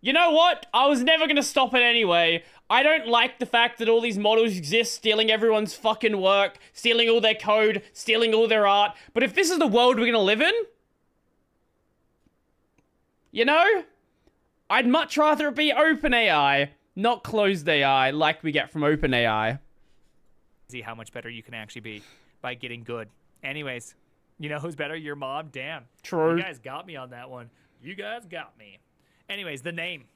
you know what? I was never gonna stop it anyway. I don't like the fact that all these models exist, stealing everyone's fucking work, stealing all their code, stealing all their art. But if this is the world we're gonna live in, you know, I'd much rather it be OpenAI, not closed AI like we get from OpenAI. See how much better you can actually be by getting good. Anyways, you know who's better? Your mom? Damn. True. You guys got me on that one. You guys got me. Anyways, the name.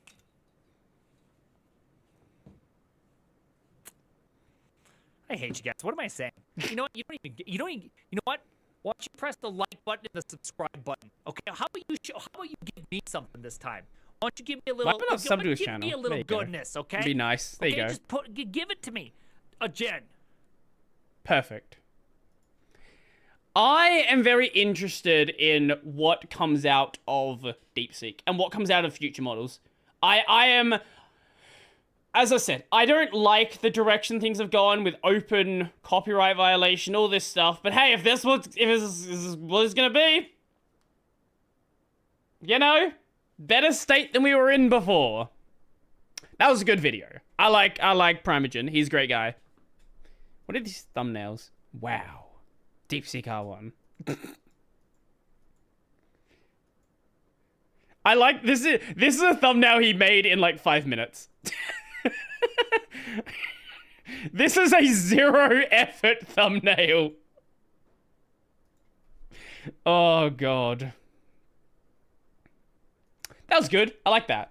I hate you guys. What am I saying? You know what? You don't even, you know what? Why don't you press the like button and the subscribe button? Okay, how about you give me something this time? Why don't you give me a little, Why not sub to his give channel? me a little There you go. goodness, okay? Be nice. There you Okay, go. just give it to me. A Jen. Perfect. I am very interested in what comes out of DeepSeek and what comes out of future models. I am, as I said, I don't like the direction things have gone with open copyright violation, all this stuff. But hey, if this is what it's gonna be, you know, better state than we were in before. That was a good video. I like Primogen. He's a great guy. What are these thumbnails? Wow. DeepSeek R1. I like this is a thumbnail he made in like 5 minutes. This is a 0 effort thumbnail. Oh god. That was good. I like that.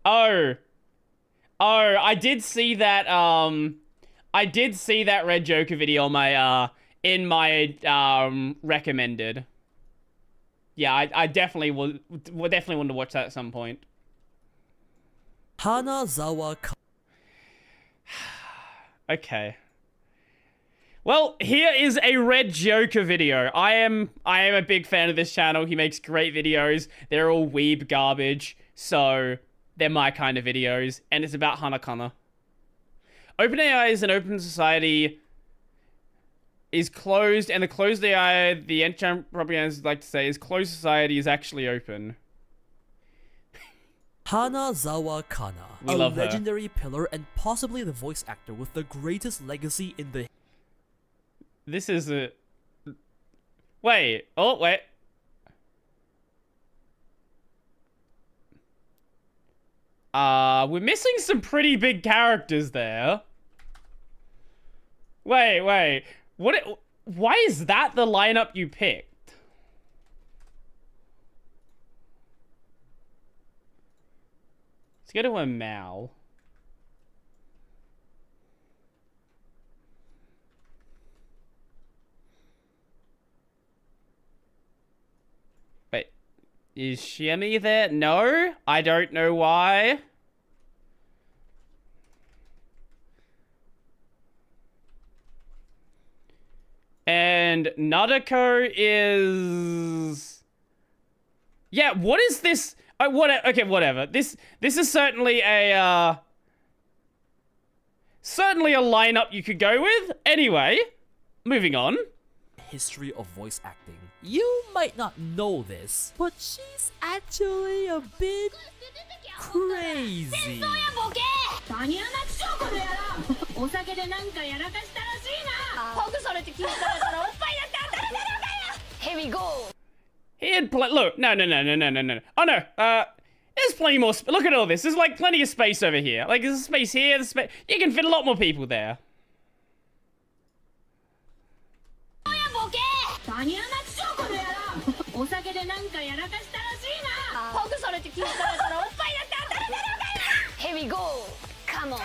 Oh, I did see that Red Joker video on my in my recommended. Yeah, I definitely will definitely want to watch that at some point. Hanazawa. Okay. Well, here is a Red Joker video. I am a big fan of this channel. He makes great videos. They're all weeb garbage, so they're my kind of videos, and it's about Hanakana. OpenAI is an open society, is closed, and the closed AI, the Enchant propagandists like to say, is closed society is actually open. Hanazawa Kana, We a love her. legendary pillar and possibly the voice actor with the greatest legacy in the... This is a... Wait. Oh, wait. We're missing some pretty big characters there. Wait. Why is that the lineup you picked? Let's go to a Mal. Wait, is Shemi there? No, I don't know why. And Nadako is... Yeah, what is this? Okay, whatever. This is certainly a lineup you could go with. Anyway, moving on. history of voice acting. You might not know this, but she's actually a bit crazy. Here we go. He had look, no. Oh no, there's plenty more. Look at all this. There's like plenty of space over here. Like there's space here. There's space. You can fit a lot more people there. Here we go. Come on.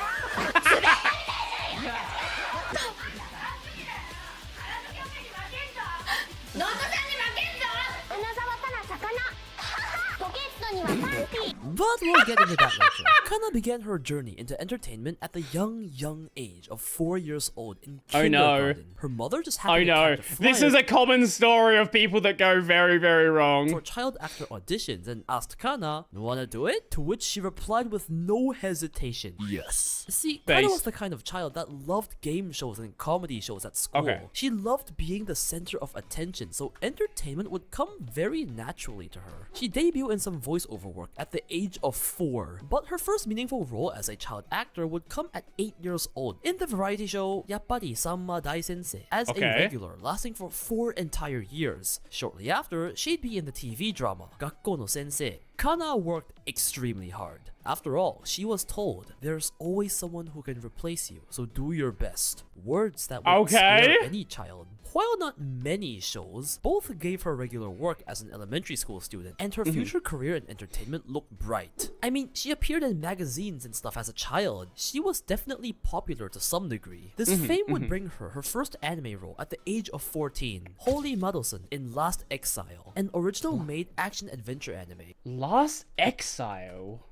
But we'll get into that later. Kana began her journey into entertainment at the young age of 4 years old in kindergarten. Her mother just happened to catch a flyer This is a common story of people that go very, very wrong. for child actor auditions and asked Kana, "Wanna do it?" To which she replied with no hesitation, "Yes." See, Kana Based. was the kind of child that loved game shows and comedy shows at school. Okay. She loved being the center of attention, so entertainment would come very naturally to her. She debuted in some voiceover work at the age of 4, but her first meaningful role as a child actor would come at 8 years old in the variety show Yappari Sanma Dai Sensei as a Okay. regular, lasting for 4 entire years. Shortly after, she'd be in the TV drama Gakko no Sensei. Kana worked extremely hard. After all, she was told, there's always someone who can replace you, so do your best. Words that would scare any child. While not many shows, both gave her regular work as an elementary school student, and her future career in entertainment looked bright. I mean, she appeared in magazines and stuff as a child. She was definitely popular to some degree. This fame would bring her her first anime role at the age of 14, Holy Madosen in Last Exile, an original made action-adventure anime. Last Exile?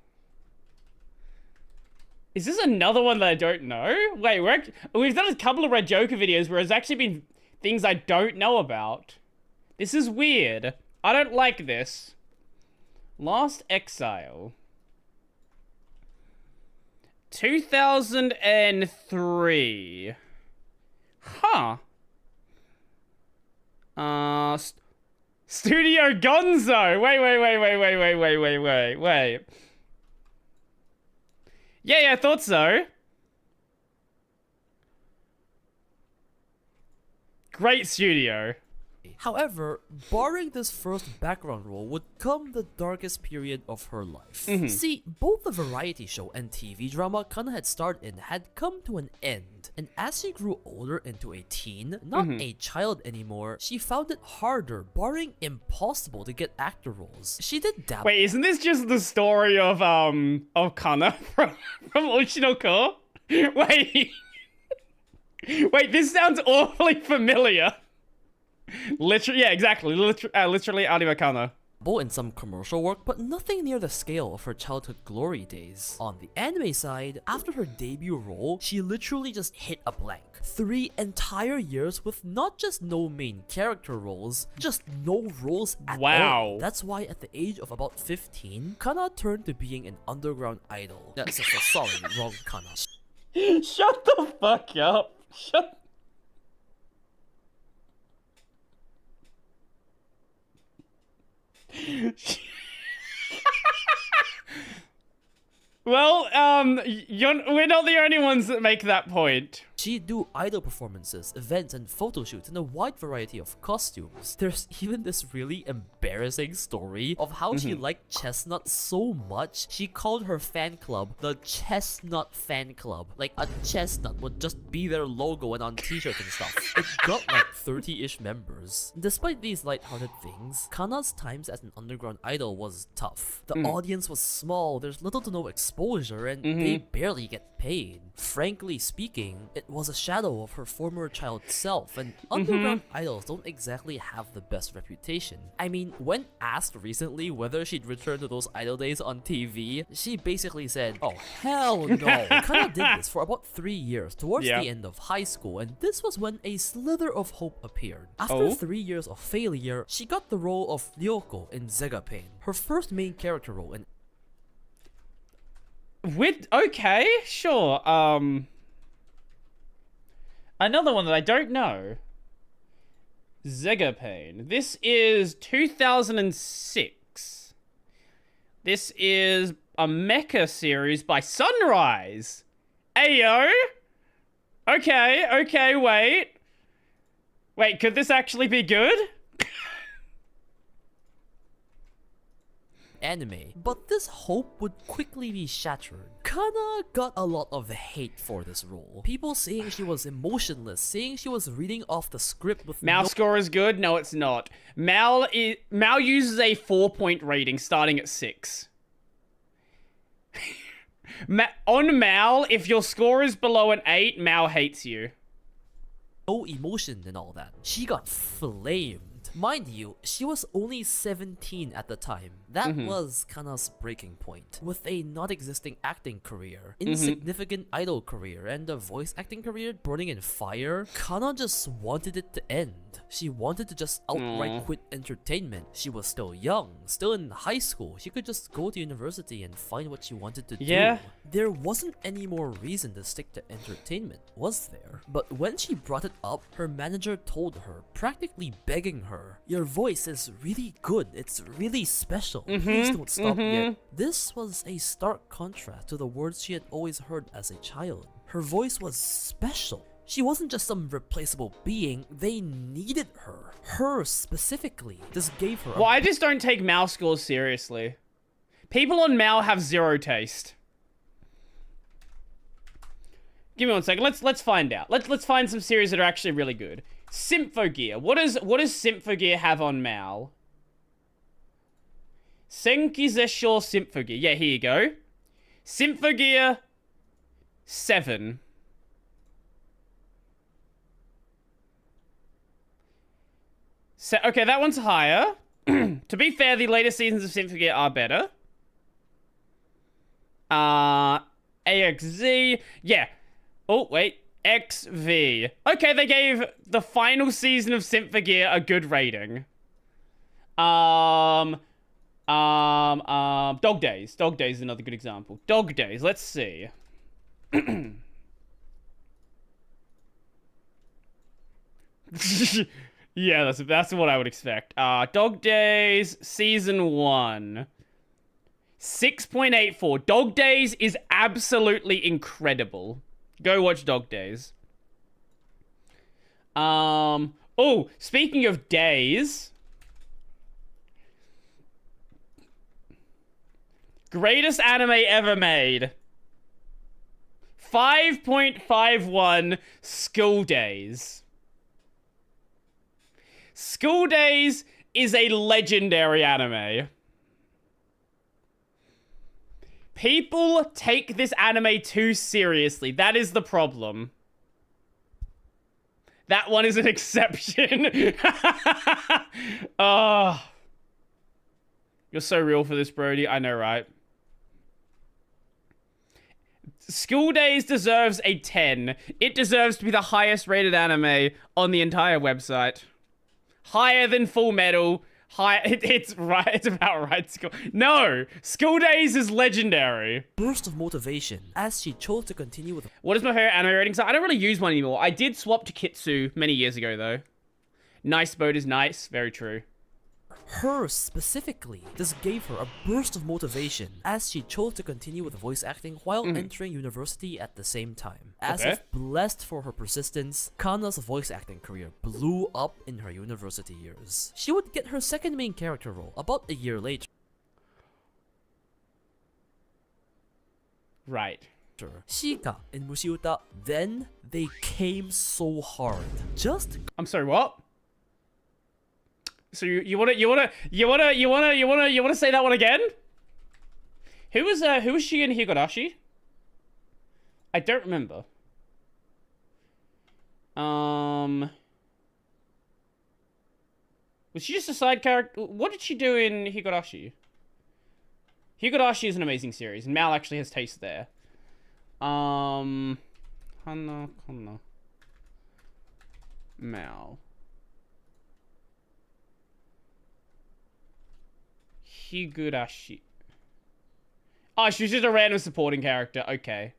Is this another one that I don't know? Wait, we've done a couple of Red Joker videos where it's actually been things I don't know about. This is weird. I don't like this. Last Exile. 2003. Huh. Studio Gonzo. Wait. Yeah, I thought so. Great studio. However, barring this first background role would come the darkest period of her life. See, both the variety show and TV drama Kana had starred in had come to an end, and as she grew older into a teen, not a child anymore, she found it harder, barring impossible, to get actor roles. She did dabble. Wait, isn't this just the story of Kana from Oshinoko? Wait. Wait, this sounds awfully familiar. Literally, yeah, exactly. Literally Anime Kana. In some commercial work, but nothing near the scale of her childhood glory days. On the anime side, after her debut role, she literally just hit a blank. 3 entire years with not just no main character roles, just no roles at all. That's why at the age of about 15, Kana turned to being an underground idol. Sorry, wrong Kana. Shut the fuck up. Well, we're not the only ones that make that point. She'd do idol performances, events, and photo shoots in a wide variety of costumes. There's even this really embarrassing story of how she liked Chestnut so much, she called her fan club the Chestnut Fan Club. Like, a chestnut would just be their logo and on t-shirts and stuff. It got like 30-ish members. Despite these lighthearted things, Kana's times as an underground idol was tough. The audience was small, there's little to no exposure, and they barely get paid. Frankly speaking, it was a shadow of her former child self, and underground idols don't exactly have the best reputation. I mean, when asked recently whether she'd return to those idol days on TV, she basically said, oh hell no. Kana did this for about 3 years towards the end of high school, and this was when a slither of hope appeared. After 3 years of failure, she got the role of Ryoko in Zega Pain, her first main character role in okay, sure. Another one that I don't know. Zega Pain. This is 2006. This is a mecha series by Sunrise. Ayo. Okay, wait. Wait, could this actually be good? Anime, but this hope would quickly be shattered. Kana got a lot of hate for this role. People saying she was emotionless, saying she was reading off the script with Mal score is good? No, it's not. Mal uses a 4-point rating starting at 6. On Mal, if your score is below an 8, Mal hates you. No emotion and all that. She got flamed. Mind you, she was only 17 at the time. That was Kana's breaking point. With a not existing acting career, insignificant idol career, and a voice acting career burning in fire, Kana just wanted it to end. She wanted to just outright quit entertainment. She was still young, still in high school. She could just go to university and find what she wanted to do. There wasn't any more reason to stick to entertainment, was there? But when she brought it up, her manager told her, practically begging her, your voice is really good, it's really special, please don't stop yet. This was a stark contrast to the words she had always heard as a child. Her voice was special. She wasn't just some replaceable being, they needed her. Her specifically. This gave her Well, I just don't take mouse scores seriously. People on Mal have zero taste. Give me 1 second. Let's find out. Let's find some series that are actually really good. Symphogear. What does Symphogear have on Mal? Senkizesho Symphogear. Yeah, here you go. Symphogear 7. So, okay, that one's higher. To be fair, the later seasons of Symphogear are better. AXZ. Yeah. Oh, wait. XV. Okay, they gave the final season of Symphogear a good rating. Dog Days. Dog Days is another good example. Dog Days. Let's see. Yeah, that's what I would expect. Dog Days Season 1. 6.84. Dog Days is absolutely incredible. Go watch Dog Days. Oh, speaking of days. Greatest anime ever made. 5.51 School Days. School Days is a legendary anime. People take this anime too seriously. That is the problem. That one is an exception. Oh. You're so real for this, Brody. I know, right? School Days deserves a 10. It deserves to be the highest rated anime on the entire website. Higher than Full Metal. It's right. It's about right. No, School Days is legendary. Burst of motivation as she chose to continue with. What is my favorite anime rating? So I don't really use one anymore. I did swap to Kitsu many years ago, though. Nice boat is nice. Very true. Her specifically, this gave her a burst of motivation as she chose to continue with voice acting while entering university at the same time. As if blessed for her persistence, Kana's voice acting career blew up in her university years. She would get her second main character role about a year later. Right. Shika in Mushiuta, then they came so hard. I'm sorry, what? So you wanna say that one again? Who was she in Higurashi? I don't remember. Was she just a side character? What did she do in Higurashi? Higurashi is an amazing series, and Mal actually has taste there. Hana. Mal. Higurashi. Oh, she was just a random supporting character. Okay.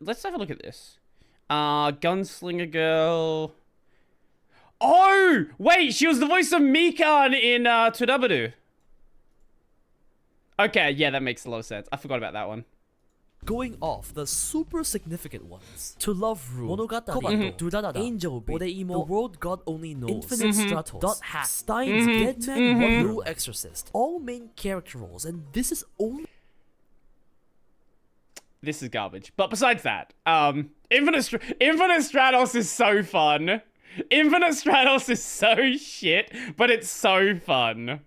Let's have a look at this. Gunslinger Girl. Oh! Wait, she was the voice of Mikan in Tsudabaru. Okay, yeah, that makes a lot of sense. I forgot about that one. Going off the super significant ones. To Love Room, Monogatari, Durarara, Angel Beat, Oreimo, The World God Only Knows, Infinite Stratos, Dot Hack, Steins Gate, Man, Blue Exorcist. All main character roles, and this is only... This is garbage. But besides that, Infinite Stratos is so fun. Infinite Stratos is so shit, but it's so fun.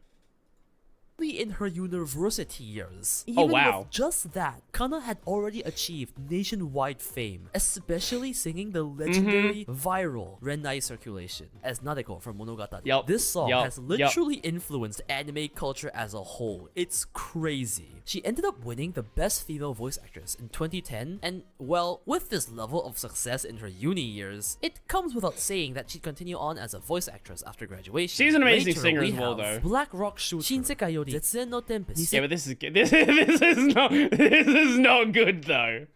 In her university years. Oh, wow. With just that, Kana had already achieved nationwide fame, especially singing the legendary viral Renai Circulation as Nadeko from Monogatari. This song has literally influenced anime culture as a whole. It's crazy. She ended up winning the Best Female Voice Actress in 2010, and well, with this level of success in her uni years, it comes without saying that she'd continue on as a voice actress after graduation. She's an amazing Later, singer as well, though. Black Rock Shooter, Shinsekai Yori, Zetsuren no Tempest. Yeah, but this is not good though.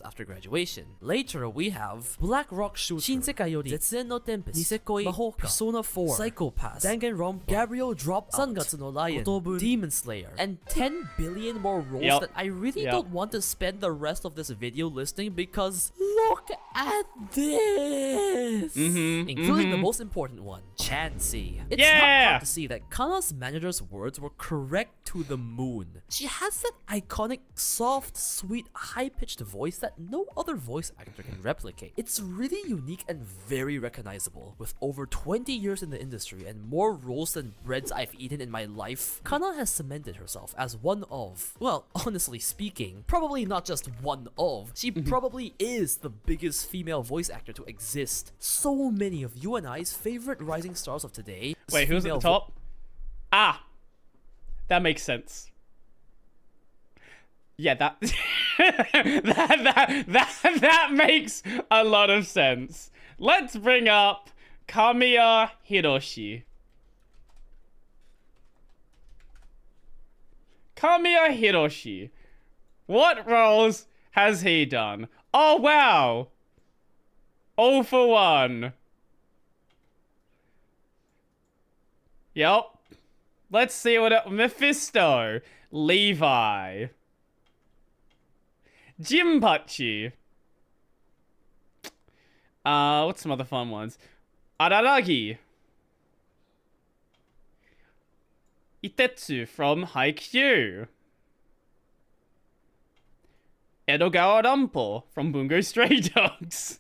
After graduation. Later, we have Black Rock Shooter, Shinsekai Yori, Zetsuren no Tempest, Nisekoi, Mahoka, Persona 4, Psychopath, Danganronpa, Gabriel Dropout, Sangatsu no Lion, Kotobu, Demon Slayer, and 10 billion more roles that I really don't want to spend the rest of this video listing because look at this, including the most important one, Chansey. It's not Yeah! hard to see that Kana's manager's words were correct to the moon. She has that iconic, soft, sweet, high-pitched voice that no other voice actor can replicate. It's really unique and very recognizable. With over 20 years in the industry and more roles than breads I've eaten in my life, Kana has cemented herself as one of, well, honestly speaking, probably not just one of, she probably is the biggest female voice actor to exist. So many of you and I's favorite rising stars of today. Wait, who's at the top? Ah! That makes sense. Yeah, that that makes a lot of sense. Let's bring up Kamiya Hiroshi. Kamiya Hiroshi. What roles has he done? Oh, wow. 0 for 1. Yep. Let's see what Mephisto. Levi. Jinpachi. What's some other fun ones? Araragi. Itetsu from Haikyuu. Edogawa Rampo from Bungo Stray Dogs.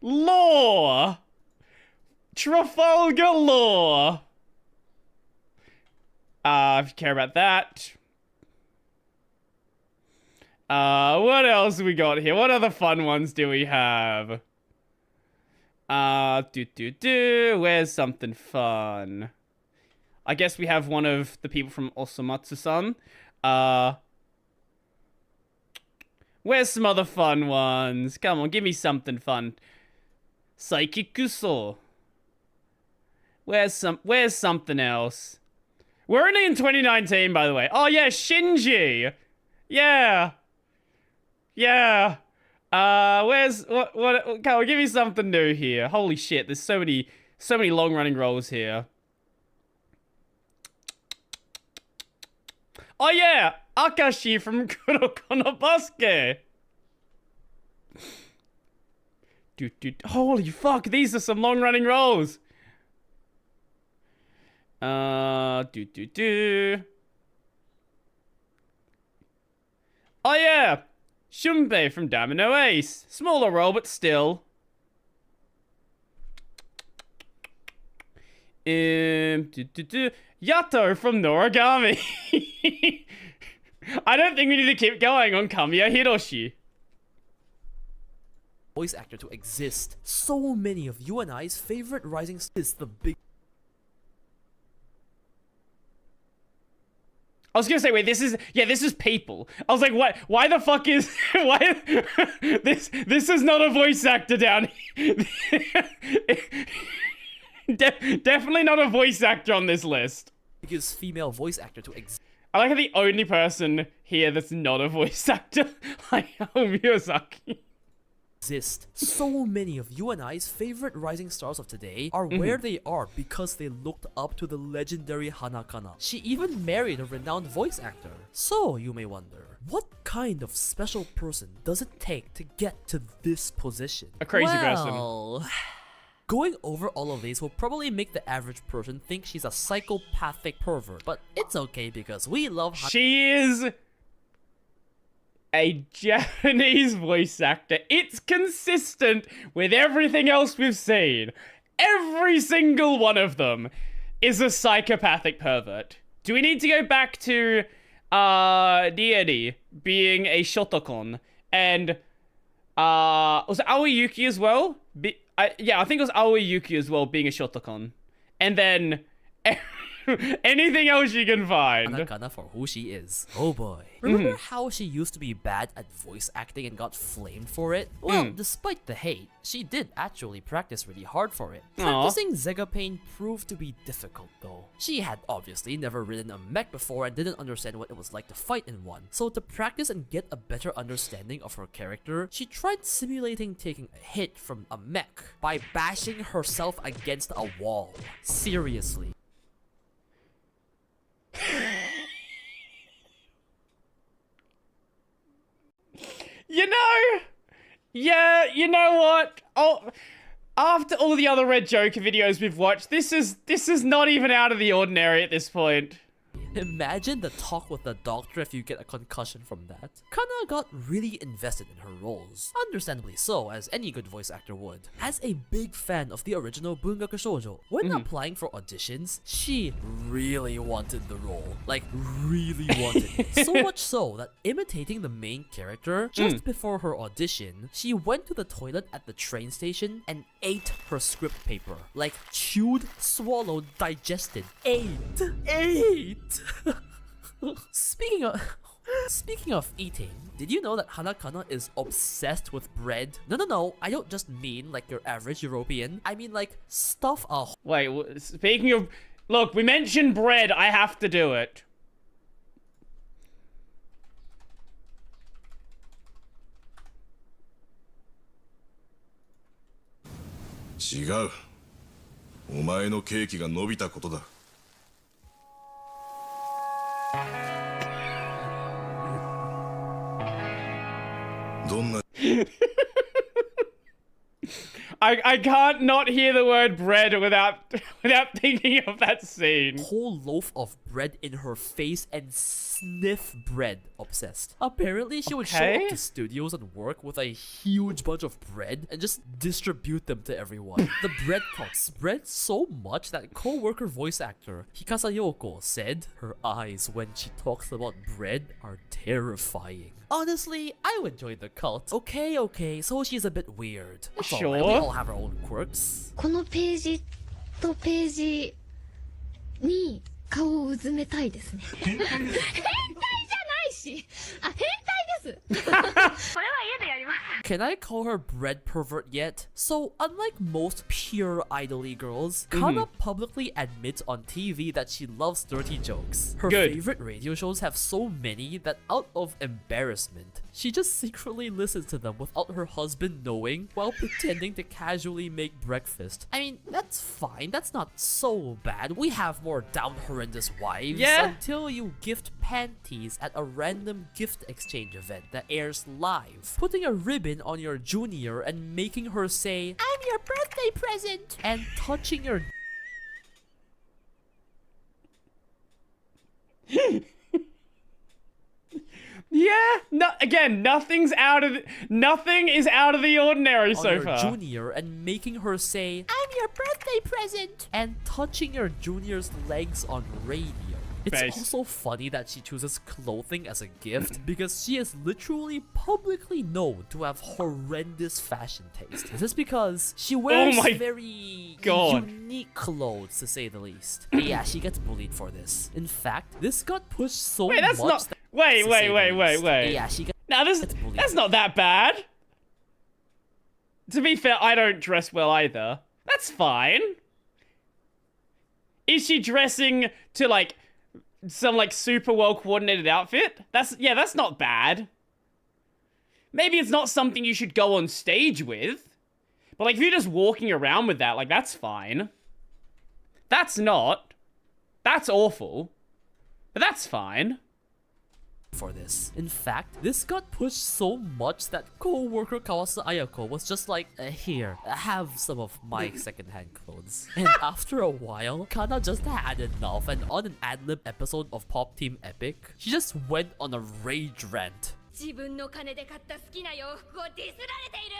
Law. Trafalgar Law. If you care about that. What else we got here? What other fun ones do we have? Where's something fun? I guess we have one of the people from Osomatsu-san. Where's some other fun ones? Come on, give me something fun. Psychic Kuso. Where's something else? We're only in 2019, by the way. Oh yeah, Shinji. Yeah. Yeah. What? Come on, give me something new here. Holy shit, there's so many long-running roles here. Oh yeah, Akashi from Kuroko no Basuke. Holy fuck, these are some long-running roles. Oh yeah, Shunpei from Domino Ace. Smaller role, but still. Yato from Noragami. I don't think we need to keep going on Kamiya Hiroshi. Voice actor to exist. So many of you and I's favorite rising stars is the big. I was gonna say, wait, this is people. I was like, what? Why the fuck is this is not a voice actor down here. Definitely not a voice actor on this list. Biggest female voice actor to exist. I like how the only person here that's not a voice actor, Hayao Miyazaki. So many of you and I's favorite rising stars of today are where they are because they looked up to the legendary Hanakana. She even married a renowned voice actor. So you may wonder, what kind of special person does it take to get to this position? A crazy person. Going over all of these will probably make the average person think she's a psychopathic pervert, but it's okay because we love She is a Japanese voice actor. It's consistent with everything else we've seen. Every single one of them is a psychopathic pervert. Do we need to go back to Rieri being a shotokon and was it Aoi Yuki as well? Yeah, I think it was Aoi Yuki as well being a shotokon. And then anything else you can find. Hanakana for who she is. Oh boy. Remember how she used to be bad at voice acting and got flamed for it? Well, despite the hate, she did actually practice really hard for it. Practicing Zega Pain proved to be difficult though. She had obviously never ridden a mech before and didn't understand what it was like to fight in one. So to practice and get a better understanding of her character, she tried simulating taking a hit from a mech by bashing herself against a wall. Seriously. You know, Yeah, you know what? Oh, after all the other Red Joker videos we've watched, this is not even out of the ordinary at this point. Imagine the talk with the doctor if you get a concussion from that. Kana got really invested in her roles. Understandably so, as any good voice actor would. As a big fan of the original Bungaku Shoujo, when applying for auditions, she really wanted the role. Like, really wanted it. So much so that imitating the main character, just before her audition, she went to the toilet at the train station and ate her script paper. Like, chewed, swallowed, digested. Ate! Speaking of eating, did you know that Hanakana is obsessed with bread? No, I don't just mean like your average European. I mean like stuff a Wait, speaking of... Look, we mentioned bread, I have to do it.違う。お前のケーキが伸びたことだ。どんな I can't not hear the word bread without thinking of that scene. whole loaf of bread in her face and sniff bread obsessed. Apparently she would show up to studios and work with a huge bunch of bread and just distribute them to everyone. The bread talk spread so much that co-worker voice actor Hikasa Yoko said her eyes when she talks about bread are terrifying. Honestly, I would join the cult. Okay, so she's a bit weird. It's all right, we all have our own quirks. このページとページに顔をうずめたいですね。変態じゃないし、あ、変態です。これは家でやります。Can I call her bread pervert yet? So, unlike most pure idol-y girls, Kana publicly admits on TV that she loves dirty jokes. Her favorite radio shows have so many that out of embarrassment, she just secretly listens to them without her husband knowing while pretending to casually make breakfast. I mean, that's fine. That's not so bad. We have more down horrendous wives until you gift panties at a random gift exchange event that airs live, putting a ribbon on your junior and making her say, "I'm your birthday present," and touching your Again, nothing is out of the ordinary so your far. junior and making her say, "I'm your birthday present," and touching your junior's legs on radio. It's also funny that she chooses clothing as a gift because she is literally publicly known to have horrendous fashion taste. This is because she wears very unique clothes, to say the least. Yeah, she gets bullied for this. In fact, this got pushed so much. Wait. Yeah, she gets Now that's not that bad. To be fair, I don't dress well either. That's fine. Is she dressing to like some like super well coordinated outfit? That's not bad. Maybe it's not something you should go on stage with, but like if you're just walking around with that, like that's fine. That's awful, but that's fine. For this. In fact, this got pushed so much that co-worker Kawasa Ayako was just like, here, have some of my secondhand clothes. And after a while, Kana just had enough, and on an ad-lib episode of Pop Team Epic, she just went on a rage rant. 自分の金で買った好きな洋服をディスられている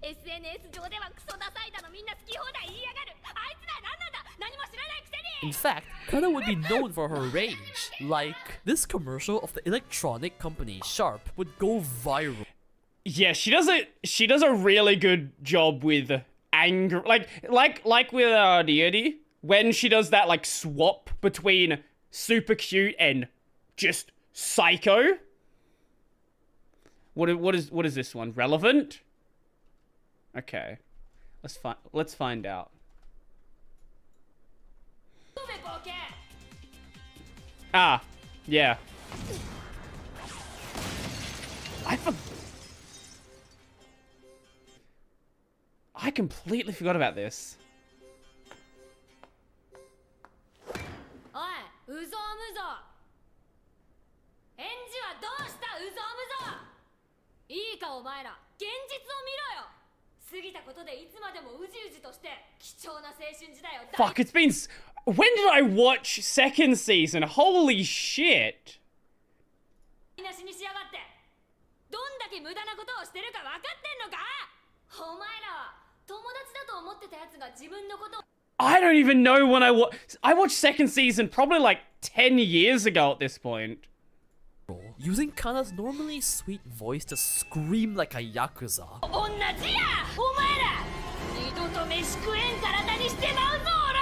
SNS 上ではクソダサいだのみんな好き放題言いやがるあいつら何なんだ何も知らないくせに In fact, Kana would be known for her rage. Like, this commercial of the electronic company Sharp would go viral. Yeah, she does a really good job with anger, like with Ryuji, when she does that like swap between super cute and just psycho. What is this one? Relevant? Okay. Let's find out. Ah, yeah. I completely forgot about this. おい、うぞうむぞ返事はどうしたうぞうむぞいいかお前ら、現実を見ろよ。過ぎたことでいつまでもうじうじとして貴重な青春時代を。 Fuck, it's been... When did I watch second season? Holy shit. なしにしやがって。どんだけ無駄なことをしてるか分かってんのか。お前らは友達だと思ってたやつが自分のこと。 I don't even know when I watched second season probably like 10 years ago at this point. Using Kana's normally sweet voice to scream like a yakuza. 同じや。お前ら二度と飯食えん体にしてまうぞおら。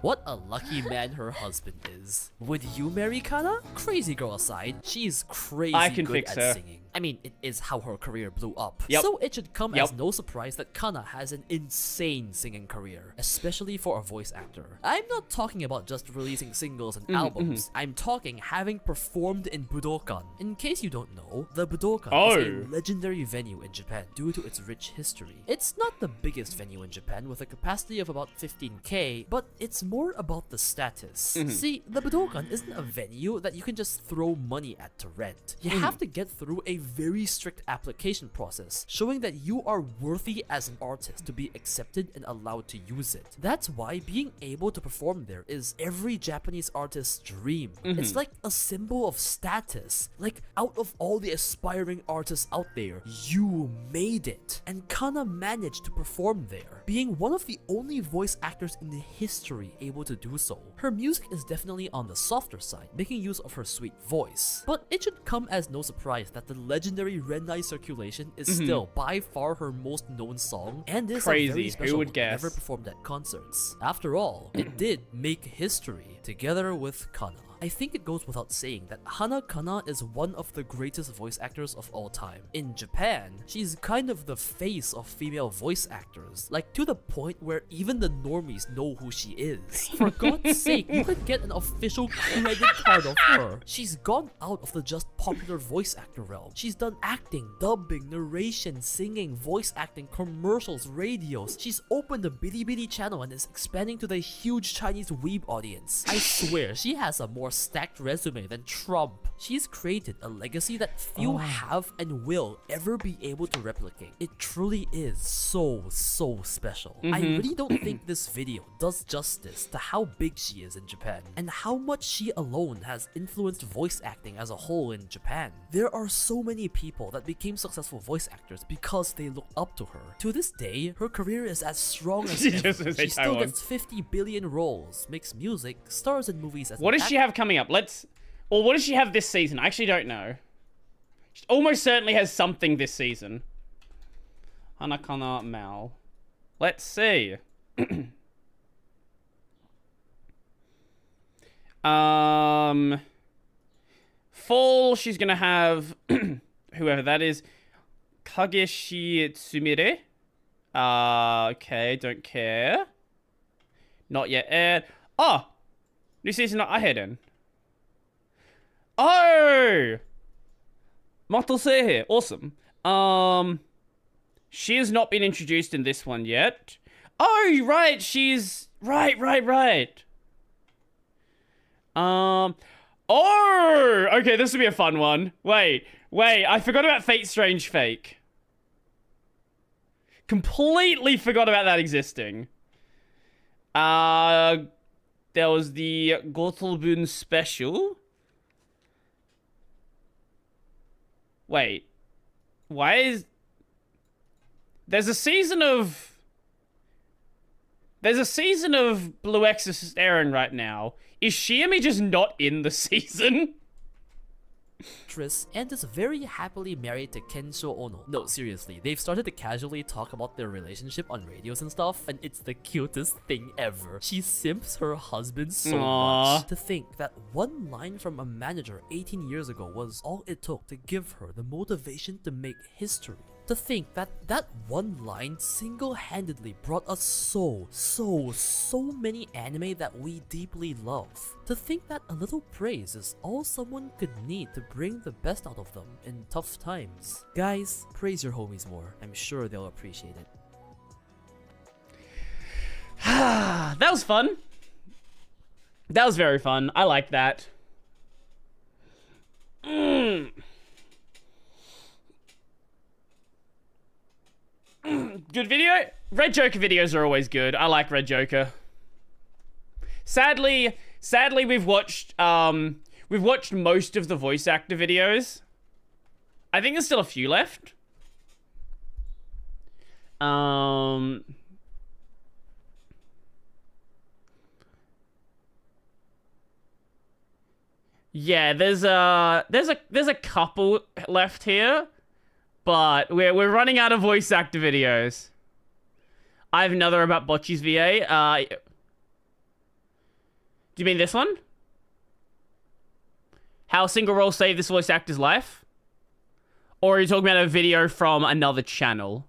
What a lucky man her husband is. Would you marry Kana? Crazy girl aside, she's crazy I can good fix at her. singing. I mean, it is how her career blew up. Yep. So it should come Yep. as no surprise that Kana has an insane singing career, especially for a voice actor. I'm not talking about just releasing singles and albums. I'm talking having performed in Budokan. In case you don't know, the Budokan is a legendary venue in Japan due to its rich history. It's not the biggest venue in Japan with a capacity of about 15k, but it's more about the status. See, the Budokan isn't a venue that you can just throw money at to rent. You have to get through a very strict application process, showing that you are worthy as an artist to be accepted and allowed to use it. That's why being able to perform there is every Japanese artist's dream. It's like a symbol of status. Like, out of all the aspiring artists out there, you made it. And Kana managed to perform there, being one of the only voice actors in history able to do so. Her music is definitely on the softer side, making use of her sweet voice. But it should come as no surprise that the legendary Renai Circulation is still by far her most known song, and is a very Crazy. special Who would one guess? ever performed at concerts. After all, it did make history together with Kana. I think it goes without saying that Hana Kana is one of the greatest voice actors of all time. In Japan, she's kind of the face of female voice actors, like to the point where even the normies know who she is. For God's sake, you could get an official credit card of her. She's gone out of the just popular voice actor realm. She's done acting, dubbing, narration, singing, voice acting, commercials, radios. She's opened a Bilibili channel and is expanding to the huge Chinese weeb audience. I swear, she has a more stacked resume than Trump. She's created a legacy that few have and will ever be able to replicate. It truly is so special. I really don't think this video does justice to how big she is in Japan and how much she alone has influenced voice acting as a whole in Japan. There are so many people that became successful voice actors because they looked up to her. To this day, her career is as strong as ever. She still gets 50 billion roles, makes music, stars in movies as What does she have coming up? Or what does she have this season? I actually don't know. She almost certainly has something this season. Hanakana Mal. Let's see. Fall, she's gonna have whoever that is. Kageshi Tsumire. Okay, don't care. Not yet aired. Oh! New season not ahead in. Oh! Matose here. Awesome. She has not been introduced in this one yet. Oh, right. She's... Right. Oh! Okay, this will be a fun one. Wait. I forgot about Fate Strange Fake. Completely forgot about that existing. There was the Gottelbun special. Wait. Why is... There's a season of Blue Exorcist airing right now. Is Shiami just not in the season? And is very happily married to Kensho Ono. No, seriously, they've started to casually talk about their relationship on radios and stuff, and it's the cutest thing ever. She simps her husband so much. To think that one line from a manager 18 years ago was all it took to give her the motivation to make history. To think that that one line single-handedly brought us so many anime that we deeply love. To think that a little praise is all someone could need to bring the best out of them in tough times. Guys, praise your homies more. I'm sure they'll appreciate it. That was fun. That was very fun. I like that. Good video? Red Joker videos are always good. I like Red Joker. Sadly, we've watched most of the voice actor videos. I think there's still a few left. Yeah, there's a couple left here, but we're running out of voice actor videos. I have another about Bocce's VA. Do you mean this one? How a single role saved this voice actor's life? Or are you talking about a video from another channel?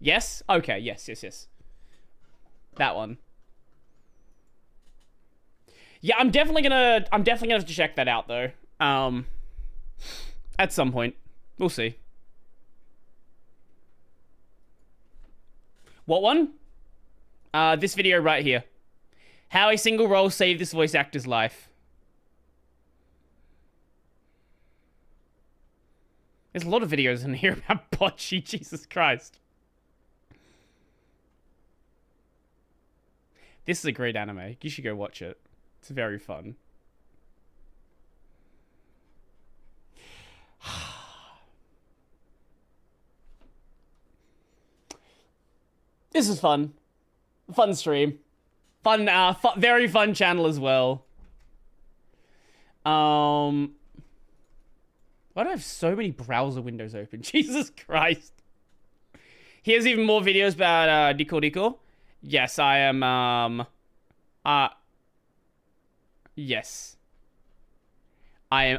Yes? Okay, yes. That one. Yeah, I'm definitely gonna have to check that out though. At some point. We'll see. What one? This video right here. How a single role saved this voice actor's life. There's a lot of videos in here about Bocce, Jesus Christ. This is a great anime. You should go watch it. It's very fun. This is fun. Fun stream. Fun, very fun channel as well. Why do I have so many browser windows open? Jesus Christ. Here's even more videos about Nico Nico. Yes, I am yes. I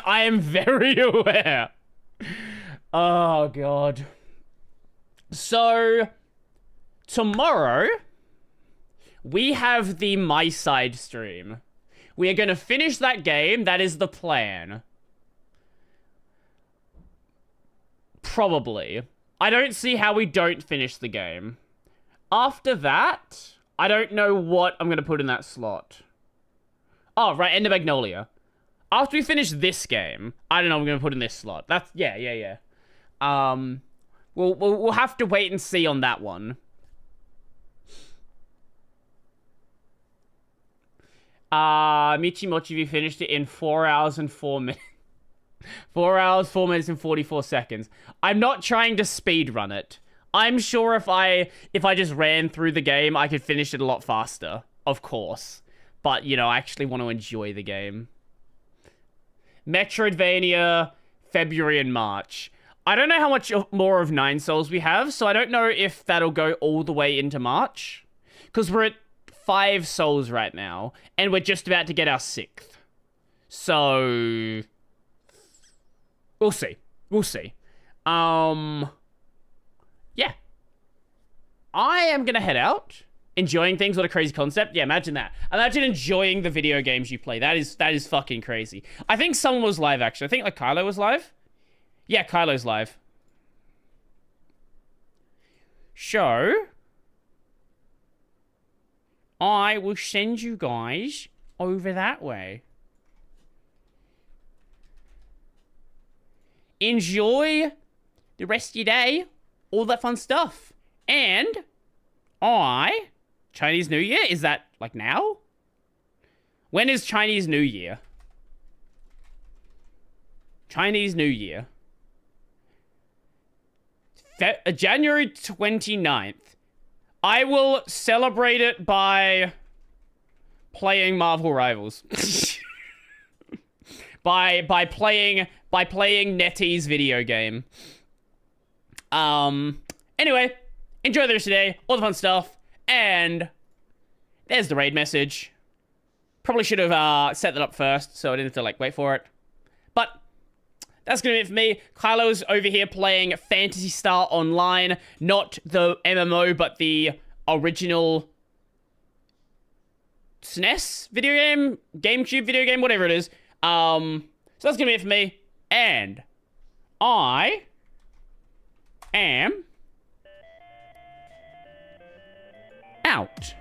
am very aware. Oh god. So tomorrow we have the My Side stream. We are going to finish that game. That is the plan. Probably. I don't see how we don't finish the game. After that, I don't know what I'm going to put in that slot. Oh, right, End of Magnolia. After we finish this game, I don't know what I'm going to put in this slot. That's, yeah. We'll have to wait and see on that one. Michimochi, we finished it in 4 hours and 4 minutes. 4 hours, 4 minutes, and 44 seconds. I'm not trying to speedrun it. I'm sure if I just ran through the game, I could finish it a lot faster. Of course. But, you know, I actually want to enjoy the game. Metroidvania, February and March. I don't know how much more of 9 Souls we have, so I don't know if that'll go all the way into March. Because we're at 5 Souls right now, and we're just about to get our 6th. So we'll see. Yeah. I am gonna head out. Enjoying things, what a crazy concept. Yeah, imagine that. Imagine enjoying the video games you play. That is fucking crazy. I think someone was live, actually. I think, like, Kylo was live. Yeah, Kylo's live. So I will send you guys over that way. Enjoy the rest of your day. All that fun stuff. And Chinese New Year? Is that, like, now? When is Chinese New Year? Chinese New Year. January 29th. I will celebrate it by playing Marvel Rivals. by playing Nettie's video game. Anyway, enjoy the rest of the day, all the fun stuff, and there's the raid message. Probably should have set that up first, so I didn't have to, like, wait for it. But that's gonna be it for me. Kylo's over here playing Phantasy Star Online, not the MMO, but the original SNES video game, GameCube video game, whatever it is. So that's gonna be it for me, and I am out.